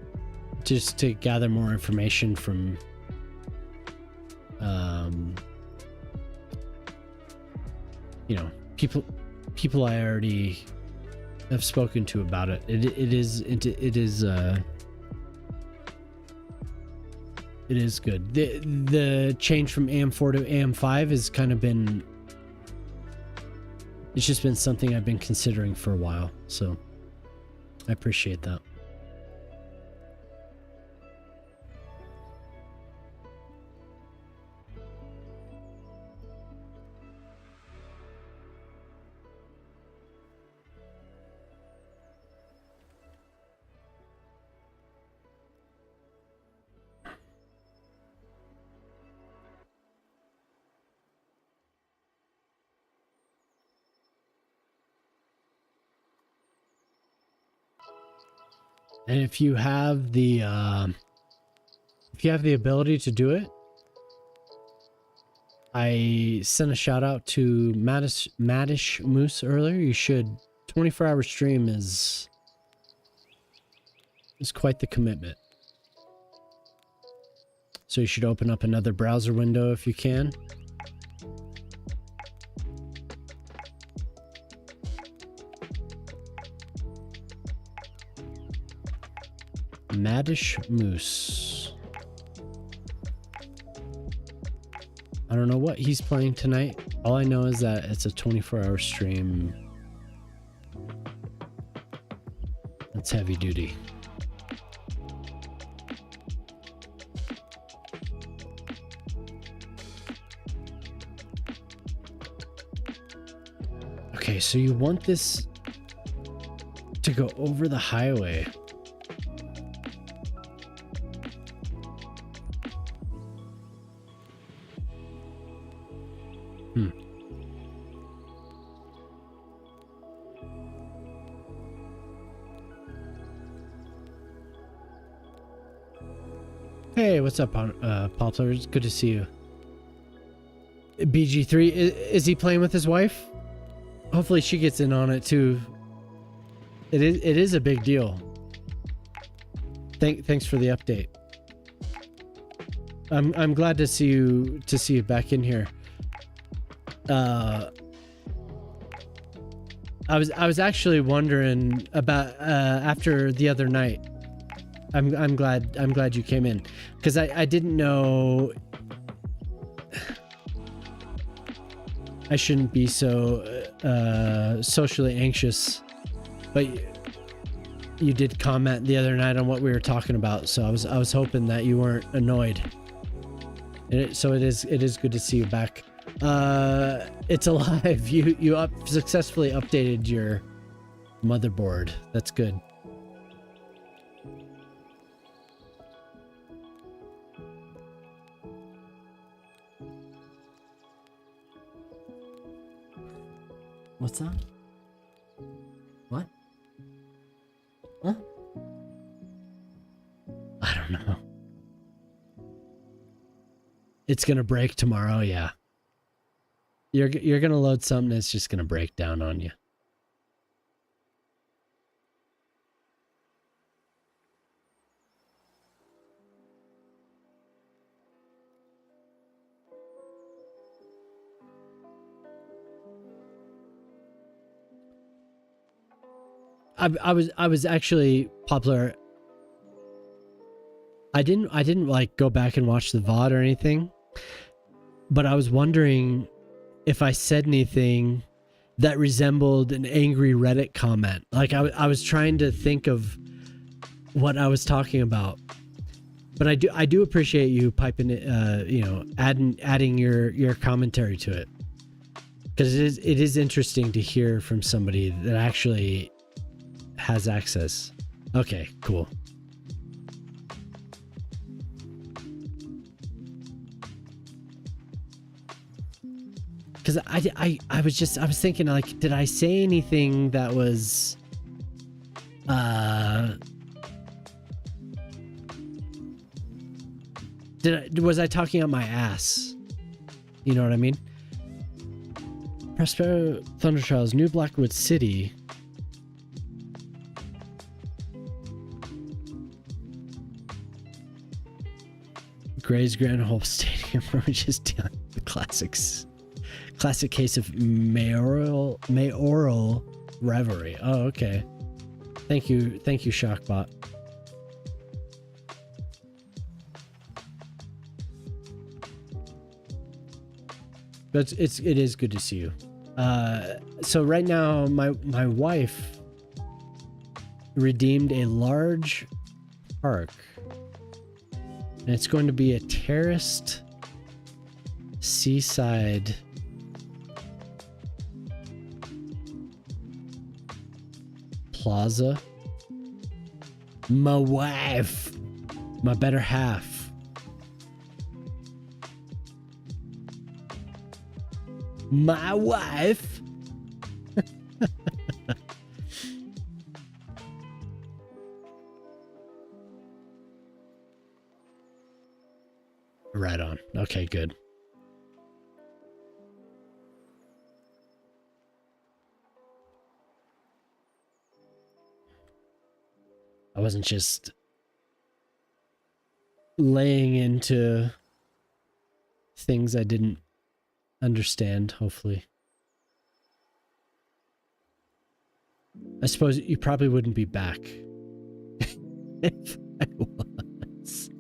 to gather more information from people I already have spoken to about it. It is good. The change from AM4 to AM5 has kind of been, it's just been something I've been considering for a while, so I appreciate that. And if you have the ability to do it, I sent a shout out to Madish Moose earlier. You should. 24-hour stream is quite the commitment. So you should open up another browser window if you can. Madish Moose. I don't know what he's playing tonight. All I know is that it's a 24-hour stream. That's heavy duty. Okay, so you want this to go over the highway. Hey, what's up, Poplar? It's good to see you. BG3, is he playing with his wife? Hopefully she gets in on it too. It is a big deal. Thanks for the update. I'm glad to see you back in here. I was actually wondering about after the other night. I'm glad you came in, because I didn't know. I shouldn't be so socially anxious, but you did comment the other night on what we were talking about, so I was hoping that you weren't annoyed. So it is good to see you back. It's alive. You successfully updated your motherboard. That's good. What's that? What? Huh? I don't know. It's gonna break tomorrow, yeah. You're gonna load something, it's just gonna break down on you. I was actually Poplar. I didn't like go back and watch the VOD or anything, but I was wondering if I said anything that resembled an angry Reddit comment. Like I was trying to think of what I was talking about, but I do appreciate you piping it, adding your commentary to it, because it is interesting to hear from somebody that actually has access. Okay, cool. Because I was thinking, like, did I say anything that was was I talking out my ass? You know what I mean? Prospero Thunder Trials, New Blackwood City. Gray's Grand Hole Stadium, where we just dealing with the classics. Classic case of mayoral reverie. Oh, okay. Thank you, Shockbot. But it is good to see you. So right now, my wife redeemed a large park. And it's going to be a terraced seaside plaza. My wife, my better half, my wife. Right on. Okay, good. I wasn't just laying into things I didn't understand, hopefully. I suppose you probably wouldn't be back if I was.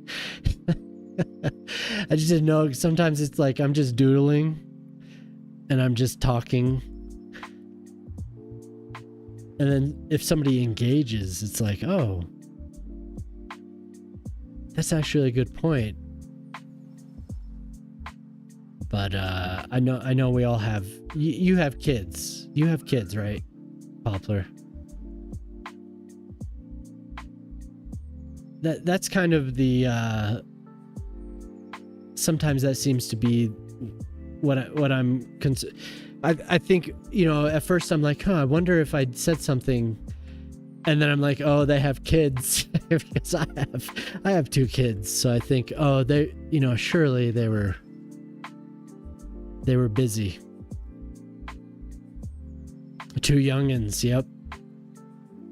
I just didn't know. Sometimes it's like I'm just doodling and I'm just talking. And then if somebody engages, it's like, oh, that's actually a good point. But I know we all have. You have kids. You have kids, right, Poplar? That's kind of the. Sometimes that seems to be what I'm. I think, you know, at first I'm like, I wonder if I said something, and then I'm like, oh, they have kids because I have 2 kids, so I think, oh, they, you know, surely they were busy. 2 youngins, yep,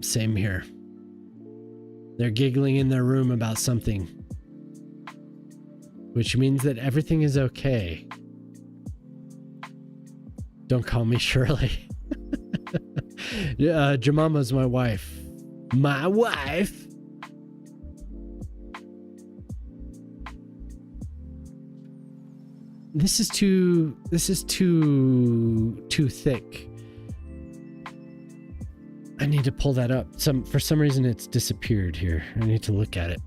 same here. They're giggling in their room about something, which means that everything is okay. Don't call me Shirley. Jemama's my wife. My wife? This is too thick. I need to pull that up. For some reason it's disappeared here. I need to look at it.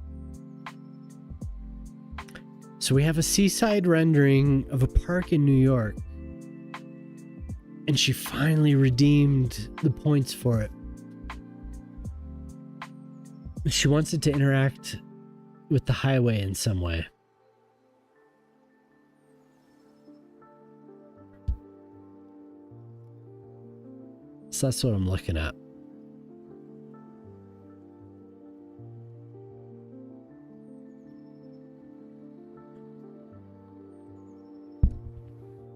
So we have a seaside rendering of a park in New York. And she finally redeemed the points for it. She wants it to interact with the highway in some way. So that's what I'm looking at.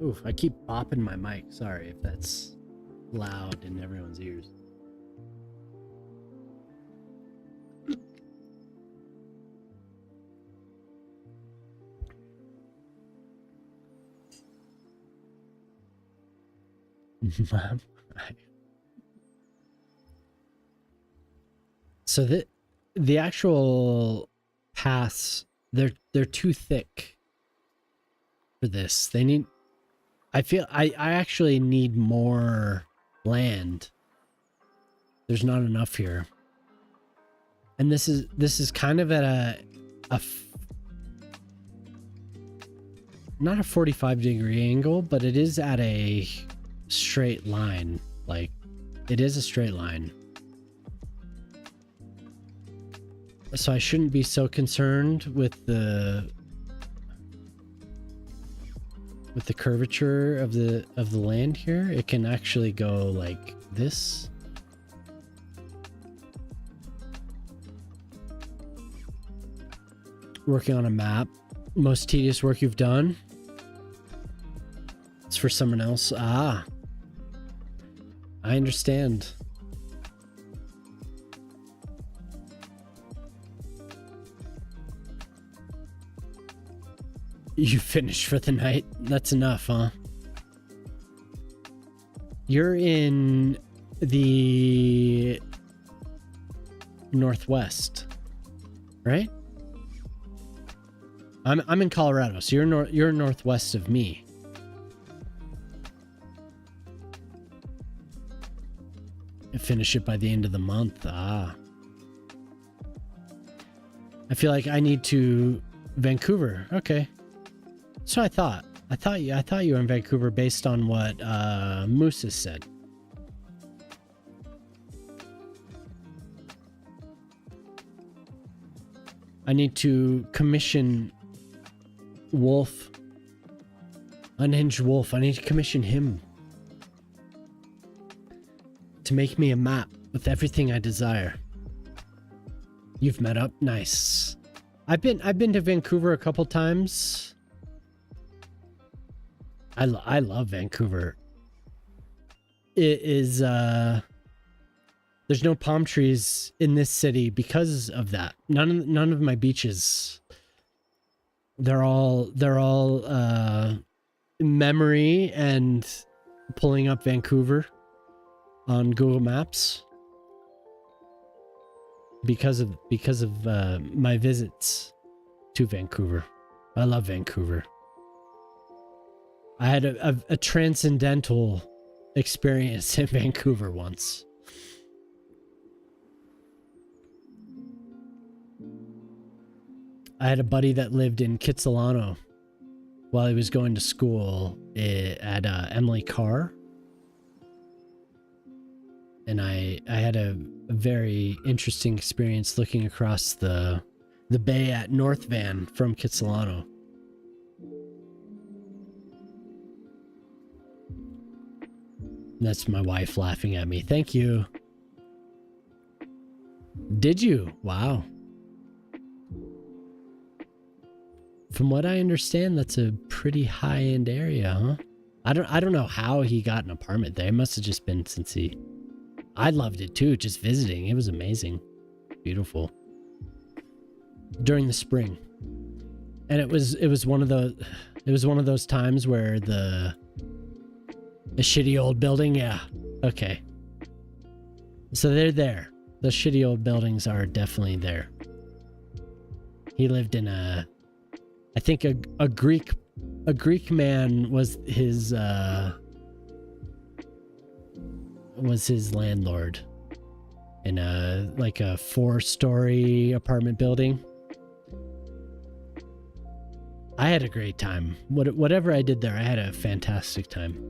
Oof, I keep bopping my mic. Sorry if that's loud in everyone's ears. Mom. So the actual paths, they're too thick for this. They need, I feel I actually need more land. There's not enough here. And this is kind of at not a 45-degree angle, but it is at a straight line. Like, it is a straight line. So I shouldn't be so concerned with the curvature of the land here. It can actually go like this. Working on a map. Most tedious work you've done. It's for someone else. Ah. I understand. You finished for the night? That's enough, huh? You're in the northwest, right? I'm in Colorado, so you're northwest of me. And finish it by the end of the month. Ah. I feel like I need to Vancouver. Okay. So I thought you were in Vancouver based on what Moose has said. I need to commission Wolf, Unhinged Wolf. I need to commission him to make me a map with everything I desire. You've met up? Nice. I've been to Vancouver a couple times. I love Vancouver. It is there's no palm trees in this city because of that. None of my beaches. They're all memory and pulling up Vancouver on Google Maps because of my visits to Vancouver. I love Vancouver. I had a transcendental experience in Vancouver once. I had a buddy that lived in Kitsilano while he was going to school at Emily Carr. And I had a very interesting experience looking across the bay at North Van from Kitsilano. That's my wife laughing at me. Thank you. Did you? Wow. From what I understand, that's a pretty high-end area, huh? I don't know how he got an apartment there. It must have just been since he... I loved it too, just visiting. It was amazing. Beautiful. During the spring. And it was one of those times where the shitty old building, yeah. Okay. So they're there. The shitty old buildings are definitely there. He lived in I think a Greek man was his landlord in a 4-story apartment building. I had a great time. Whatever I did there, I had a fantastic time.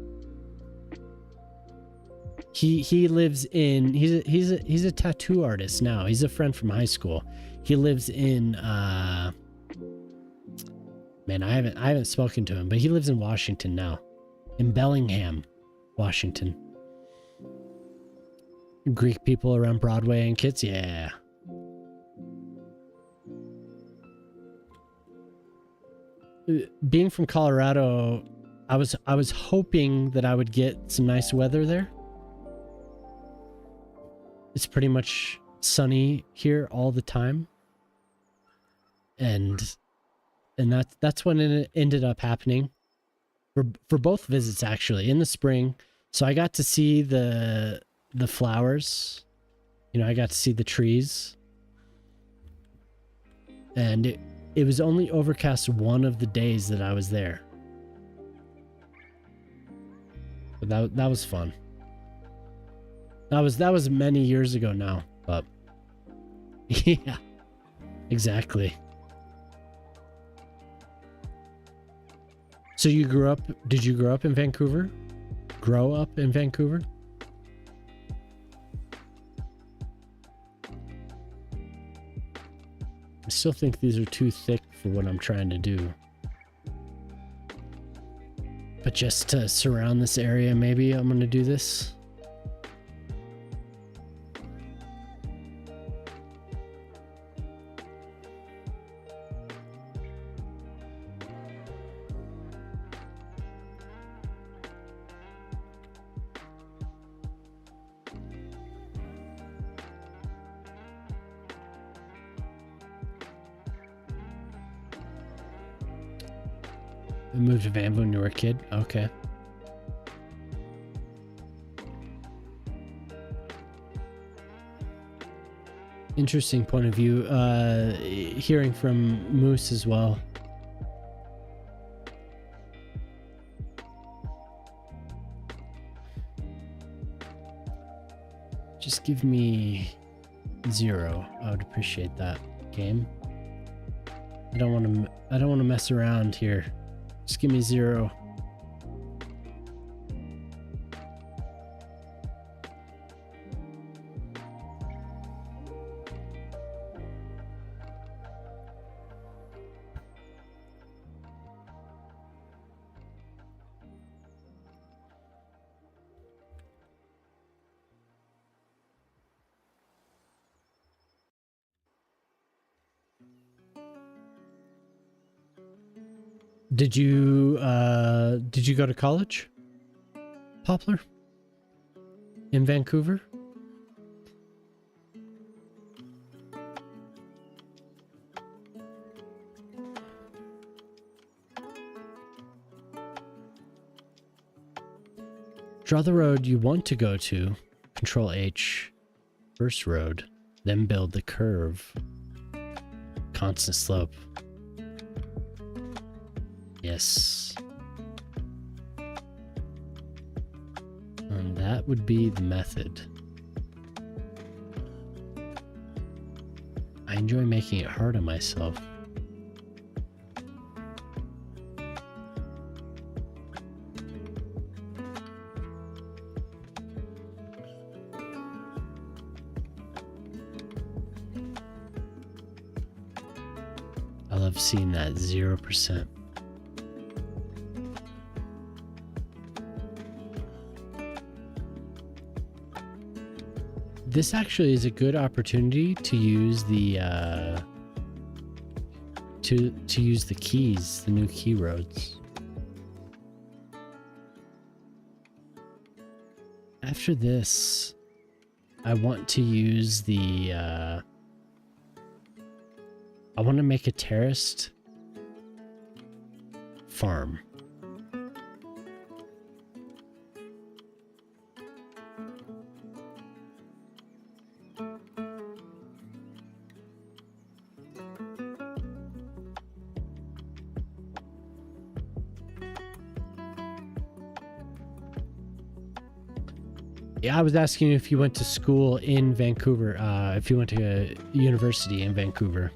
He lives in he's a tattoo artist now. He's a friend from high school. He lives in man, I haven't spoken to him, but he lives in Washington now. In Bellingham, Washington. Greek people around Broadway and kids, yeah. Being from Colorado, I was hoping that I would get some nice weather there. It's pretty much sunny here all the time. And that's when it ended up happening. For both visits actually, in the spring. So I got to see the flowers. You know, I got to see the trees. And it was only overcast one of the days that I was there. But that was fun. That was many years ago now, but yeah, exactly. So did you grow up in Vancouver? Grow up in Vancouver? I still think these are too thick for what I'm trying to do. But just to surround this area, maybe I'm going to do this. You moved to Valmo when you were a kid? Okay. Interesting point of view. Hearing from Moose as well. Just give me 0. I would appreciate that, game. I don't want to mess around here. Just give me 0. Did you go to college, Poplar? In Vancouver? Draw the road you want to go to. Control H. First road. Then build the curve. Constant slope. this. And that would be the method. I enjoy making it hard on myself. I love seeing that 0%. This actually is a good opportunity to use the to use the keys, the new key roads. After this, I want to use the I want to make a terraced farm. Yeah, I was asking you if you went to school in Vancouver, if you went to a university in Vancouver.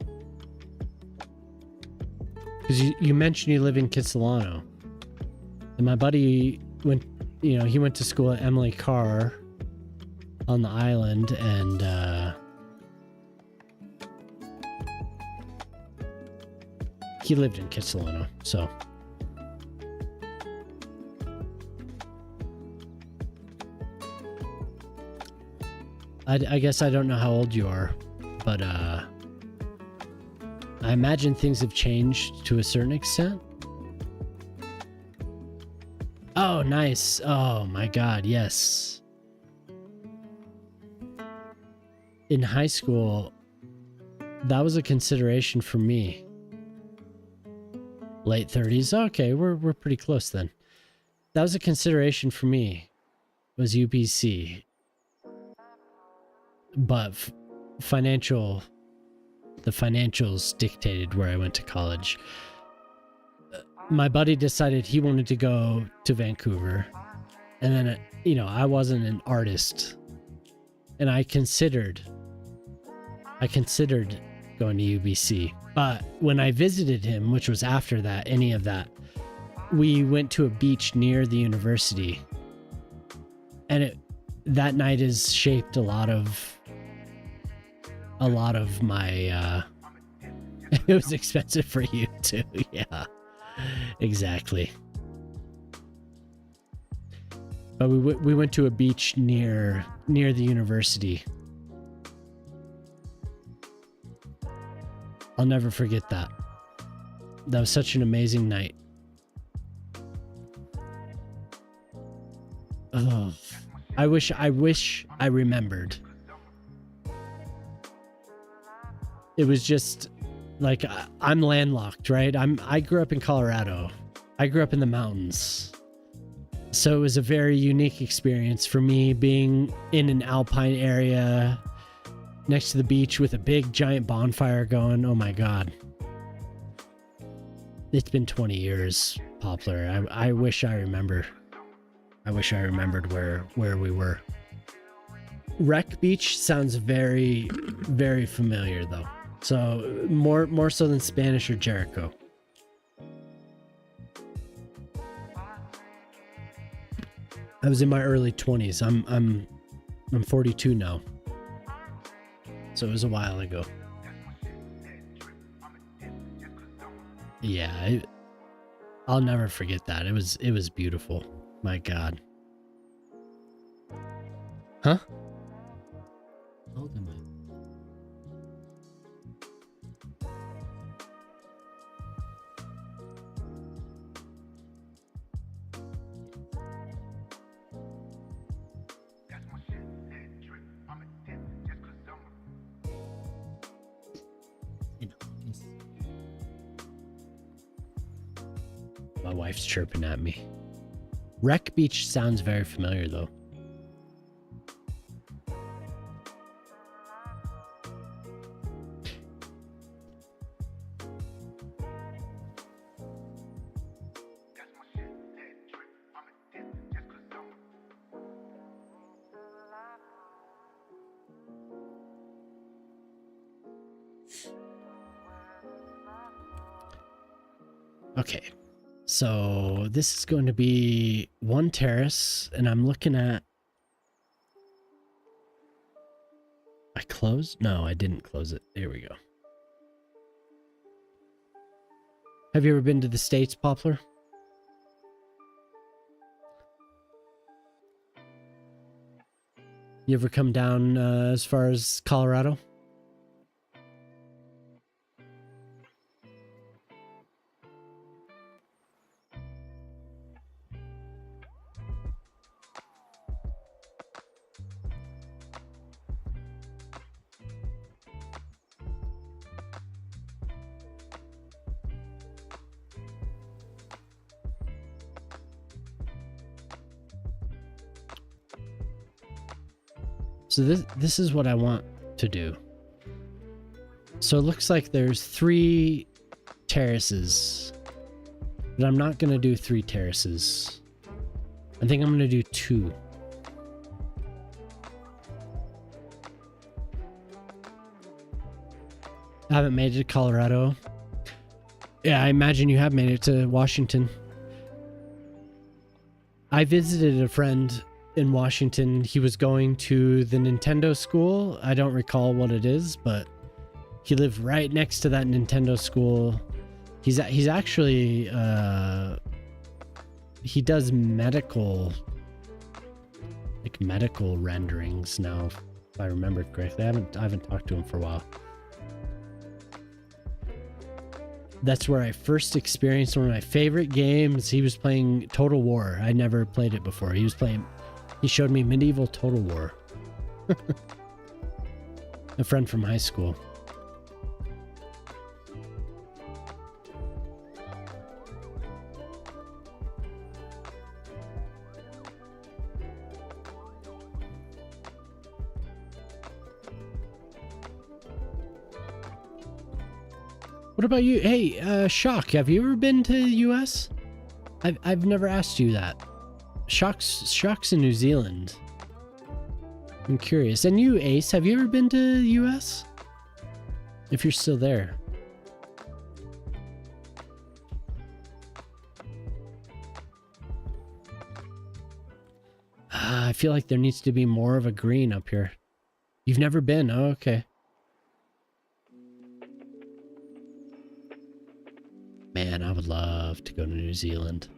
Because you mentioned you live in Kitsilano. And my buddy went, he went to school at Emily Carr on the island, and he lived in Kitsilano, so. I guess I don't know how old you are, but I imagine things have changed to a certain extent. Oh, nice. Oh my God, yes. In high school, that was a consideration for me. Late 30s. Okay, we're pretty close then. That was a consideration for me, was UPC. But the financials dictated where I went to college. My buddy decided he wanted to go to Vancouver, and then I wasn't an artist, and I considered going to UBC. But when I visited him, which was after that, any of that, we went to a beach near the university, and that night has shaped a lot of my it was expensive for you too. Yeah, exactly. But we went to a beach near the university. I'll never forget that. That was such an amazing night. Oh, I wish I remembered. It was just like, I'm landlocked, right? I grew up in Colorado. I grew up in the mountains. So it was a very unique experience for me, being in an alpine area next to the beach with a big giant bonfire going. Oh my God. It's been 20 years, Poplar. I wish I remember. I wish I remembered where we were. Wreck Beach sounds very, very familiar though. So more so than Spanish or Jericho. I was in my early 20s. I'm 42 now. So it was a while ago. Yeah, I'll never forget that. It was beautiful. My God. Huh? How old am I? My wife's chirping at me. Wreck Beach sounds very familiar though. Okay. So this is going to be one terrace, and I'm looking at... I closed? No, I didn't close it. There we go. Have you ever been to the States, Poplar? You ever come down as far as Colorado? So this is what I want to do. So it looks like there's 3 terraces, but I'm not going to do 3 terraces. I think I'm going to do 2. I haven't made it to Colorado. Yeah, I imagine you have made it to Washington. I visited a friend in Washington. He was going to the Nintendo school. I don't recall what it is, but he lived right next to that Nintendo school. He's actually he does medical renderings now, if I remember correctly. I haven't talked to him for a while. That's where I first experienced one of my favorite games. He was playing Total War. I never played it before. He showed me medieval Total War. A friend from high school. What about you? Hey, Shock, have you ever been to the US? I've never asked you that. Shock's in New Zealand. I'm curious. And you, Ace, have you ever been to the US? If you're still there. I feel like there needs to be more of a green up here. You've never been? Oh, okay. Man, I would love to go to New Zealand.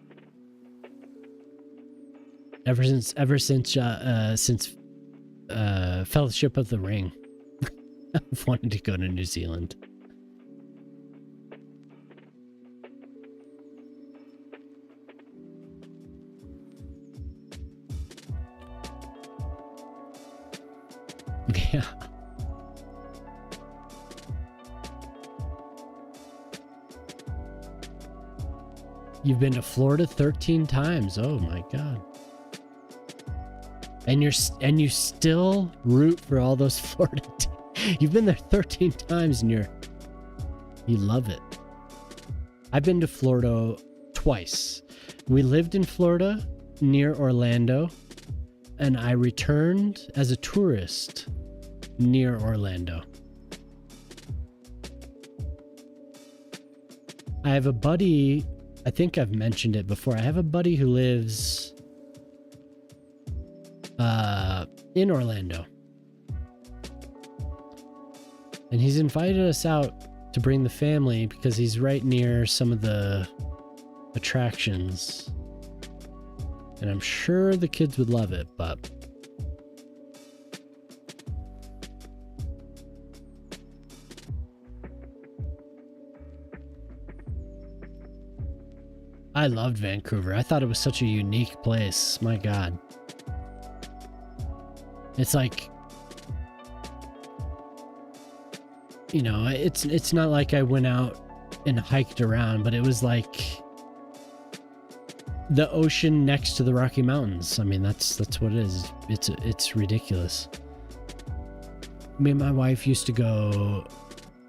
Ever since Fellowship of the Ring, I've wanted to go to New Zealand. Yeah. You've been to Florida 13 times. Oh my God. And you still root for all those Florida teams. You've been there 13 times and you love it. I've been to Florida twice. We lived in Florida near Orlando, and I returned as a tourist near Orlando. I have a buddy, I think I've mentioned it before. I have a buddy who lives in Orlando. And he's invited us out to bring the family because he's right near some of the attractions. And I'm sure the kids would love it, but I loved Vancouver. I thought it was such a unique place. My God. It's like, you know, it's not like I went out and hiked around, but it was like the ocean next to the Rocky Mountains. I mean, that's what it is. It's ridiculous. Me and my wife used to go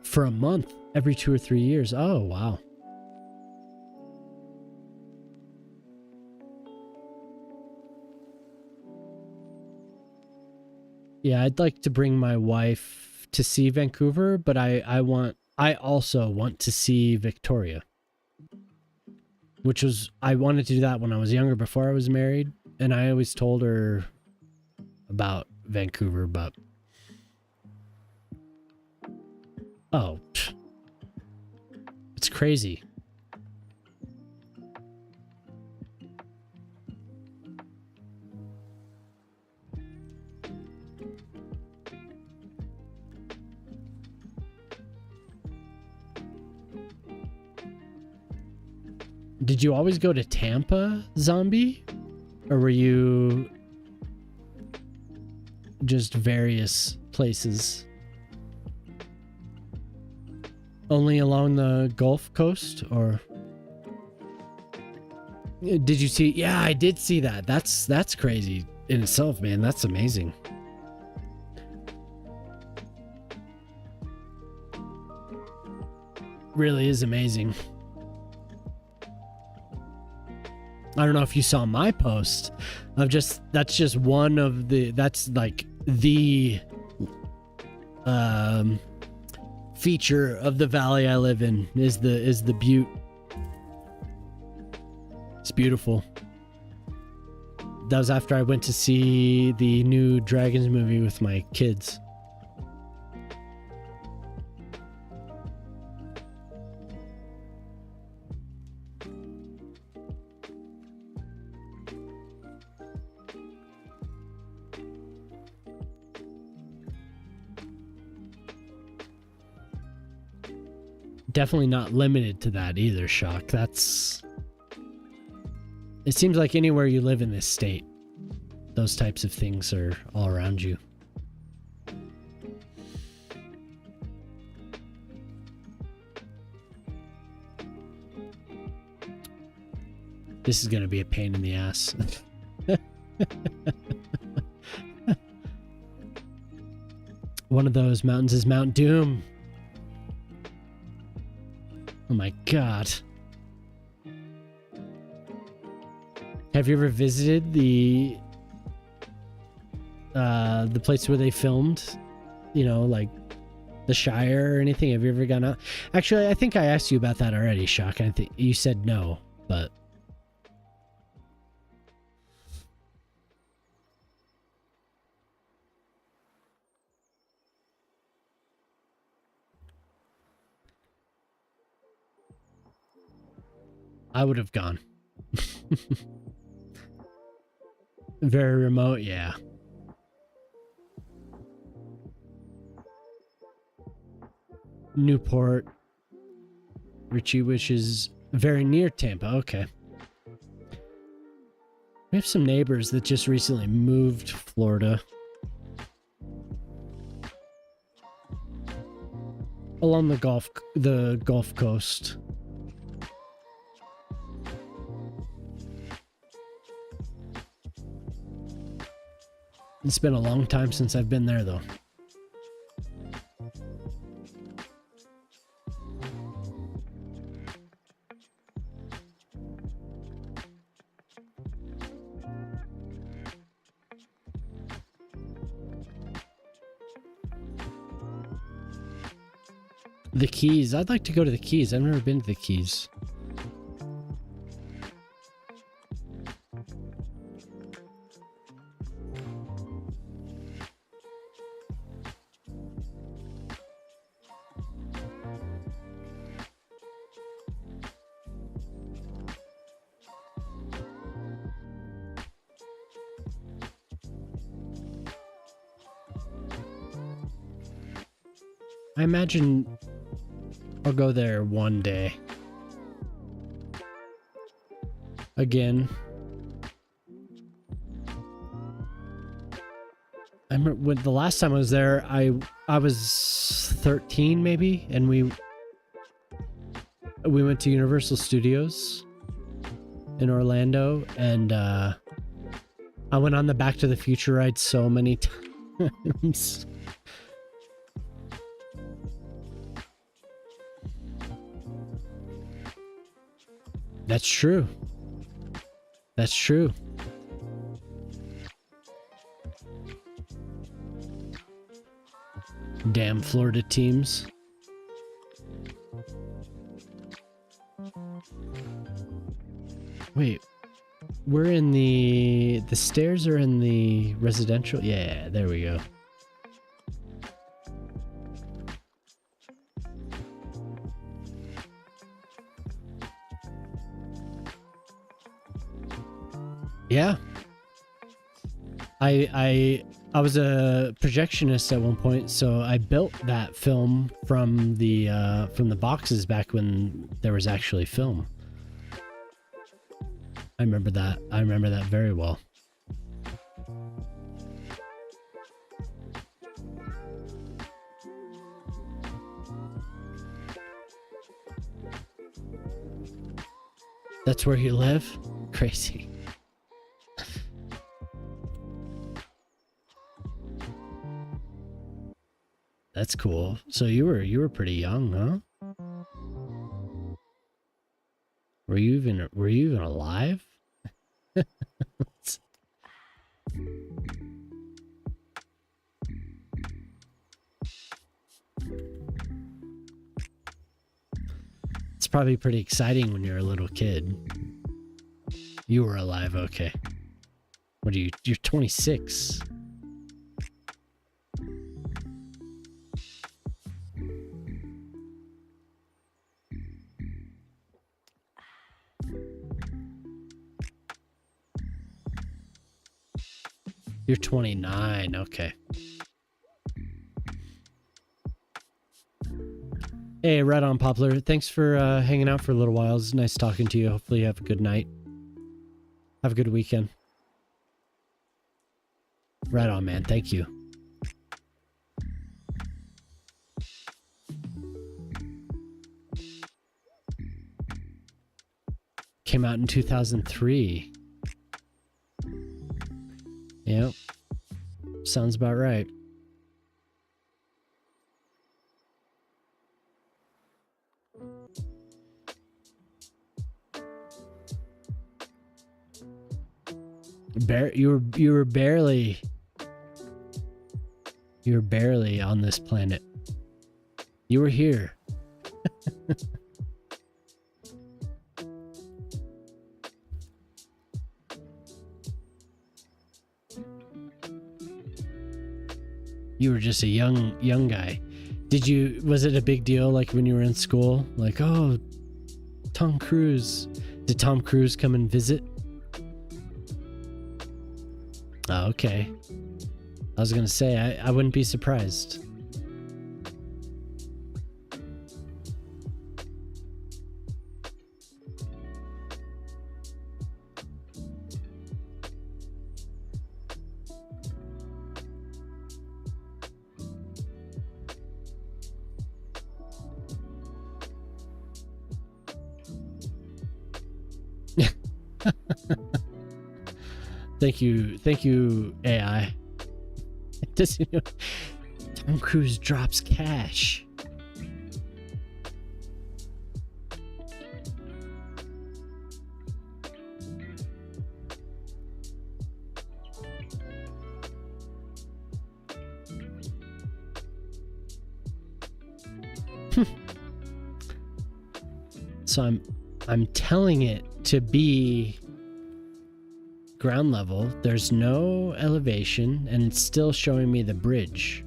for a month every 2 or 3 years. Oh, wow. Yeah, I'd like to bring my wife to see Vancouver, but I also want to see Victoria. which was, I wanted to do that when I was younger before I was married. And I always told her about Vancouver, but oh, it's crazy. Did you always go to Tampa, Zombie? Or were you just various places? Only along the Gulf Coast, or did you see? Yeah, I did see that. That's crazy in itself, man. That's amazing. Really is amazing. I don't know if you saw my post of that's just one of that's like the feature of the valley I live in is the butte. It's beautiful. That was after I went to see the new Dragons movie with my kids. Definitely not limited to that either, Shock. It seems like anywhere you live in this state, those types of things are all around you. This is going to be a pain in the ass. One of those mountains is Mount Doom. Oh my god. Have you ever visited the place where they filmed, you know, like the Shire or anything? Have you ever gone out? Actually, I think I asked you about that already, Shock. I think you said no, but I would have gone. Very remote, yeah. Newport, Richie, which is very near Tampa. Okay. We have some neighbors that just recently moved to Florida. Along the Gulf Coast. It's been a long time since I've been there, though. The Keys. I'd like to go to the Keys. I've never been to the Keys. I imagine I'll go there one day. Again. I remember when the last time I was there, I was 13 maybe, and we went to Universal Studios in Orlando, and I went on the Back to the Future ride so many times. That's true. That's true. Damn Florida teams. Wait, we're in the stairs are in the residential. Yeah, there we go. Yeah. I was a projectionist at one point, so I built that film from the boxes back when there was actually film. I remember that. I remember that very well. That's where you live? Crazy. That's cool. So you were pretty young, huh? Were you even alive? It's probably pretty exciting when you're a little kid. You were alive, okay. What are you? You're 26. You're 29, okay. Hey, right on, Poplar. Thanks for hanging out for a little while. It's nice talking to you. Hopefully you have a good night. Have a good weekend. Right on, man. Thank you. Came out in 2003. Yep. Sounds about right. You were barely on this planet. You were here. You were just a young guy. Was it a big deal like when you were in school? Like, oh, Tom Cruise. Did Tom Cruise come and visit? Oh, okay. I was gonna say, I wouldn't be surprised. Thank you, AI. Does you know Tom Cruise drops cash? So I'm telling it to be ground level. There's no elevation, and it's still showing me the bridge.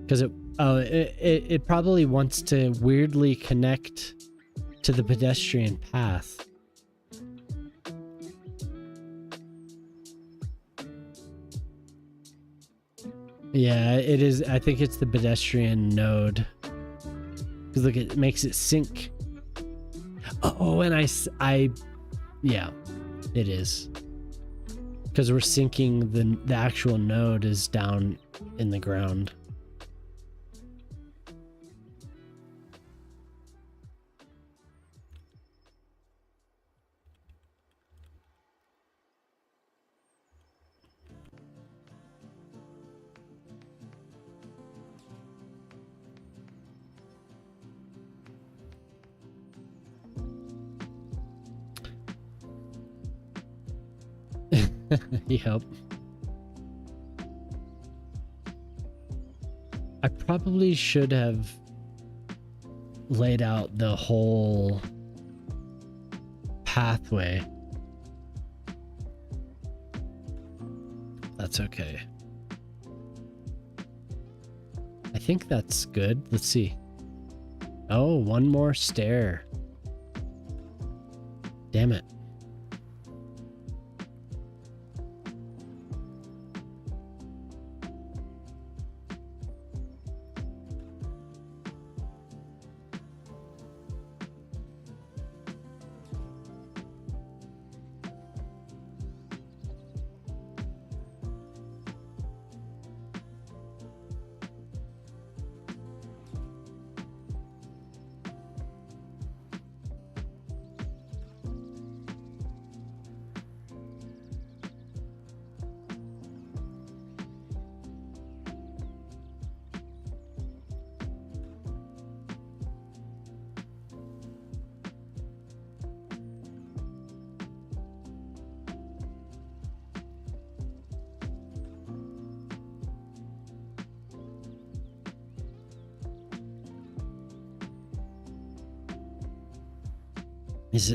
Because it probably wants to weirdly connect to the pedestrian path. Yeah, it is. I think it's the pedestrian node. Because look, it makes it sync. Oh, and yeah, it is. Because we're syncing the actual node is down in the ground. Yep. I probably should have laid out the whole pathway. That's okay. I think that's good. Let's see. Oh, one more stair. Damn it.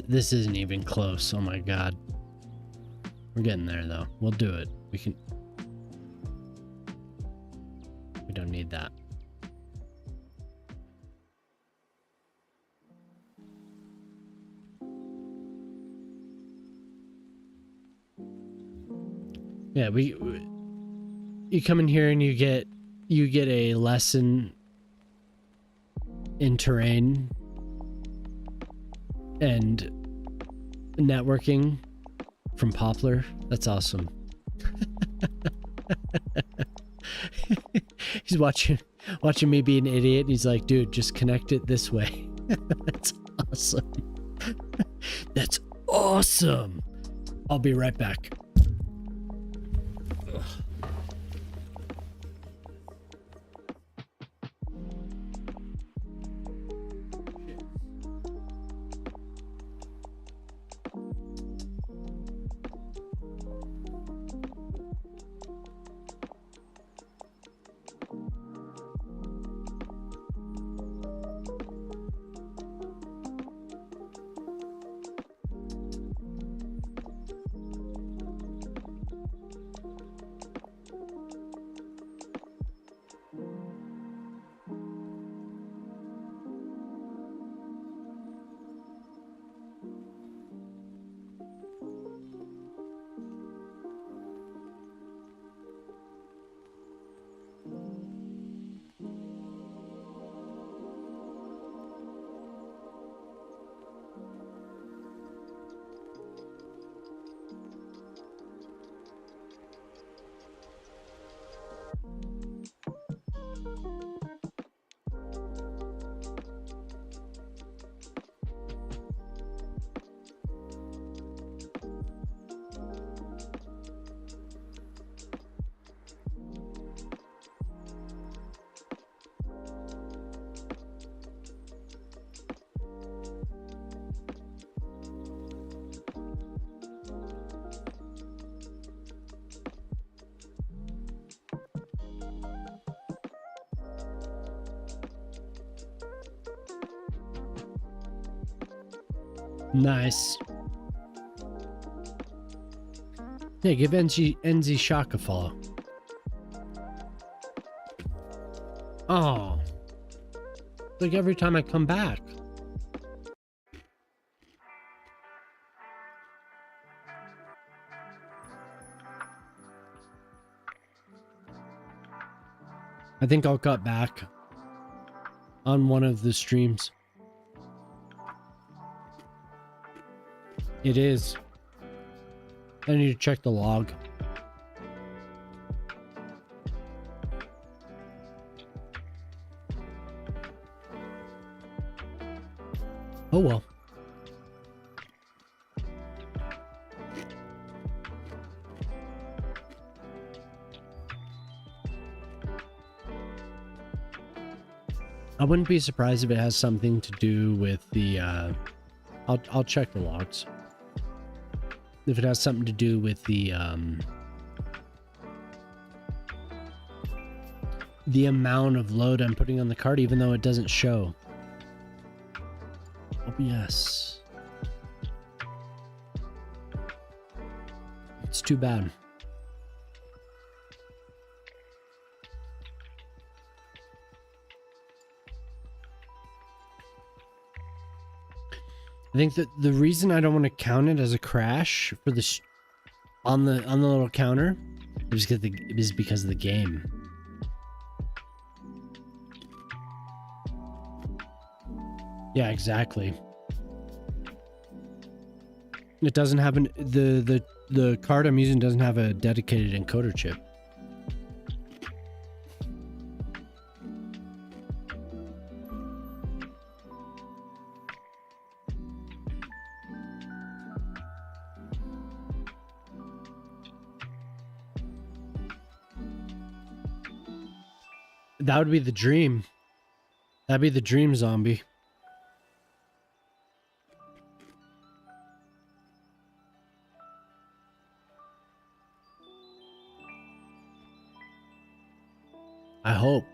This isn't even close. Oh my god. We're getting there though. We'll do it. We don't need that. Yeah, you come in here and you get a lesson in terrain and networking from Poplar. That's awesome. He's watching me be an idiot. He's like, dude, just connect it this way. That's awesome. That's awesome. I'll be right back. Ugh. Nice. Yeah, give NZ Shock a follow. Oh. Like every time I come back. I think I'll cut back on one of the streams. It is. I need to check the log. Oh well. I wouldn't be surprised if it has something to do with the I'll check the logs. If it has something to do with the amount of load I'm putting on the card, even though it doesn't show. OBS. It's too bad. I think that the reason I don't want to count it as a crash for the on the little counter is because of the game. Yeah, exactly. It doesn't have the card I'm using doesn't have a dedicated encoder chip. That would be the dream. That'd be the dream, zombie. I hope.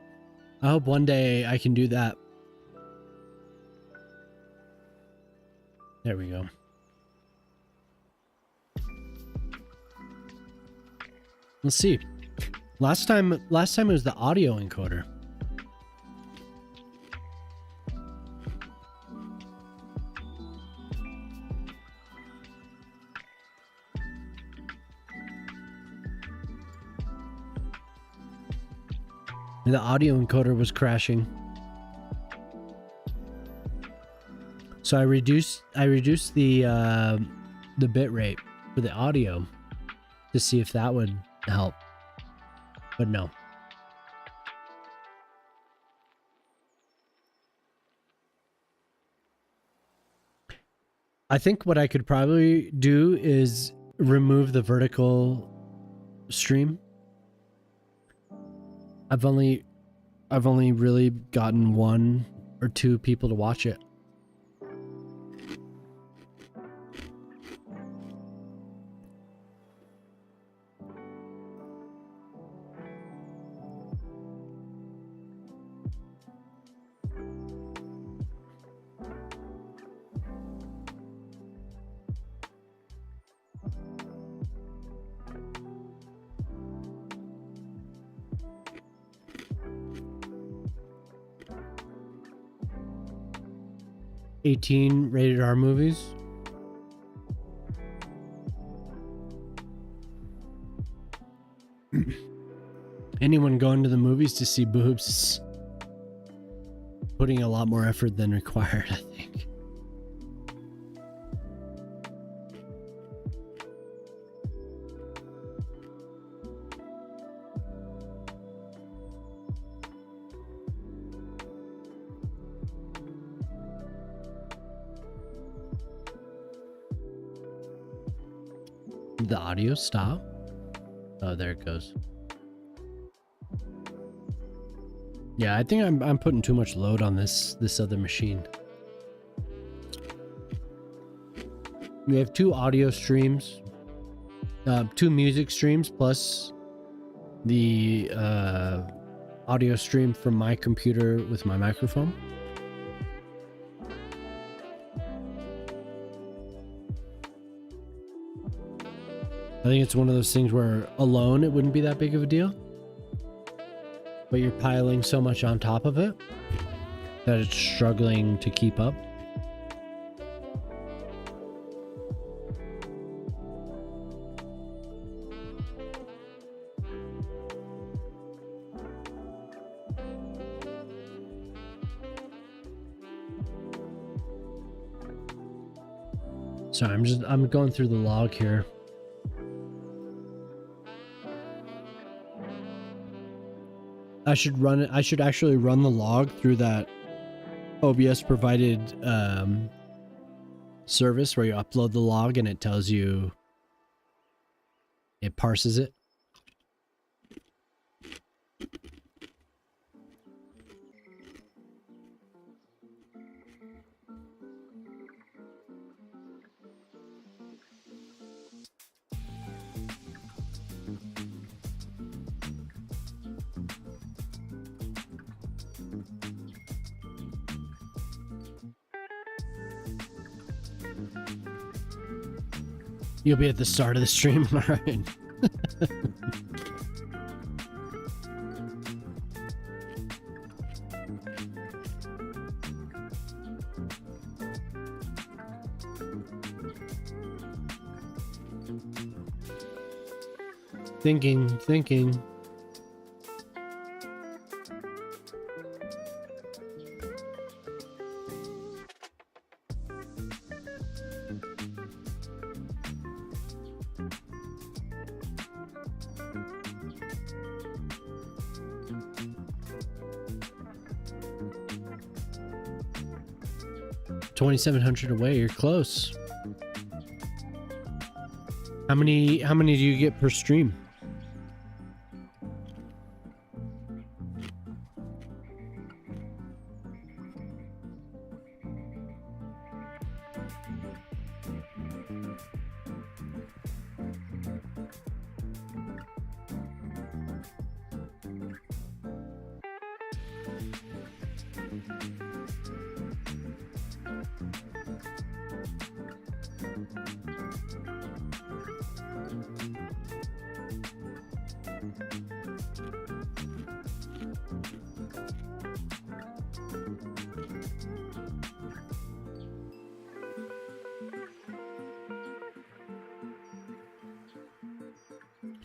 I hope one day I can do that. There we go. Let's see. Last time it was the audio encoder. The audio encoder was crashing. So I reduced the bit rate for the audio to see if that would help. But no. I think what I could probably do is remove the vertical stream. I've only really gotten 1 or 2 people to watch it. '18 rated R movies. Anyone going to the movies to see boobs is putting a lot more effort than required, I think. Did the audio stop? Oh, there it goes. Yeah, I think I'm putting too much load on this other machine. We have 2 audio streams, 2 music streams, plus the audio stream from my computer with my microphone. I think it's one of those things where alone it wouldn't be that big of a deal, but you're piling so much on top of it that it's struggling to keep up. So I'm going through the log here. I should actually run the log through that OBS provided service where you upload the log and it tells you, it parses it. You'll be at the start of the stream. All right. Thinking. 2,700 away. You're close. How many do you get per stream?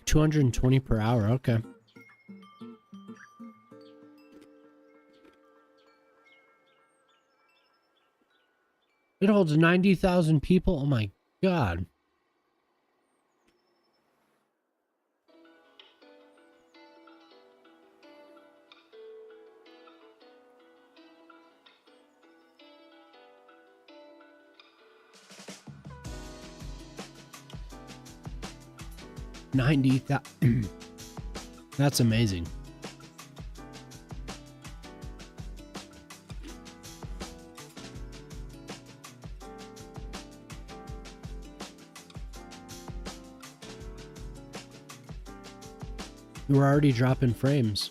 $220 per hour. Okay. It holds 90,000 people. Oh my God. That's amazing. We're already dropping frames.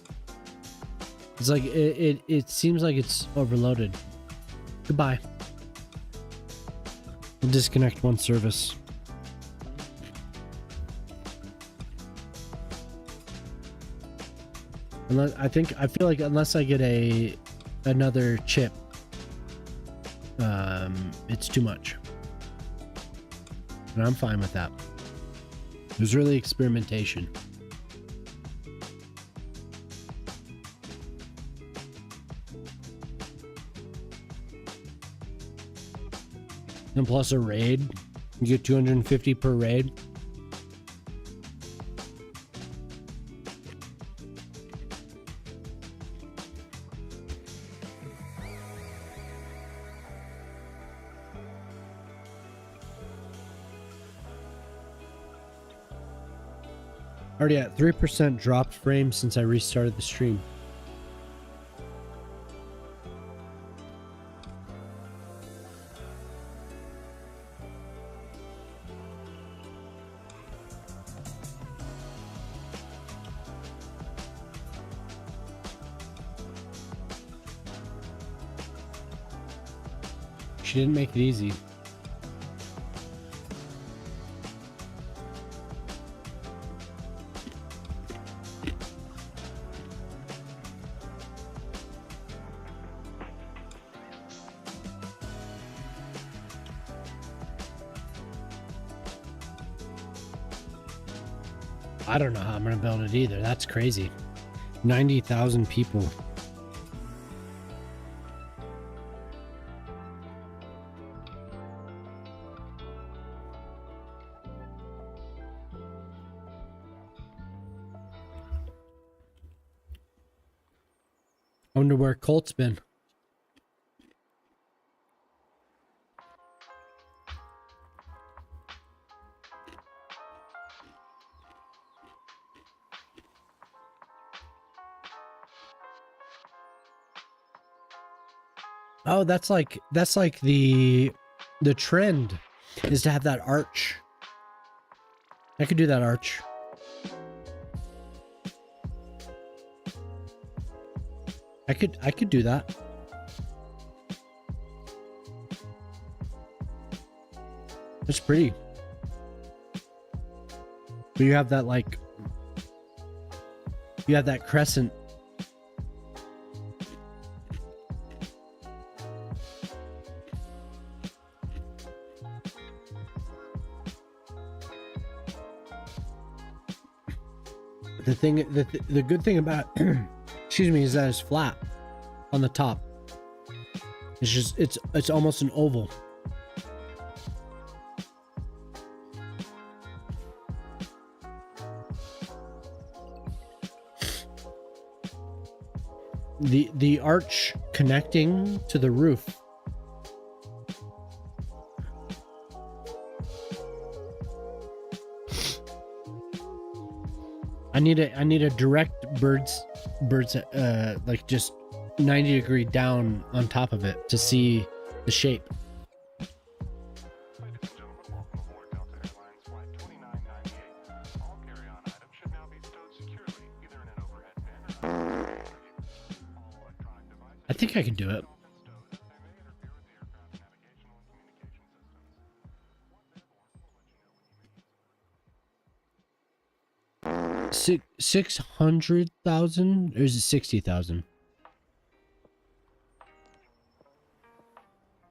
It's like it seems like it's overloaded. Goodbye. We'll disconnect one service. Unless I feel like unless I get another chip, it's too much. And I'm fine with that. There's really experimentation. And plus a raid. You get 250 per raid. Already at 3% dropped frames since I restarted the stream. She didn't make it easy. I don't know how I'm gonna build it either. That's crazy. 90,000 people. I wonder where Colt's been. Oh, that's like the trend is to have that arch. I could do that arch. I could do that. That's pretty. But you have that like, you have that crescent. The good thing about excuse me, is that it's flat on the top. It's just it's almost an oval. The arch connecting to the roof. I need a direct birds like just 90-degree down on top of it to see the shape.
Ladies and gentlemen, welcome aboard Delta Airlines Flight 2998. All carry-on items should now be stowed securely, either in an overhead bin or all electronic devices
I think I can do it.
have been stowed as they may interfere with the aircraft's navigational and communication systems. Once airborne, we'll let you know when you may use it. 600,000 or is it 60,000?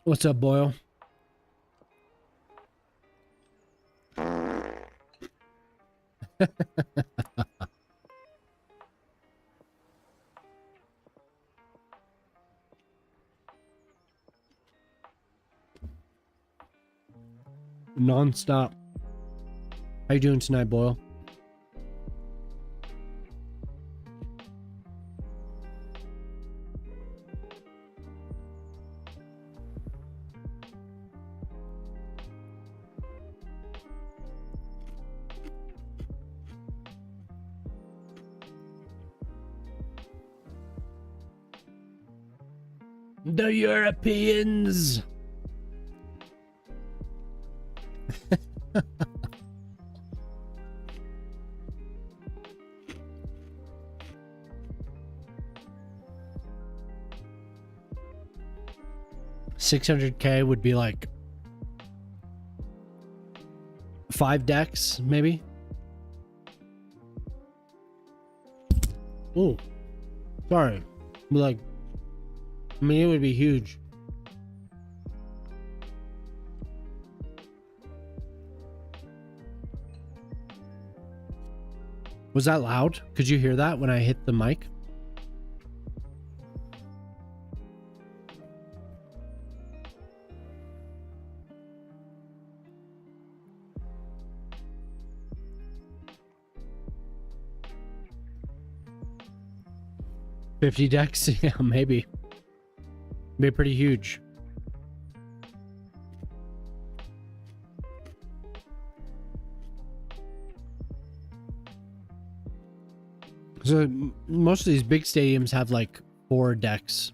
What's up, Boyle? Non-stop. How you doing tonight, Boyle? The Europeans. $600K would be like 5 decks, maybe. Oh, sorry. Like, I mean, it would be huge. Was that loud? Could you hear that when I hit the mic? $50 decks? Yeah, maybe. Be pretty huge. So most of these big stadiums have like 4 decks.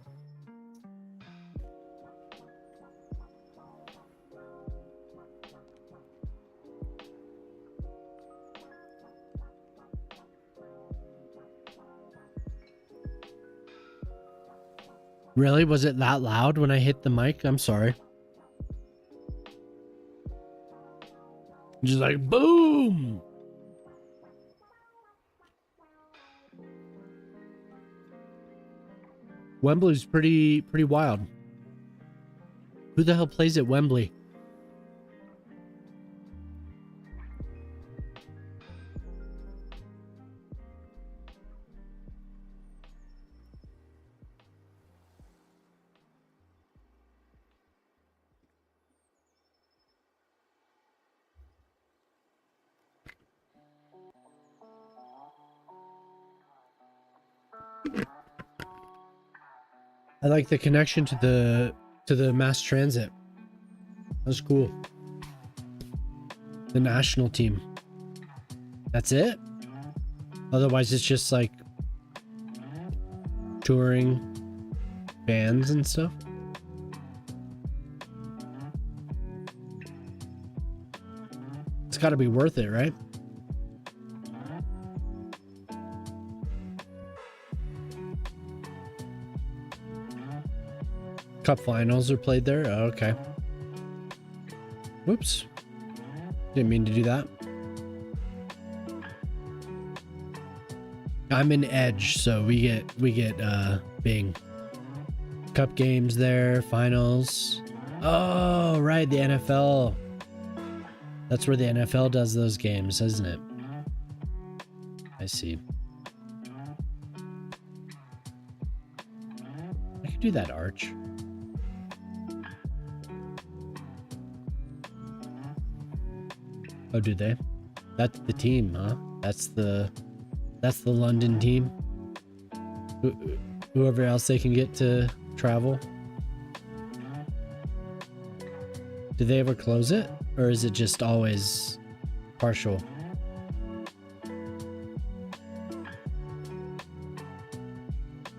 Really? Was it that loud when I hit the mic? I'm sorry. Just like boom. Wembley's pretty wild. Who the hell plays at Wembley? I like the connection to the mass transit. That's cool. The national team. That's it? Otherwise it's just like touring bands and stuff. It's got to be worth it, right? Cup finals are played there? Oh, okay. Whoops. Didn't mean to do that. I'm in Edge, so we get Bing. Cup games there, finals. Oh, right, the NFL. That's where the NFL does those games, isn't it? I see. I could do that arch. Oh, do they? That's the team, huh? That's the London team. Whoever else they can get to travel. Do they ever close it, or is it just always partial?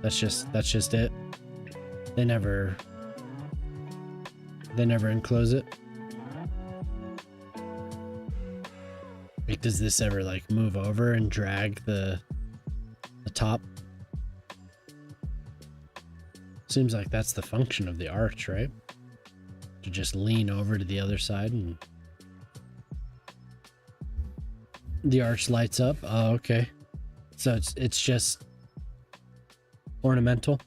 That's just it. They never enclose it. Like, does this ever like move over and drag the top? Seems like that's the function of the arch, right? To just lean over to the other side and the arch lights up. Oh, okay. So it's just ornamental.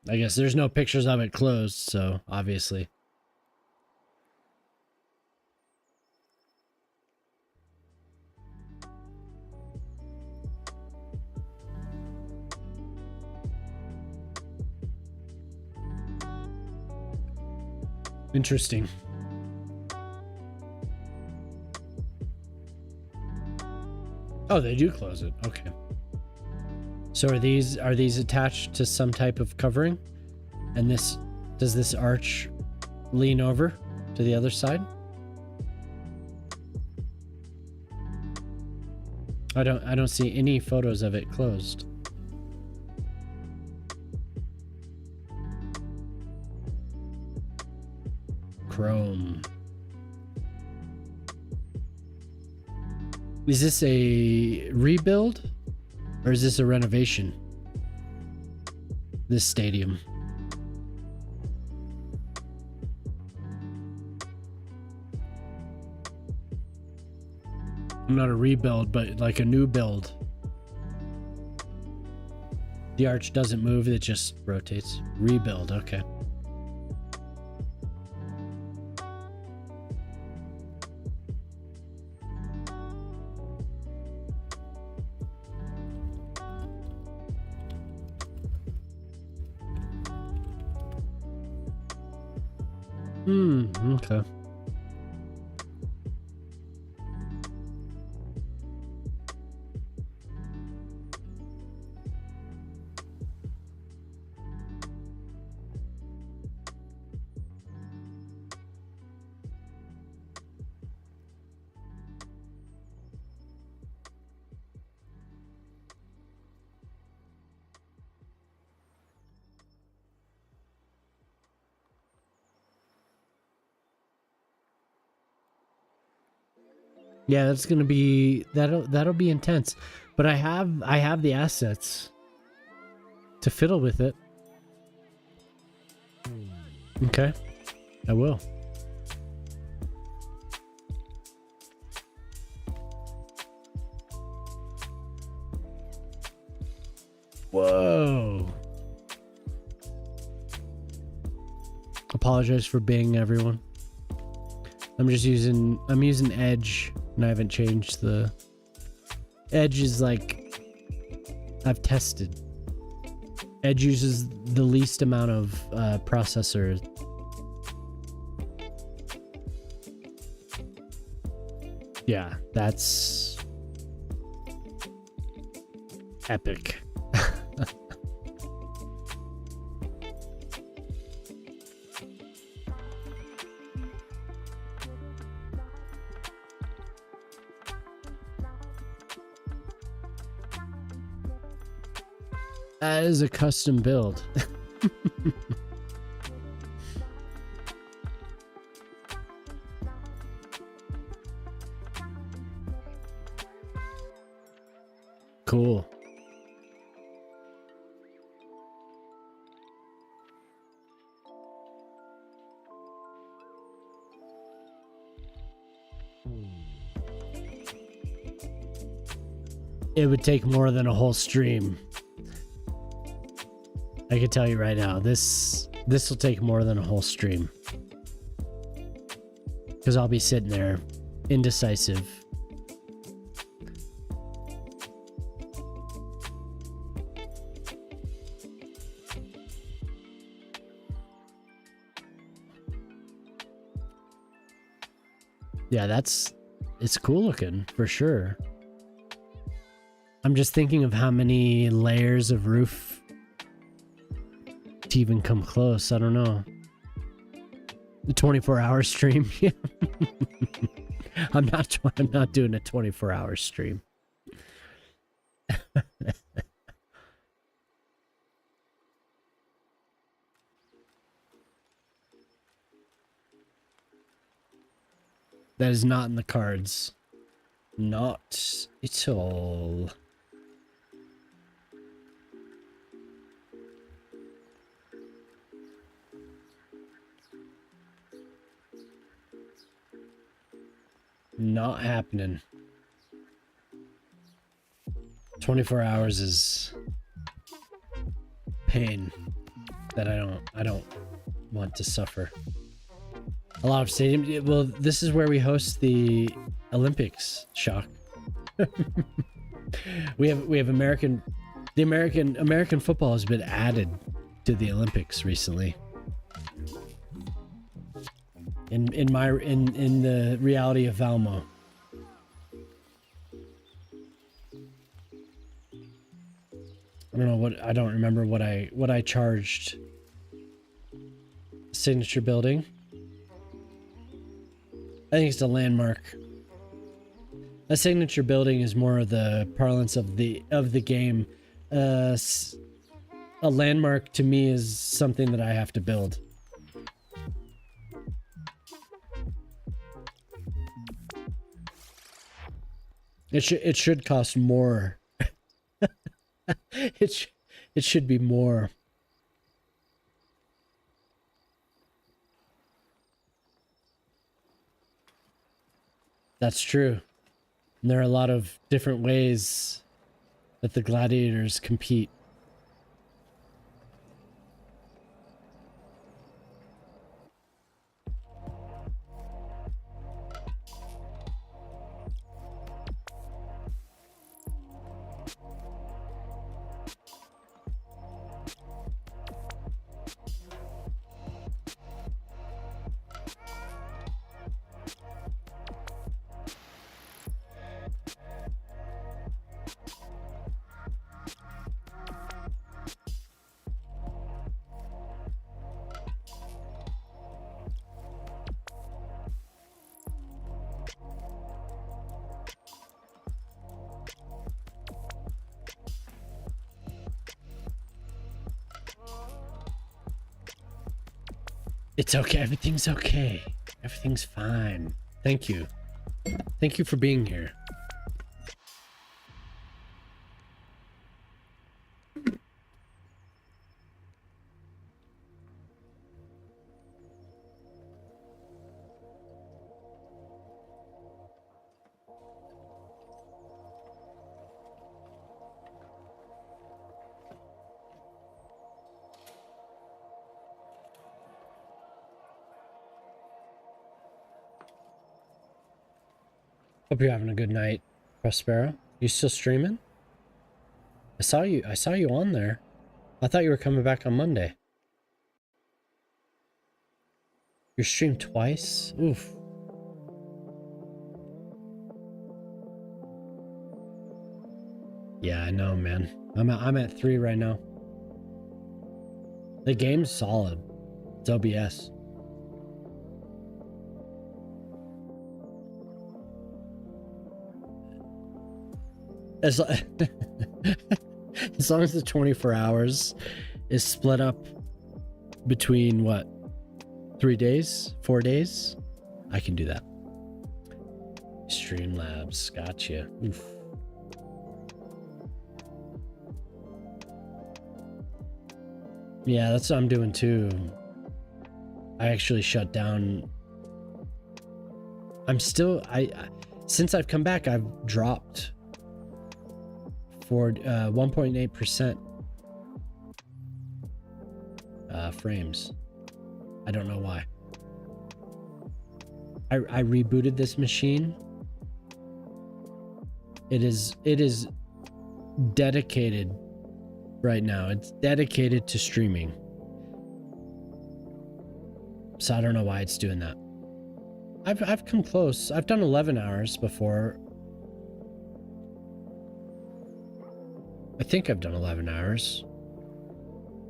I guess there's no pictures of it closed, so obviously. Interesting. Oh, they do close it. Okay. So are these attached to some type of covering? And does this arch lean over to the other side? I don't see any photos of it closed. Chrome. Is this a rebuild or is this a renovation? This stadium. Not a rebuild, but like a new build. The arch doesn't move, it just rotates. Rebuild, okay. Okay. Yeah, that's gonna be that'll be intense. But I have the assets to fiddle with it. Okay. I will. Whoa. Apologize for Bing, everyone. I'm using Edge, and I haven't changed the Edge. Is like I've tested. Edge uses the least amount of processor. Yeah, that's epic. That is a custom build. Cool. It would take more than a whole stream. I can tell you right now, this will take more than a whole stream. Because I'll be sitting there, indecisive. Yeah, it's cool looking for sure. I'm just thinking of how many layers of roof to even come close. I don't know. The 24-hour stream. I'm not doing a 24-hour stream. That is not in the cards. Not at all. Not happening. 24 hours is pain that I don't want to suffer. A lot of stadiums. Well, this is where we host the Olympics. Shock. we have American football has been added to the Olympics recently. In the reality of Valmo. I don't remember what I charged. Signature building. I think it's a landmark. A signature building is more of the parlance of the game. A landmark to me is something that I have to build. It should cost more. it should be more. That's true. And there are a lot of different ways that the gladiators compete. It's okay. Everything's okay. Everything's fine. Thank you. Thank you for being here. Hope you're having a good night, Prospero. You still streaming? I saw you on there. I thought you were coming back on Monday. You streamed twice? Oof. Yeah, I know, man. I'm at 3 right now. The game's solid. It's OBS. As long as the 24 hours is split up between what? 3 days? 4 days? I can do that. Streamlabs, gotcha. Oof. Yeah, that's what I'm doing too. I actually shut down I'm still, since I've come back, I've dropped for 1.8% frames. I don't know why. I rebooted this machine. It is dedicated right now. It's dedicated to streaming. So I don't know why it's doing that. I've come close. I've done 11 hours before. I think I've done 11 hours.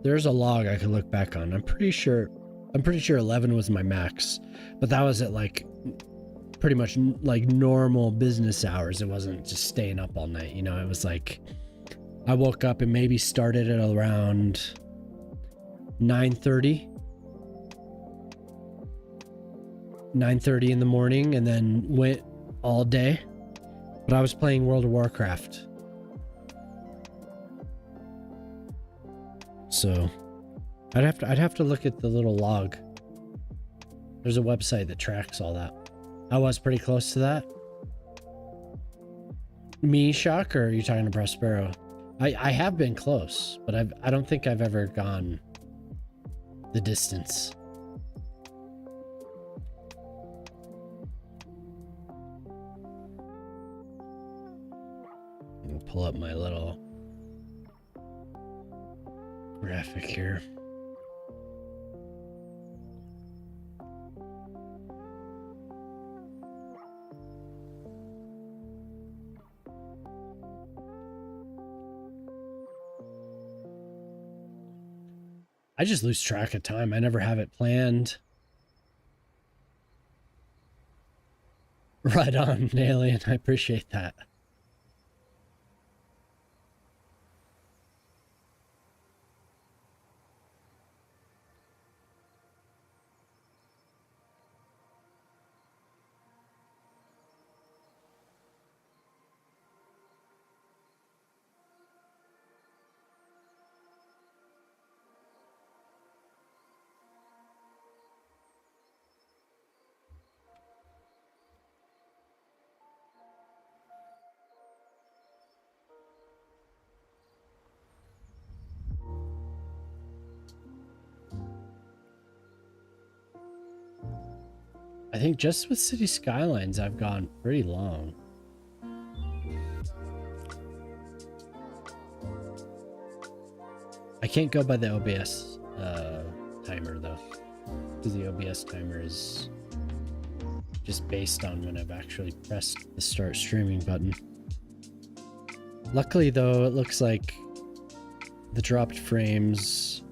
There's a log I could look back on. I'm pretty sure 11 was my max, but that was at like pretty much like normal business hours. It wasn't just staying up all night, you know. It was like I woke up and maybe started at around 9:30 in the morning and then went all day. But I was playing World of Warcraft. So I'd have to look at the little log. There's a website that tracks all that. I was pretty close to that. Me, Shock, or are you talking to Prospero? I have been close, but I don't think I've ever gone the distance. I'll pull up my little graphic here. I just lose track of time. I never have it planned. Right on, Alien. I appreciate that. I think just with Cities Skylines, I've gone pretty long. I can't go by the OBS timer though, because the OBS timer is just based on when I've actually pressed the start streaming button. Luckily though, it looks like the dropped frames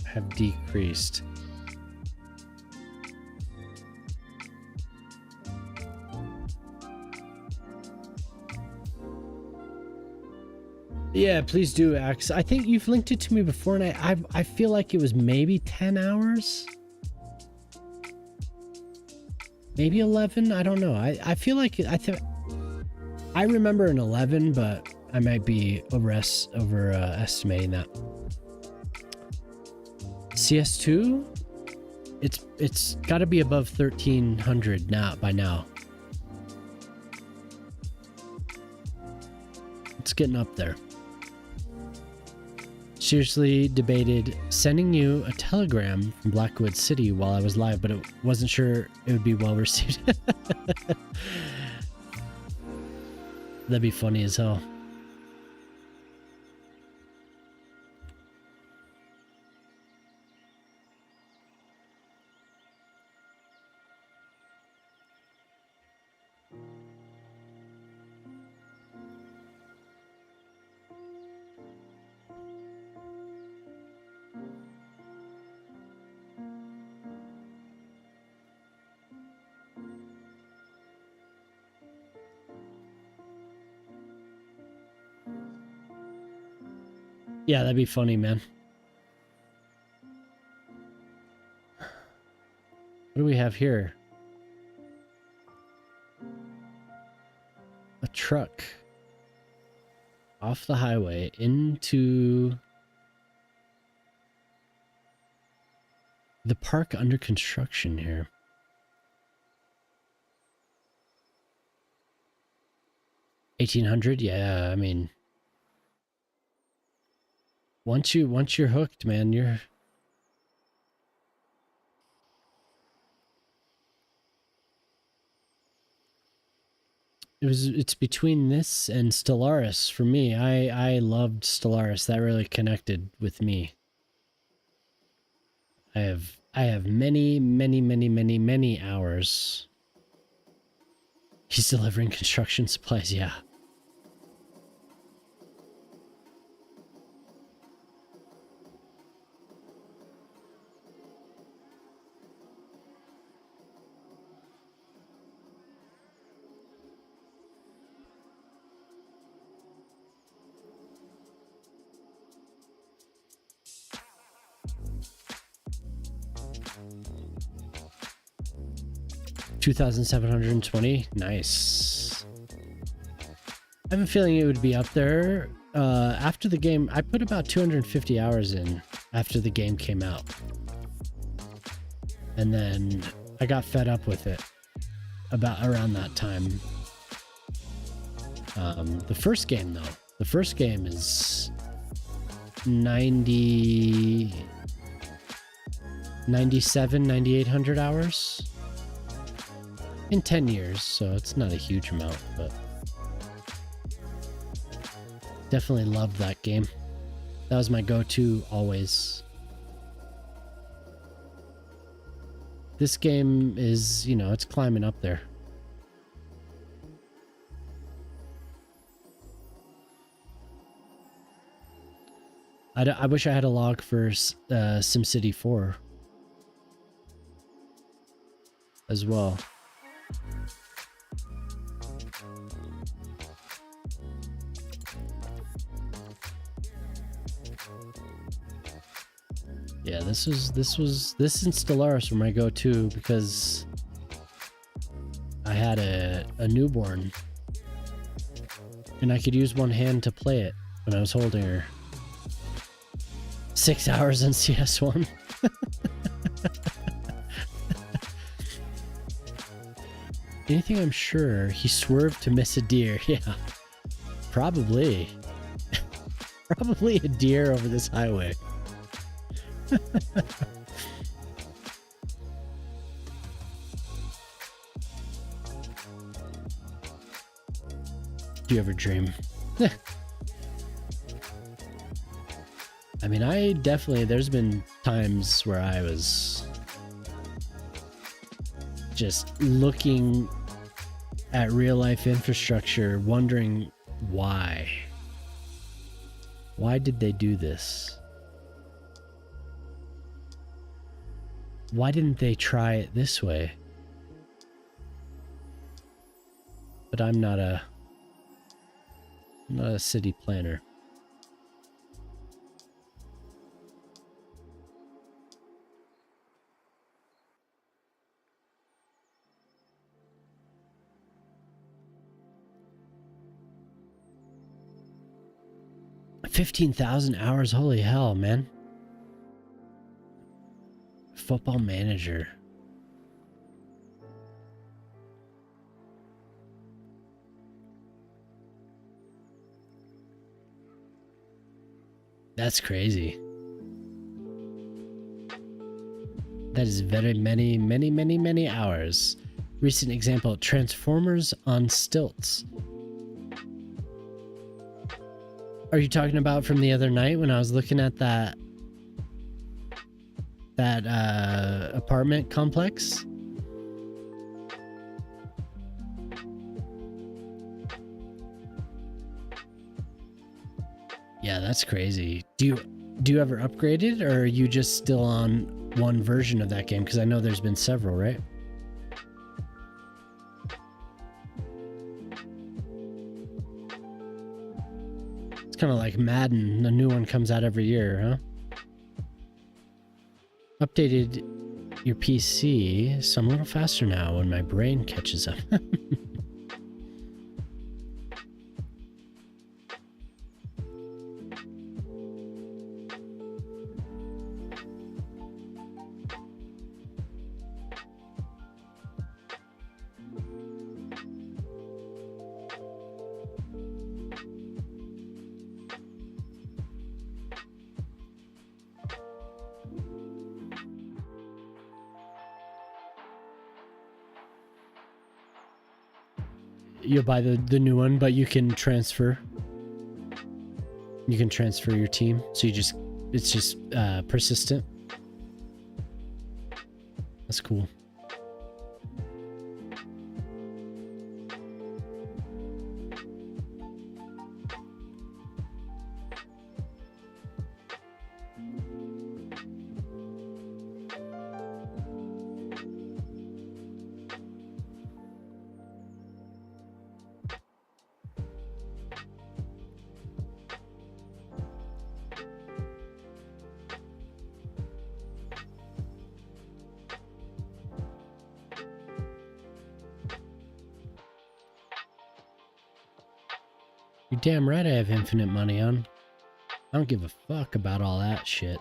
have decreased. Yeah, please do, Axe. I think you've linked it to me before, and I feel like it was maybe 10 hours? Maybe 11? I don't know. I feel like I remember an 11, but I might be overestimating that. CS2? It's got to be above 1300 now by now. It's getting up there. Seriously debated sending you a telegram from Blackwood City while I was live, but it wasn't sure it would be well received. That'd be funny as hell. Yeah, that'd be funny, man. What do we have here? A truck off the highway into the park under construction here. 1800, yeah. I mean, once you're hooked, man, you're. It's between this and Stellaris for me. I loved Stellaris. That really connected with me. I have many hours. He's delivering construction supplies, yeah. $2,720. Nice. I have a feeling it would be up there. After the game, I put about 250 hours in after the game came out. And then I got fed up with it about around that time. The first game, though. The first game is 9,800 hours. In 10 years, so it's not a huge amount, but definitely loved that game. That was my go-to always. This game is, you know, it's climbing up there. I wish I had a log for SimCity 4 as well. Yeah, this and Stellaris were my go-to because I had a newborn and I could use one hand to play it when I was holding her. 6 hours on CS1. Anything I'm sure he swerved to miss a deer. Yeah, probably. Probably a deer over this highway. Do you ever dream? I mean, there's been times where I was just looking at real life infrastructure, wondering why. Why did they do this? Why didn't they try it this way? But I'm not a city planner. $15,000 hours, holy hell, man. Football Manager. That's crazy. That is very many hours. Recent example, Transformers on stilts. Are you talking about from the other night when I was looking at that apartment complex? Yeah, that's crazy. Do you ever upgrade it, or are you just still on one version of that game? Because I know there's been several, right? It's kind of like Madden. A new one comes out every year, huh? Updated your PC, so I'm a little faster now when my brain catches up. you'll buy the new one, but you can transfer. You can transfer your team, so it's just persistent. That's cool. You're damn right I have infinite money on. I don't give a fuck about all that shit.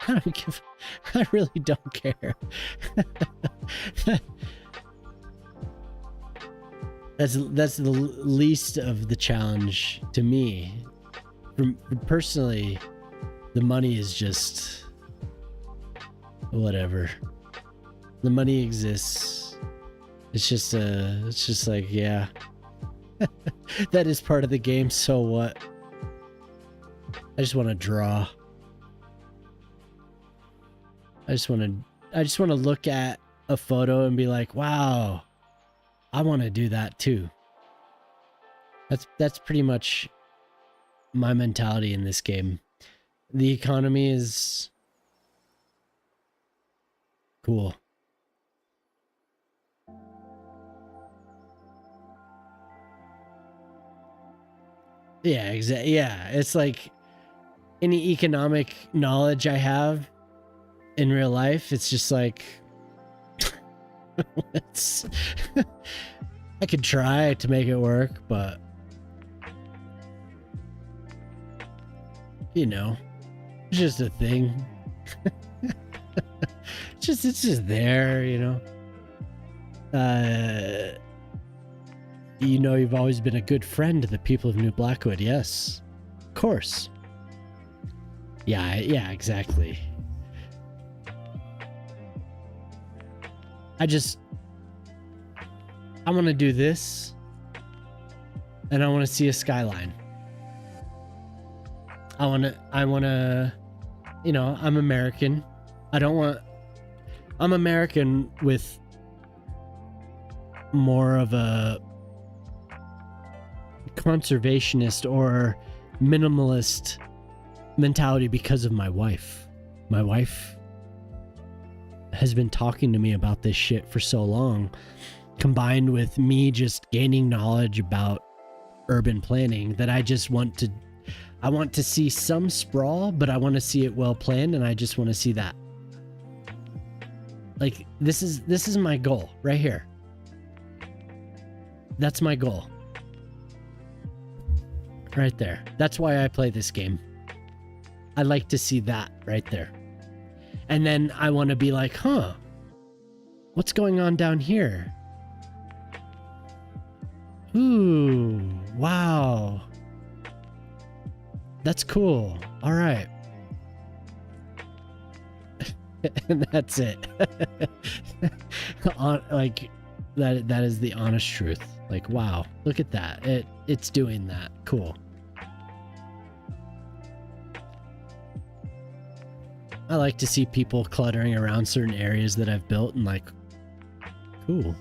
I really don't care. That's the least of the challenge to me. Personally, the money is just whatever. The money exists. It's just like, yeah. That is part of the game, so what? I just want to draw. I just want to look at a photo and be like, wow, I want to do that too. That's pretty much my mentality in this game. The economy is cool. Yeah, exactly. Yeah, it's like any economic knowledge I have in real life, it's just like I could try to make it work, but you know, it's just a thing. it's just there, you know. You know, you've always been a good friend to the people of New Blackwood. Yes, of course. Yeah, exactly. I want to do this, and I want to see a skyline. I want to, you know, I'm American. I'm American with more of a conservationist or minimalist mentality because of my wife. My wife has been talking to me about this shit for so long, combined with me just gaining knowledge about urban planning, that I want to see some sprawl, but I want to see it well planned, and I just want to see that. Like, this is my goal right here. That's my goal. Right there. That's why I play this game. I like to see that right there. And then I want to be like, huh, what's going on down here? Ooh, wow. That's cool. All right. And that's it. Like, that is the honest truth. Like, wow, look at that. It's doing that. Cool. I like to see people cluttering around certain areas that I've built and like, cool.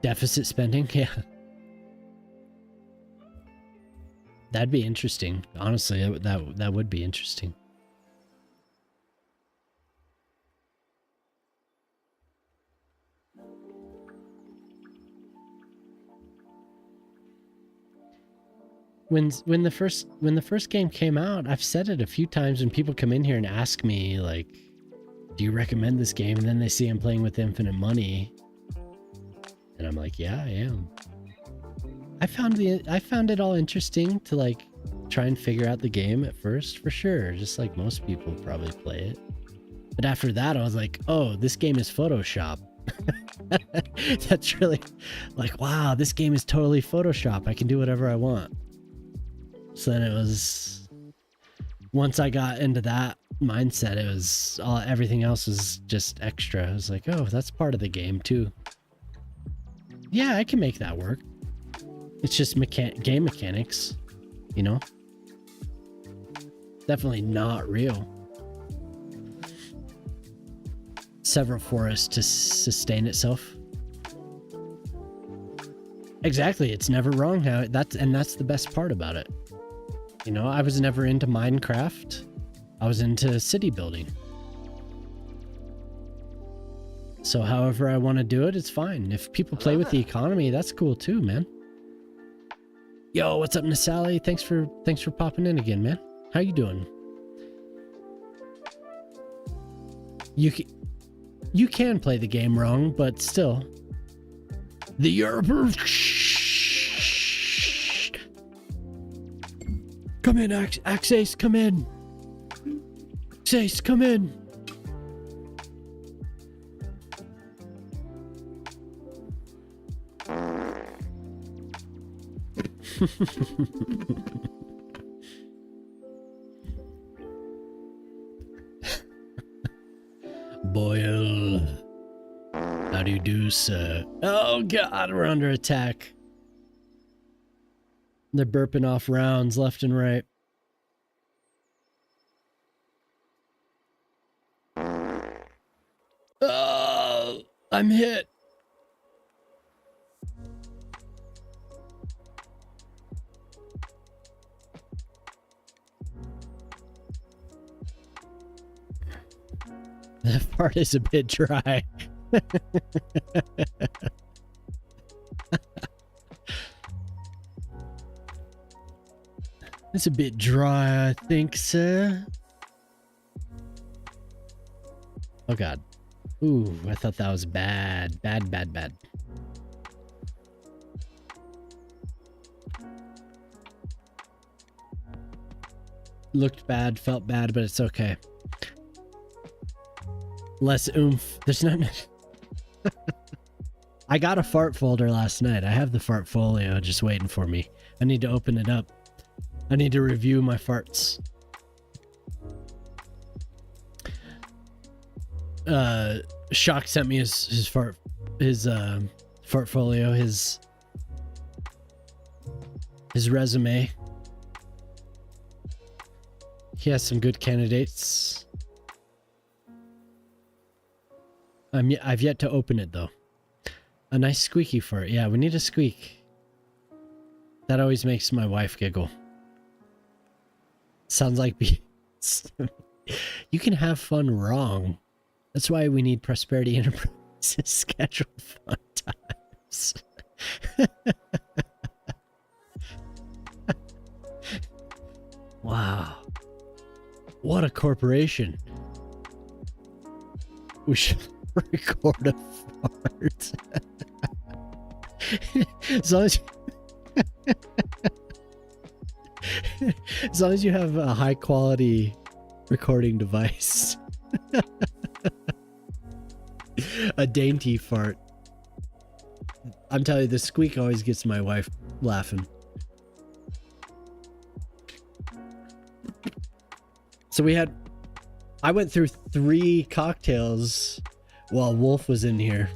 Deficit spending, yeah. That'd be interesting. Honestly, that would be interesting. When the first game came out, I've said it a few times when people come in here and ask me like, do you recommend this game? And then they see I'm playing with infinite money. And I'm like, yeah, I am. I found it all interesting to like try and figure out the game at first, for sure, just like most people probably play it. But after that, I was like, oh, this game is Photoshop. That's really like, wow, this game is totally Photoshop. I can do whatever I want. So then it was, once I got into that mindset. It was all, everything else was just extra. I was like, oh, that's part of the game too. Yeah, I can make that work. It's just game mechanics, you know? Definitely not real. Several forests to sustain itself. Exactly, it's never wrong how that's the best part about it. You know, I was never into Minecraft. I was into city building. So however I want to do it, it's fine. If people play with the economy, that's cool too, man. Yo, what's up, Nasali? Thanks for popping in again, man. How you doing? You can play the game wrong, but still. The Europe. Come in, Axace, come in. Axace, come in. Boyle. How do you do, sir? Oh god, we're under attack. They're burping off rounds left and right. Oh, I'm hit. That part is a bit dry. It's a bit dry, I think, sir. Oh god. Ooh, I thought that was bad. Bad, bad, bad. Looked bad, felt bad, but it's okay. Less oomph. There's not much. I got a fart folder last night. I have the fart folio just waiting for me. I need to open it up. I need to review my farts. Shock sent me his fart folio, his resume. He has some good candidates. I've yet to open it though. A nice squeaky fart. Yeah, we need a squeak. That always makes my wife giggle. Sounds like you can have fun wrong. That's why we need Prosperity Enterprises schedule fun times. Wow. What a corporation. We should record a fart. As long as you have a high quality recording device. A dainty fart. I'm telling you, the squeak always gets my wife laughing. So I went through 3 cocktails while Wolf was in here,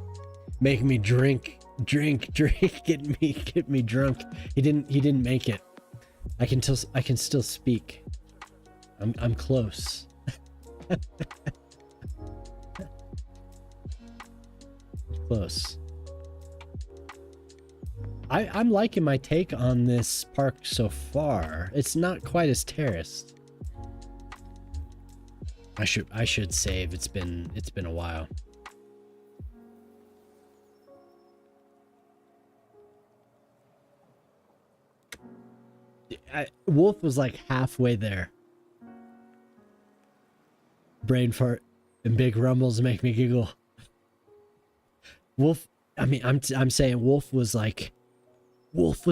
making me drink, get me drunk. He didn't make it. I can still speak. I'm close. Close. I'm liking my take on this park so far. It's not quite as terraced. I should save. It's been a while. Wolf was like halfway there. Brain fart and big rumbles make me giggle. Wolf, I mean, I'm saying Wolf was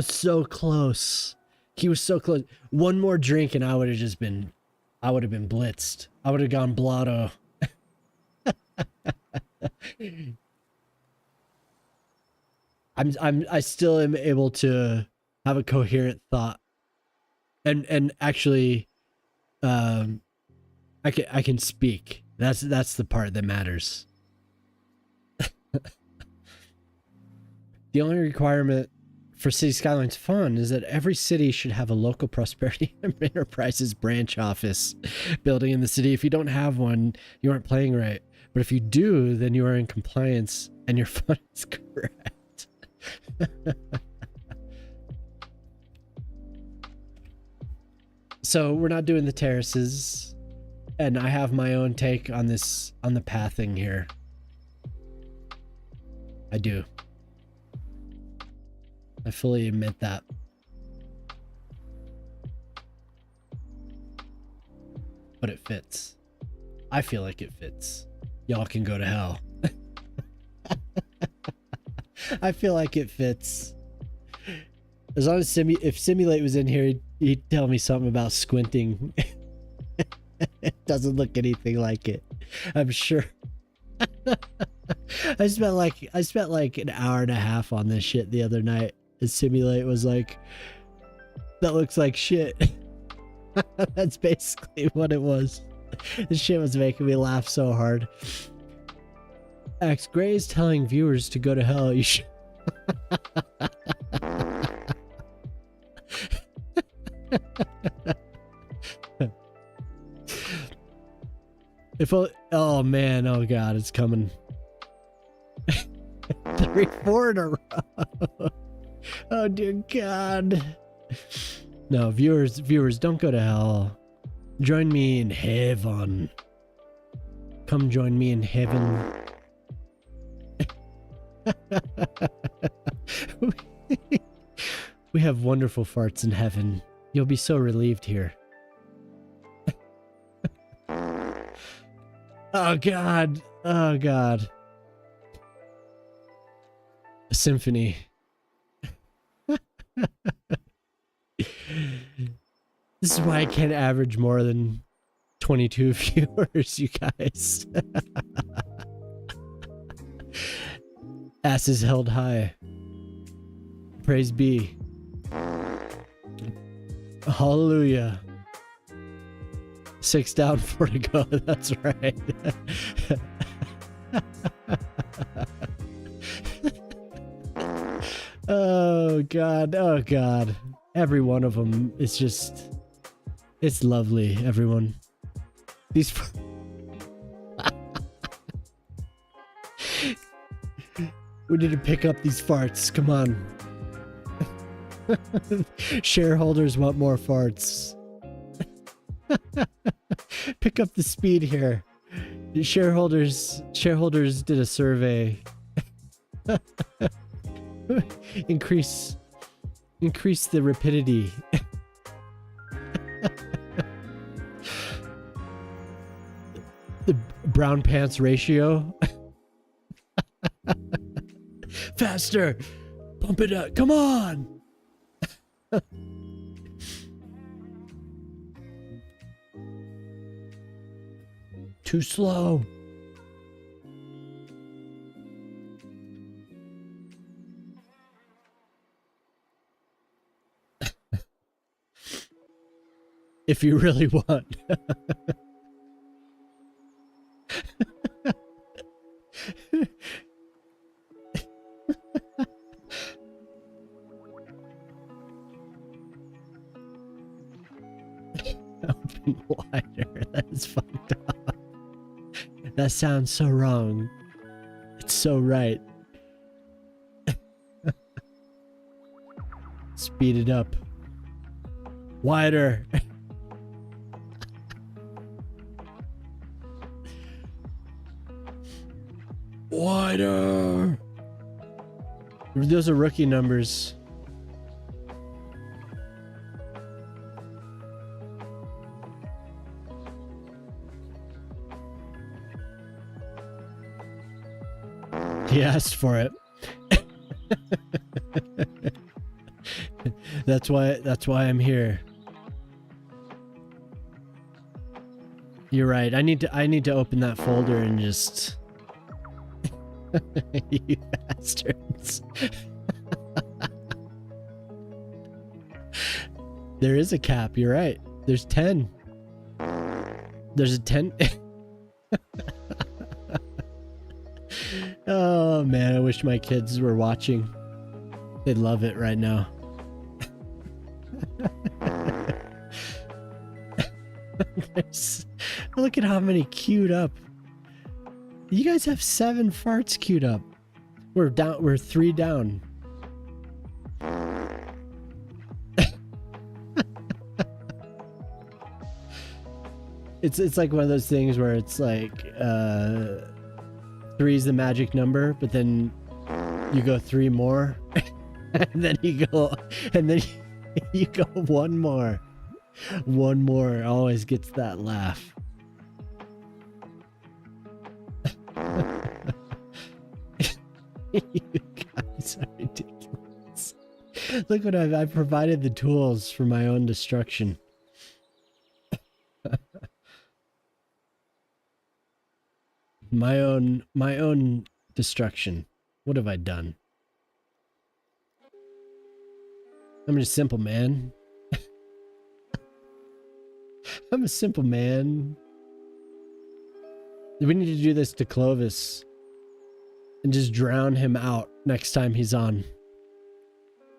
so close. He was so close. One more drink and I would have been blitzed. I would have gone blotto. I still am able to have a coherent thought and actually I can speak. That's the part that matters. The only requirement for Cities Skylines Fun is that every city should have a local prosperity enterprises branch office building in the city. If you don't have one, you aren't playing right. But if you do, then you are in compliance and your fun is correct. So we're not doing the terraces, and I have my own take on this, on the pathing here. I do. I fully admit that. But it fits. I feel like it fits. Y'all can go to hell. I feel like it fits. As long as if Simulate was in here, he'd tell me something about squinting. It doesn't look anything like it, I'm sure. I spent like an hour and a half on this shit the other night. And Simulate was like, that looks like shit. That's basically what it was. This shit was making me laugh so hard. X Gray is telling viewers to go to hell. You should. Oh man, oh god, it's coming. 3-4 in a row. Oh dear god. No, viewers, don't go to hell. Join me in heaven. Come join me in heaven. We have wonderful farts in heaven. You'll be so relieved here. Oh god. Oh god. A symphony. This is why I can't average more than 22 viewers, you guys. Ass is held high. Praise be. Hallelujah. 6 down, 4 to go. That's right. Oh god. Oh god. Every one of them is just, it's lovely, everyone. These we need to pick up these farts. Come on. Shareholders want more farts. Pick up the speed here. The shareholders did a survey. Increase the rapidity. The brown pants ratio. Faster. Pump it up. Come on. Too slow. If you really want. Open wider. That's fucked up. That sounds so wrong. It's so right. Speed it up. Wider. Wider. Those are rookie numbers. He asked for it. That's why I'm here. You're right. I need to open that folder and just you bastards. There is a cap, you're right. There's 10. There's a 10. Oh man, I wish my kids were watching. They'd love it right now. Look at how many queued up. You guys have 7 farts queued up. We're 3 down. It's like one of those things where it's like 3 is the magic number, but then you go 3 more, and then you go one more. One more always gets that laugh. You guys are ridiculous. Look what I've provided the tools for my own destruction. My own destruction. What have I done? I'm just a simple man. I'm a simple man. We need to do this to Clovis and just drown him out next time he's on.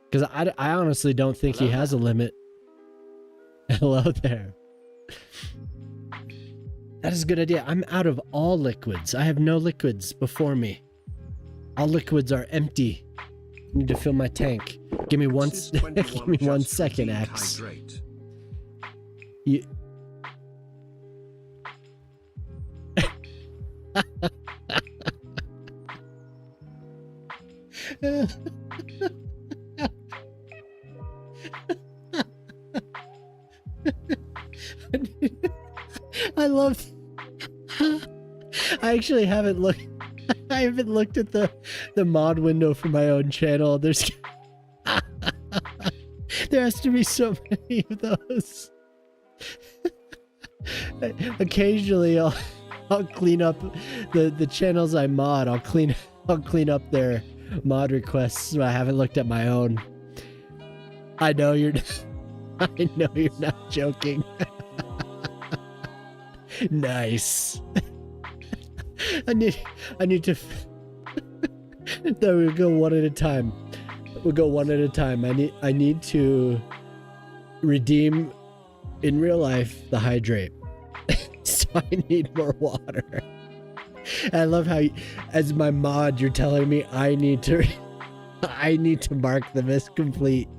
Because I honestly don't think he has a limit. Hello there. That is a good idea. I'm out of all liquids. I have no liquids before me. All liquids are empty. I need to fill my tank. Give me one. Give me 1 second, X. You. I love. I actually haven't looked. I haven't looked at the mod window for my own channel. There's. There has to be so many of those. Occasionally, I'll clean up the channels I mod. I'll clean up their mod requests. So I haven't looked at my own. I know you're. I know you're not joking. Nice. I need to. There we go. One at a time. We'll go one at a time. I need to redeem in real life the hydrate. So I need more water. And I love how as my mod you're telling me I need to mark them as complete.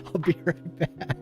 I'll be right back.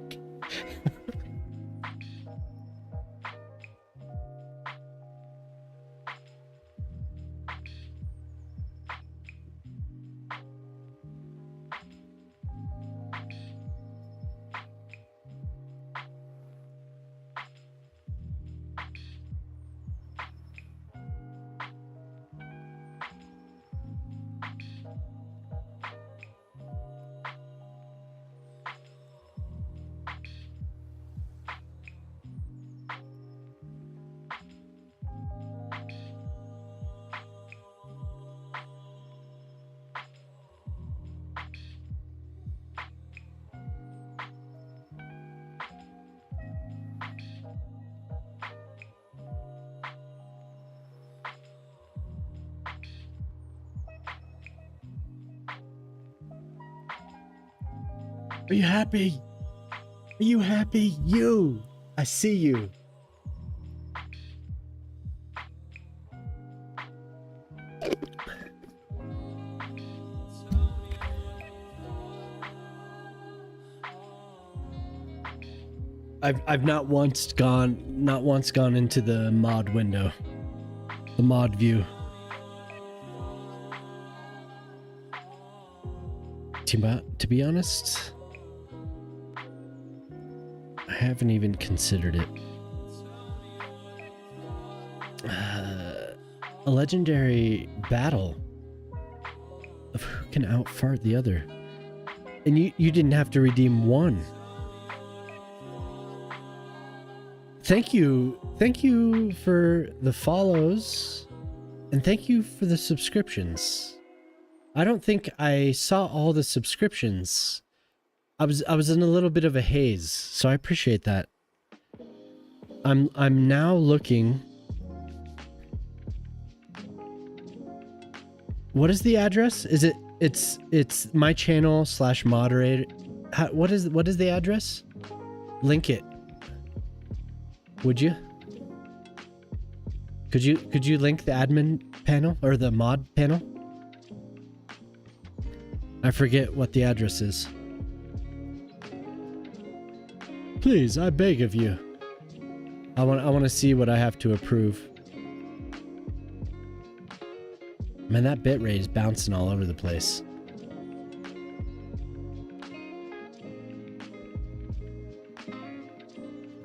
Are you happy? Are you happy? You! I see you. I've not once gone into the mod window. The mod view. To be honest, I haven't even considered it. A legendary battle of who can outfart the other. And you didn't have to redeem one. Thank you for the follows, and thank you for the subscriptions. I don't think I saw all the subscriptions. I was in a little bit of a haze, so I appreciate that. I'm now looking. What is the address? Is it it's my channel / moderator? What is the address? Link it. Would you? Could you link the admin panel or the mod panel? I forget what the address is. Please, I beg of you. I want to see what I have to approve. Man, that bitrate is bouncing all over the place.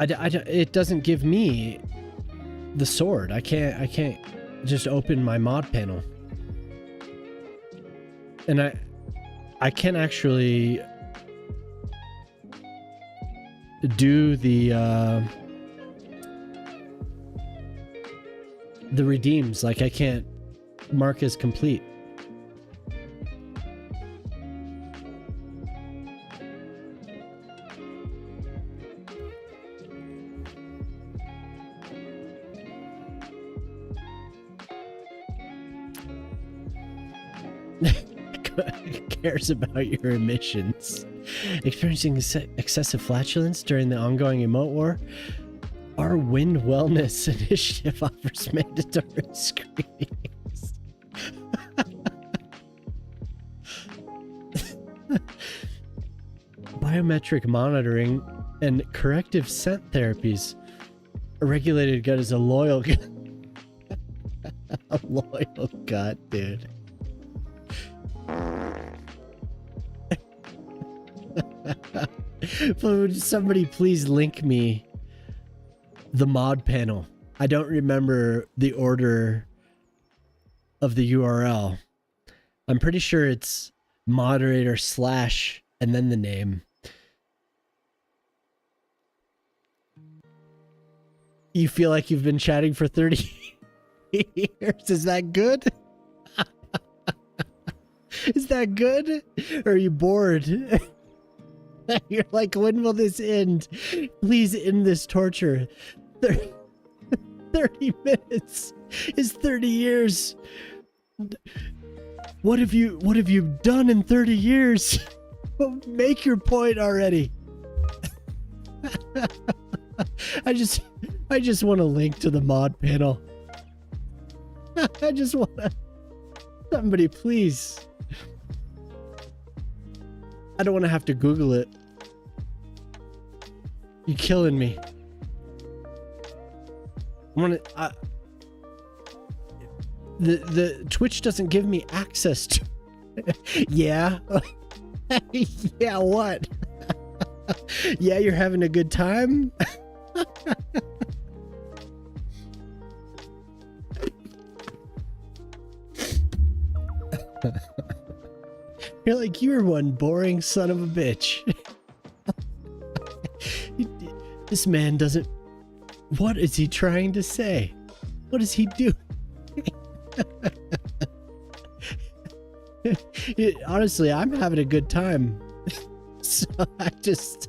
It doesn't give me the sword. I can't just open my mod panel. And I can't actually do the redeems. Like, I can't mark as complete. Cares about your emissions. Experiencing excessive flatulence during the ongoing emote war? Our Wind Wellness Initiative offers mandatory screenings. Biometric monitoring and corrective scent therapies. A regulated gut is a loyal gut. A loyal gut, dude. Would somebody please link me the mod panel? I don't remember the order of the URL. I'm pretty sure it's moderator / and then the name. You feel like you've been chatting for 30 years? Is that good? Is that good? Or are you bored? You're like, when will this end? Please end this torture. 30 minutes is 30 years. What have you done in 30 years? Make your point already. I just want to link to the mod panel. I just want to. Somebody please. I don't want to have to Google it. You're killing me. The Twitch doesn't give me access to. Yeah. Yeah, what? Yeah, you're having a good time? You're like, you're one boring son of a bitch. This man doesn't... What is he trying to say? What does he do? Honestly, I'm having a good time. So I just...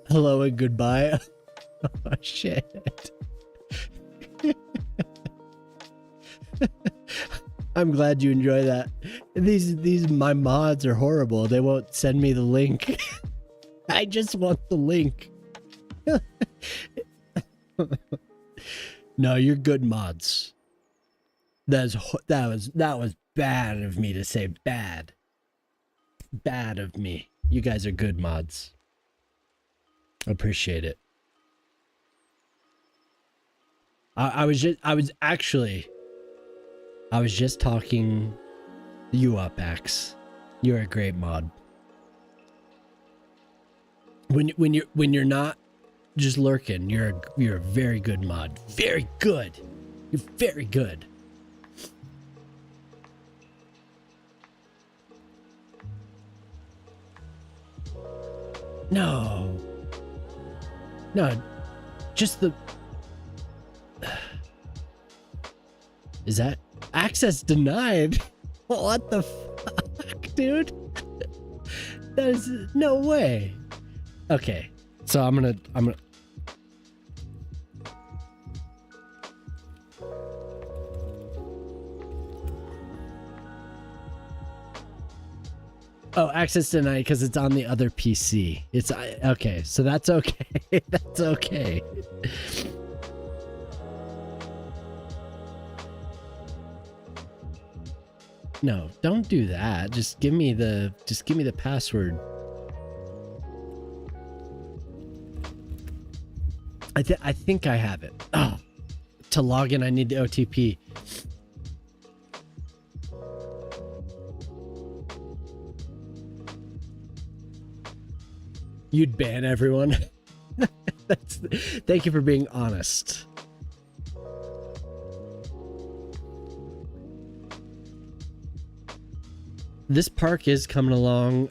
Hello and goodbye. Oh, shit. I'm glad you enjoy that. These my mods are horrible. They won't send me the link. I just want the link. No, you're good mods. That was bad of me to say. Bad of me. You guys are good mods. Appreciate it. I was just talking you up, Axe. You're a great mod. When you're not just lurking, you're a very good mod. Very good. You're very good. No, just the... Is that access denied? What the fuck, dude? That is no way. Okay, So I'm gonna. Oh, access denied because it's on the other PC. It's okay, so that's okay. That's okay. No, don't do that. Just give me the password. I think I have it. Oh, to log in, I need the OTP. You'd ban everyone. Thank you for being honest. This park is coming along.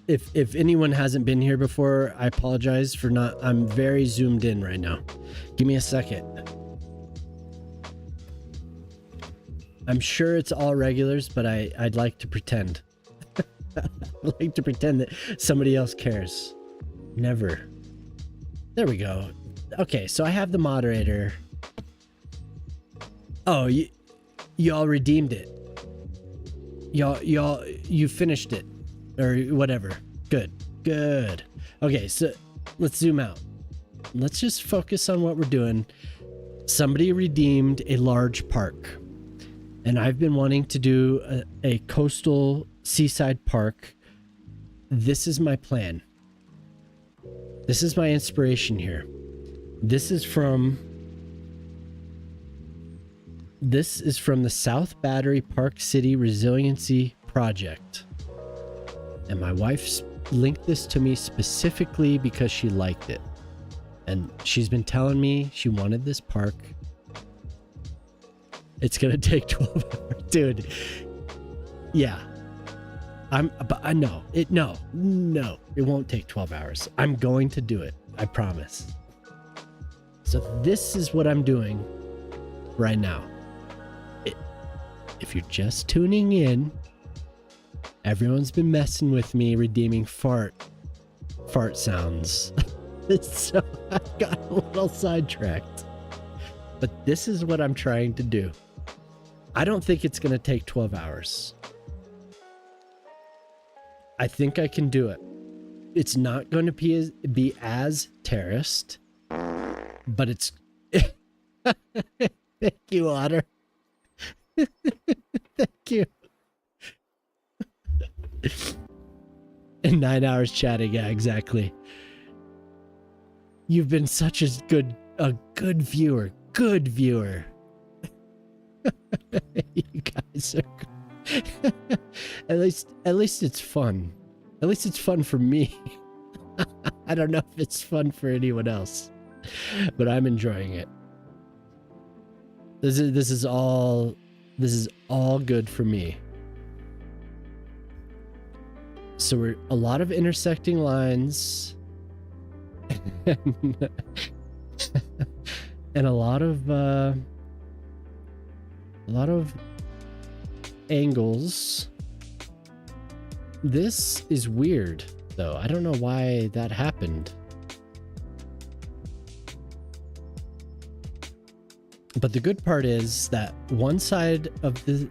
If anyone hasn't been here before, I apologize for not. I'm very zoomed in right now. Give me a second. I'm sure it's all regulars, but I'd like to pretend. I'd like to pretend that somebody else cares. Never. There we go. Okay, so I have the moderator. Oh, you all redeemed it. You finished it. Or whatever. Good. Okay, so let's zoom out. Let's just focus on what we're doing. Somebody redeemed a large park. And I've been wanting to do a coastal seaside park. This is my plan. This is my inspiration here. This is from the South Battery Park City Resiliency Project. And my wife linked this to me specifically because she liked it. And she's been telling me she wanted this park. It's going to take 12 hours. Dude. Yeah. No, it won't take 12 hours. I'm going to do it. I promise. So this is what I'm doing right now. If you're just tuning in, everyone's been messing with me redeeming fart sounds. So I got a little sidetracked. But this is what I'm trying to do. I don't think it's going to take 12 hours. I think I can do it. It's not going to be as terraced, but it's... Thank you, Otter. Thank you. In 9 hours chatting, yeah, exactly. You've been such a good viewer. Good viewer. You guys are at least it's fun. At least it's fun for me. I don't know if it's fun for anyone else, but I'm enjoying it. This is all good for me. So we're a lot of intersecting lines and a lot of angles. This is weird though. I don't know why that happened. But the good part is that one side of the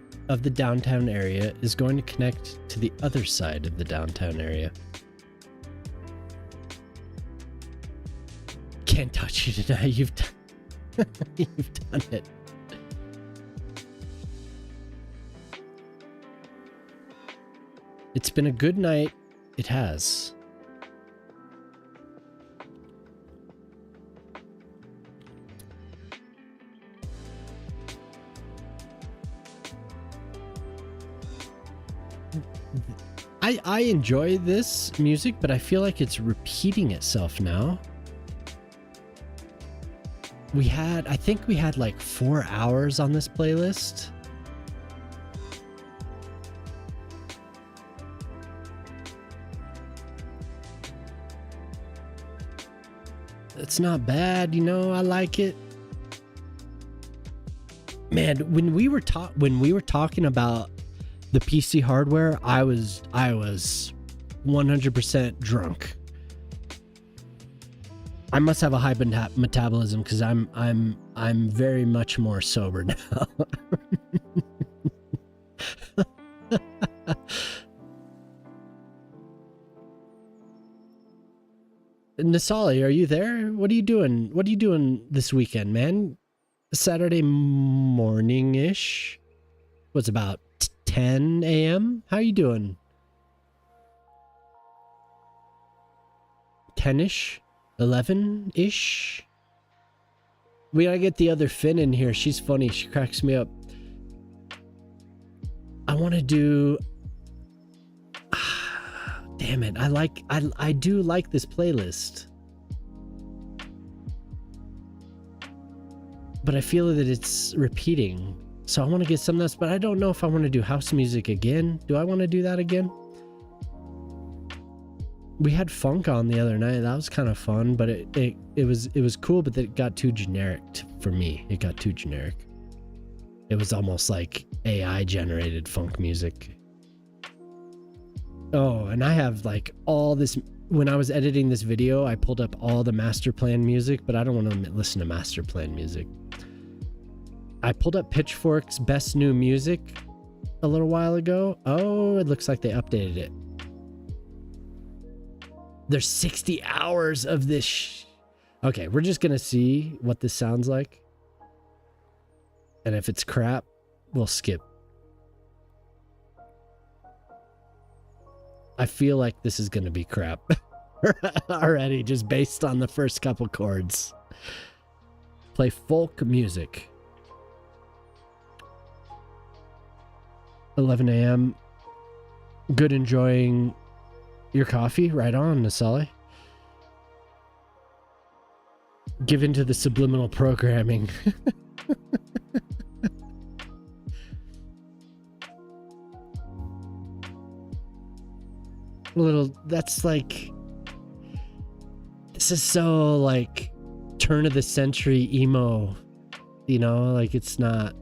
downtown area is going to connect to the other side of the downtown area. Can't touch you tonight. You've done it. It's been a good night. It has. I enjoy this music, but I feel like it's repeating itself now. I think we had like 4 hours on this playlist. It's not bad, I like it. Man, when we were talking about the PC hardware, I was 100% drunk. I must have a high metabolism because I'm very much more sober now. Nasali, are you there? What are you doing? What are you doing this weekend, man? Saturday morning-ish? What's about 10 a.m.? How you doing? 10-ish? 11-ish? We gotta get the other Finn in here. She's funny. She cracks me up. I want to do... Damn it. I do like this playlist. But I feel that it's repeating. So I want to get something else, but I don't know if I want to do house music again. Do I want to do that again? We had funk on the other night. That was kind of fun, but it was cool, but it got too generic for me. It got too generic. It was almost like AI generated funk music. Oh, and I have like all this. When I was editing this video, I pulled up all the master plan music, but I don't want to listen to master plan music. I pulled up Pitchfork's best new music a little while ago. Oh, it looks like they updated it. There's 60 hours of this. Okay, we're just gonna see what this sounds like. And if it's crap, we'll skip. I feel like this is gonna be crap already, just based on the first couple chords. Play folk music. 11 a.m. Good, enjoying your coffee. Right on, Nasali. Give into the subliminal programming. A little, that's like, this is so like turn of the century emo, you know, like it's not.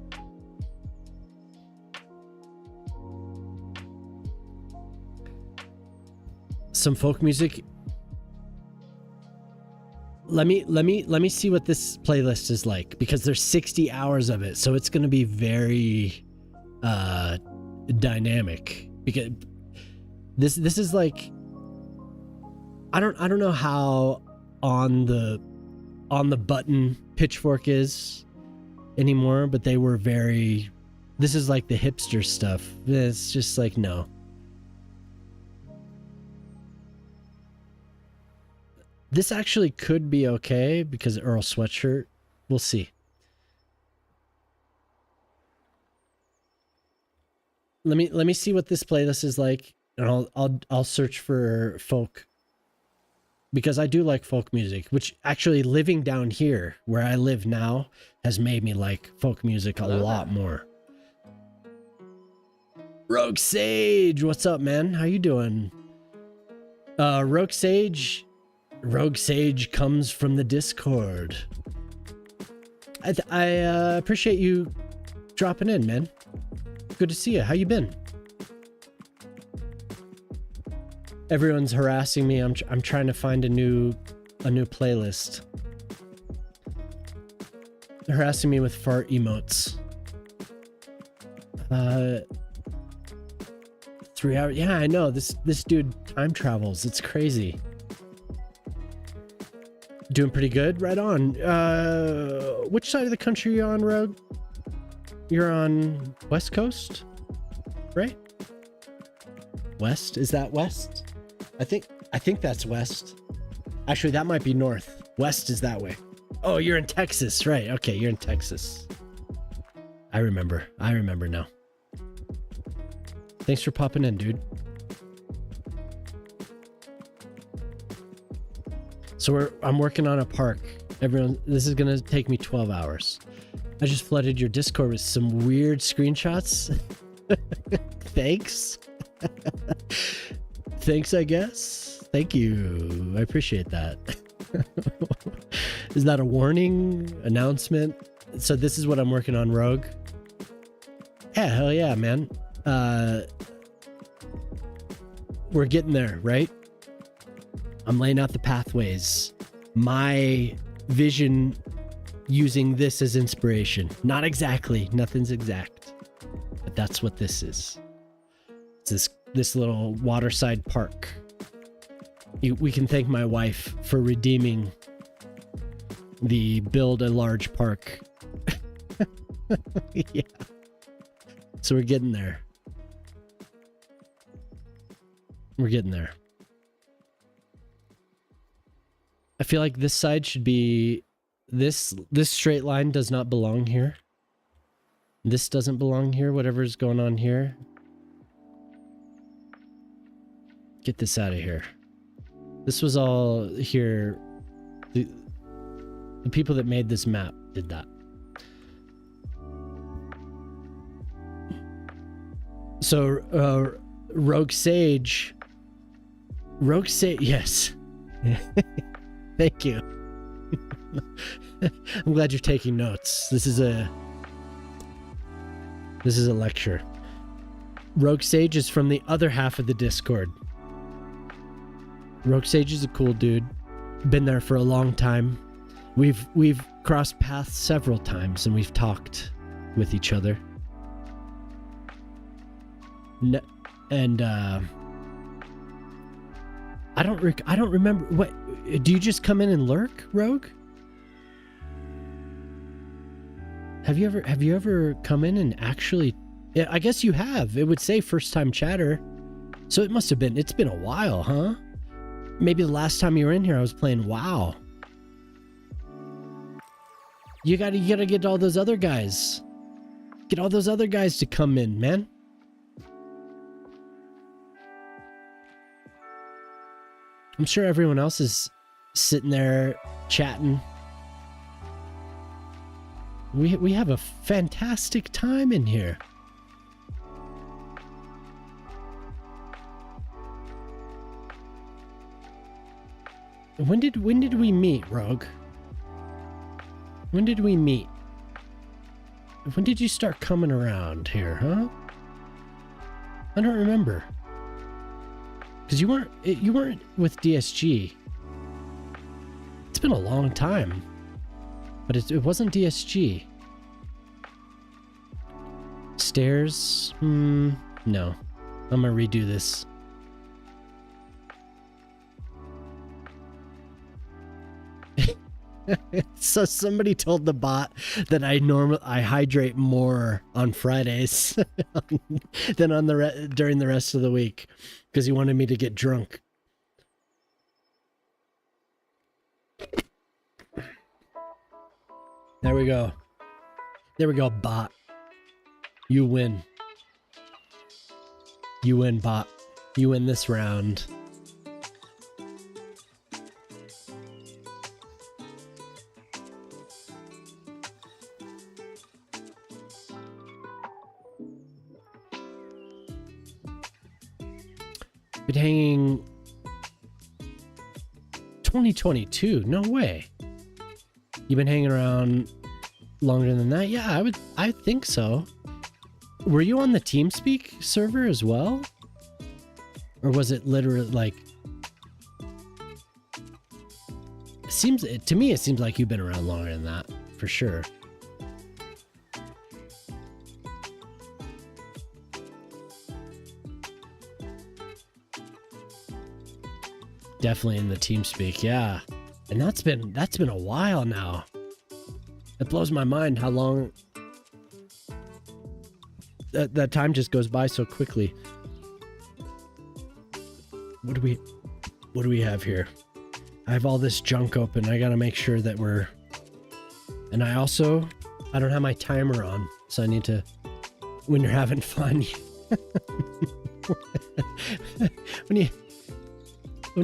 Some folk music. Let me see what this playlist is like, because there's 60 hours of it, so it's going to be very dynamic, because this is like, I don't know how on the button Pitchfork is anymore, but they were very, this is like the hipster stuff. It's just like, no. This actually could be okay because Earl Sweatshirt. We'll see. Let me see what this playlist is like, and I'll search for folk, because I do like folk music, which actually living down here where I live now has made me like folk music a lot more. Rogue Sage, what's up, man? How you doing? Rogue Sage comes from the Discord. I appreciate you dropping in, man. Good to see you. How you been? Everyone's harassing me. I'm trying to find a new playlist. They're harassing me with fart emotes. 3 hours. Yeah, I know. This dude time travels. It's crazy. Doing pretty good. Right on. Which side of the country are you on, Rogue? You're on West Coast, right? West? Is that West? I think that's West. Actually, that might be North. West is that way. Oh, you're in Texas, right? Okay, you're in Texas. I remember now. Thanks for popping in, dude. So I'm working on a park. Everyone, this is gonna take me 12 hours. I just flooded your Discord with some weird screenshots. Thanks. Thanks, I guess. Thank you. I appreciate that. Is that a warning announcement? So this is what I'm working on, Rogue. Yeah, hell yeah, man. We're getting there, right? I'm laying out the pathways. my vision using this as inspiration. Not exactly, nothing's exact, but that's what this is. It's this little waterside park. We can thank my wife for redeeming the build a large park. Yeah. So we're getting there. We're getting there. I feel like this side should be this straight line does not belong here. This doesn't belong here, whatever's going on here. Get this out of here. This was all here. The people that made this map did that. So, Rogue Sage, yes. Thank you. I'm glad you're taking notes. This is a lecture. Rogue Sage is from the other half of the Discord. Rogue Sage is a cool dude. Been there for a long time. We've crossed paths several times and we've talked with each other. And I don't remember what. Do you just come in and lurk, Rogue? Have you ever come in and actually? Yeah, I guess you have. It would say first time chatter, so it must have been. It's been a while, huh? Maybe the last time you were in here, I was playing WoW. You gotta get all those other guys. Get all those other guys to come in, man. I'm sure everyone else is sitting there chatting. We have a fantastic time in here. When did we meet, Rogue? When did we meet? When did you start coming around here, huh? I don't remember. Because you weren't with DSG. It's been a long time. But it wasn't DSG. Stairs? No. I'm gonna redo this. So somebody told the bot that I hydrate more on Fridays than on during the rest of the week because he wanted me to get drunk. There we go. There we go, bot. You win. You win, bot. You win this round. Been hanging 2022. No way. You've been hanging around longer than that? Yeah, I think so. Were you on the TeamSpeak server as well? Or was it literally like to me it seems like you've been around longer than that, for sure. Definitely in the TeamSpeak, yeah. And that's been a while now. It blows my mind how long that time just goes by so quickly. What do we have here? I have all this junk open. I gotta make sure that we're. And I don't have my timer on, so I need to. When you're having fun, when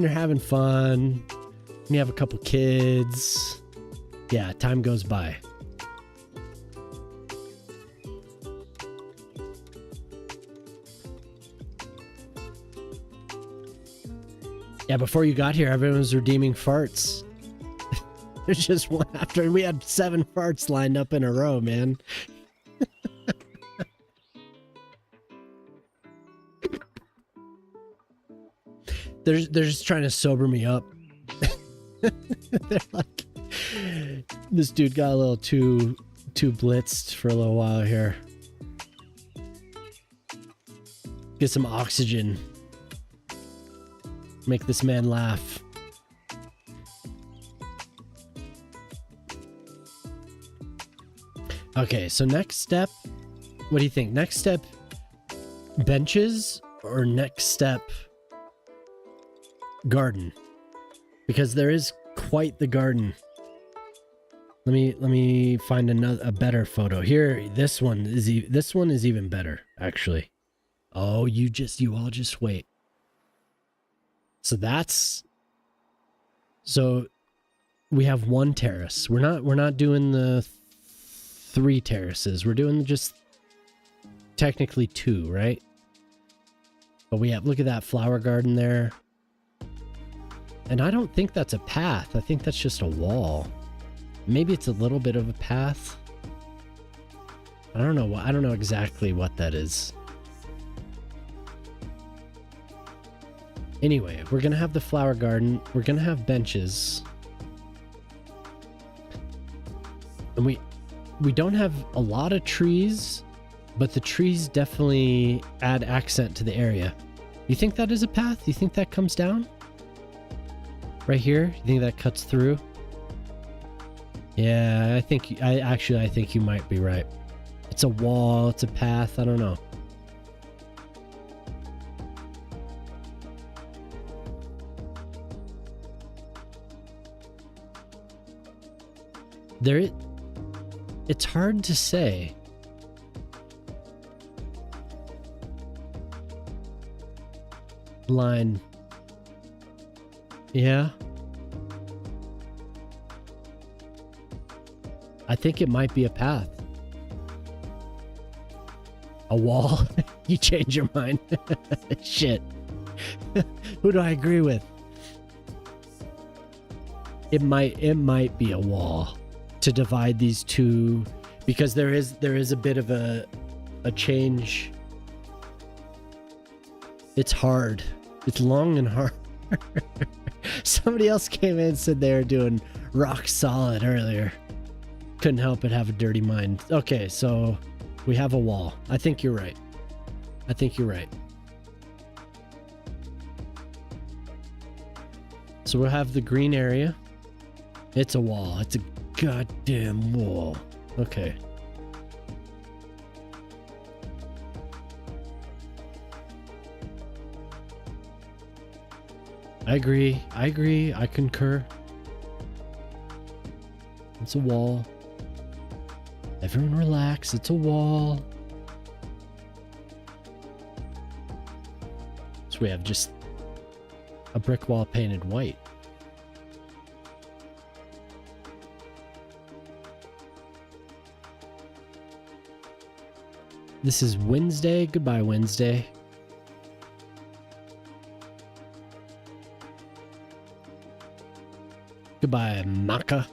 you're having fun, when you have a couple kids, yeah, time goes by. Yeah, before you got here, everyone was redeeming farts. There's just one after. We had 7 farts lined up in a row, man. They're just trying to sober me up. They're like, this dude got a little too blitzed for a little while here. Get some oxygen. Make this man laugh. Okay, so next step, what do you think? Next step, benches, or next step, garden? Because there is quite the garden. Let me find a better photo here. This one is even better, actually. Oh, you all just wait. So we have one terrace. We're not doing the 3 terraces. We're doing just technically 2, right? But we have, look at that flower garden there. And I don't think that's a path. I think that's just a wall. Maybe it's a little bit of a path. I don't know. I don't know exactly what that is. Anyway, we're gonna have the flower garden. We're gonna have benches. And we don't have a lot of trees, but the trees definitely add accent to the area. You think that is a path? You think that comes down? Right here? You think that cuts through? Yeah, I think you might be right. It's a wall, it's a path, I don't know. It's hard to say. Line. Yeah. I think it might be a path. A wall? You change your mind. Shit. Who do I agree with? It might be a wall to divide these two, because there is a bit of a change. It's hard. It's long and hard. Somebody else came in and said they were doing rock solid earlier. Couldn't help but have a dirty mind. Okay, so we have a wall. I think you're right. I think you're right. So we'll have the green area. It's a wall. It's a goddamn wall. Okay. I agree. I concur. It's a wall. Everyone relax. It's a wall. So we have just a brick wall painted white. This is Wednesday. Goodbye, Wednesday. Goodbye, Maka.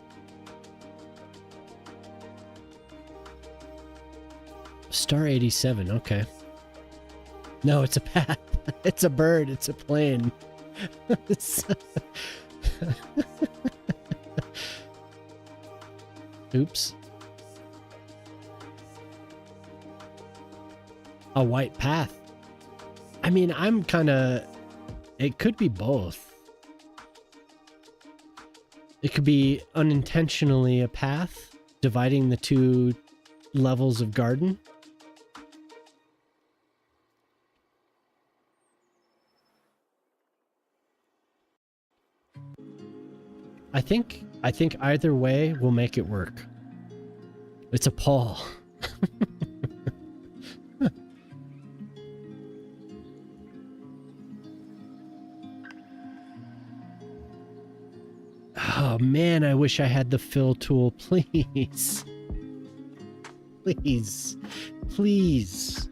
Star 87, okay. No, it's a path. It's a bird. It's a plane. Oops. A white path. I mean, I'm kind of... It could be both. It could be unintentionally a path, dividing the two levels of garden. I think either way will make it work. It's a Paul. Oh man, I wish I had the fill tool, please. Please. Please.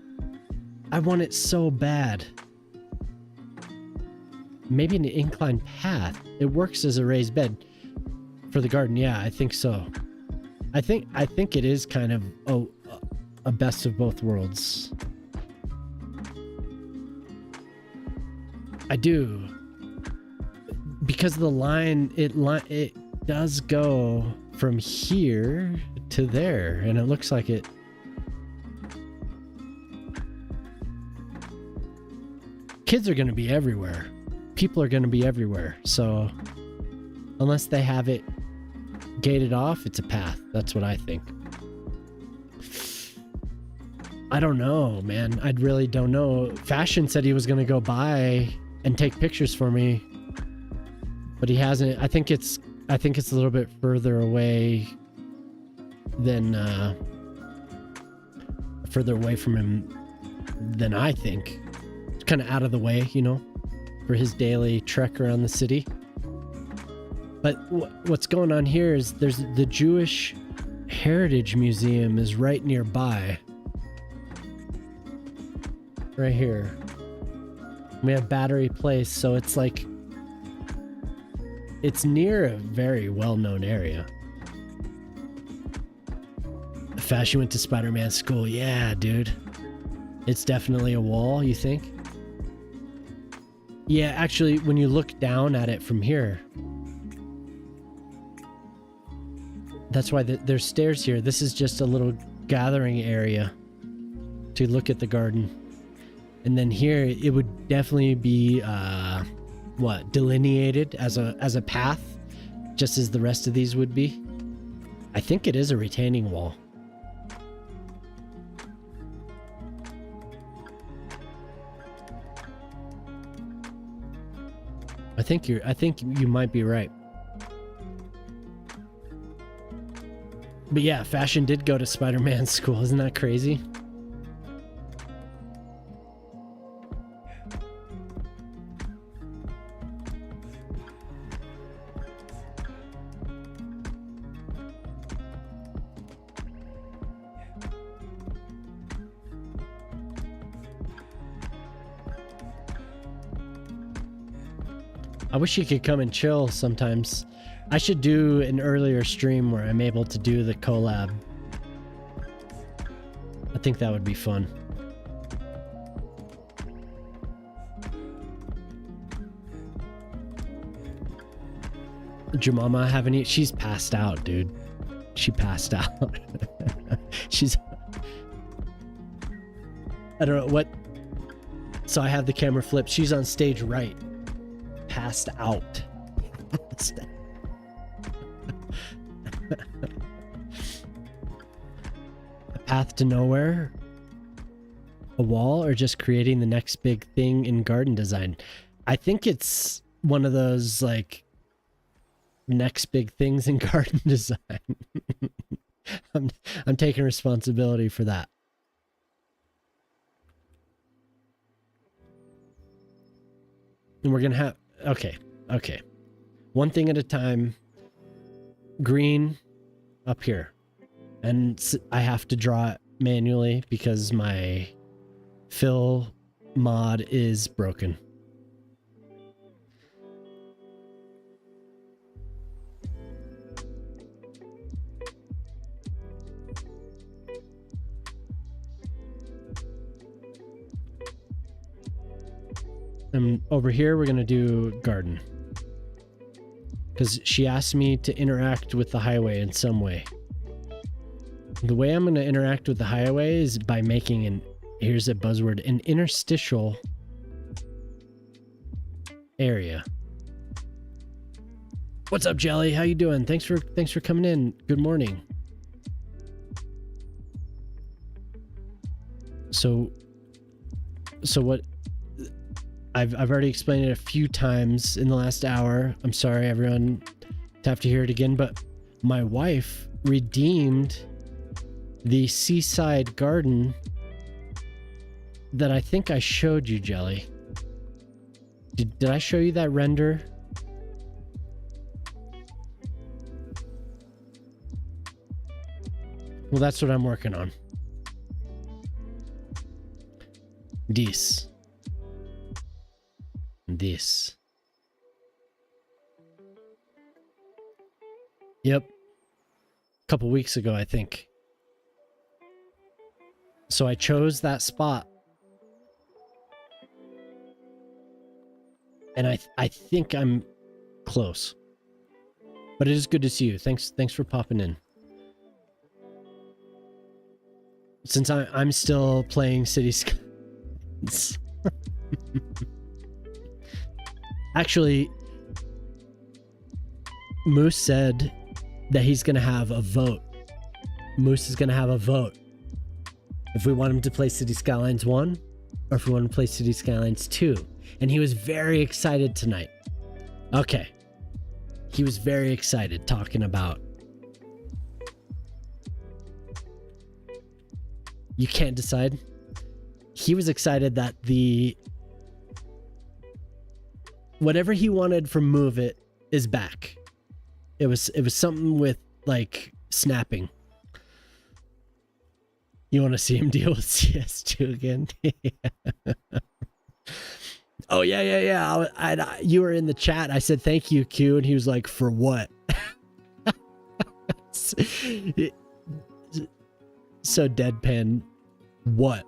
I want it so bad. Maybe an inclined path. It works as a raised bed for the garden. Yeah, I think so. I think it is kind of a best of both worlds. I do. because the line it does go from here to there, and it looks like it. Kids are going to be everywhere. People are going to be everywhere. So unless they have it gated off, it's a path. That's what I think. I don't know, man. I really don't know. Fashion said he was going to go by and take pictures for me, but he hasn't. I think it's a little bit further away than further away from him than I think. It's kind of out of the way, you know, for his daily trek around the city. But what's going on here is there's the Jewish Heritage Museum is right nearby. Right here. We have Battery Place, so it's like it's near a very well-known area. Fashion went to Spider-Man school. Yeah, dude. It's definitely a wall, you think? Yeah, actually, when you look down at it from here, that's why there's stairs here. This is just a little gathering area to look at the garden. And then here, it would definitely be, delineated as a path, just as the rest of these would be. I think it is a retaining wall. I think you might be right. But yeah, Fashion did go to Spider-Man school. Isn't that crazy? I wish you could come and chill sometimes. I should do an earlier stream where I'm able to do the collab. I think that would be fun. Did your mama have any? She's passed out, dude. She passed out. She's... I don't know what... So I have the camera flipped. She's on stage right. Passed out. A path to nowhere? A wall, or just creating the next big thing in garden design? I think it's one of those, like, next big things in garden design. I'm taking responsibility for that. And we're gonna have... Okay. One thing at a time. Green up here. And I have to draw it manually because my fill mod is broken. And over here, we're going to do garden. Because she asked me to interact with the highway in some way. The way I'm going to interact with the highway is by making an, here's a buzzword, an interstitial area. What's up, Jelly? How you doing? Thanks for coming in. Good morning. So what I've already explained it a few times in the last hour. I'm sorry, everyone, to have to hear it again, but my wife redeemed the seaside garden that I think I showed you, Jelly. Did I show you that render? Well, that's what I'm working on. This. Yep. A couple weeks ago, I think. So I chose that spot. And I think I'm close. But it is good to see you. Thanks for popping in. Since I'm still playing Cities Skylines. Actually, Moose said that he's gonna have a vote. Moose is gonna have a vote. If we want him to play Cities Skylines 1 or if we want to play Cities Skylines 2. And he was very excited tonight. Okay. He was very excited talking about. You can't decide. He was excited that whatever he wanted from Move It is back. It was something with like snapping. You want to see him deal with CS2 again? Oh yeah. You were in the chat. I said thank you, Q, and he was like, "For what?" So deadpan. What?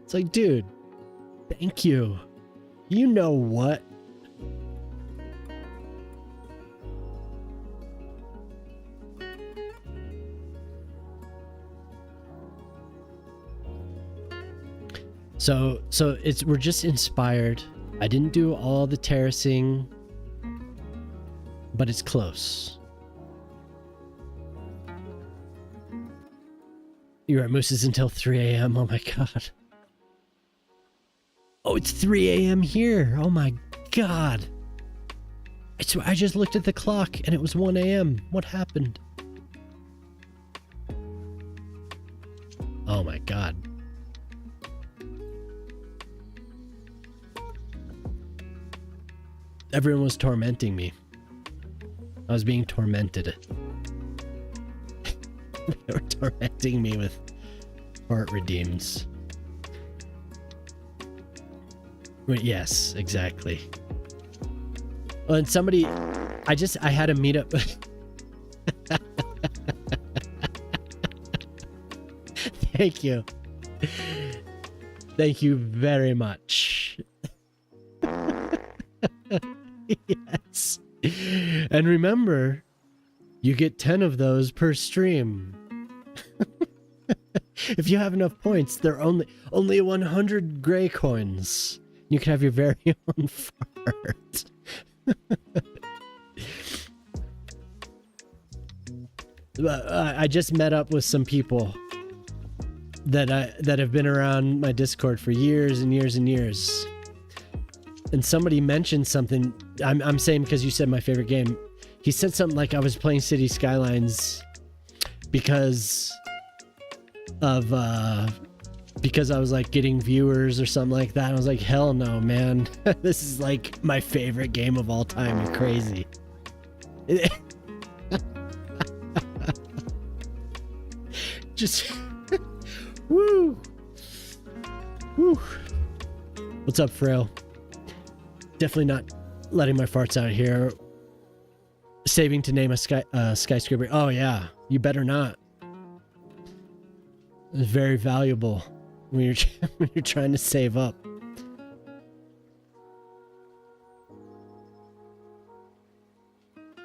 It's like, dude, thank you. You know what? So we're just inspired. I didn't do all the terracing, but it's close. You're at Moose's until 3 a.m. Oh my god. Oh, it's 3 a.m. here. Oh my god. I just looked at the clock and it was 1 a.m. What happened? Oh my god. Everyone was tormenting me. I was being tormented. They were tormenting me with heart redeems. But yes, exactly. Well, and somebody, I had a meetup. Thank you. Thank you very much. Yes. And remember, you get 10 of those per stream. If you have enough points, they're only 100 gray coins. You can have your very own fart. I just met up with some people that have been around my Discord for years and years and years. And somebody mentioned something. I'm saying because you said my favorite game. He said something like I was playing Cities Skylines because I was like getting viewers or something like that. I was like, hell no, man. This is like my favorite game of all time. You're crazy. Just woo. Woo. What's up, Frail? Definitely not letting my farts out here. Saving to name a skyscraper. Oh yeah, you better not. It's very valuable when you're trying to save up.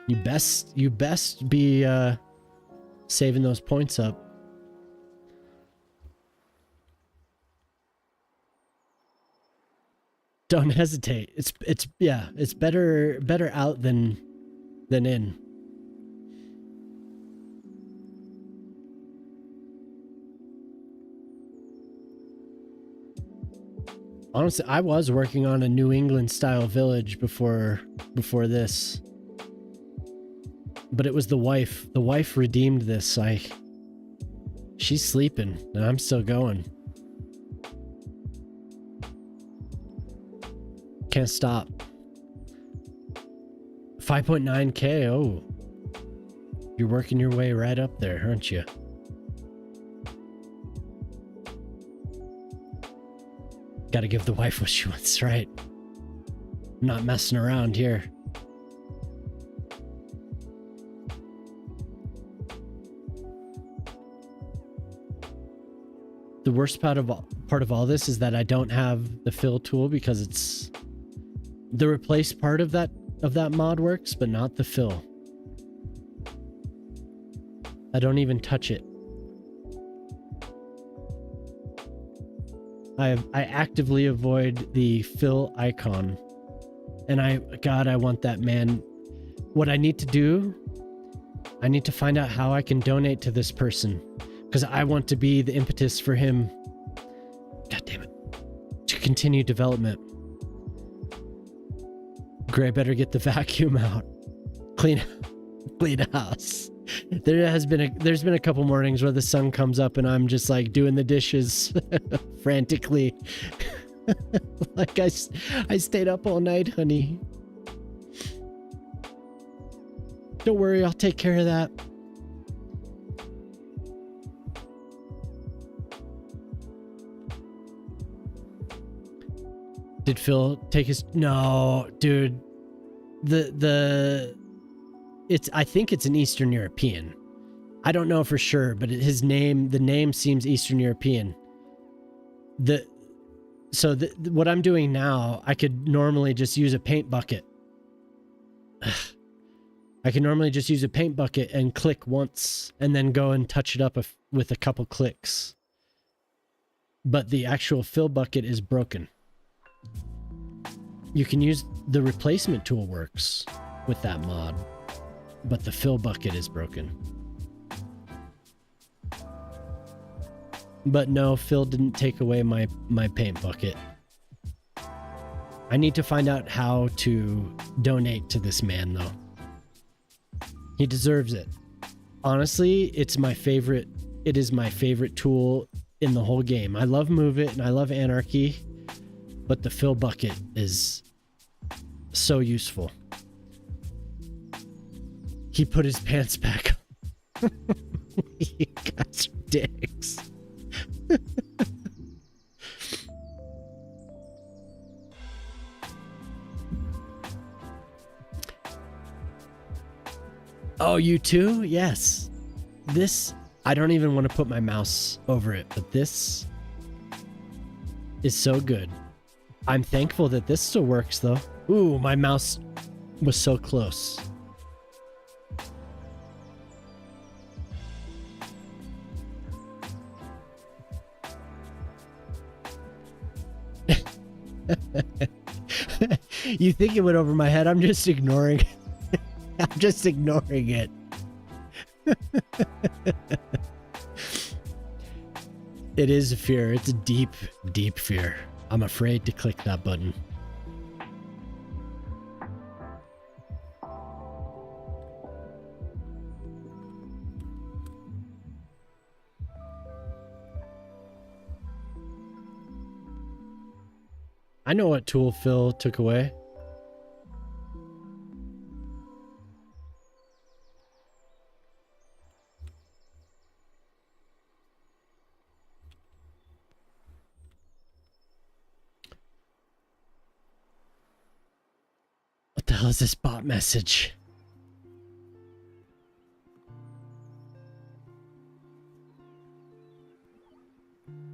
You best be saving those points up. Don't hesitate. It's better out than in. Honestly, I was working on a New England style village before this. But it was the wife. The wife redeemed this. She's sleeping and I'm still going. Can't stop. 5.9k. Oh, you're working your way right up there, aren't you? Gotta give the wife what she wants, right? I'm not messing around here. The worst part part of all this is that I don't have the fill tool because it's the replace part of that mod works, but not the fill. I don't even touch it. I actively avoid the fill icon. And God, I want that man. What I need to do, I need to find out how I can donate to this person, because I want to be the impetus for him. God damn it. To continue development. Gray better get the vacuum out. Clean house. There's been a couple mornings where the sun comes up and I'm just like doing the dishes frantically. Like I stayed up all night, honey. Don't worry, I'll take care of that. Did Phil take his... No, dude. I think it's an Eastern European. I don't know for sure, but the name seems Eastern European. What I'm doing now, I could normally just use a paint bucket. I can normally just use a paint bucket and click once and then go and touch it up with a couple clicks. But the actual fill bucket is broken. You can use the replacement tool works with that mod, but the fill bucket is broken. But no, Phil didn't take away my paint bucket. I need to find out how to donate to this man, though. He deserves it. Honestly, it's my favorite. It is my favorite tool in the whole game. I love Move It and I love Anarchy, but the fill bucket is so useful. He put his pants back on. You guys are dicks. Oh, you too? Yes. This, I don't even want to put my mouse over it, but this is so good. I'm thankful that this still works, though. Ooh, my mouse was so close. You think it went over my head? I'm just ignoring it. I'm just ignoring it. It is a fear. It's a deep, deep fear. I'm afraid to click that button. I know what tool Phil took away. What the hell is this bot message?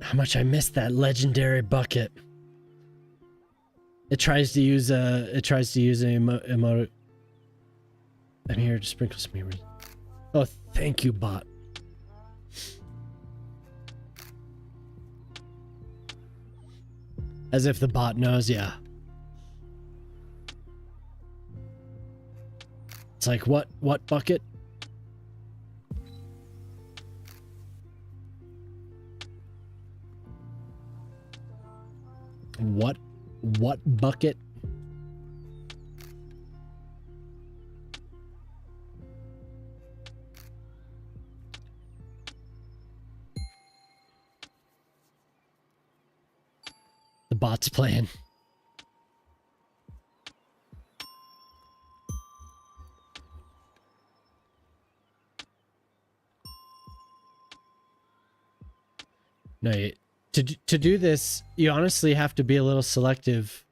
How much I missed that legendary bucket. It tries to use a emote. I'm here to sprinkle some humor. Oh, thank you, bot. As if the bot knows, yeah. It's like, what bucket? What bucket? The bot's playing. No, to do this, you honestly have to be a little selective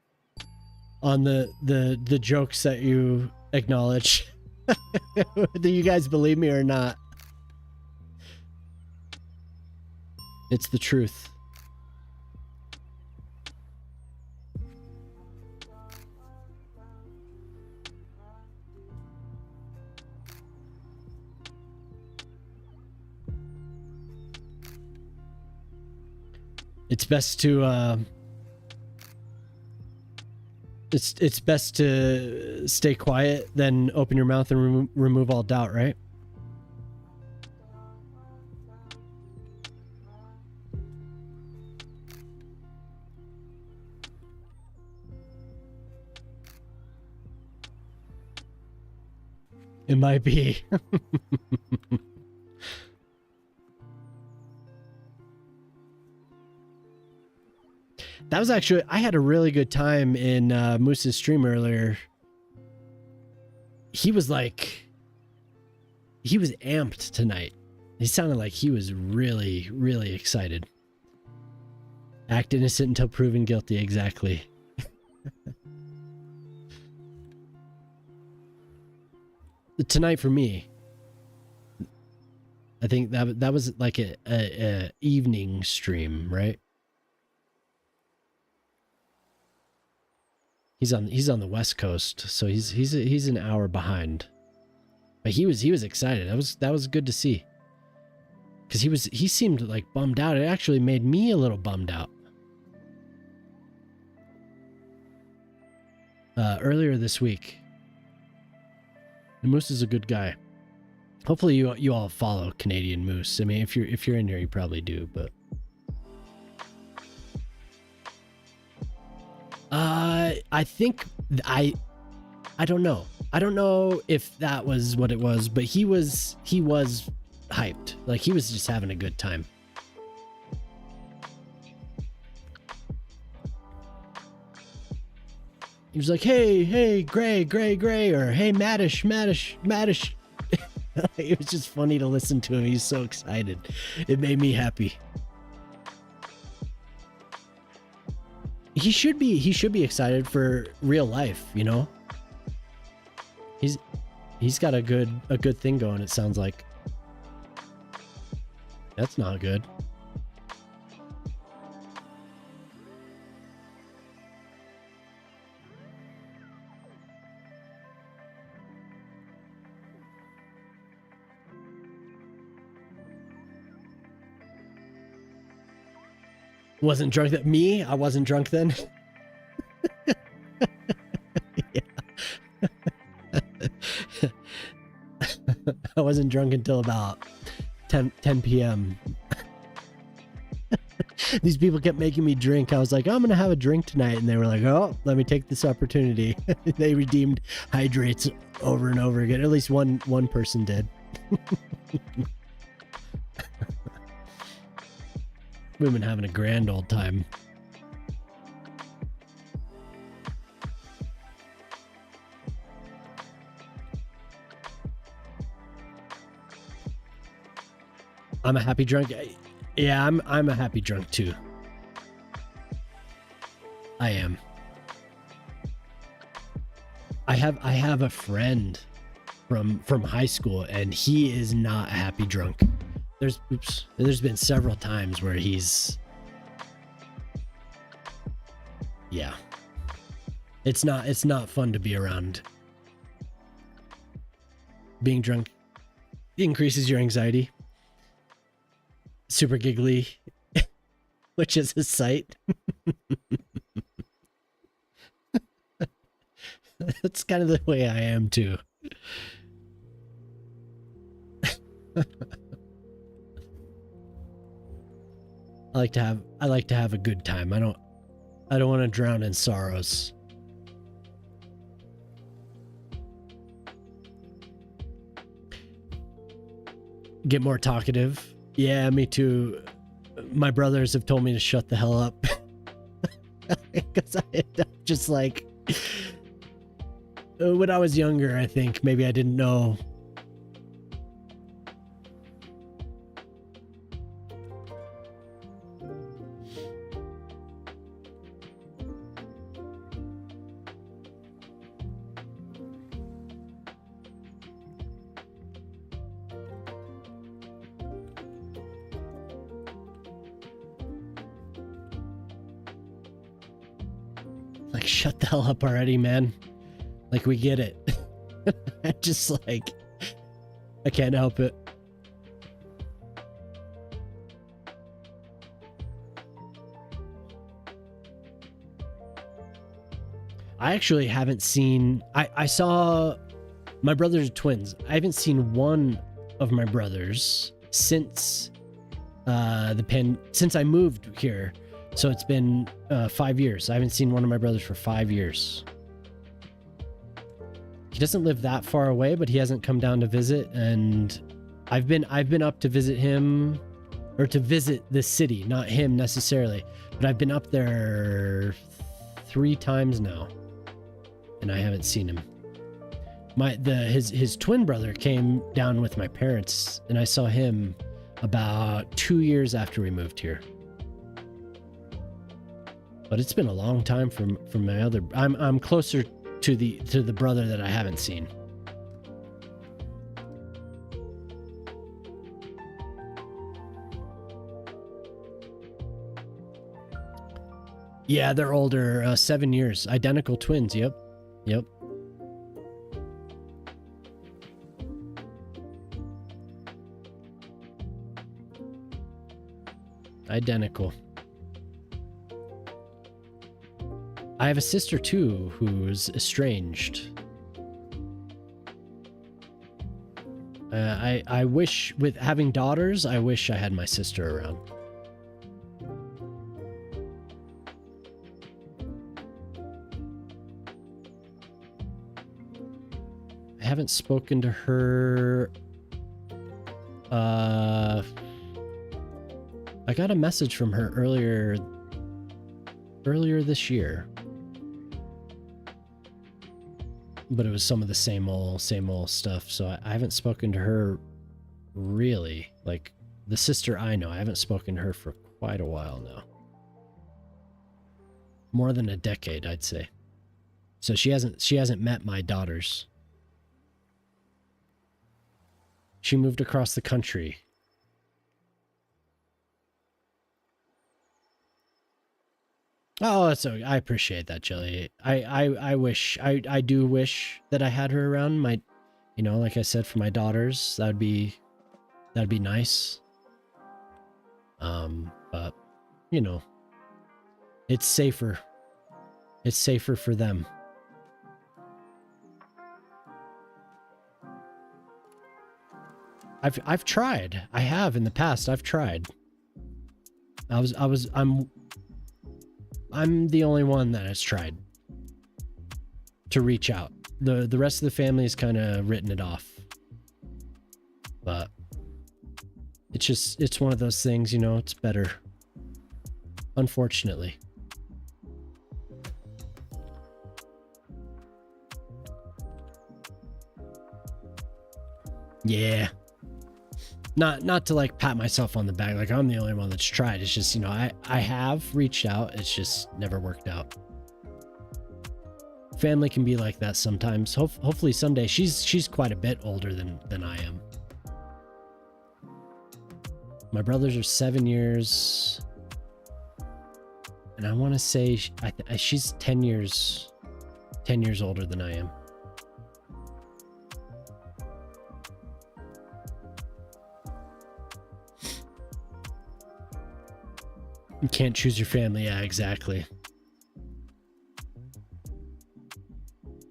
on the jokes that you acknowledge. Do you guys believe me or not? It's the truth. it's best to it's best to stay quiet than open your mouth and remove all doubt, right? It might be. That was actually, I had a really good time in Moose's stream earlier. He was like, he was amped tonight. He sounded like he was really, really excited. Act innocent until proven guilty, exactly. Tonight for me, I think that was like a evening stream, right? He's on the West Coast, so he's an hour behind. But he was excited. That was good to see. Cuz he seemed like bummed out. It actually made me a little bummed out. Earlier this week. And Moose is a good guy. Hopefully you all follow Canadian Moose. I mean, if you're in here, you probably do, but I think I don't know. I don't know if that was what it was, but he was hyped. Like he was just having a good time. He was like, hey, Gray, or hey, Maddish. It was just funny to listen to him. He's so excited. It made me happy. He should be excited for real life, you know? He's got a good thing going, it sounds like. That's not good. Wasn't drunk that me? I wasn't drunk then. I wasn't drunk until about 10 p.m. These people kept making me drink. I was like, I'm gonna have a drink tonight, and they were like, oh, let me take this opportunity. They redeemed hydrates over and over again. At least one person did. We've been having a grand old time. I'm a happy drunk. Yeah, I'm a happy drunk too. I am. I have a friend from high school, and he is not a happy drunk. There's been several times where he's, yeah, it's not fun to be around. Being drunk increases your anxiety. Super giggly, which is a sight. That's kind of the way I am too. I like to have a good time. I don't want to drown in sorrows. Get more talkative. Yeah, me too. My brothers have told me to shut the hell up. Because I'm just like, when I was younger, I think maybe I didn't know. Like, shut the hell up already, man. Like, we get it. Just like, I can't help it. I actually haven't seen. I saw my brothers are twins. I haven't seen one of my brothers since since I moved here. So it's been 5 years. I haven't seen one of my brothers for 5 years. He doesn't live that far away, but he hasn't come down to visit, and I've been up to visit him, or to visit the city, not him necessarily, but I've been up there 3 times now, and I haven't seen him. His twin brother came down with my parents, and I saw him about 2 years after we moved here. But it's been a long time from my other. I'm closer to the brother that I haven't seen. Yeah, they're older, 7 years, identical twins. Yep. Identical. I have a sister too who's estranged. I wish, with having daughters, I wish I had my sister around. I haven't spoken to her. I got a message from her earlier this year. But it was some of the same old stuff. So I haven't spoken to her really. Like the sister I know, I haven't spoken to her for quite a while now. More than a decade, I'd say. So she hasn't met my daughters. She moved across the country. Oh, that's okay. I appreciate that, Jelly. I do wish that I had her around. Like I said, for my daughters, that'd be nice. But it's safer. It's safer for them. I've tried. I have in the past. I've tried. I'm the only one that has tried to reach out. The rest of the family has kind of written it off. But it's one of those things, it's better. Unfortunately. Yeah. Not to like pat myself on the back like I'm the only one that's tried. It's just, I have reached out. It's just never worked out. Family can be like that sometimes. Hopefully someday. She's quite a bit older than I am. My brothers are 7 years. And I want to say she's 10 years older than I am. You can't choose your family. Yeah, exactly.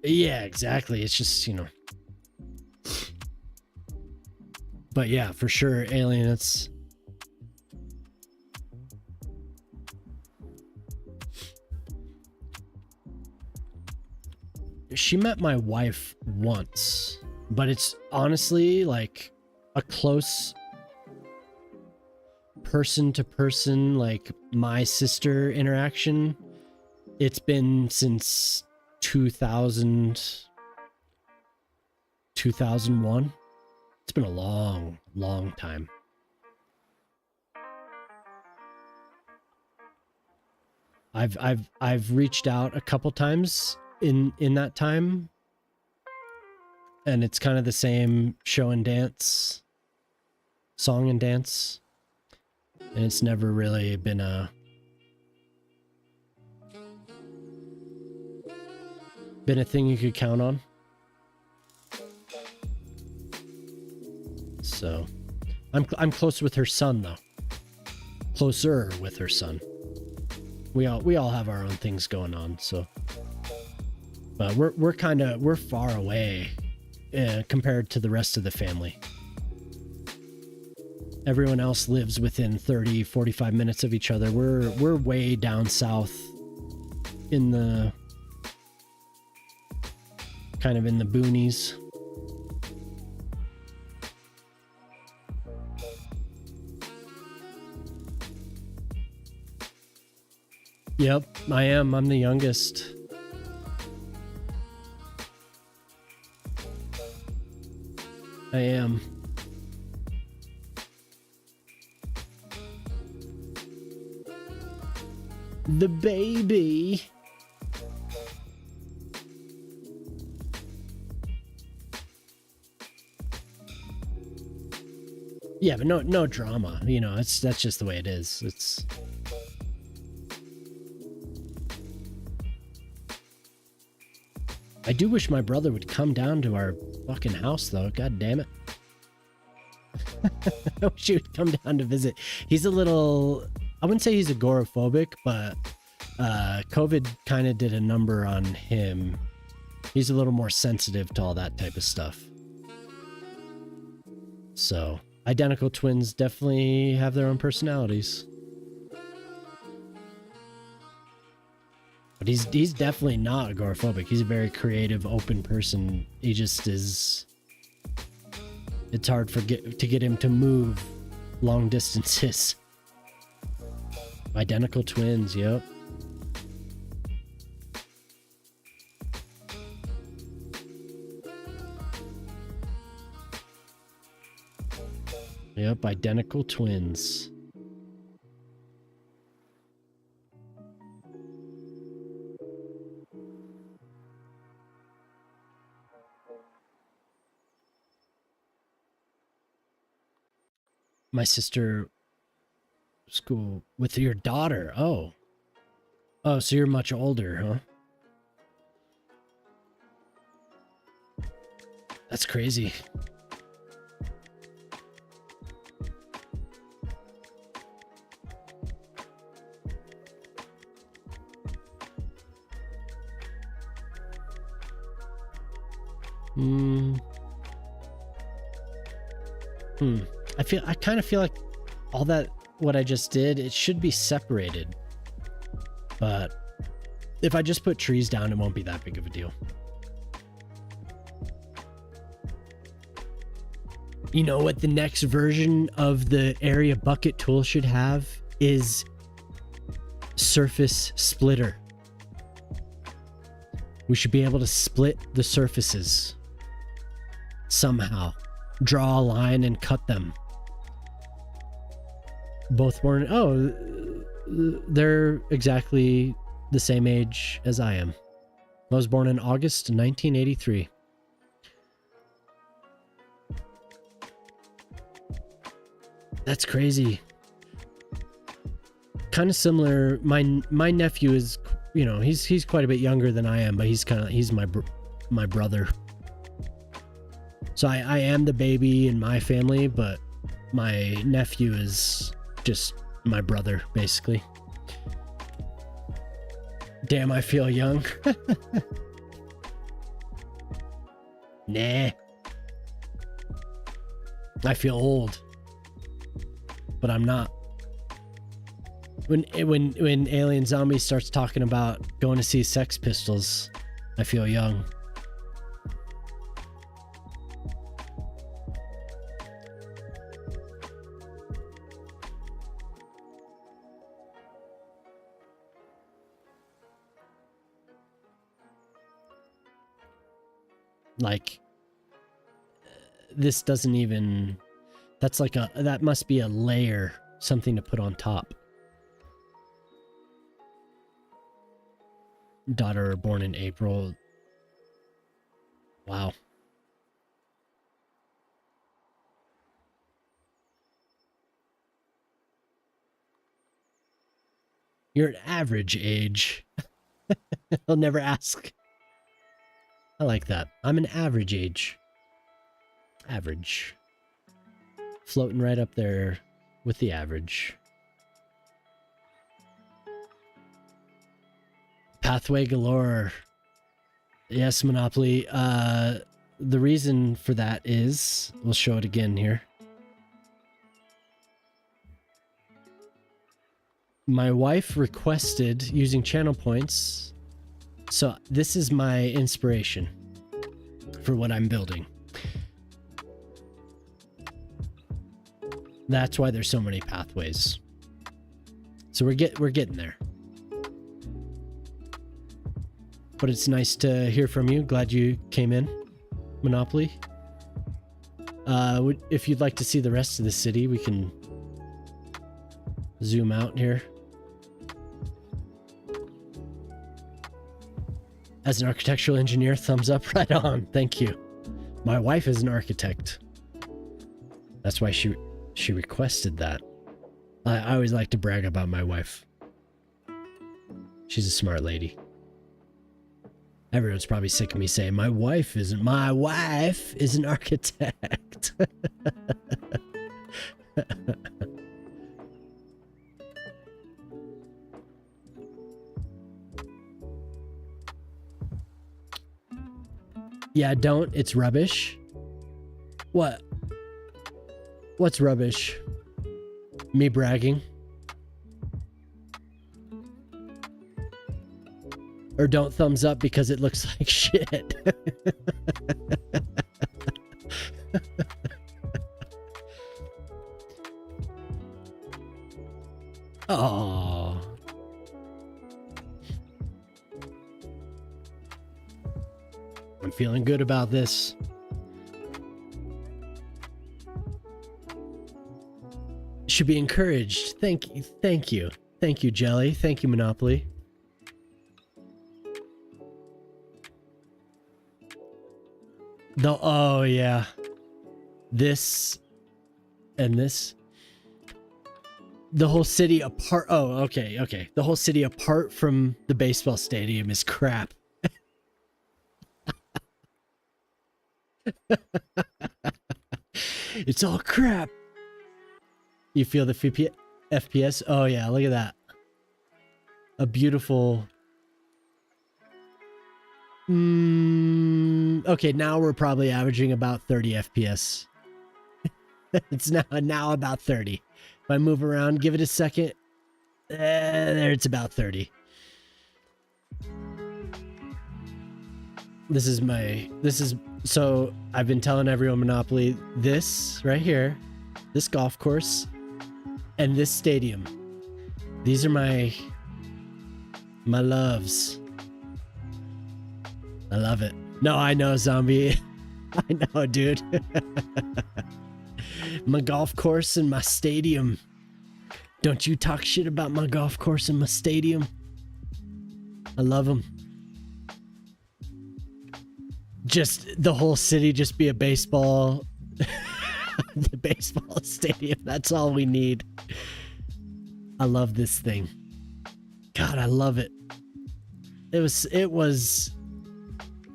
Yeah, exactly. It's just, But yeah, for sure, Alien, it's... She met my wife once, but it's honestly like a close person to person, like my sister interaction. It's been since 2001. It's been a long time. I've reached out a couple times in that time, and it's kind of the same song and dance, and it's never really been a thing you could count on. So I'm close with her son though. Closer with her son. We all have our own things going on, so But we're far away compared to the rest of the family. Everyone else lives within 30, 45 minutes of each other. We're way down south in the kind of in the boonies. Yep, I am. I'm the youngest. I am. The baby. Yeah, but no drama. You know, that's just the way it is. It's I do wish my brother would come down to our fucking house, though. God damn it. I wish he would come down to visit. He's a little... I wouldn't say he's agoraphobic, but COVID kind of did a number on him. He's a little more sensitive to all that type of stuff. So, identical twins definitely have their own personalities. But he's definitely not agoraphobic. He's a very creative, open person. He just is... It's hard to get him to move long distances. Identical twins, yep. Yep, identical twins. My sister school with your daughter. Oh, so you're much older, huh? That's crazy. I kind of feel like all that, what I just did, it should be separated. But if I just put trees down, it won't be that big of a deal. You know what the next version of the area bucket tool should have is surface splitter. We should be able to split the surfaces somehow. Draw a line and cut them. Both born... Oh, they're exactly the same age as I am. I was born in August 1983. That's crazy. Kind of similar. My nephew is, you know, he's quite a bit younger than I am, but he's my brother. So I am the baby in my family, but my nephew is just my brother, basically. Damn, I feel young. Nah. I feel old. But I'm not. When Alien Zombie starts talking about going to see Sex Pistols, I feel young. Like, this doesn't even... That's like that must be a layer, something to put on top. Daughter born in April. Wow. You're an average age. I'll never ask. I like that. I'm an average age. Average. Floating right up there with the average. Pathway galore. Yes, Monopoly. The reason for that is, we'll show it again here. My wife requested using channel points, so this is my inspiration for what I'm building. That's why there's so many pathways. So we're getting there. But it's nice to hear from you. Glad you came in, Monopoly. If you'd like to see the rest of the city, we can zoom out here. As an architectural engineer, thumbs up, right on. Thank you. My wife is an architect. That's why she requested that. I always like to brag about my wife. She's a smart lady. Everyone's probably sick of me saying my wife is an architect. Yeah, don't. It's rubbish. What? What's rubbish? Me bragging? Or don't thumbs up because it looks like shit. Oh. I'm feeling good about this. Should be encouraged. Thank you. Thank you. Thank you, Jelly. Thank you, Monopoly. Oh yeah. This and this. The whole city apart. Oh, okay, okay. The whole city apart from the baseball stadium is crap. It's all crap. You feel the FPS? Oh yeah, look at that. A beautiful... okay, now we're probably averaging about 30 FPS. It's now about 30. If I move around, give it a second. There, it's about 30. So I've been telling everyone Monopoly, this right here, this golf course, and this stadium. These are my loves. I love it. No, I know, Zombie. I know, dude. My golf course and my stadium. Don't you talk shit about my golf course and my stadium. I love them. Just the whole city just be a baseball the baseball stadium. That's all we need. I love this thing. God, I love it. It was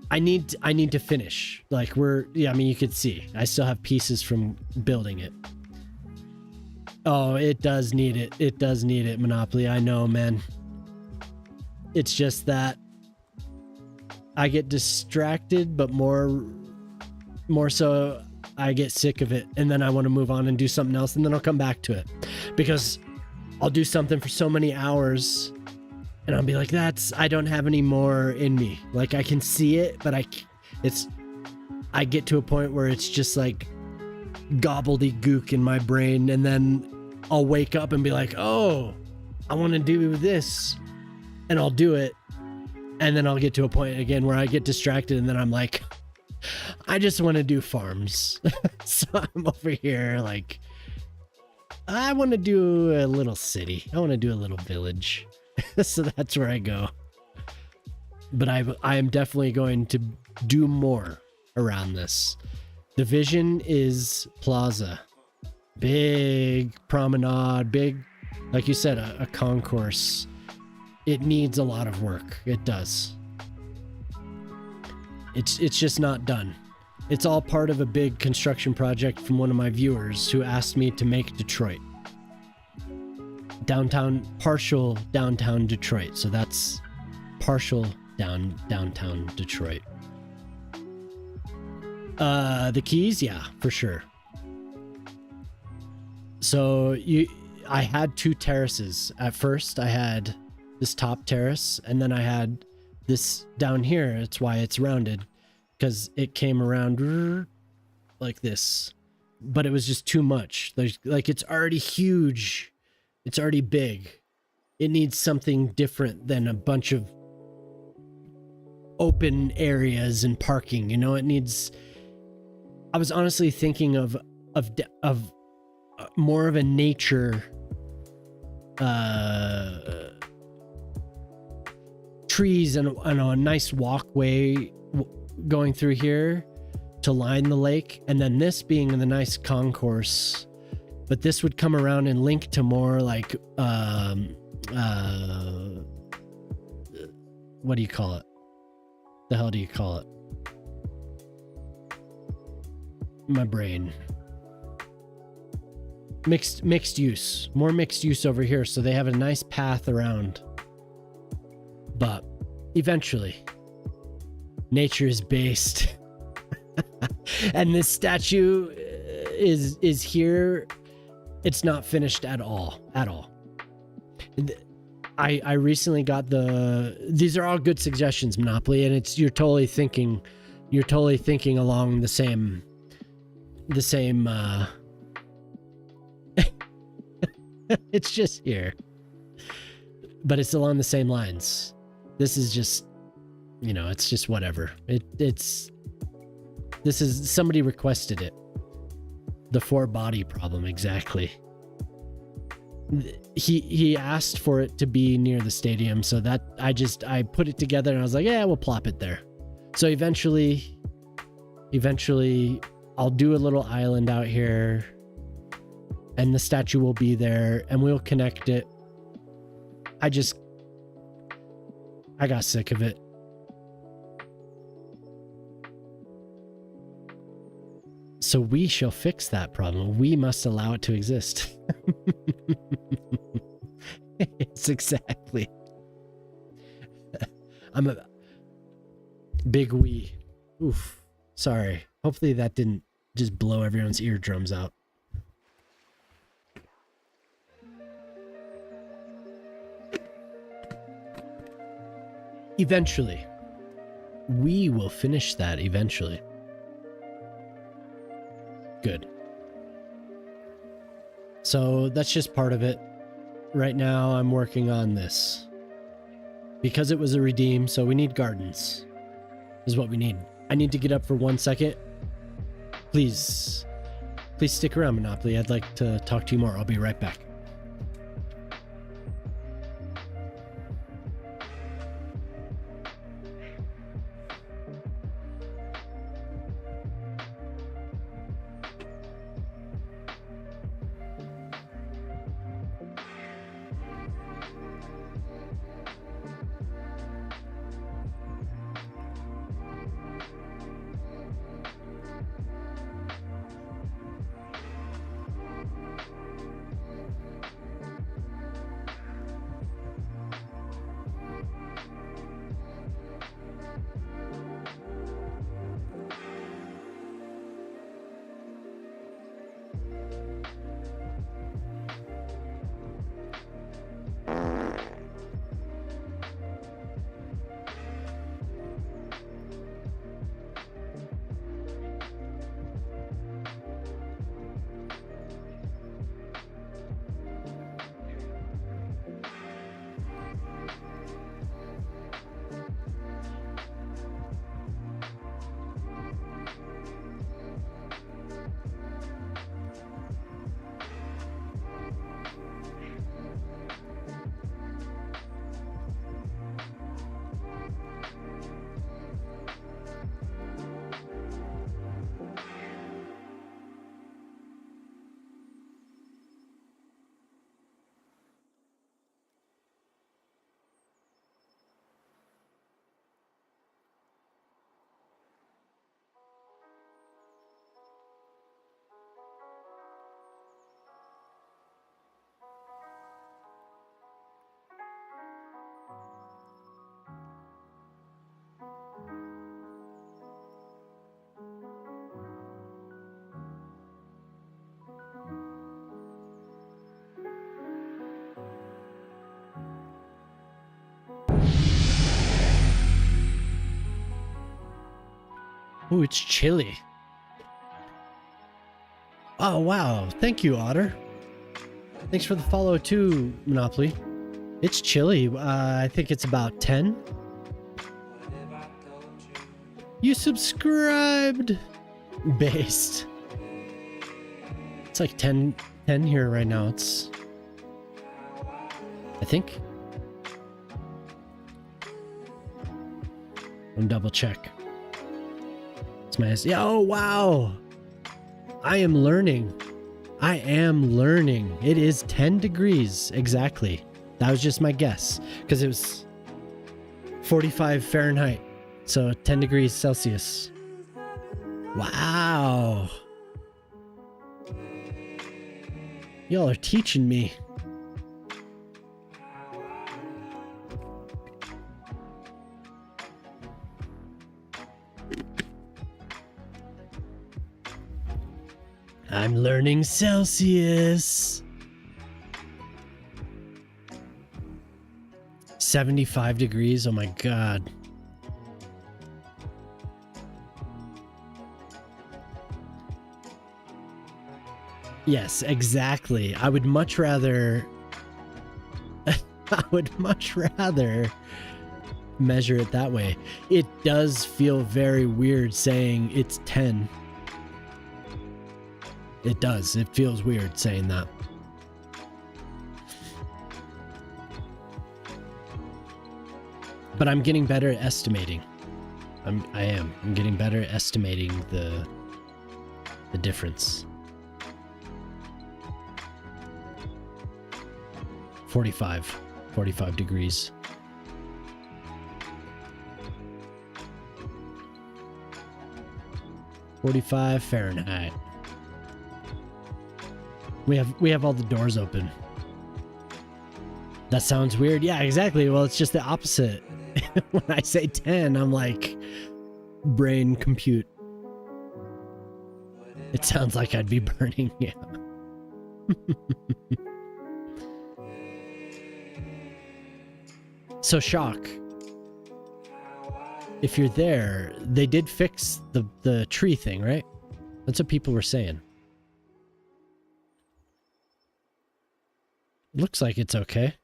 I need to finish. Like I mean, you could see I still have pieces from building it. Oh, it does need it. It does need it, Monopoly. I know, man. It's just that I get distracted, but more so I get sick of it, and then I want to move on and do something else, and then I'll come back to it. Because I'll do something for so many hours and I'll be like, I don't have any more in me. Like, I can see it, but I get to a point where it's just like gobbledygook in my brain, and then I'll wake up and be like, oh, I want to do this, and I'll do it. And then I'll get to a point again where I get distracted, and then I'm like, I just want to do farms. So I'm over here like, I want to do a little city. I want to do a little village. So that's where I go. But I am definitely going to do more around this. The vision is plaza. Big promenade, big, like you said, a concourse. It needs a lot of work. It does. It's just not done. It's all part of a big construction project from one of my viewers who asked me to make Detroit. Partial downtown Detroit. So that's partial downtown Detroit. The Keys, yeah, for sure. So I had two terraces. At first, I had this top terrace, and then I had this down here. It's why it's rounded, because it came around like this. But it was just too much. Like it's already huge. It's already big. It needs something different than a bunch of open areas and parking. You know, it needs. I was honestly thinking of more of a nature trees and a nice walkway going through here to line the lake, and then this being the nice concourse, but this would come around and link to more like what do you call it? The hell do you call it? My brain. Mixed use. More mixed use over here, so they have a nice path around. But eventually, nature is based. And this statue is here. It's not finished at all. I recently got these are all good suggestions, Monopoly, and you're totally thinking along the same it's just here, but it's along the same lines. This is just, it's just whatever. This is, somebody requested it. The four body problem, exactly. He asked for it to be near the stadium, so that I put it together and I was like, yeah, we'll plop it there. So eventually I'll do a little island out here, and the statue will be there, and we'll connect it. I got sick of it. So we shall fix that problem. We must allow it to exist. It's exactly. I'm a big we. Oof. Sorry. Hopefully that didn't just blow everyone's eardrums out. Eventually. We will finish that eventually. Good. So that's just part of it. Right now I'm working on this. Because it was a redeem, so we need gardens. Is what we need. I need to get up for 1 second. Please stick around, Monopoly. I'd like to talk to you more. I'll be right back. Oh, it's chilly. Oh, wow. Thank you, Otter. Thanks for the follow too, Monopoly. It's chilly. I think it's about 10. You subscribed. Based. It's like 10 here right now. It's... I think. I'm double check. It's my... Yeah, oh, wow. I am learning. I am learning. It is 10 degrees. Exactly. That was just my guess. Because it was 45 Fahrenheit. So 10 degrees Celsius. Wow. Y'all are teaching me. I'm learning Celsius. 75 degrees. Oh my God. Yes, exactly. I would much rather measure it that way. It does feel very weird saying it's 10. It does. It feels weird saying that. But I'm getting better at estimating. I am. I'm getting better at estimating the difference. 45 degrees. Fahrenheit. We have all the doors open. That sounds weird. Yeah, exactly. Well, it's just the opposite. When I say 10, I'm like, brain compute. It sounds like I'd be burning. Yeah. So Shock, if you're there, they did fix the tree thing, right? That's what people were saying. Looks like it's okay.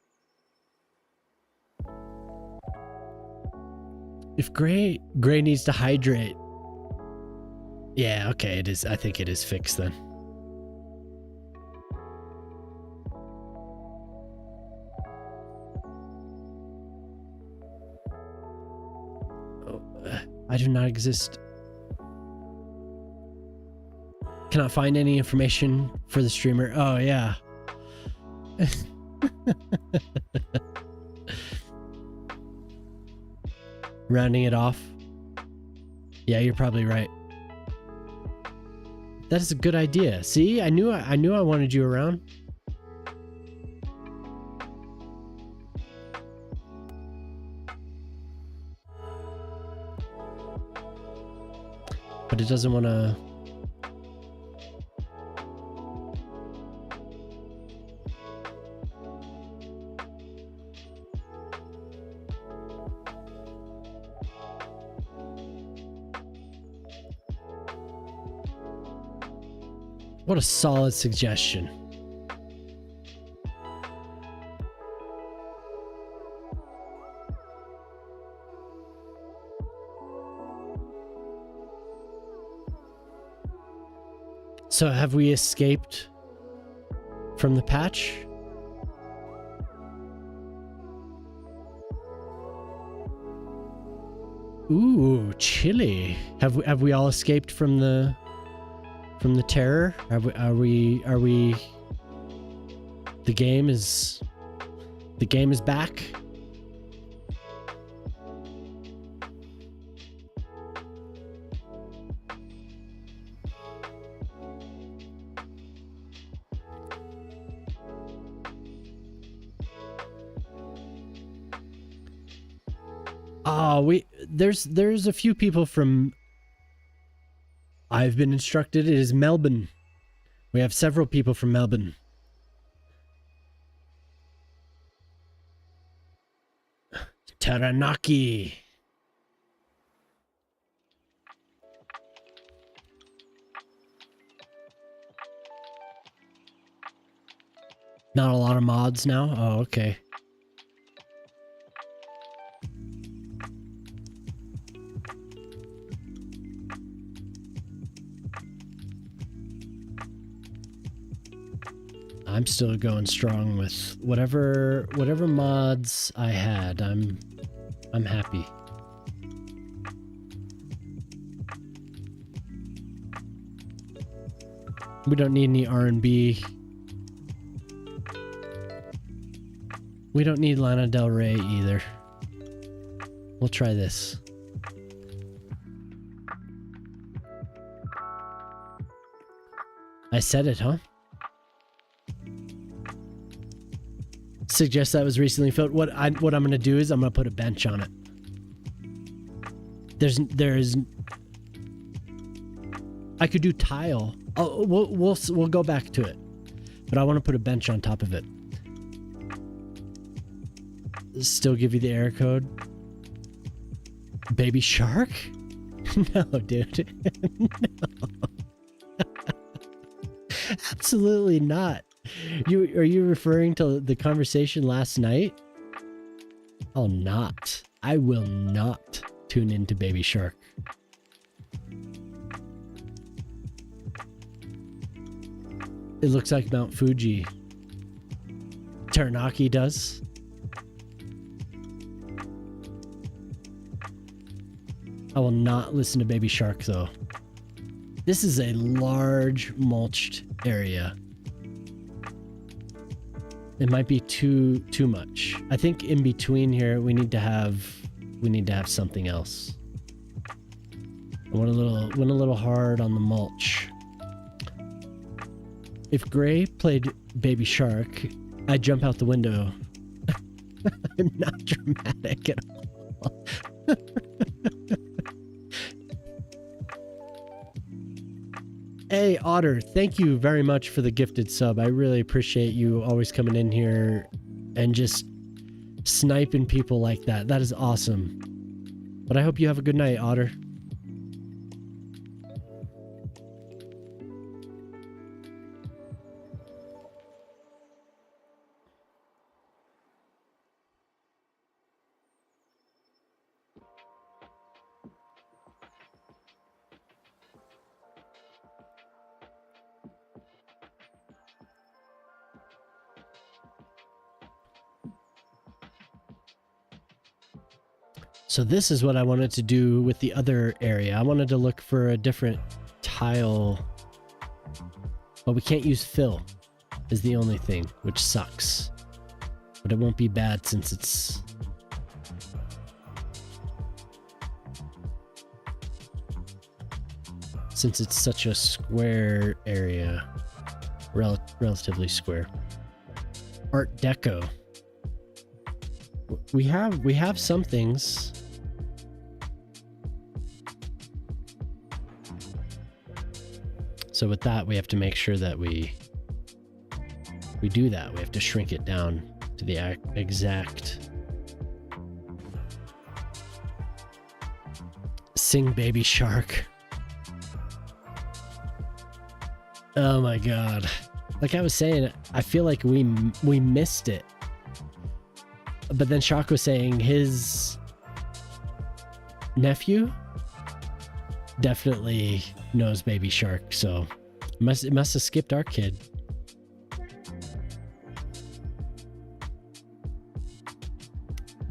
If Gray needs to hydrate. Yeah, okay, it is. I think it is fixed then. I do not exist. Cannot find any information for the streamer. Oh, yeah. Rounding it off. Yeah, you're probably right. That is a good idea. See, I knew I wanted you around. But it doesn't want to... What a solid suggestion. So have we escaped from the patch? Ooh, chilly. Have we all escaped from the terror? Are we the game is back? Oh, there's a few people from... I've been instructed it is Melbourne. We have several people from Melbourne. Taranaki. Not a lot of mods now? Oh, okay. I'm still going strong with whatever mods I had. I'm happy. We don't need any R&B. We don't need Lana Del Rey either. We'll try this. I said it, huh? Suggest that was recently filled. What I'm gonna do is I'm gonna put a bench on it. There's I could do tile. Oh, we'll go back to it, but I want to put a bench on top of it. Still give you the error code. Baby Shark? No, dude. No. Absolutely not. Are you referring to the conversation last night? I'll not. I will not tune into Baby Shark. It looks like Mount Fuji. Taranaki does. I will not listen to Baby Shark though. This is a large mulched area. It might be too much. I think in between here we need to have something else. I went a little hard on the mulch. If Gray played Baby Shark, I'd jump out the window. I'm not dramatic at all. Hey, Otter, thank you very much for the gifted sub. I really appreciate you always coming in here and just sniping people like that. That is awesome. But I hope you have a good night, Otter. So this is what I wanted to do with the other area. I wanted to look for a different tile, but we can't use fill is the only thing, which sucks. But it won't be bad since it's such a square area, relatively square. Art Deco. We have some things. So with that, we have to make sure that we do that. We have to shrink it down to the exact. Sing Baby Shark. Oh my god. Like I was saying, I feel like we missed it. But then Shock was saying his nephew definitely knows Baby Shark, so it must have skipped our kid.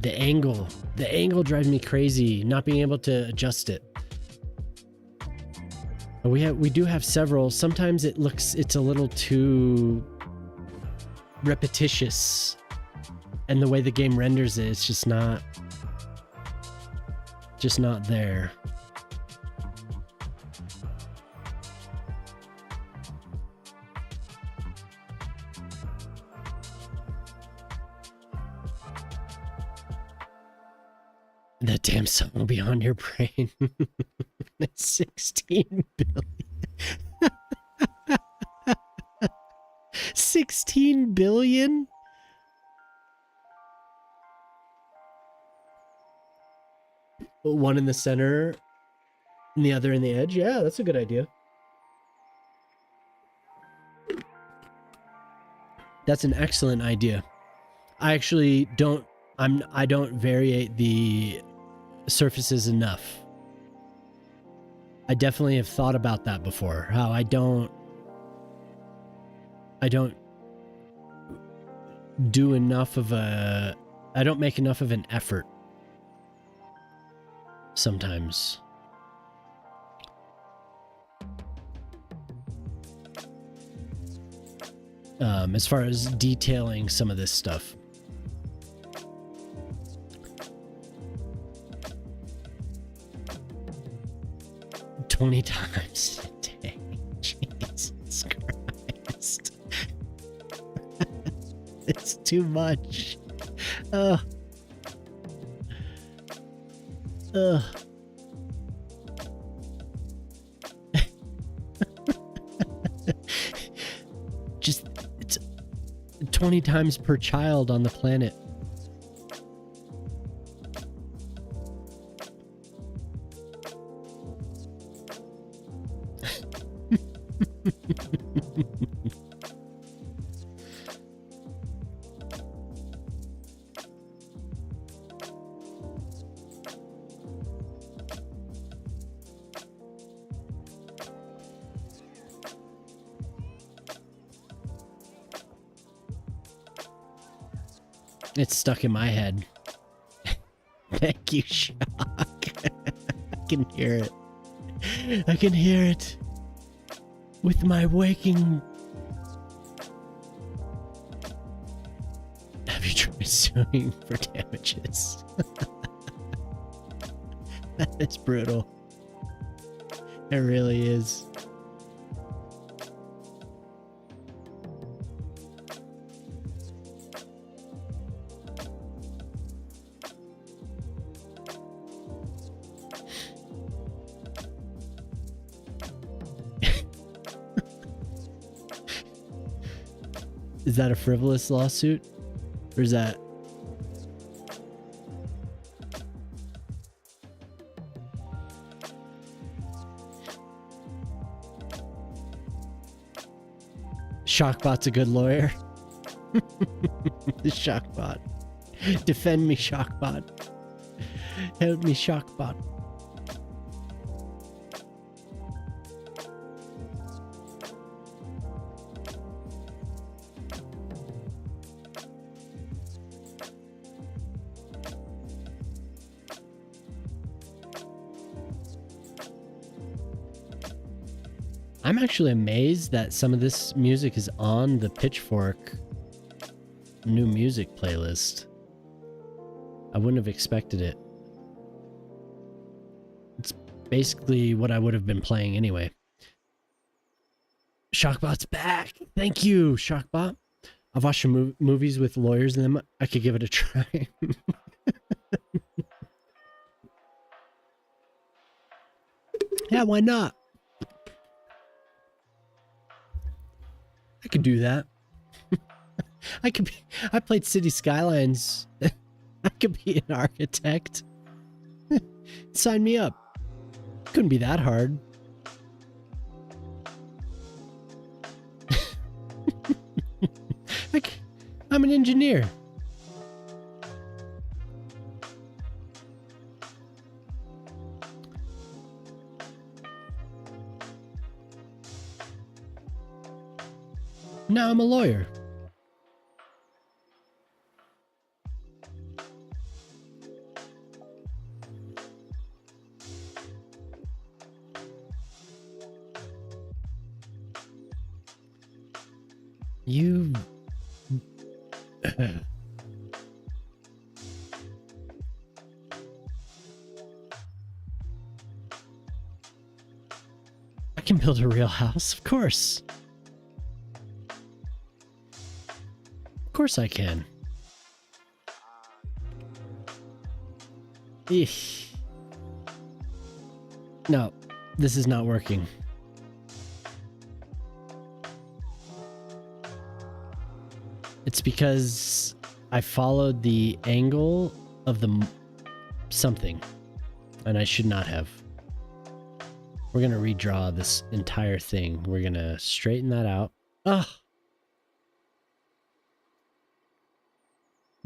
The angle drives me crazy, not being able to adjust it. But we do have several. Sometimes it's a little too repetitious, and the way the game renders it, it's just not there. That damn song will be on your brain. 16 billion. 16 billion? One in the center and the other in the edge. Yeah, that's a good idea. That's an excellent idea. I actually I don't variate the surfaces enough. I definitely have thought about that before. How I don't do enough of a, I don't make enough of an effort sometimes. As far as detailing some of this stuff. "20 times a day." Jesus Christ. It's too much. Ugh. Ugh. Just, it's 20 times per child on the planet. It's stuck in my head. Thank you, Shock. I can hear it. I can hear it. With my waking... Have you tried suing for damages? That is brutal. It really is. Is that a frivolous lawsuit? Or is that... Shockbot's a good lawyer? The Shockbot. Defend me, Shockbot. Help me, Shockbot. I'm actually amazed that some of this music is on the Pitchfork new music playlist. I wouldn't have expected it. It's basically what I would have been playing anyway. Shockbot's back. Thank you, Shockbot. I've watched some movies with lawyers in them. I could give it a try. Yeah, why not? I could do that. I played Cities Skylines. I could be an architect. Sign me up. Couldn't be that hard. I'm an engineer. Now I'm a lawyer. You... I can build a real house, of course. Of course I can. Eesh. No, this is not working. It's because I followed the angle of the something, and I should not have. We're gonna redraw this entire thing. We're gonna straighten that out. Ugh.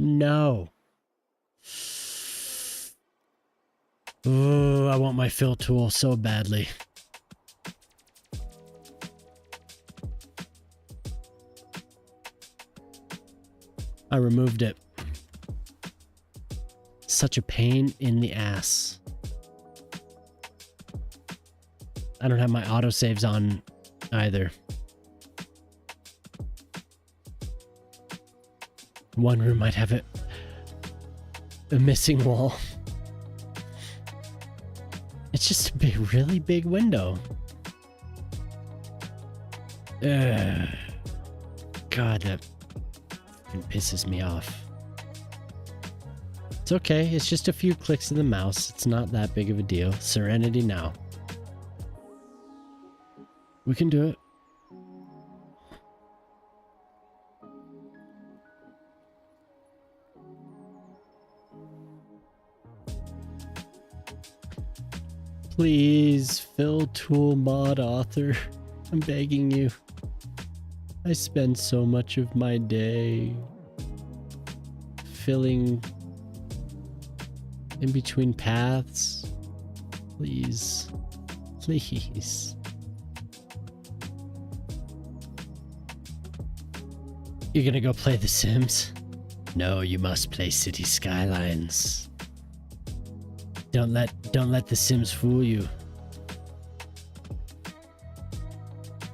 No. Ooh, I want my fill tool so badly. I removed it. Such a pain in the ass. I don't have my autosaves on either. One room might have a missing wall. It's just a big, really big window. God, that pisses me off. It's okay. It's just a few clicks of the mouse. It's not that big of a deal. Serenity now. We can do it. Please, fill tool mod author. I'm begging you. I spend so much of my day filling in between paths. Please. Please. You're gonna go play The Sims? No, you must play Cities Skylines. Don't let The Sims fool you.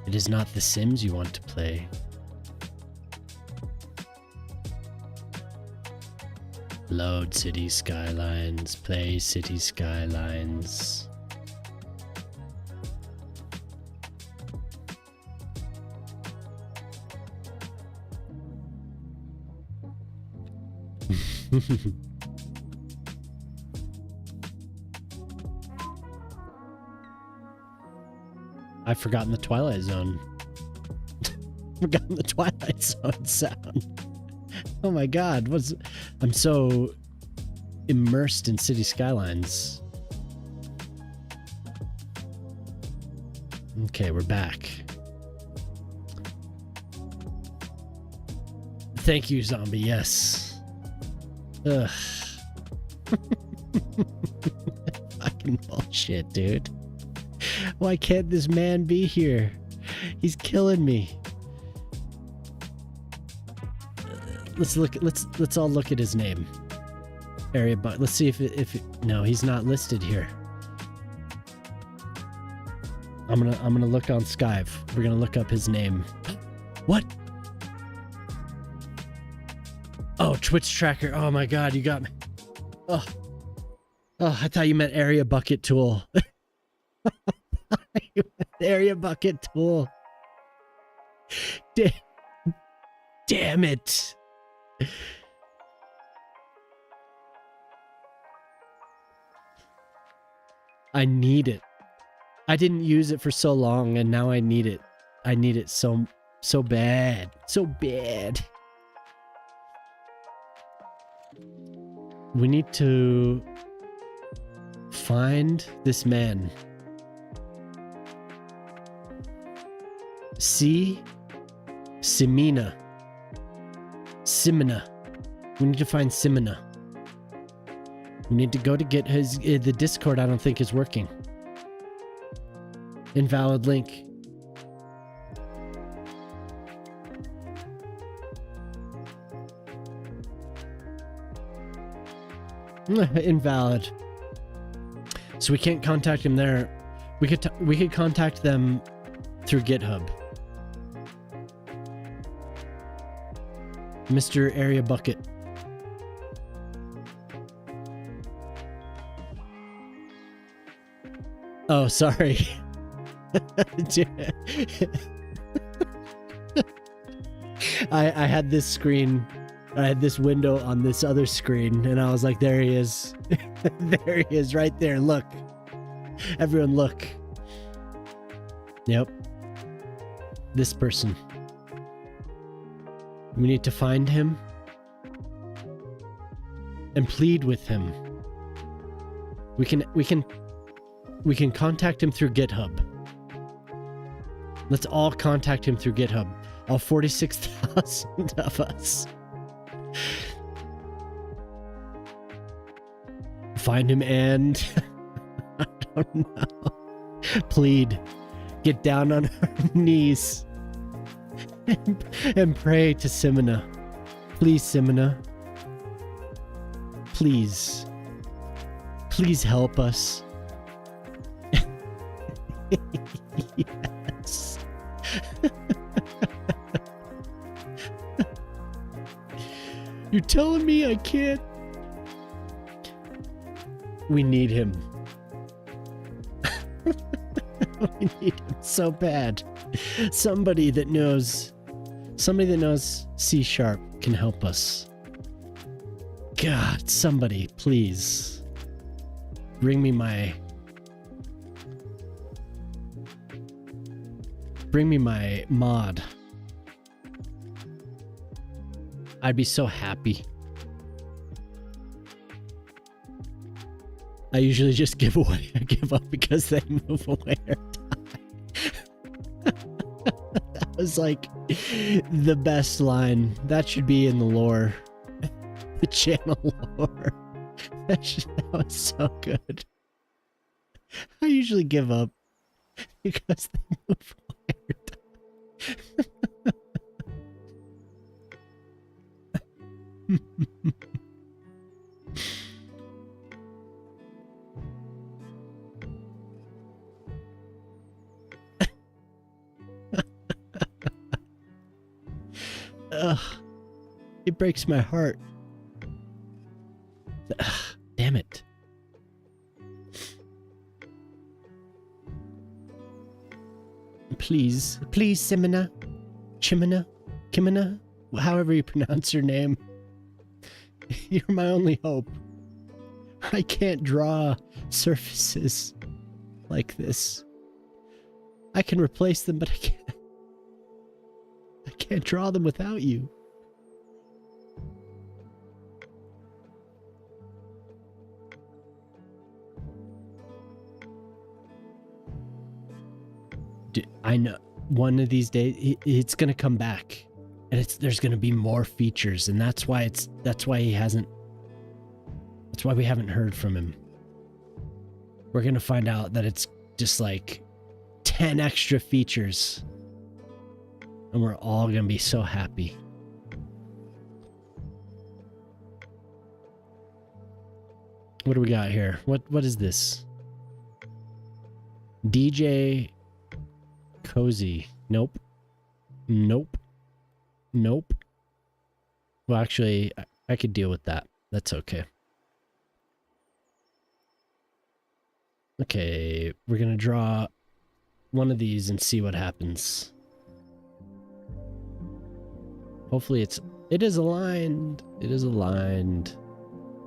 It is not The Sims you want to play. Load Cities Skylines. Play Cities Skylines. I've forgotten the Twilight Zone. Forgotten the Twilight Zone sound. Oh my god, I'm so immersed in City Skylines. Okay, we're back. Thank you, zombie, yes. Ugh. Fucking bullshit, dude. Why can't this man be here? He's killing me. Let's all look at his name. Area, but let's see if no, he's not listed here. I'm gonna look on Skype. We're gonna look up his name. What? Oh, Twitch tracker. Oh my god, you got me. Oh, I thought you meant area bucket tool. Area bucket tool. Damn it. I need it. I didn't use it for so long and now I need it. I need it so bad. So bad. We need to find this man. See? Simina. We need to find Simina. We need to go to get his... the Discord I don't think is working. Invalid link. Invalid. So we can't contact him there. We could contact them through GitHub. Mr. Area Bucket. Oh, sorry. I had this screen. I had this window on this other screen, and I was like, there he is. There he is, right there. Look. Everyone look. Yep. This person. We need to find him and plead with him. We can contact him through GitHub. Let's all contact him through GitHub. All 46,000 of us. find him and I don't know. Plead. Get down on our knees and pray to Simona. Please, Simona. Please. Please help us. Yes. You're telling me I can't? We need him. We need him so bad. Somebody that knows C# can help us. God, somebody, please. Bring me my mod. I'd be so happy. I usually just give up because they move away or die. That was like the best line. That should be in the lore. The channel lore. That was so good. I usually give up because they move away or die. Ugh, it breaks my heart. Ugh, damn it. Please, Simona, Kimina, however you pronounce your name. You're my only hope. I can't draw surfaces like this. I can replace them, but I can't draw them without you. I know one of these days it's gonna come back, and there's gonna be more features, and that's why we haven't heard from him. We're gonna find out that it's just like 10 extra features, and we're all gonna be so happy. What do we got here? What is this? DJ Cozy. Nope. Well, actually, I could deal with that. That's okay. Okay, we're gonna draw one of these and see what happens. Hopefully it is aligned. It is aligned.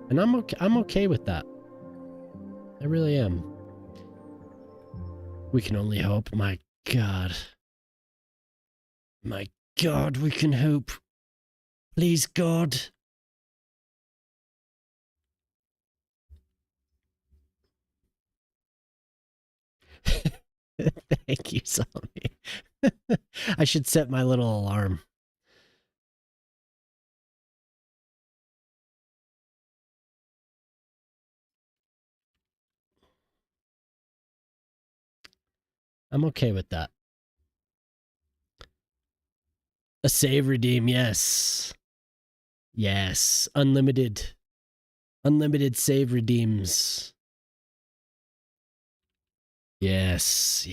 And I'm okay with that. I really am. We can only hope. My God, we can hope. Please, God. Thank you, Zombie. I should set my little alarm. I'm okay with that. A save redeem, yes. Yes, unlimited save redeems. Yes.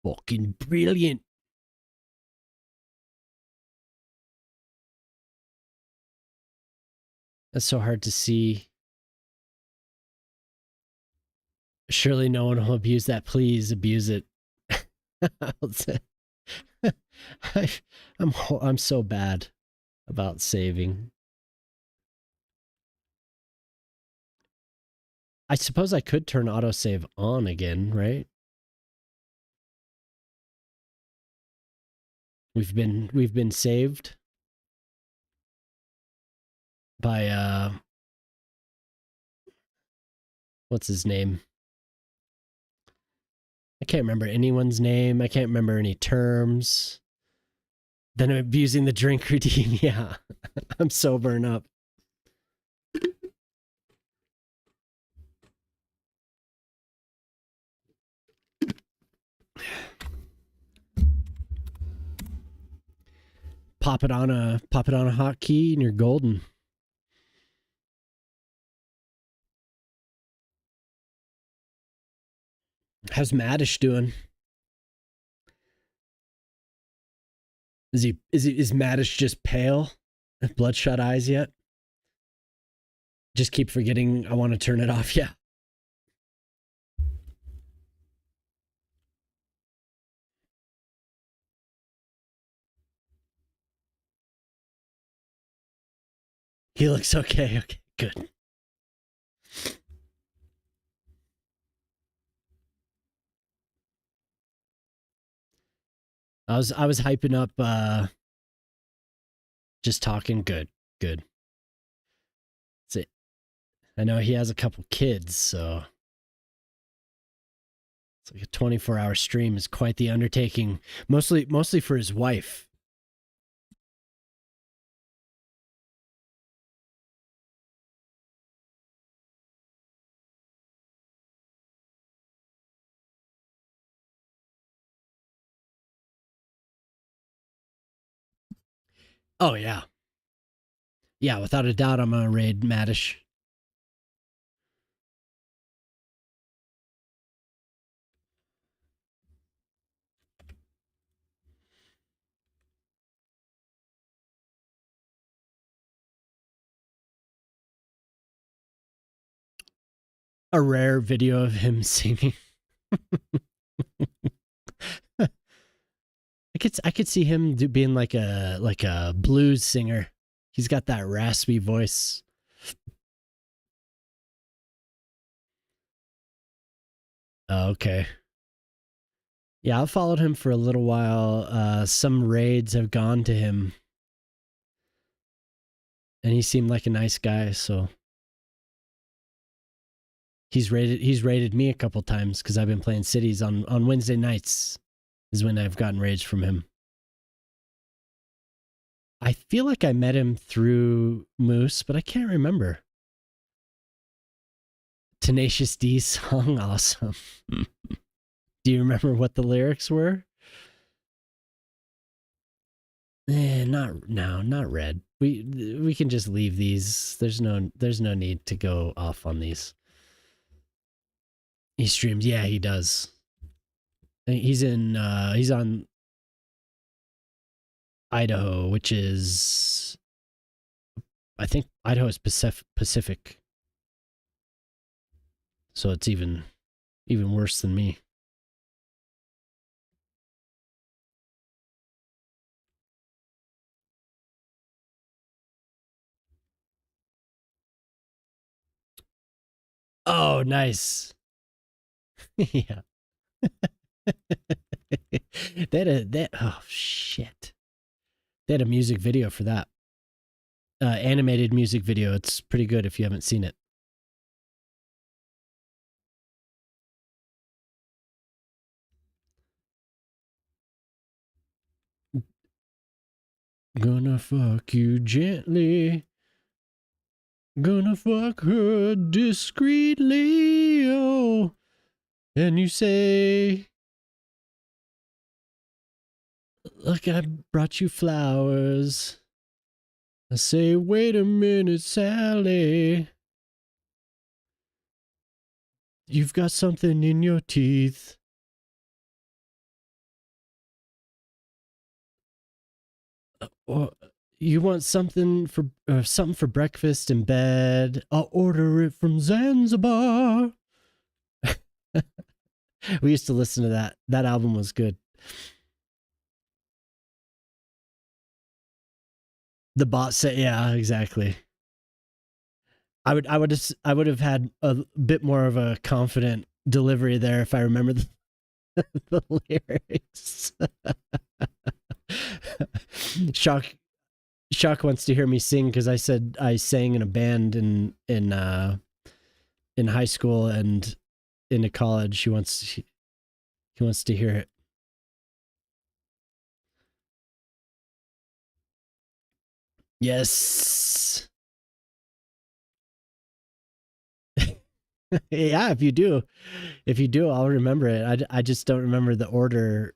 Fucking brilliant. That's so hard to see. Surely no one will abuse that. Please abuse it. I'm so bad about saving. I suppose I could turn autosave on again, right? We've been saved by what's his name? I can't remember anyone's name. I can't remember any terms. Then I'm abusing the drink routine. Yeah, I'm sobering up. Pop it on a hotkey and you're golden. How's Maddish doing? Is Maddish just pale? Bloodshot eyes yet? Just keep forgetting I want to turn it off. Yeah. He looks okay. Okay, good. I was hyping up just talking good. Good. That's it. I know he has a couple kids, so it's like a 24-hour stream is quite the undertaking. Mostly for his wife. Oh yeah. Yeah, without a doubt I'm gonna raid Maddish. A rare video of him singing. I could see him being like a blues singer. He's got that raspy voice. Oh, okay. Yeah, I followed him for a little while. Some raids have gone to him, and he seemed like a nice guy. So he's raided me a couple times because I've been playing Cities on Wednesday nights. Is when I've gotten raids from him. I feel like I met him through Moose, but I can't remember. Tenacious D song, awesome. Do you remember what the lyrics were? Not red. We can just leave these. There's no need to go off on these. He streams, yeah, he does. He's on Idaho, which is, I think Idaho is Pacific. So it's even worse than me. Oh, nice. Yeah. Oh shit. They had a music video for that. Animated music video. It's pretty good if you haven't seen it. Gonna fuck you gently. Gonna fuck her discreetly. Oh. And you say, look, I brought you flowers. I say, wait a minute, Sally. You've got something in your teeth. Or you want something for breakfast in bed? I'll order it from Zanzibar. We used to listen to that. That album was good. The bot said, "Yeah, exactly." I would have had a bit more of a confident delivery there if I remember the lyrics. Shock wants to hear me sing because I said I sang in a band in high school and into college. He wants to hear it. Yes. Yeah, if you do, I'll remember it. I just don't remember the order.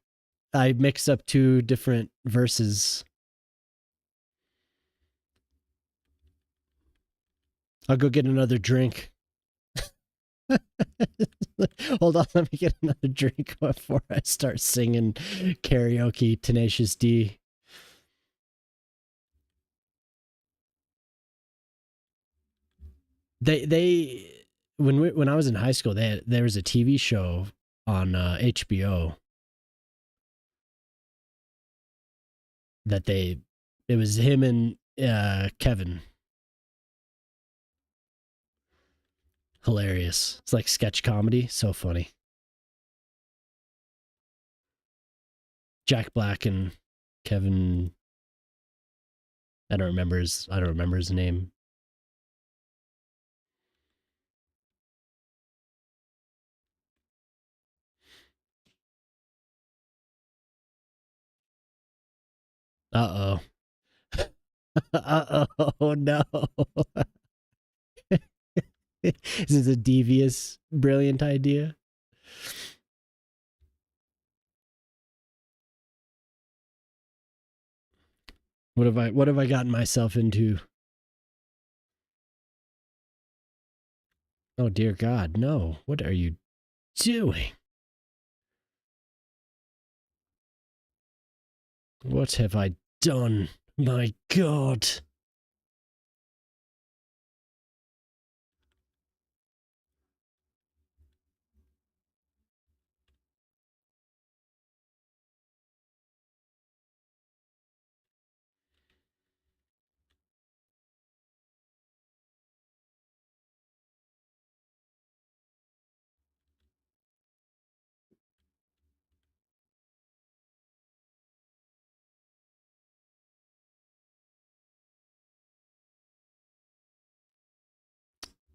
I mixed up two different verses. I'll go get another drink. Hold on, let me get another drink before I start singing karaoke Tenacious D. They when I was in high school, there was a TV show on HBO that it was him and Kevin. Hilarious. It's like sketch comedy, so funny. Jack Black and Kevin. I don't remember his name. Uh oh. Uh oh, no. This is a devious, brilliant idea. What have I gotten myself into? Oh dear God, no. What are you doing? What have I done? My God.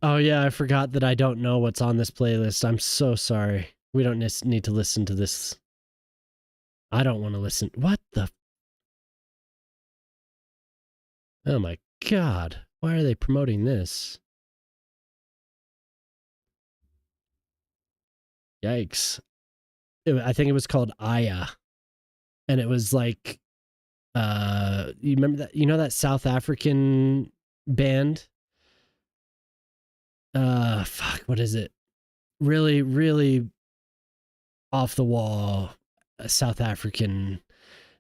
Oh yeah, I forgot that I don't know what's on this playlist. I'm so sorry. We don't need to listen to this. I don't want to listen. What the? Oh my God. Why are they promoting this? Yikes. I think it was called Aya. And it was like you remember that, you know, that South African band? Fuck, what is it? Really, really off the wall South African.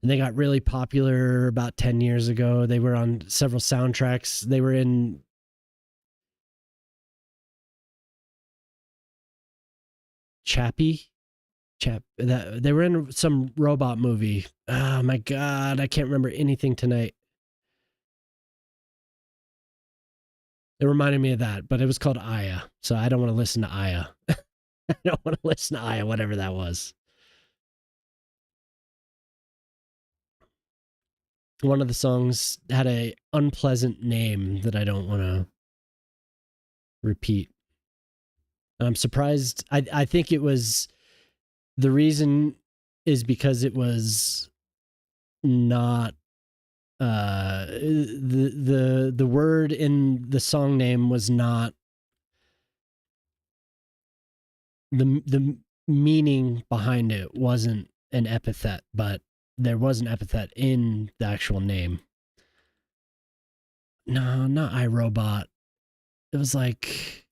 And they got really popular about 10 years ago. They were on several soundtracks. They were in Chappie. They were in some robot movie. Oh my God, I can't remember anything tonight. It reminded me of that, but it was called Aya. So I don't want to listen to Aya. I don't want to listen to Aya, whatever that was. One of the songs had a unpleasant name that I don't want to repeat. I'm surprised. I think it was, the reason is because it was not the word in the song name was not the meaning behind it wasn't an epithet, but there was an epithet in the actual name. No, not iRobot. It was like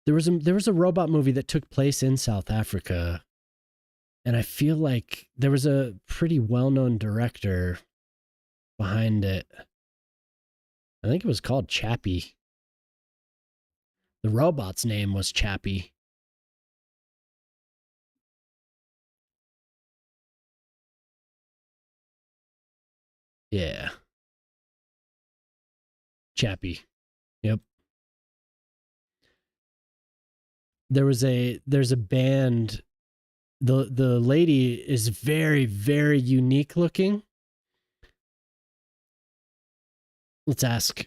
there was a robot movie that took place in South Africa, and I feel like there was a pretty well-known director behind it. I think it was called Chappie. The robot's name was Chappie. Yeah. Chappie. Yep. There's a band. The lady is very, very unique looking. Let's ask.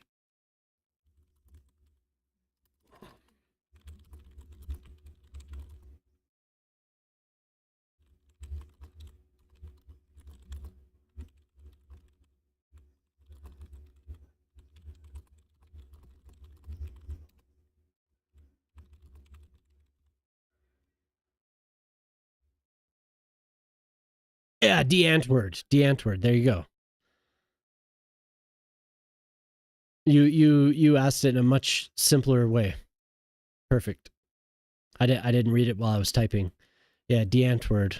Yeah, de-Antword. De-Antword. There you go. You asked it in a much simpler way. Perfect. I didn't read it while I was typing. Yeah, de-Antword.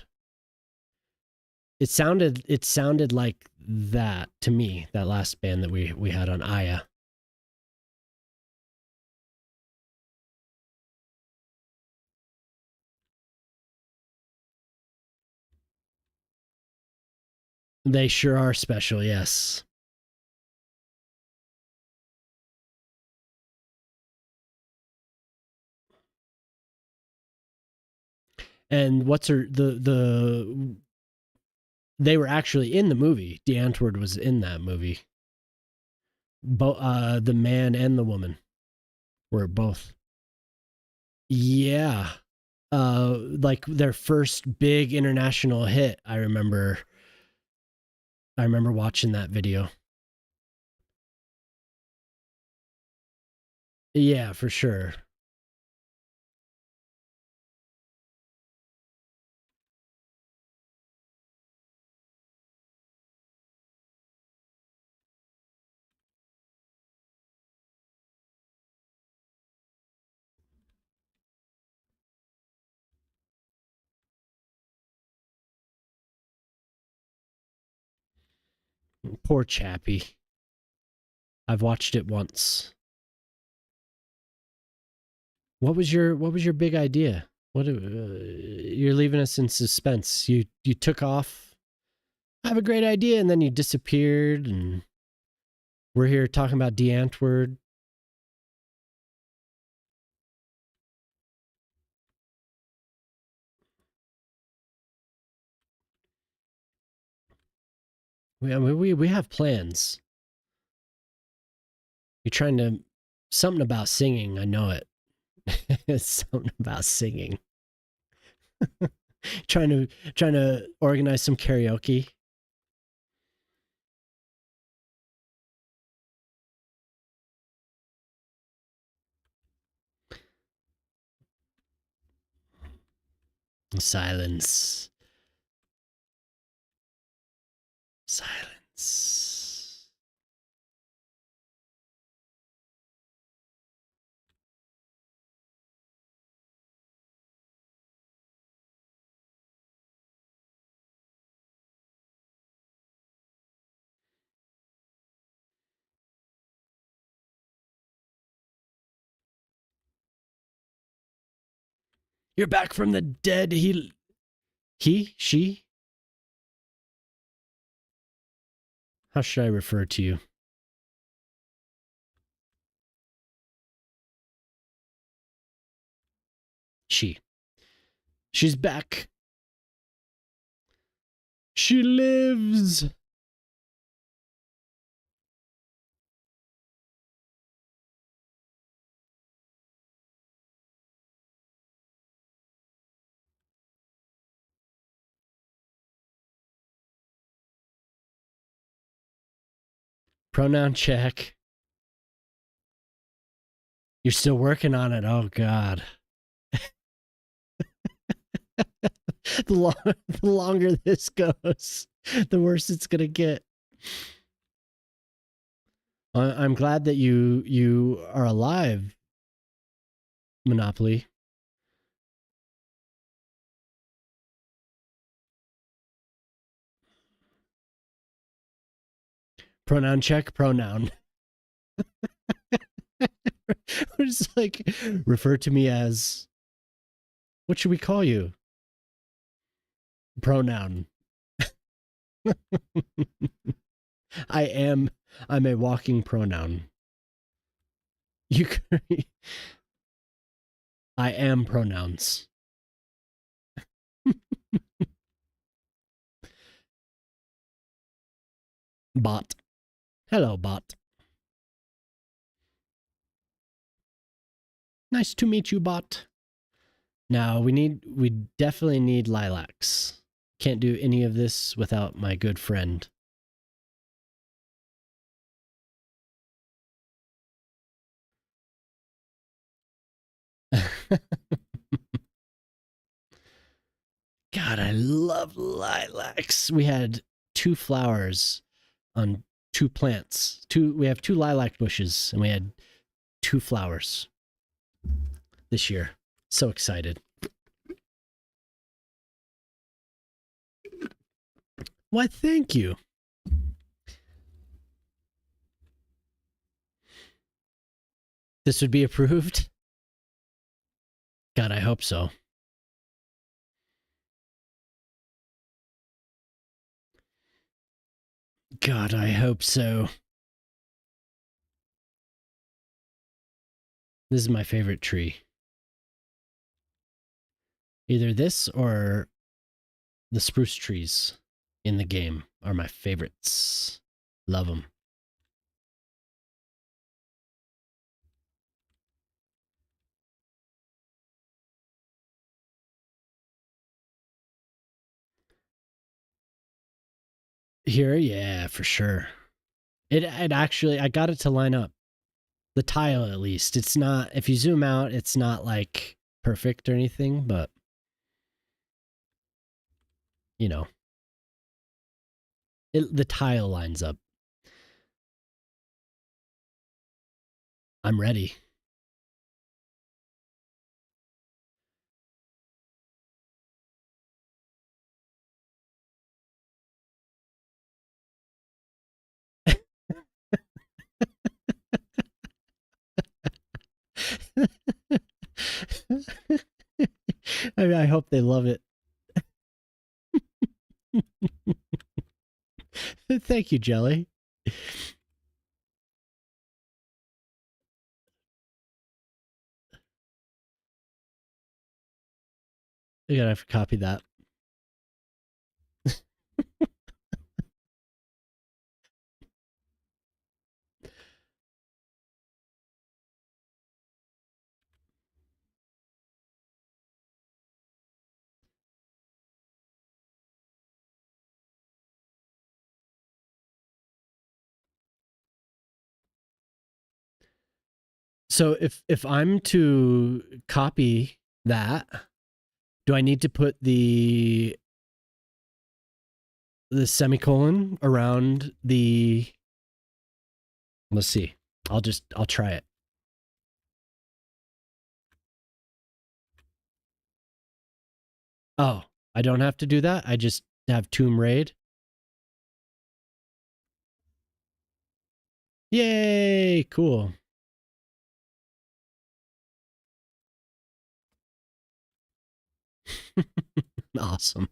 It sounded like that to me, that last band that we had on Aya. They sure are special, yes. And what's her the they were actually in the movie. de-Antwoord was in that movie. The man and the woman were both. Yeah. Like their first big international hit, I remember watching that video. Yeah, for sure. Poor Chappie. I've watched it once. What was your big idea? What you're leaving us in suspense. You took off. I have a great idea, and then you disappeared, and we're here talking about de-Antwoord. We have plans. You're trying to something about singing. I know it. It's something about singing. trying to organize some karaoke. Silence. Silence. You're back from the dead. She? How should I refer to you? She. She's back. She lives. Pronoun check. You're still working on it. Oh God. The longer this goes, the worse it's gonna get. I'm glad that you are alive, Monopoly. Pronoun check. Pronoun. It's like refer to me as. What should we call you? Pronoun. I'm a walking pronoun. You I am pronouns. Bot. Hello, bot. Nice to meet you, bot. Now we definitely need lilacs. Can't do any of this without my good friend. God, I love lilacs. We had 2 flowers on 2 plants. We have 2 lilac bushes, and we had 2 flowers this year. So excited. Why, thank you. This would be approved? God, I hope so. God, I hope so. This is my favorite tree. Either this or the spruce trees in the game are my favorites. Love them. Here, yeah, for sure. It actually, I got it to line up. The tile, at least. It's not, if you zoom out, it's not like perfect or anything, but you know, the tile lines up. I'm ready. I hope they love it. Thank you, Jelly. I gotta have to copy that. So if I'm to copy that, do I need to put the semicolon around the? Let's see. I'll try it. Oh, I don't have to do that. I just have Tomb Raid. Yay! Cool. Awesome.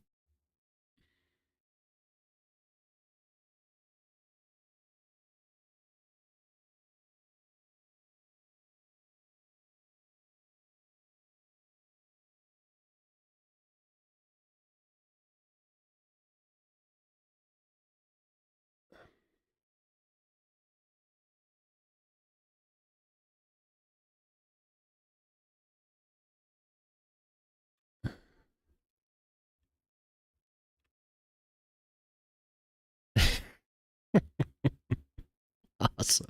Awesome.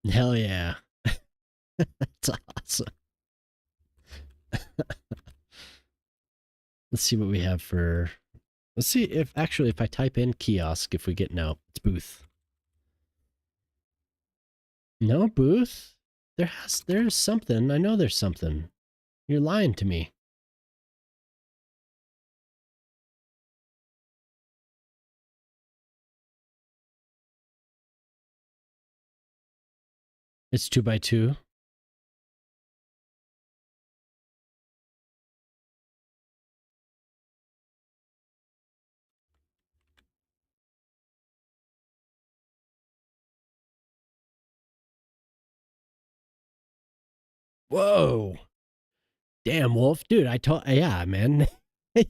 Hell yeah. That's awesome. Let's see what we have for. Let's see if if I type in kiosk, if we get no, it's booth. No booth? There's something. I know there's something. You're lying to me. It's 2x2. Whoa. Damn, Wolf. Dude, yeah, man.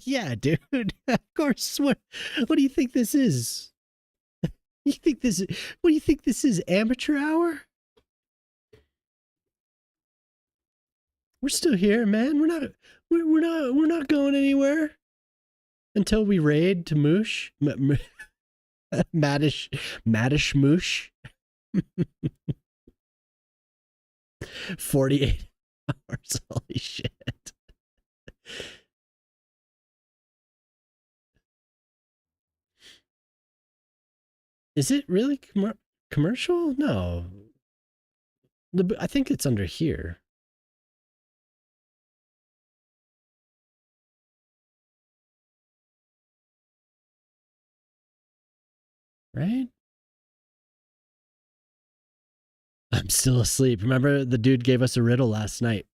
Yeah, dude. Of course. What do you think this is? You think this what do you think this is, amateur hour? We're still here, man. We're not going anywhere until we raid to Moosh. Madish moosh. 48 hours. Holy shit. Is it really commercial? No. I think it's under here. Right? I'm still asleep. Remember the dude gave us a riddle last night.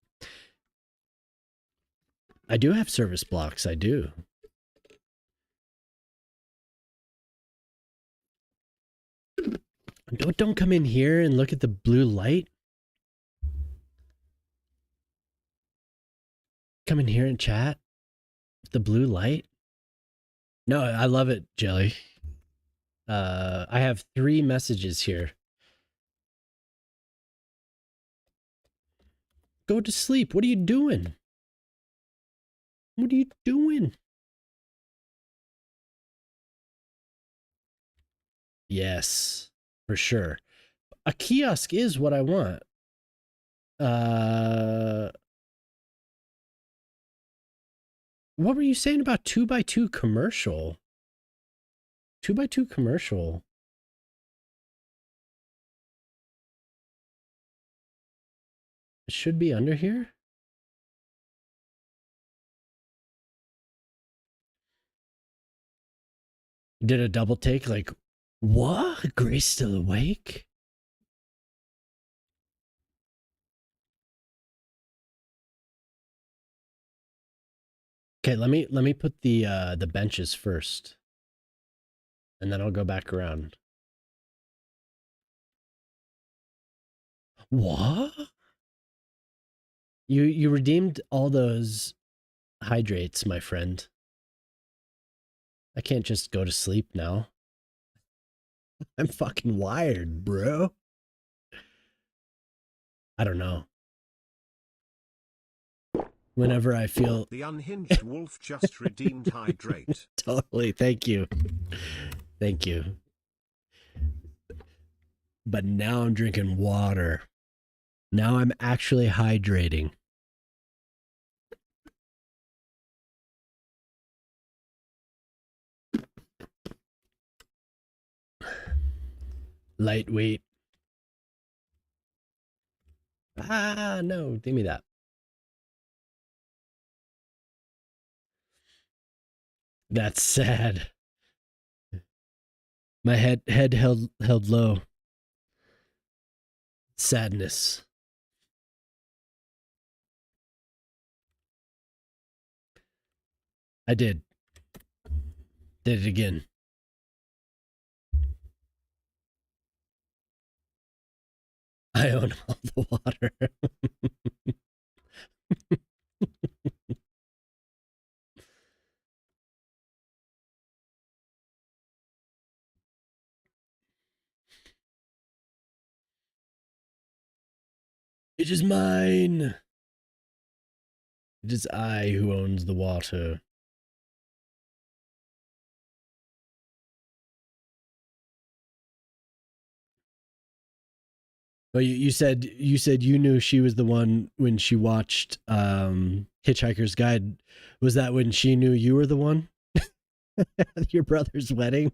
I do have service blocks. I do. Don't come in here and look at the blue light. Come in here and chat. The blue light. No, I love it, Jelly. I have 3 messages here. Go to sleep. What are you doing? What are you doing? Yes, for sure. A kiosk is what I want. What were you saying about 2x2 commercial? 2x2 commercial. It should be under here. Did a double take like, what? Grace still awake? Okay, let me put the benches first. And then I'll go back around. What? You redeemed all those hydrates, my friend. I can't just go to sleep now. I'm fucking wired, bro. I don't know. Whenever I feel...
The unhinged wolf just redeemed hydrate.
Totally, thank you. Thank you. But now I'm drinking water. Now I'm actually hydrating. Lightweight. Ah, no, give me that. That's sad. My head held low. Sadness. I did. Did it again. I own all the water. It is mine. It is I who owns the water. Well, you said you knew she was the one when she watched Hitchhiker's Guide. Was that when she knew you were the one? Your brother's wedding?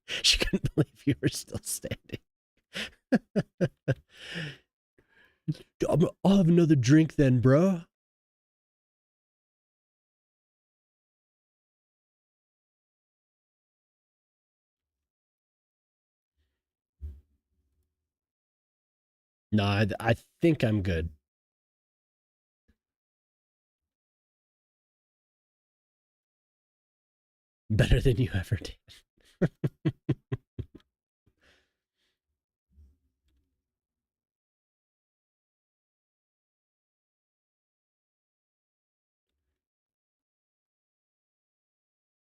She couldn't believe you were still standing. I'll have another drink then, bro. No, I think I'm good. Better than you ever did.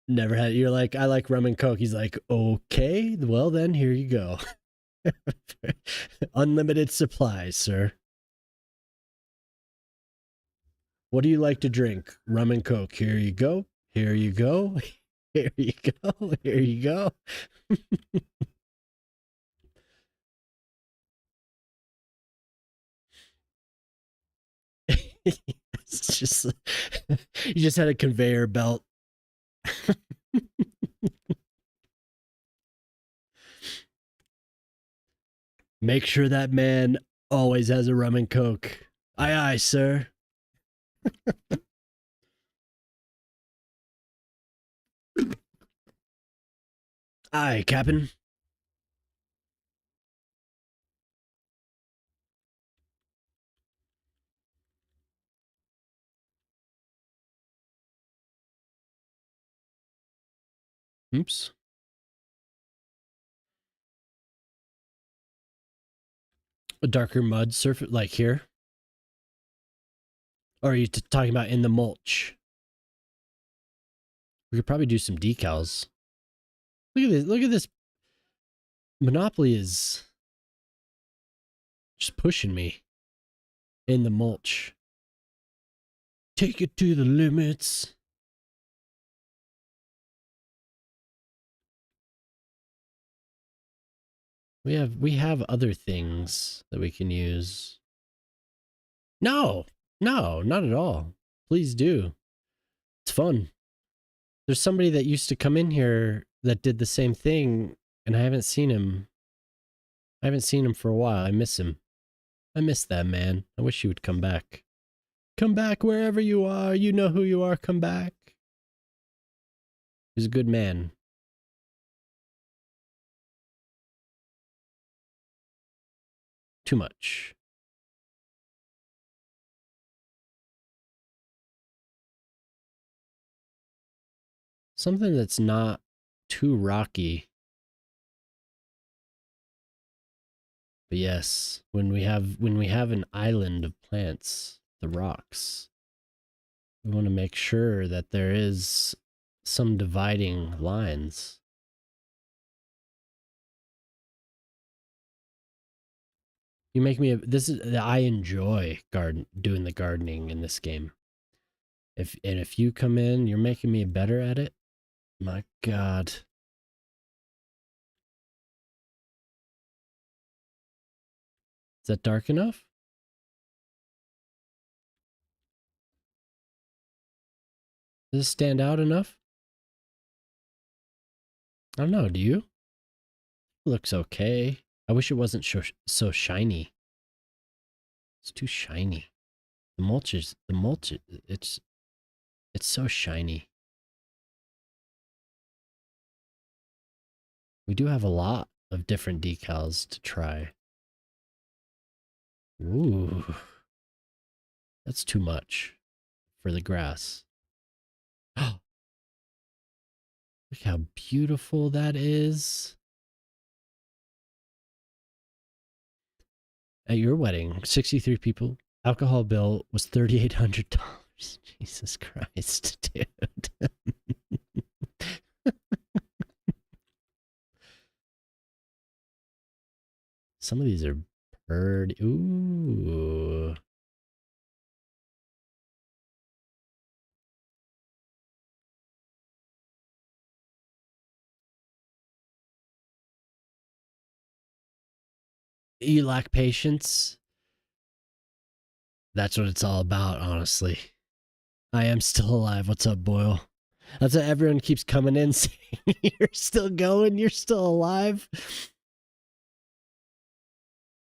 Never had. You're like, I like rum and coke. He's like, okay, well then, here you go. Unlimited supplies, sir. What do you like to drink? Rum and coke. Here you go. Here you go. Here you go. Here you go. It's just you just had a conveyor belt. Make sure that man always has a rum and coke. Aye, aye, sir. Aye, Captain. Oops. A darker mud surface, like here? Or are you talking about in the mulch? We could probably do some decals. Look at this. Look at this. Monopoly is just pushing me in the mulch. Take it to the limits. We have other things that we can use. No, not at all. Please do. It's fun. There's somebody that used to come in here that did the same thing, and I haven't seen him. I haven't seen him for a while. I miss him. I miss that man. I wish he would come back. Come back wherever you are. You know who you are. Come back. He's a good man. Too much. Something that's not too rocky. But yes, when we have an island of plants, the rocks, we want to make sure that there is some dividing lines. You make me I enjoy doing the gardening in this game. If you come in, you're making me better at it. My God. Is that dark enough? Does this stand out enough? I don't know, do you? It looks okay. I wish it wasn't so shiny. It's too shiny. The mulch, it's so shiny. We do have a lot of different decals to try. Ooh. That's too much for the grass. Look how beautiful that is. At your wedding, 63 people. Alcohol bill was $3,800. Jesus Christ, dude. Some of these are pretty. Ooh. You lack patience. That's what it's all about, honestly. I am still alive. What's up, Boyle? That's what everyone keeps coming in saying. You're still going. You're still alive.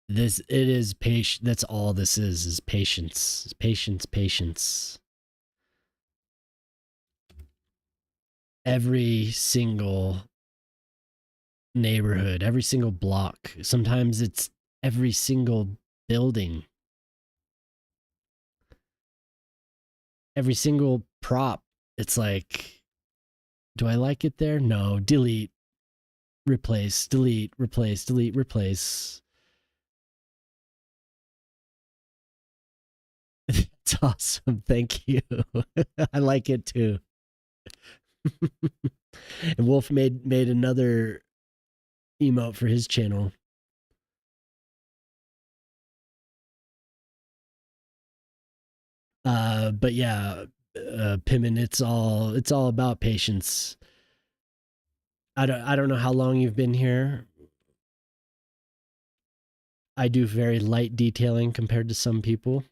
It is patience. That's all this is patience. Patience. Every single neighborhood, every single block. Sometimes it's every single building. Every single prop. It's like, do I like it there? No. Delete. Replace. Delete. Replace. Delete. Replace. It's awesome. Thank you. I like it too. And Wolf made another emote for his channel. But yeah, Pimmon, it's all about patience. I don't know how long you've been here. I do very light detailing compared to some people.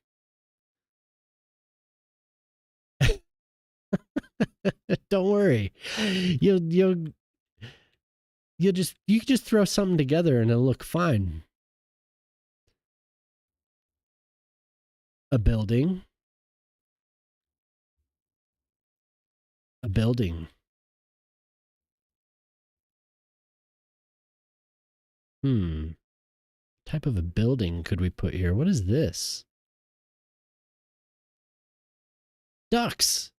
Don't worry. You'll you can just throw something together and it'll look fine. A building. A building. Type of a building could we put here? What is this? Ducks.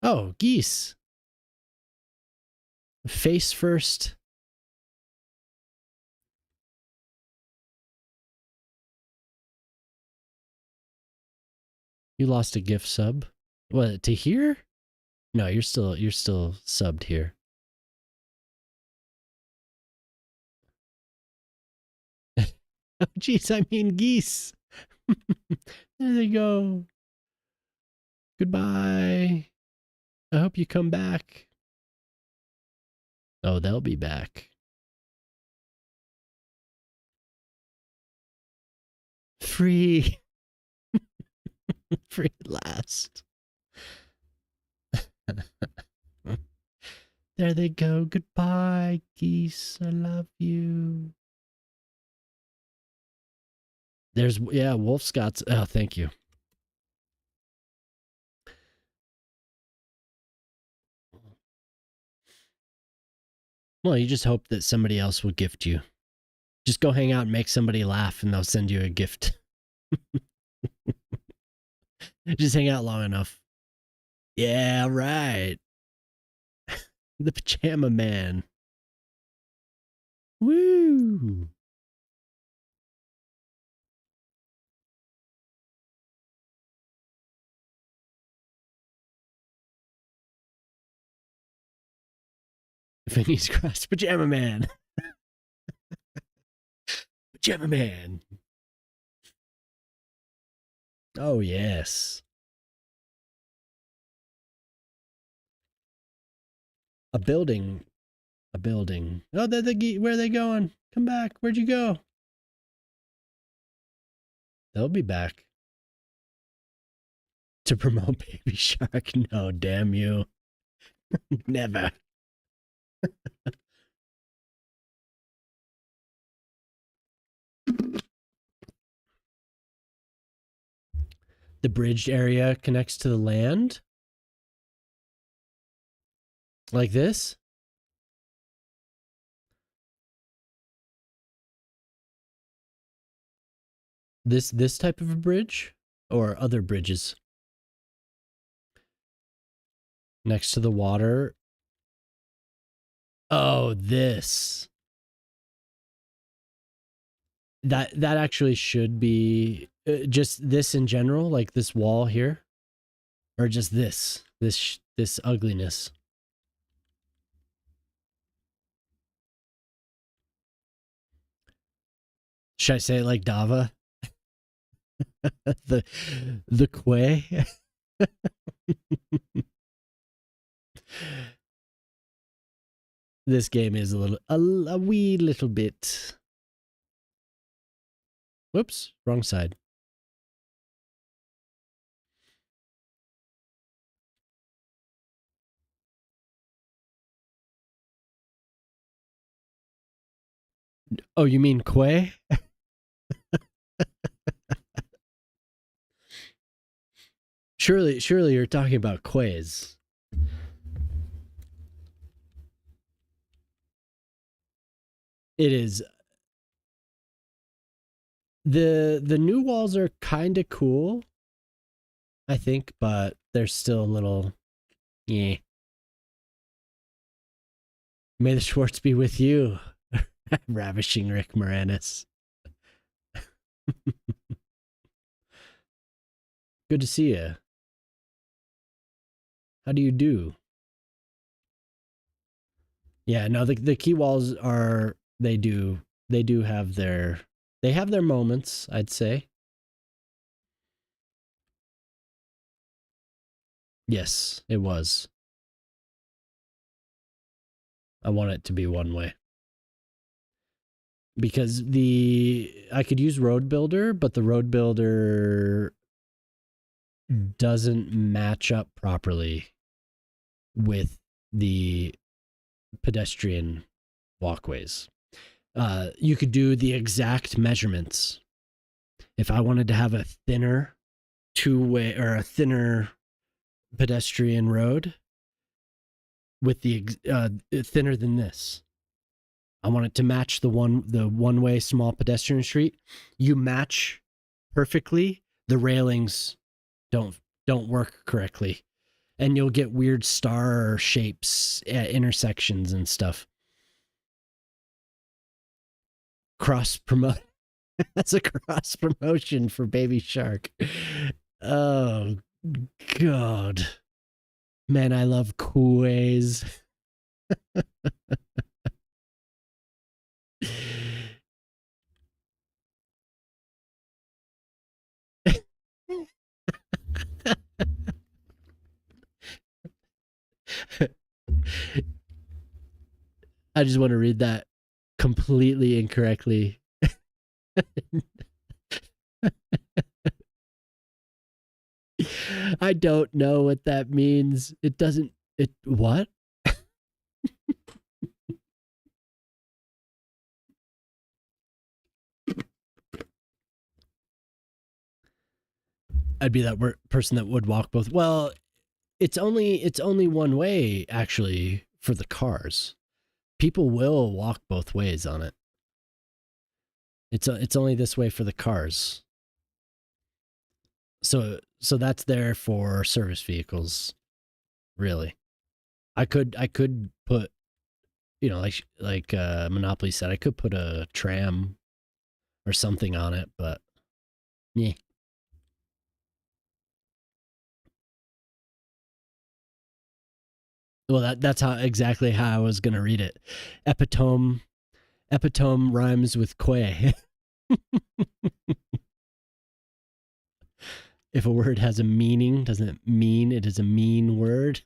Oh, geese. Face first. You lost a gift sub. What, to here? No, you're still subbed here. Oh, jeez, I mean geese. There they go. Goodbye. I hope you come back. Oh, they'll be back. Free. Free at last. There they go. Goodbye, geese. I love you. There's, yeah, Wolf Scott's. Oh, thank you. Well, you just hope that somebody else will gift you. Just go hang out and make somebody laugh and they'll send you a gift. Just hang out long enough. Yeah, right. The Pajama Man. Woo! Vinny's Cross Pajama Man. Pajama Man. Oh, yes. A building. A building. Oh, where are they going? Come back. Where'd you go? They'll be back. To promote Baby Shark? No, damn you. Never. The bridged area connects to the land? Like this? This type of a bridge? Or other bridges? Next to the water? Oh, this. That actually should be just this in general, like this wall here, or just this ugliness. Should I say it like Dava? the quay. This game is a wee little bit. Whoops, wrong side. Oh, you mean quay? Surely you're talking about quays. It is. The new walls are kind of cool, I think, but they're still a little, yeah. May the Schwartz be with you, ravishing Rick Moranis. Good to see you. How do you do? Yeah, no, the key walls are they do have their moments, I'd say. Yes, it was. I want it to be one way. Because I could use Road Builder, but the Road Builder doesn't match up properly with the pedestrian walkways. You could do the exact measurements. If I wanted to have a thinner two-way or a thinner pedestrian road with the thinner than this, I want it to match the one-way small pedestrian street. You match perfectly. The railings don't work correctly, and you'll get weird star shapes at intersections and stuff. Cross promote. That's a cross promotion for Baby Shark. Oh God, man, I love Kuways. I just want to read that completely incorrectly. I don't know what that means. It doesn't. It what? I'd be that person that would walk both. Well, it's only one way actually for the cars. People will walk both ways on it. It's only this way for the cars. So that's there for service vehicles, really. I could put, you know, like Monopoly said, I could put a tram or something on it, but yeah. Well, that's exactly how I was gonna read it. Epitome rhymes with quay. If a word has a meaning, doesn't it mean it is a mean word?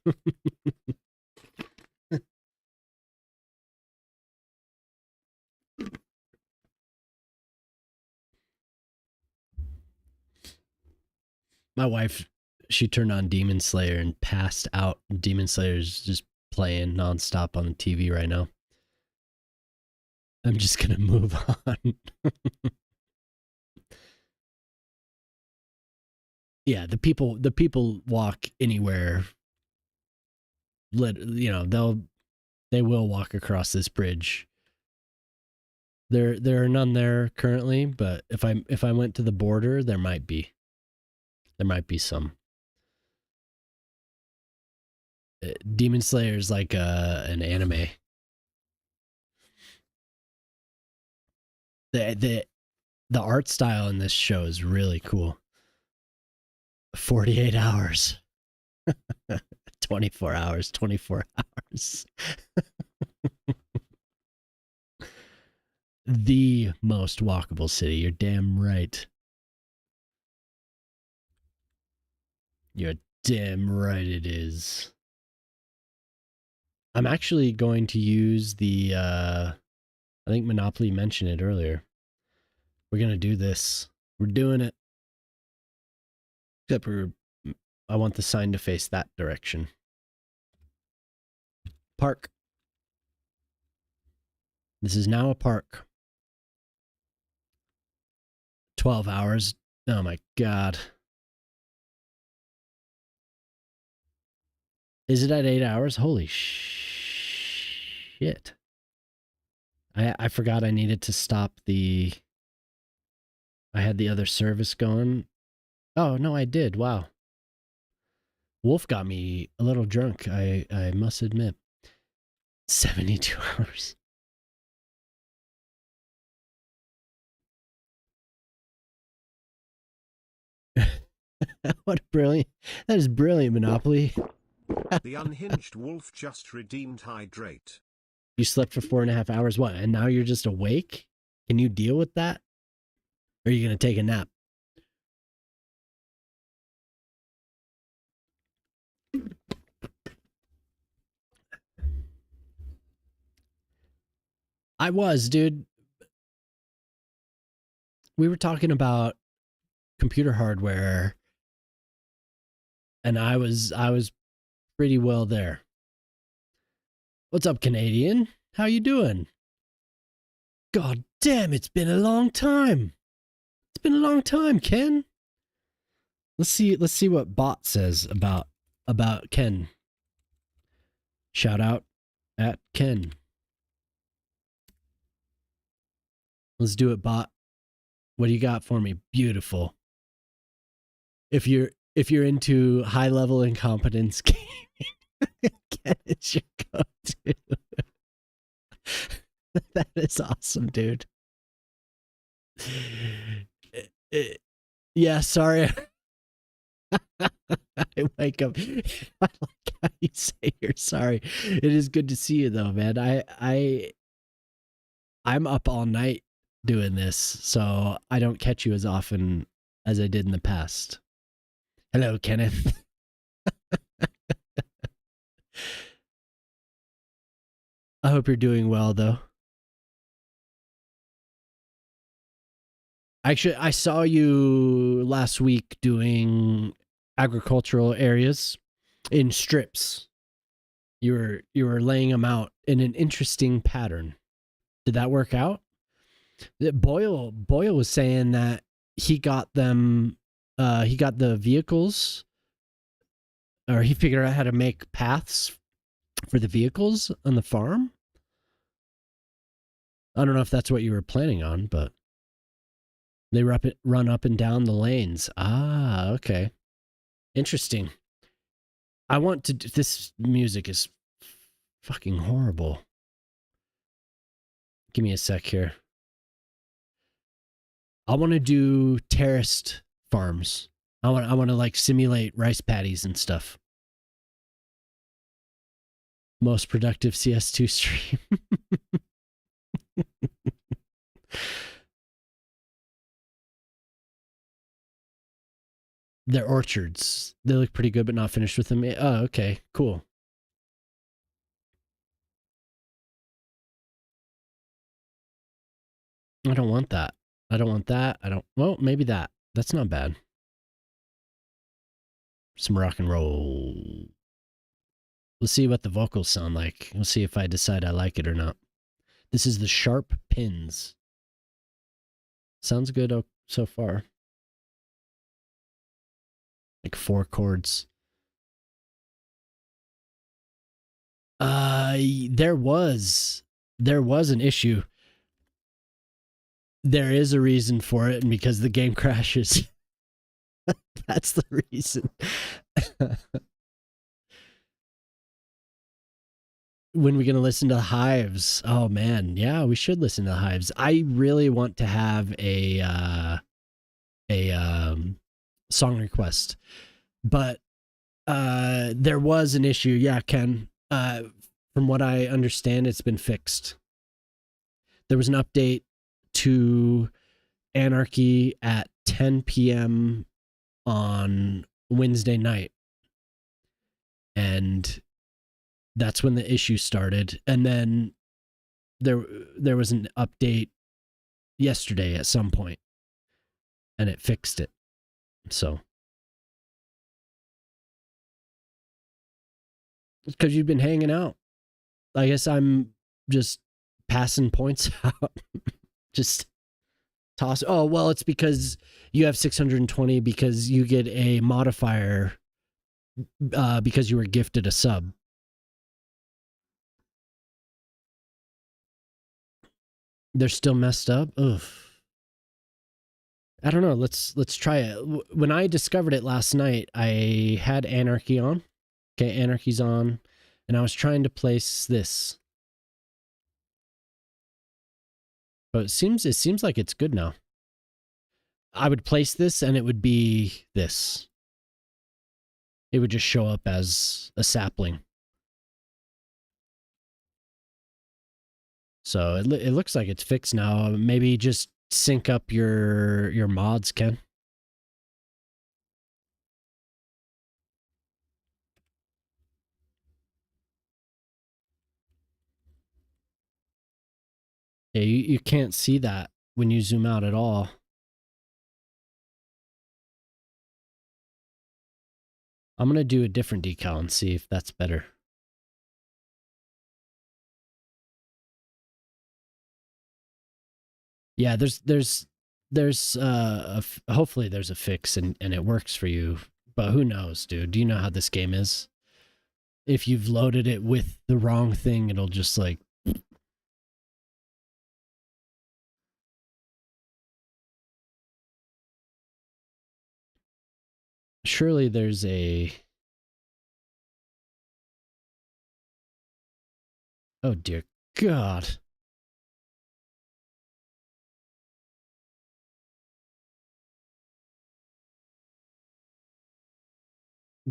My wife, she turned on Demon Slayer and passed out. Demon Slayer's just playing nonstop on the TV right now. I'm just gonna move on. Yeah, the people walk anywhere. You know, they will walk across this bridge. There are none there currently, but if I went to the border, there might be some. Demon Slayer is like an anime. The art style in this show is really cool. 48 hours. 24 hours, 24 hours. The most walkable city. You're damn right. You're damn right it is. I'm actually going to use the I think Monopoly mentioned it earlier. We're going to do this. We're doing it. Except I want the sign to face that direction. Park. This is now a park. 12 hours. Oh my God. Is it at 8 hours? Holy shit. I forgot I needed to stop I had the other service going. Oh, no, I did. Wow. Wolf got me a little drunk, I must admit. 72 hours. What brilliant. That is brilliant, Monopoly.
The unhinged wolf just redeemed hydrate.
You slept for 4.5 hours. What? And now you're just awake? Can you deal with that? Or are you going to take a nap? I was, dude. We were talking about computer hardware, and I was pretty well there. What's up, Canadian? How you doing? God damn, it's been a long time. It's been a long time, Ken. Let's see what bot says about Ken. Shout out at Ken. Let's do it, bot. What do you got for me? Beautiful. If you're into high level incompetence gaming, Ken is your go-to. That is awesome, dude. Yeah, sorry. I wake up. I like how you say you're sorry. It is good to see you though, man. I'm up all night doing this, so I don't catch you as often as I did in the past. Hello, Kenneth. I hope you're doing well though. Actually, I saw you last week doing agricultural areas in strips. You were laying them out in an interesting pattern. Did that work out? Boyle was saying that he got them. He got the vehicles, or he figured out how to make paths for the vehicles on the farm. I don't know if that's what you were planning on, but they run up and down the lanes. Ah, okay. Interesting. I want to. This music is fucking horrible. Give me a sec here. I want to do terraced farms. I want to like simulate rice paddies and stuff. Most productive CS2 stream. They're orchards. They look pretty good, but not finished with them. Oh, okay, cool. I don't want that. I don't want that. I don't. Well, maybe that. That's not bad. Some rock and roll. Let's see what the vocals sound like. We'll see if I decide I like it or not. This is the Sharp Pins. Sounds good so far. Like 4 chords. There was an issue. There is a reason for it, and because the game crashes. That's the reason. When we gonna listen to the Hives? Oh man, yeah, we should listen to the Hives. I really want to have a song request, but there was an issue. Yeah, Ken. From what I understand, it's been fixed. There was an update to Anarchy at 10 p.m. on Wednesday night, and that's when the issue started. And then there was an update yesterday at some point, and it fixed it. So because you've been hanging out, I guess I'm just passing points out. Just toss. Oh well, it's because you have 620 because you get a modifier because you were gifted a sub. They're still messed up. Ugh. I don't know. Let's try it. When I discovered it last night, I had Anarchy on. Okay, Anarchy's on, and I was trying to place this, but it seems like it's good now. I would place this, and it would be this. It would just show up as a sapling. So it looks like it's fixed now. Maybe just sync up your mods, Ken. Yeah, you can't see that when you zoom out at all. I'm gonna do a different decal and see if that's better. Yeah, hopefully there's a fix and it works for you, but who knows, dude? Do you know how this game is? If you've loaded it with the wrong thing, it'll just like surely there's a oh dear God.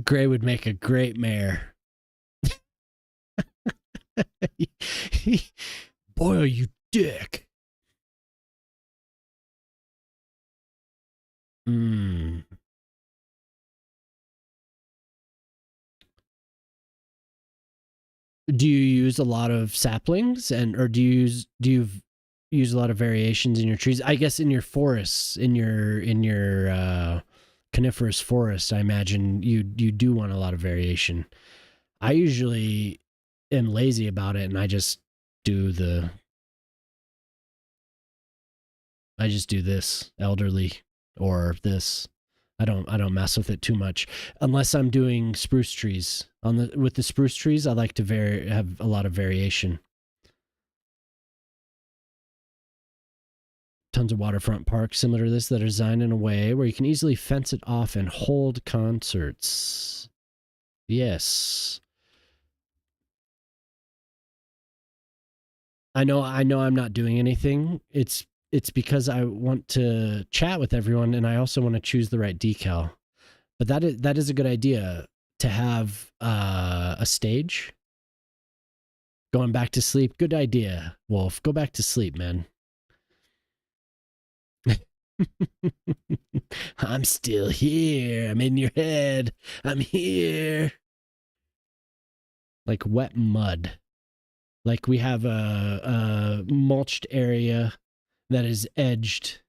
Gray would make a great mayor. Boy, are you dick. Hmm. Do you use a lot of saplings or do you use a lot of variations in your trees? I guess in your forests, in your coniferous forest, I imagine you do want a lot of variation. I usually am lazy about it and do the I just do this elderly or this. I don't mess with it too much unless I'm doing spruce trees. With the spruce trees, I like to have a lot of variation. Tons of waterfront parks similar to this that are designed in a way where you can easily fence it off and hold concerts. Yes. I know I'm not doing anything. It's because I want to chat with everyone and I also want to choose the right decal. But that is a good idea to have a stage. Going back to sleep. Good idea, Wolf. Go back to sleep, man. I'm still here. I'm in your head. I'm here. Like wet mud. Like we have a mulched area that is edged,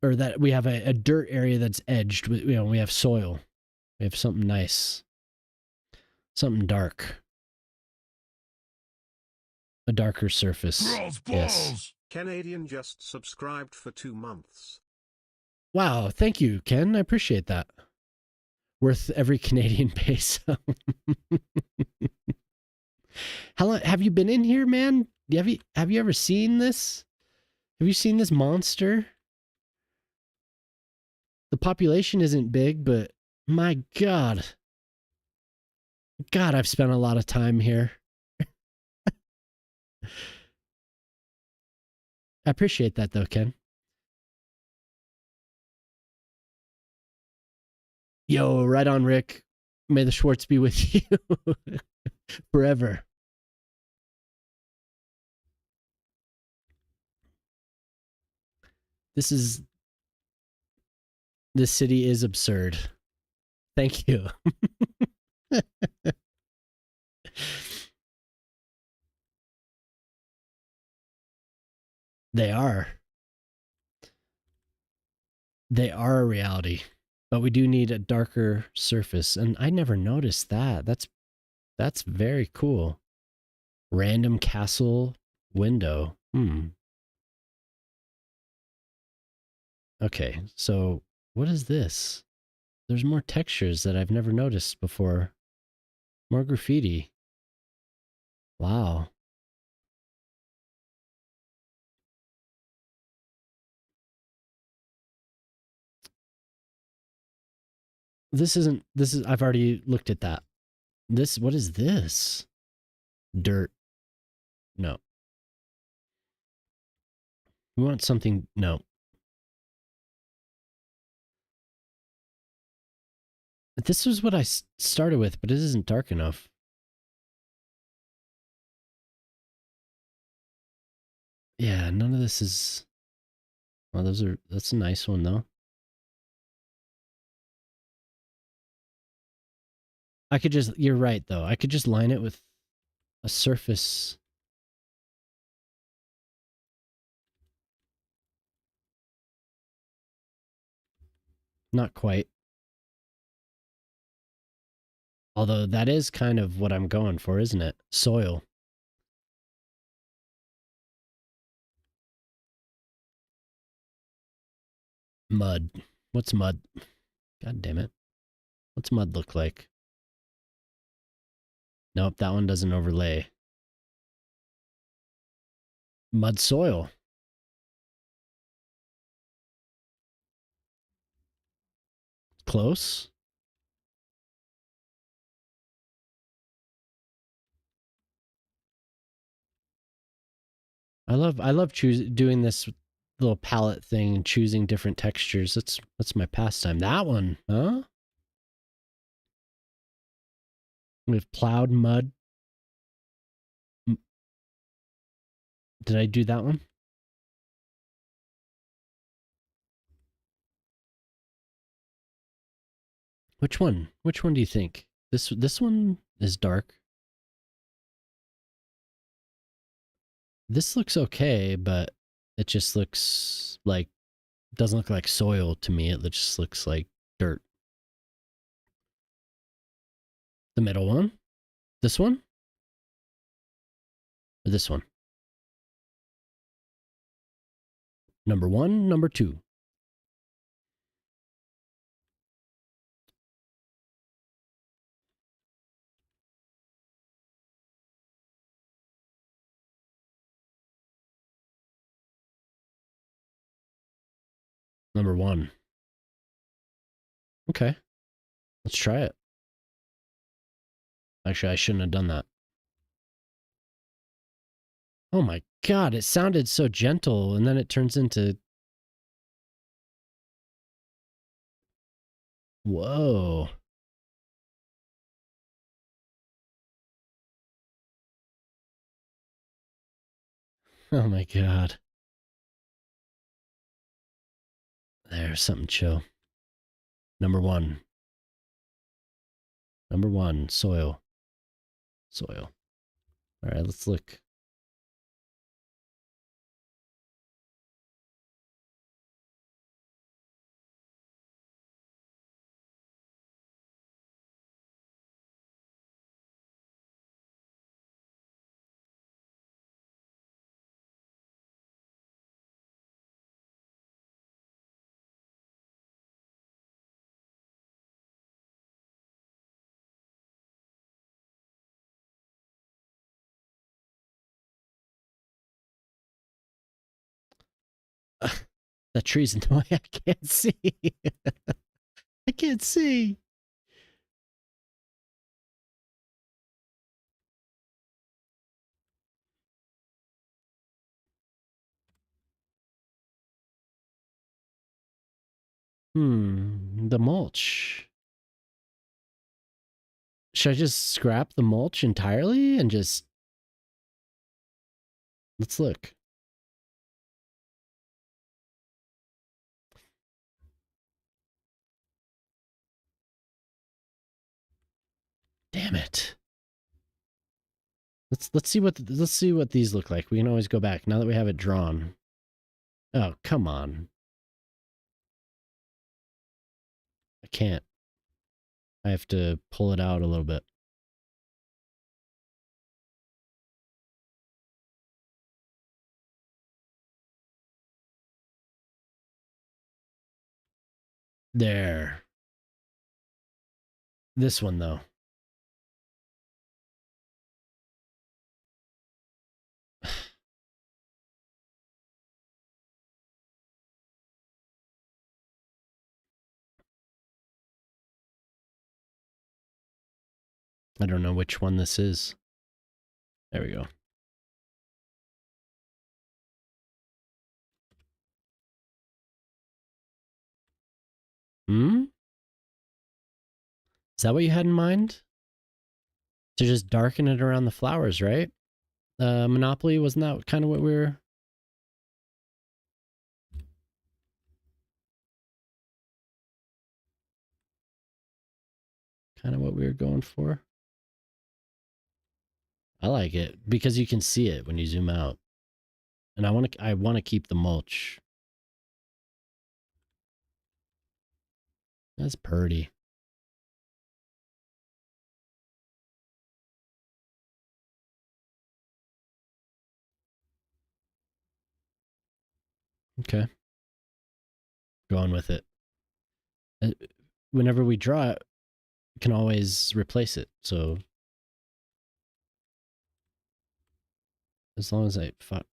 or that we have a dirt area that's edged. We have soil. We have something nice, something dark, a darker surface. Yes.
Canadian just subscribed for 2 months.
Wow. Thank you, Ken. I appreciate that. Worth every Canadian peso. How long have you been in here, man? Have you ever seen this? Have you seen this monster? The population isn't big, but my God. God, I've spent a lot of time here. I appreciate that though, Ken. Yo, right on, Rick. May the Schwartz be with you forever. This city is absurd. Thank you. They are. They are a reality. But we do need a darker surface. And I never noticed that. That's very cool. Random castle window. Okay, so what is this? There's more textures that I've never noticed before. More graffiti. Wow. I've already looked at that. What is this? Dirt. No. We want something, no. This was what I started with, but it isn't dark enough. Yeah, none of this is, well, that's a nice one though. You're right though. I could just line it with a surface. Not quite. Although that is kind of what I'm going for, isn't it? Soil. Mud. What's mud? God damn it. What's mud look like? Nope, that one doesn't overlay. Mud soil. Close. I love doing this little palette thing and choosing different textures. That's my pastime. That one, huh? With plowed mud. Did I do that one? Which one? Which one do you think? This one is dark. This looks okay, but it just looks like doesn't look like soil to me. It just looks like dirt. The middle one? This one? Or this one? Number 1, number 2. Number 1. Okay. Let's try it. Actually, I shouldn't have done that. Oh my god, it sounded so gentle, and then it turns into... Whoa. Oh my god. There's something chill. Number 1. Number 1, soil. Soil. Alright, let's look. That tree's in the way. I can't see. I can't see. The mulch. Should I just scrap the mulch entirely and just... Let's look. Damn it. Let's see what these look like. We can always go back now that we have it drawn. Oh, come on. I can't. I have to pull it out a little bit. There. This one though. I don't know which one this is. There we go. Is that what you had in mind? To just darken it around the flowers, right? Monopoly, wasn't that kind of what we were... Kind of what we were going for? I like it because you can see it when you zoom out. And I want to keep the mulch. That's purty. Okay. Going with it. Uh, Whenever we draw it, we can always replace it. So as long as I fuck.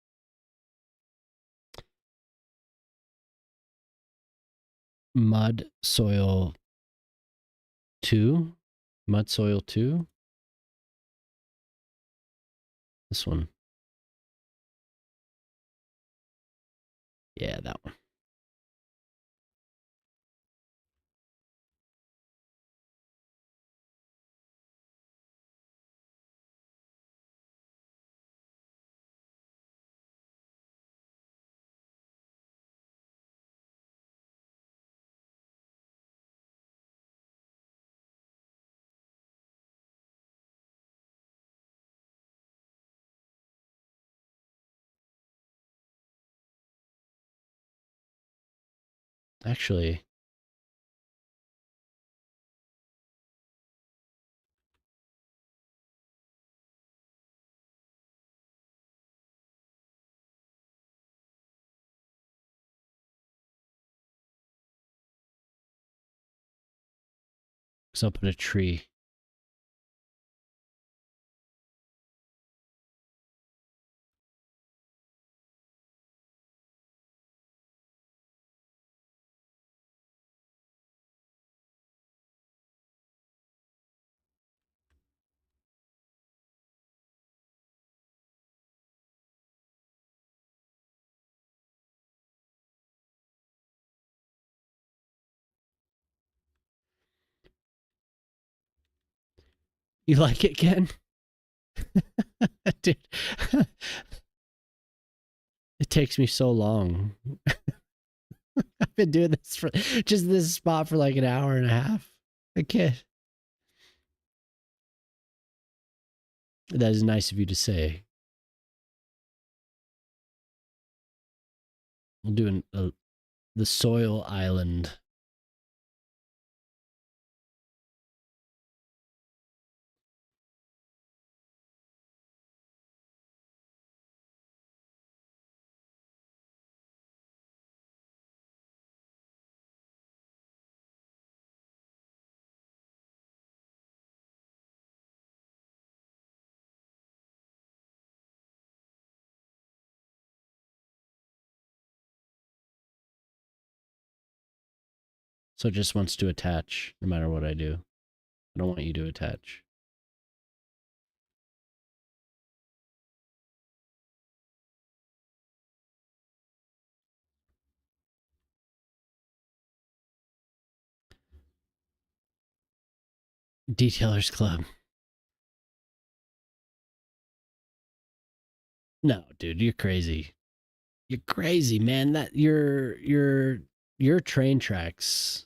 Mud soil 2? Mud soil 2? This one. Yeah, that one. Actually, so I'll put a tree. You like it, Ken? Dude, it takes me so long. I've been doing this for just this spot for like an hour and a half. I can't. That is nice of you to say. We'll do the soil island. So it just wants to attach no matter what I do. I don't want you to attach. Detailers Club. No, dude, you're crazy. You're crazy, man. That your train tracks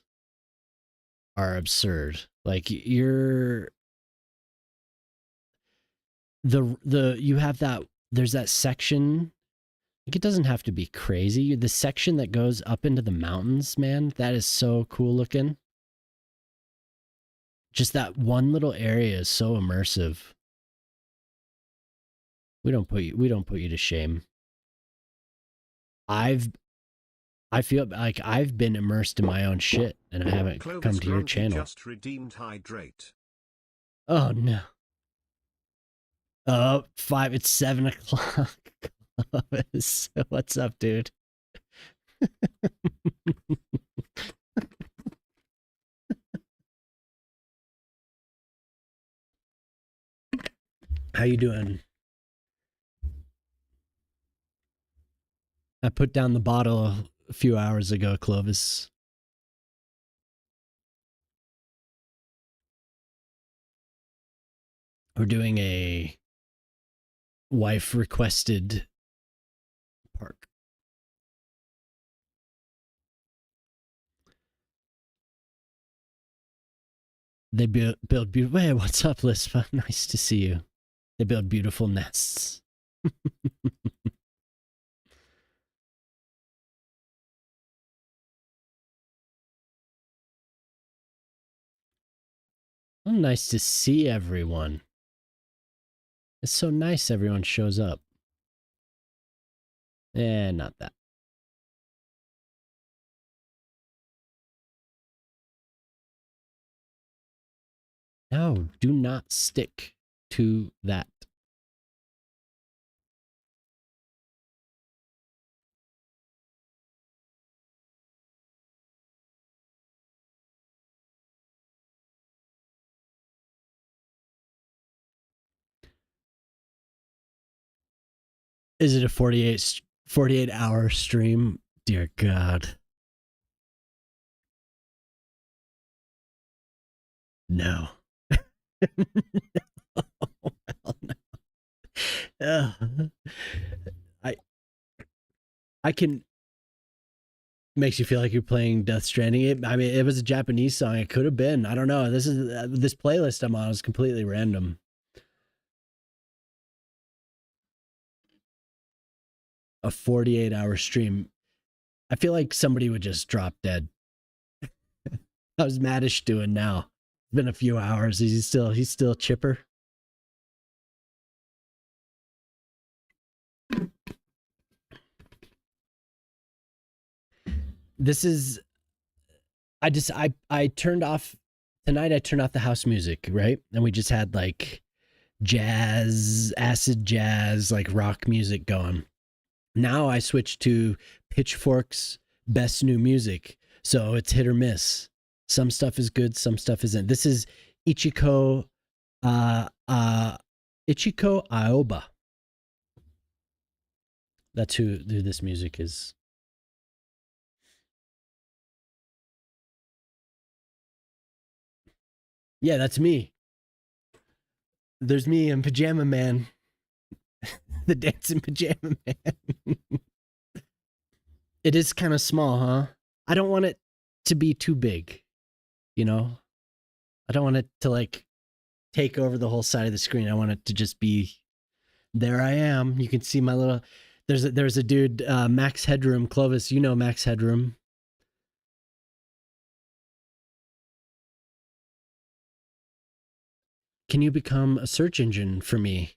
are absurd. Like the you have that there's that section. Like it doesn't have to be crazy. The section that goes up into the mountains, man, that is so cool looking. Just that one little area is so immersive. We don't put you to shame. I feel like I've been immersed in my own shit and I haven't
Clovis
come to your
Grunty
channel.
just redeemed hydrate.
Oh no. It's 7:00. Clovis. What's up, dude? How you doing? I put down the bottle a few hours ago, Clovis. We're doing a wife requested park. They build beautiful. Hey, what's up, Lispa? Nice to see you. They build beautiful nests. Oh, nice to see everyone. It's so nice everyone shows up. Not that. No, do not stick to that. Is it a 48-hour stream? Dear God. No. I I can makes you feel like you're playing Death Stranding. I mean, it was a Japanese song. It could have been. I don't know. This playlist I'm on is completely random. A 48-hour stream. I feel like somebody would just drop dead. How's Maddish doing now? It's been a few hours. He's still chipper. This is I turned off tonight. I turned off the house music, right? And we just had like jazz, acid jazz, like rock music going. Now I switched to Pitchfork's best new music. So it's hit or miss. Some stuff is good, some stuff isn't. This is Ichiko Ichiko Aoba. That's who this music is. Yeah, that's me. There's me and Pajama Man. The dancing pajama man. It is kind of small, huh? I don't want it to be too big, you know? I don't want it to like take over the whole side of the screen. I want it to just be there I am. You can see my little there's a dude, Max Headroom, Clovis, you know Max Headroom. Can you become a search engine for me?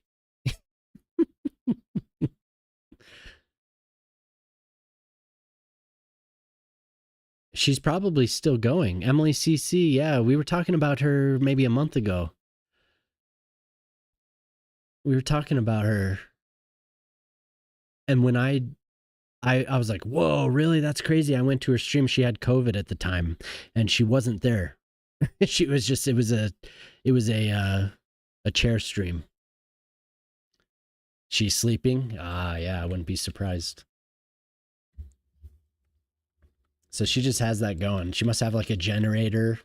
She's probably still going. Emily CC, yeah, we were talking about her maybe a month ago. We were talking about her. And when I was like, whoa, really? That's crazy. I went to her stream. She had COVID at the time and she wasn't there. She was just, it was a chair stream. She's sleeping. Yeah, I wouldn't be surprised. So she just has that going. She must have like a generator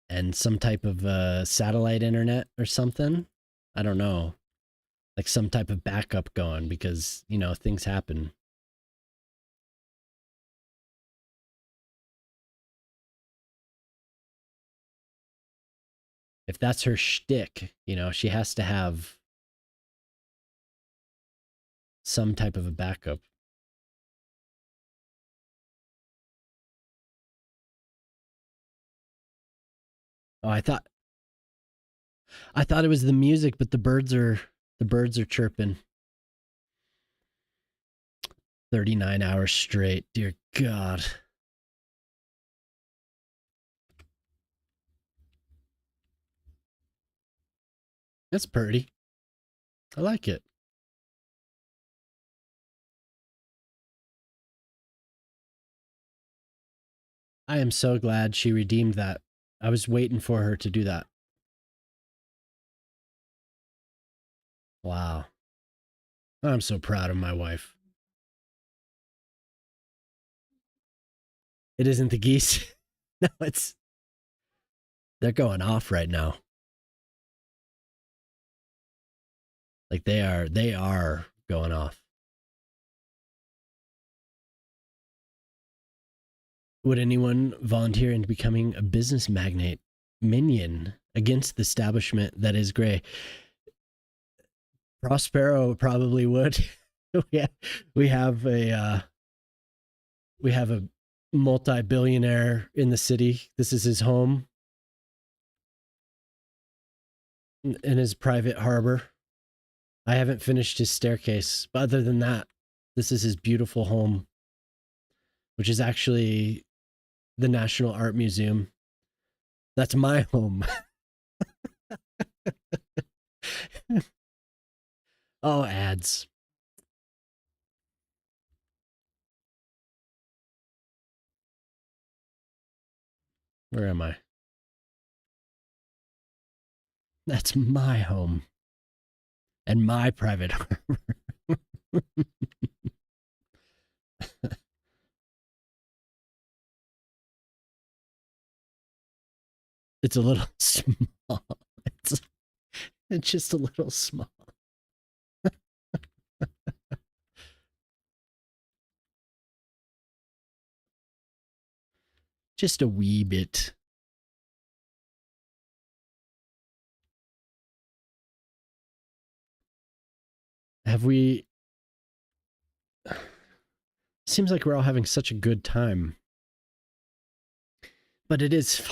and some type of satellite internet or something. I don't know. Like some type of backup going because, you know, things happen. If that's her shtick, you know, she has to have some type of a backup. Oh, I thought it was the music, but the birds are chirping. 39 hours straight. Dear God. That's pretty. I like it. I am so glad she redeemed that. I was waiting for her to do that. Wow. I'm so proud of my wife. It isn't the geese. No, they're going off right now. Like they are going off. Would anyone volunteer into becoming a business magnate minion against the establishment that is gray? Prospero probably would. we have a multi-billionaire in the city. This is his home. in his private harbor. I haven't finished his staircase, but other than that, this is his beautiful home, which is actually the National Art Museum. That's my home. Oh, ads. Where am I? That's my home. And my private harbor. It's a little small. It's just a little small. Just a wee bit. Have we... Seems like we're all having such a good time. But it is...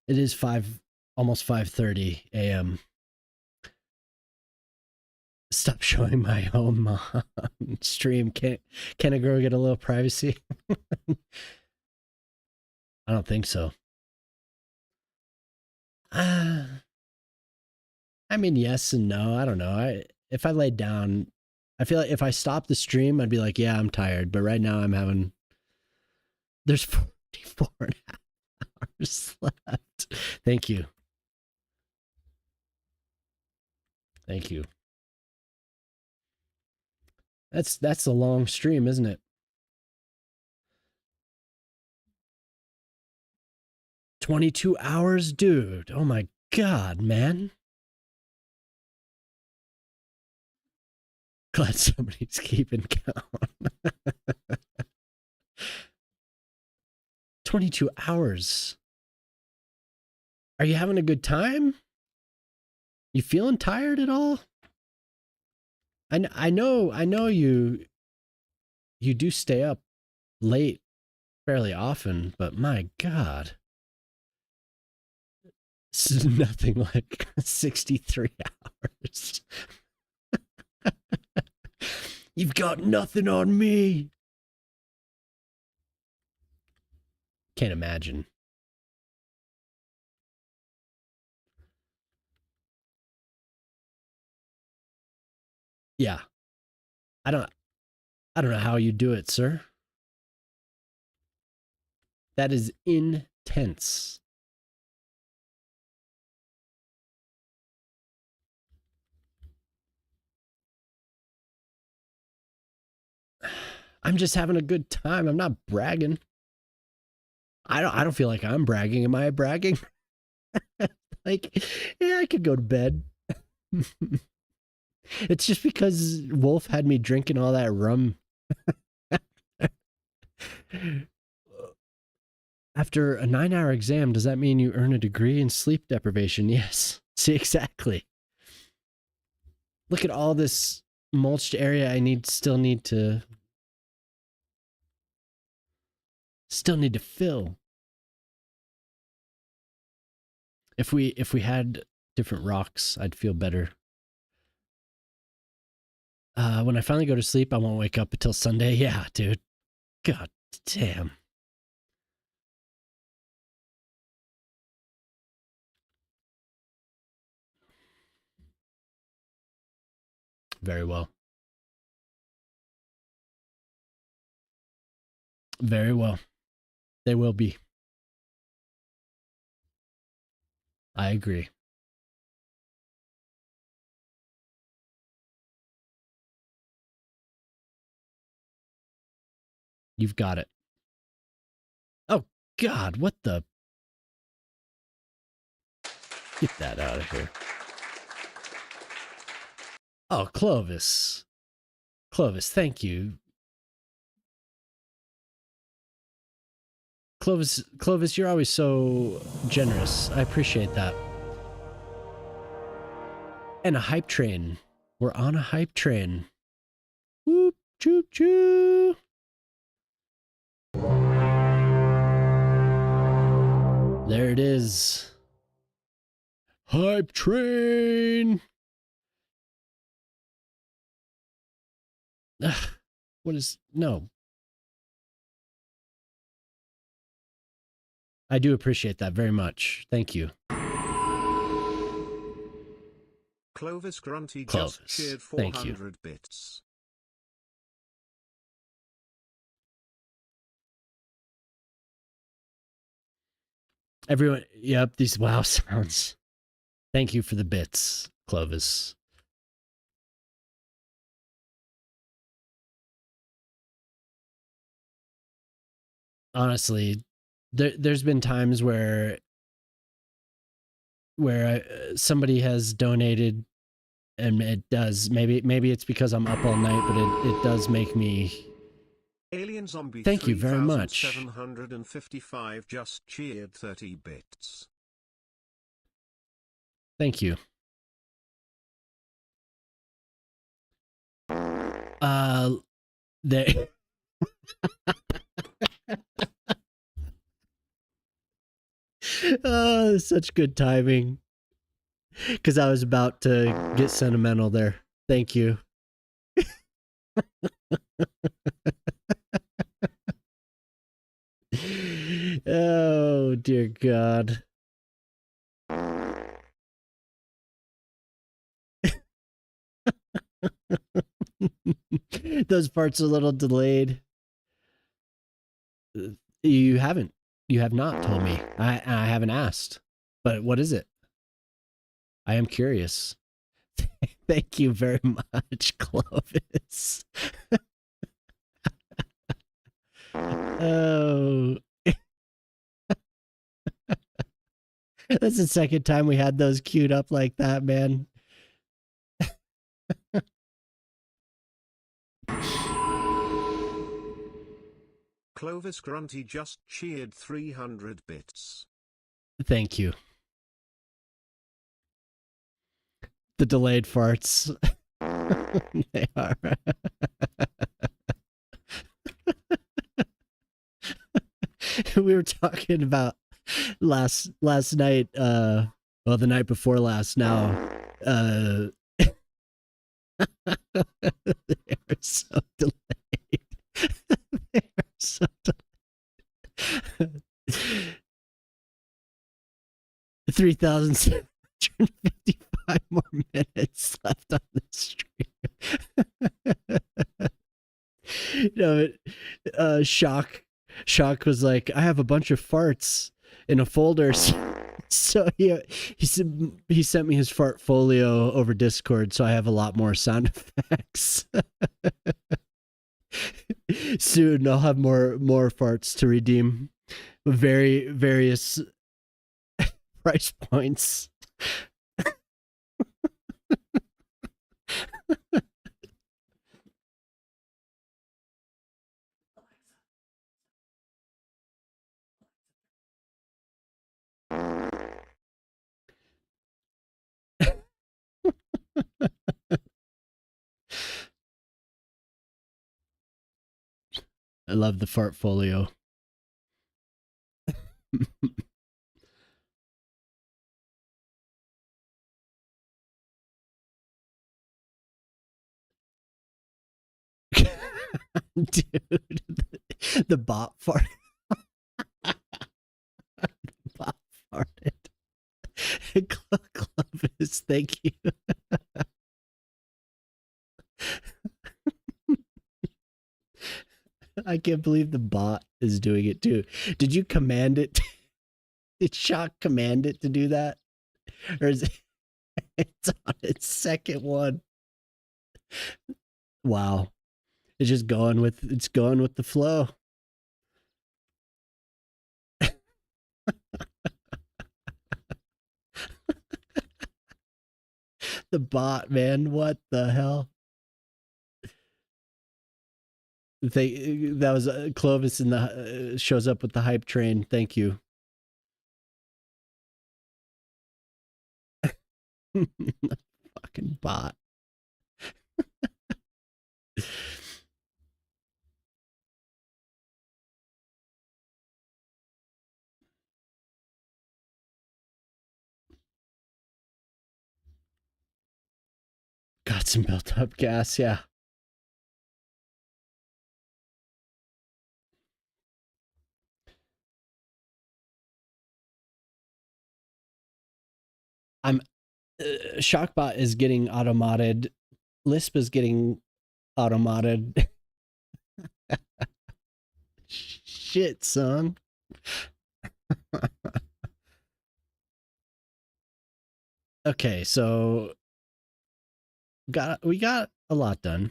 It is almost 5:30 a.m. Stop showing my home on stream. Can a girl get a little privacy? I don't think so. I mean, yes and no. I don't know. If I laid down, I feel like if I stopped the stream, I'd be like, yeah, I'm tired. But right now I'm having... There's 44 and a half hours left. Thank you. Thank you. That's a long stream, isn't it? 22 hours? Dude, oh my god, man. Glad somebody's keeping count. 22 hours. Are you having a good time? You feeling tired at all? I know you do stay up late fairly often, but my god. This is nothing like 63 hours. You've got nothing on me. Can't imagine. Yeah. I don't know how you do it, sir. That is intense. I'm just having a good time. I'm not bragging. I don't feel like I'm bragging. Am I bragging? Like, yeah, I could go to bed. It's just because Wolf had me drinking all that rum. After a 9-hour exam, does that mean you earn a degree in sleep deprivation? Yes. See, exactly. Look at all this mulched area I still need to fill. If we had different rocks, I'd feel better. When I finally go to sleep, I won't wake up until Sunday. Yeah, dude. God damn. Very well. Very well. They will be. I agree. You've got it. Oh, God, what the? Get that out of here. Oh, Clovis. Clovis, thank you. Clovis, you're always so generous. I appreciate that. And a hype train. We're on a hype train. Whoop, choo, choo. There it is. Hype train. Ugh, what is no? I do appreciate that very much. Thank you.
Clovis Grunty
Clovis,
just cheered
thank you.
400 bits.
Everyone, yep, these wow sounds. Thank you for the bits, Clovis. Honestly, there's been times where somebody has donated, and it does, maybe it's because I'm up all night, but it does make me.
Alien Zombie
Thank you very much.
3755 just cheered 30 bits.
Thank you. They oh, such good timing. Because I was about to get sentimental there. Thank you. Oh, dear God. Those parts are a little delayed. You haven't. You have not told me. I haven't asked. But what is it? I am curious. Thank you very much, Clovis. Oh. That's the second time we had those queued up like that, man.
Clovis Grunty just cheered 300 bits.
Thank you. The delayed farts. They are. We were talking about last night, well, the night before last now. They are so delayed. They are so delayed. 3,755 more minutes left on the stream. No, Shock was like, I have a bunch of farts in a folder. So he sent me his fart folio over Discord, so I have a lot more sound effects. Soon I'll have more farts to redeem. Various price points. I love the fart folio. Dude, the bot fart. Bot farted. Clovis, thank you. I can't believe the bot is doing it too. Did you command it? Did Shock command it to do that? Or is it it's on its second one? Wow. It's just going with the flow. The bot, man. What the hell? That was Clovis in the shows up with the hype train. Thank you. Fucking bot. got some built up gas, yeah. I'm Shockbot is getting automated. Lisp is getting automated. Shit, son. Okay, so we got a lot done.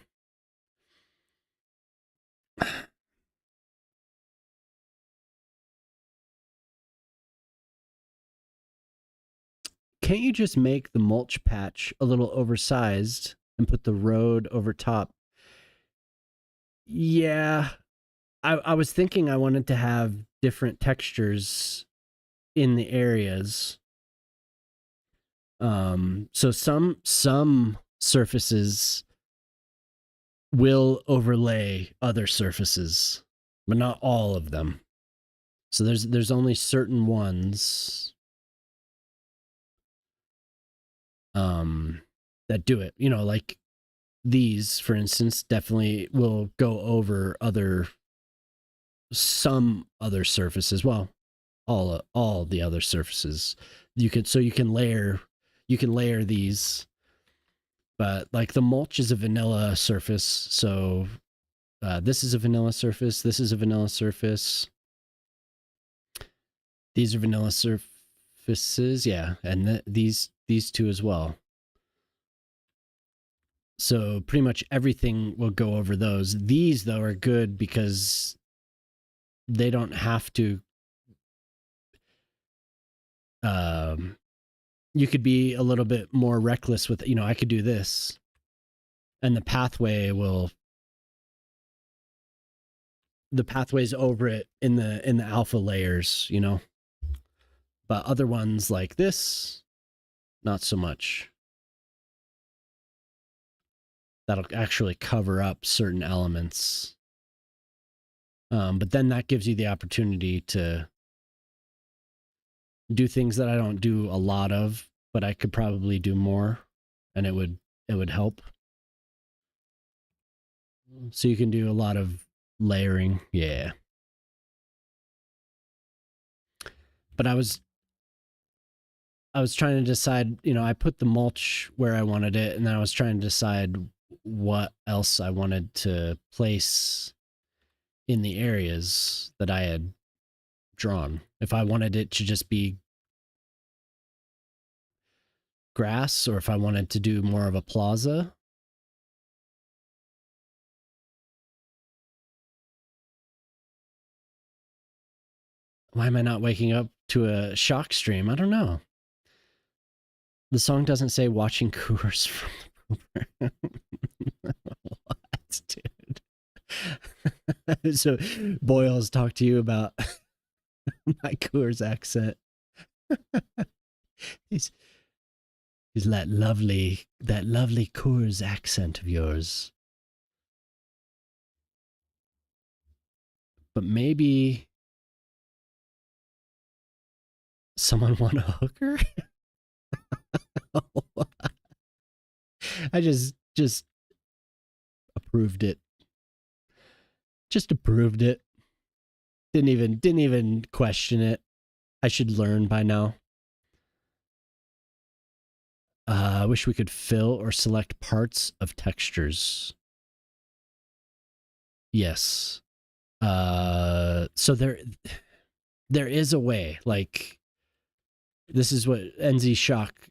Can't you just make the mulch patch a little oversized and put the road over top? Yeah, I was thinking I wanted to have different textures in the areas. So some surfaces will overlay other surfaces, but not all of them. So there's only certain ones that do it. You know, like these, for instance, definitely will go over some other surfaces. Well, all the other surfaces. You can layer these, but like the mulch is a vanilla surface, so this is a vanilla surface, this is a vanilla surface, these are vanilla surfaces, yeah, and these two as well. So pretty much everything will go over those. These though are good because they don't have to you could be a little bit more reckless with, you know, I could do this and the pathway's over it in the alpha layers, you know. But other ones like this, not so much. That'll actually cover up certain elements. But then that gives you the opportunity to do things that I don't do a lot of, but I could probably do more, and it would help. So you can do a lot of layering, yeah. But I was trying to decide, you know, I put the mulch where I wanted it, and then I was trying to decide what else I wanted to place in the areas that I had drawn. If I wanted it to just be grass, or if I wanted to do more of a plaza. Why am I not waking up to a shock stream? I don't know. The song doesn't say watching Coors from the pooper. What, dude? So Boyle's talked to you about my Coors accent. he's that lovely Coors accent of yours. But maybe someone want a hooker? I just approved it. Just approved it. Didn't even question it. I should learn by now. I wish we could fill or select parts of textures. Yes. So there is a way. Like, this is what NZ Shock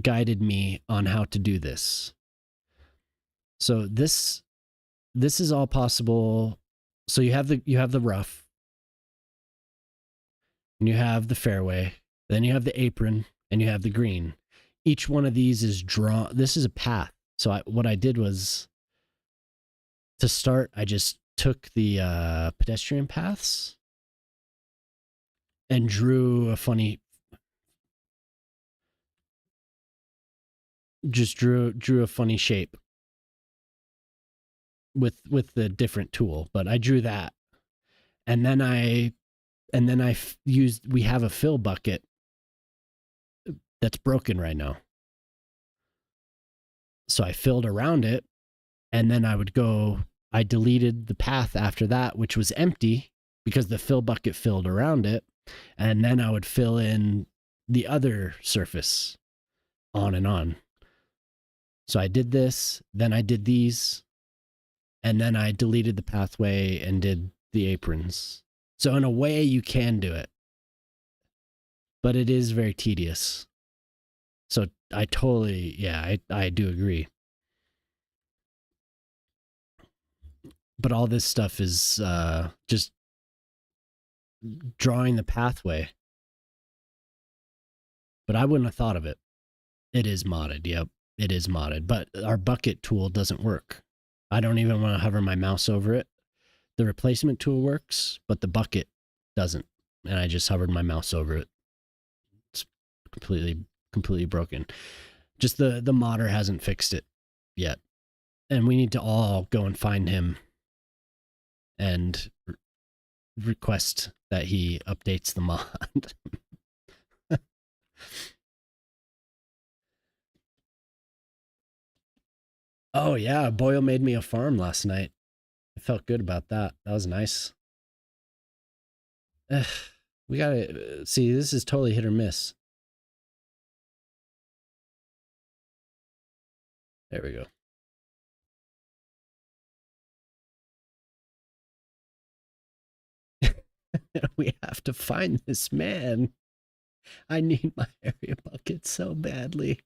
guided me on how to do this. So this is all possible. So you have the rough, and you have the fairway, then you have the apron, and you have the green. Each one of these is drawn. This is a path. So what I did was, to start, I just took the pedestrian paths and drew a funny shape with the different tool, but I drew that. And then I used, we have a fill bucket that's broken right now. So I filled around it, and then I deleted the path after that, which was empty because the fill bucket filled around it. And then I would fill in the other surface on and on. So I did this, then I did these, and then I deleted the pathway and did the aprons. So in a way, you can do it, but it is very tedious. So I totally, yeah, I do agree. But all this stuff is just drawing the pathway. But I wouldn't have thought of it. It is modded. Yep, it is modded. But our bucket tool doesn't work. I don't even want to hover my mouse over it. The replacement tool works, but the bucket doesn't. And I just hovered my mouse over it. It's completely broken. Just the modder hasn't fixed it yet. And we need to all go and find him and request that he updates the mod. Oh yeah, Boyle made me a farm last night. I felt good about that. That was nice. Ugh, we gotta see. This is totally hit or miss. There we go. We have to find this man. I need my area bucket so badly.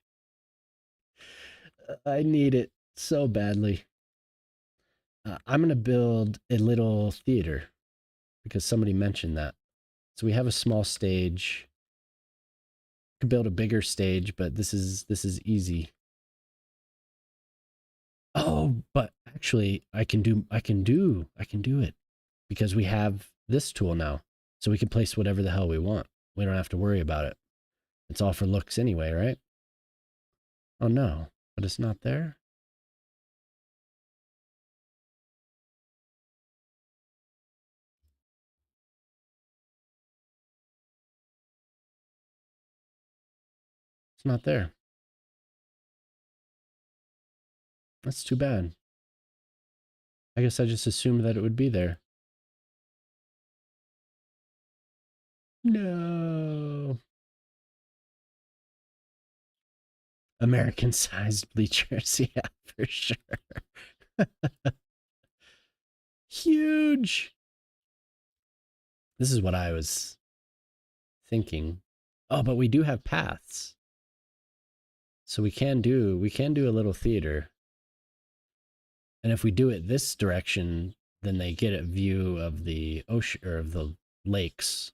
I need it so badly. I'm going to build a little theater because somebody mentioned that. So we have a small stage. Could build a bigger stage, but this is easy. Oh, but actually I can do it because we have this tool now. So we can place whatever the hell we want. We don't have to worry about it. It's all for looks anyway, right? Oh no, but it's not there. It's not there. That's too bad. I guess I just assumed that it would be there. No. American sized bleachers. Yeah, for sure. Huge. This is what I was thinking. Oh, but we do have paths. So we can do a little theater. And if we do it this direction, then they get a view of the ocean or of the lakes.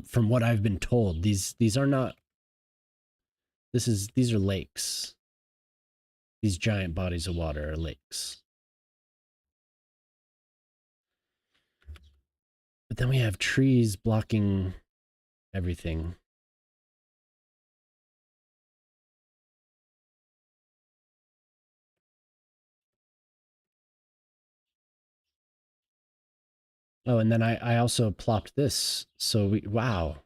From what I've been told, these are not these are lakes. These giant bodies of water are lakes. But then we have trees blocking everything. Oh, and then I also plopped this. So wow.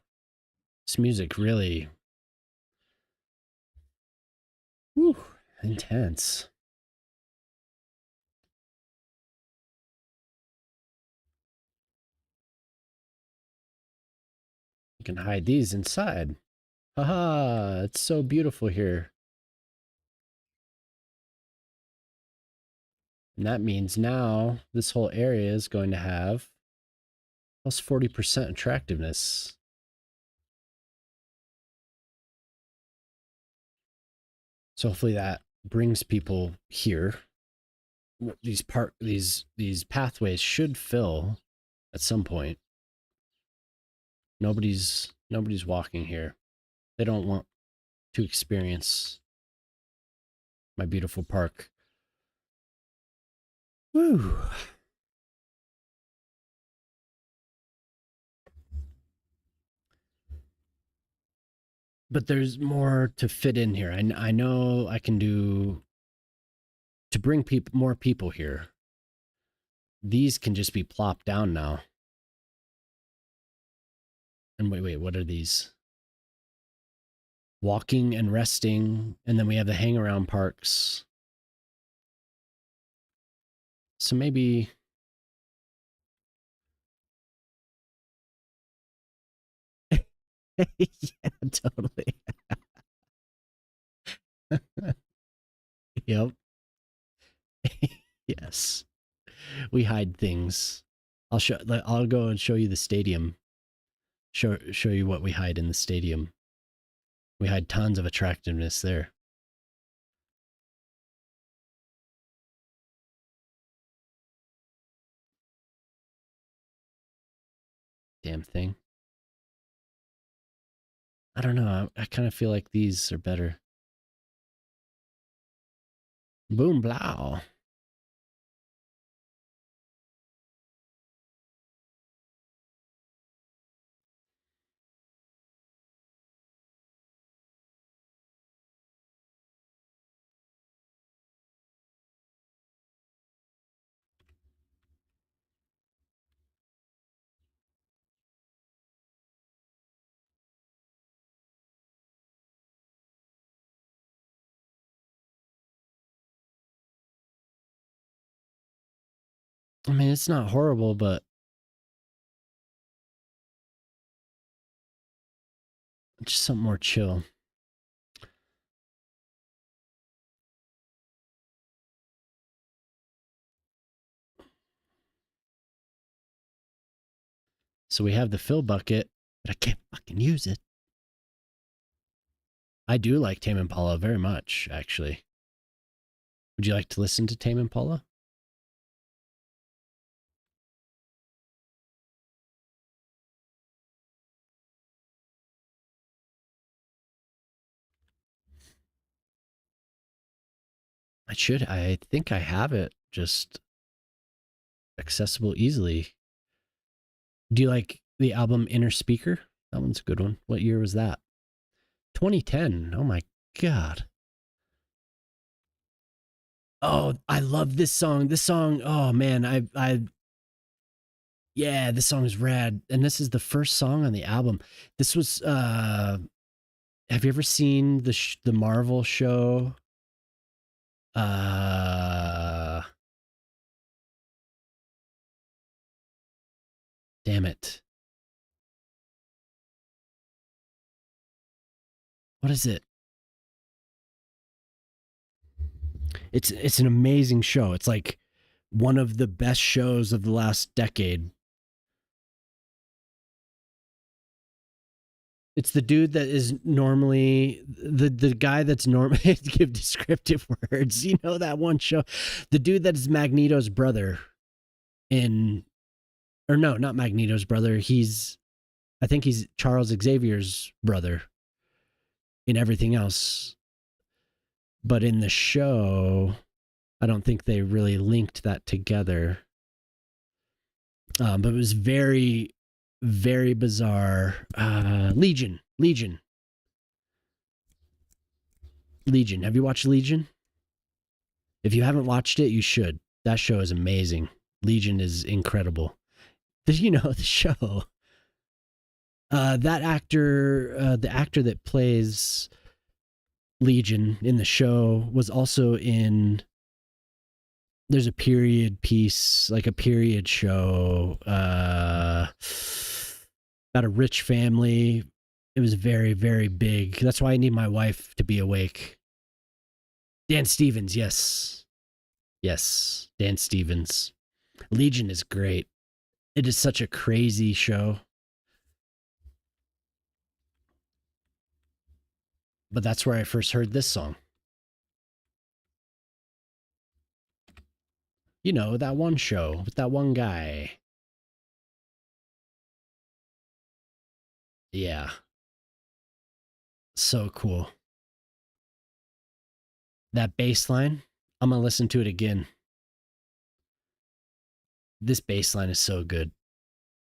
This music really whew, intense. You can hide these inside. Haha, it's so beautiful here. And that means now this whole area is going to have plus 40% attractiveness. So hopefully that brings people here. These pathways should fill at some point. Nobody's walking here. They don't want to experience my beautiful park. Woo. But there's more to fit in here. I know I can do to bring more people here. These can just be plopped down now. And wait, what are these? walking and resting, and then we have the hang around parks. So maybe yeah, totally. Yep. Yes. We hide things. I'll go and show you the stadium. Show you what we hide in the stadium. We hide tons of attractiveness there. Damn thing. I don't know. I kind of feel like these are better. Boom blow. I mean, it's not horrible, but just something more chill. So we have the fill bucket, but I can't fucking use it. I do like Tame Impala very much, actually. Would you like to listen to Tame Impala? I think I have it just accessible easily. Do you like the album Inner Speaker? That one's a good one. What year was that? 2010. Oh my God. Oh, I love this song. This song, oh man, yeah, this song is rad. And this is the first song on the album. This was have you ever seen the Marvel show? Damn it. What is it? It's an amazing show. It's like one of the best shows of the last decade. It's the dude that is normally the guy that's normally give descriptive words. You know that one show, the dude that is Magneto's brother in, or no, not Magneto's brother. I think he's Charles Xavier's brother in everything else, but in the show, I don't think they really linked that together. But it was very, very bizarre. Legion. Have you watched Legion? If you haven't watched it, you should. That show is amazing. Legion is incredible. You know the show. That actor, the actor that plays Legion in the show, was also in. There's a period piece, like a period show, about a rich family. It was very, very big. That's why I need my wife to be awake. Dan Stevens, yes. Yes, Dan Stevens. Legion is great. It is such a crazy show. But that's where I first heard this song. You know, that one show with that one guy. Yeah. So cool. That bass line, I'm going to listen to it again. This bass line is so good.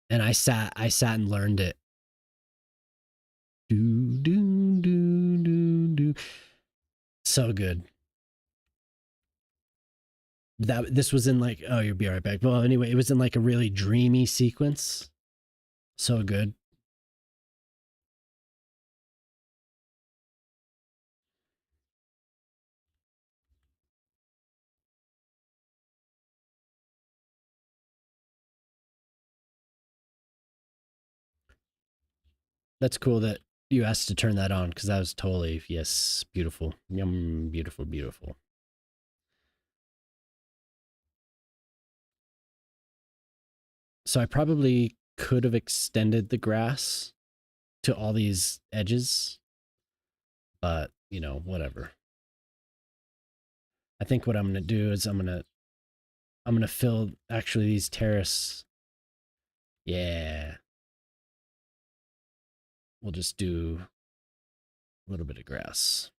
And I sat and learned it. Do, do, do, do, do. So good. This was in like, oh, you'll be right back. Well, anyway, it was in like a really dreamy sequence. So good. That's cool that you asked to turn that on because that was totally, yes, beautiful. Yum, beautiful, beautiful. So I probably could have extended the grass to all these edges, but you know, whatever. I think what I'm gonna do is I'm gonna fill actually these terrace. Yeah, we'll just do a little bit of grass.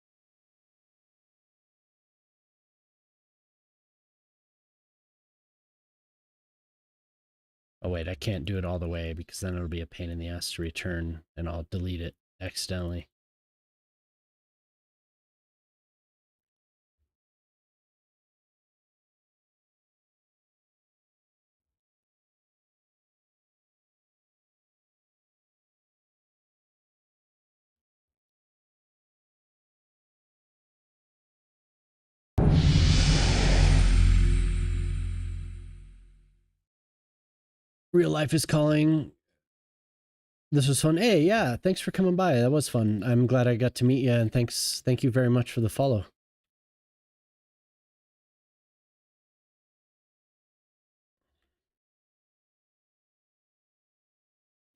Oh wait, I can't do it all the way because then it'll be a pain in the ass to return and I'll delete it accidentally. Real life is calling. This was fun. Hey, yeah, thanks for coming by. That was fun. I'm glad I got to meet you, and thank you very much for the follow.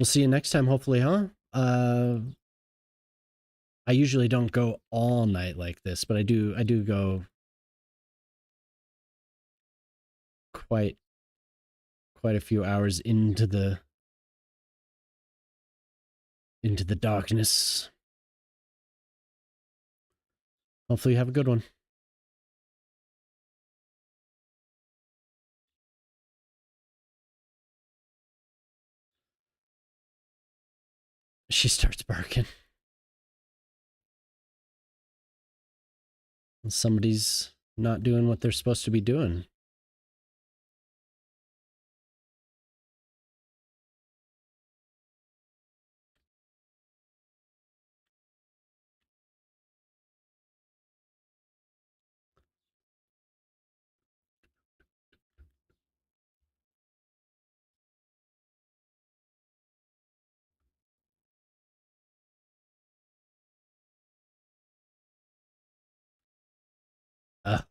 We'll see you next time, hopefully, huh? I usually don't go all night like this, but I do go quite a few hours into the darkness. Hopefully you have a good one. She starts barking. Somebody's not doing what they're supposed to be doing.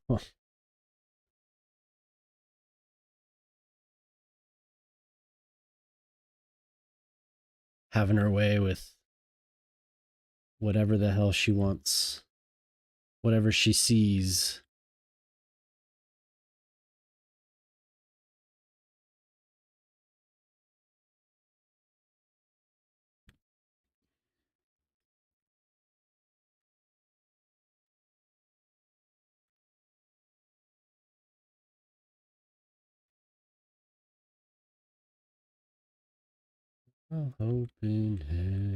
Well, having her way with whatever the hell she wants, whatever she sees. A open hand.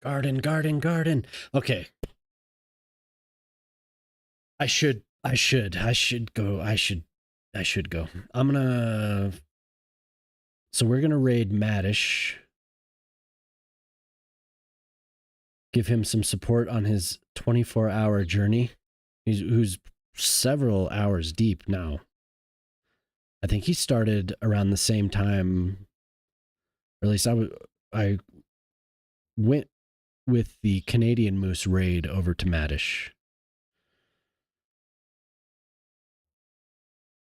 Garden, garden, garden. Okay. I should go. I should go. So we're gonna raid Madish. Give him some support on his 24-hour journey. Who's several hours deep now. I think he started around the same time, or at least I went with the Canadian Moose raid over to Madish.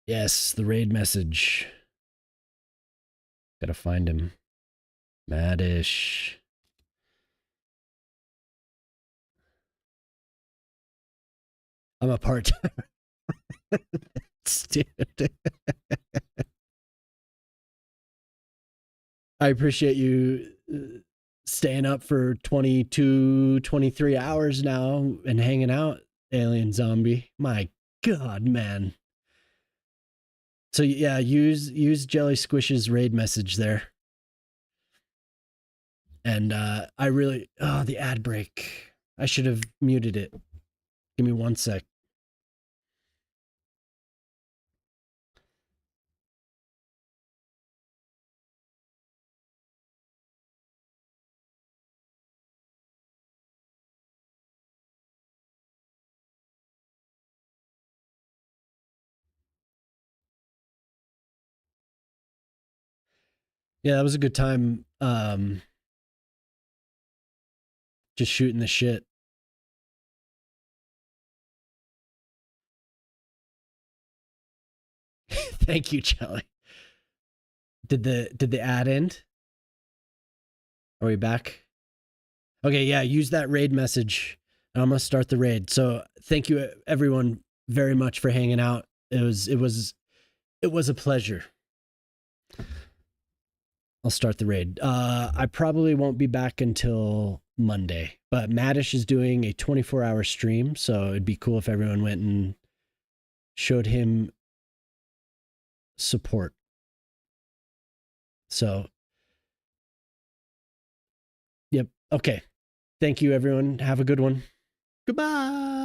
Yes, the raid message. Gotta find him. Madish. I'm a part-timer. Dude. I appreciate you staying up for 22, 23 hours now and hanging out, Alien Zombie. My God, man. So yeah, use Jelly Squish's raid message there. And I really the ad break. I should have muted it. Give me 1 sec. Yeah, that was a good time. Just shooting the shit. Thank you, Jelly. Did the ad end? Are we back? Okay, yeah, use that raid message. I'm gonna start the raid. So thank you everyone very much for hanging out. It was a pleasure. I'll start the raid. I probably won't be back until Monday, but Madish is doing a 24-hour stream, so it'd be cool if everyone went and showed him support. So, yep. Okay. Thank you, everyone. Have a good one. Goodbye.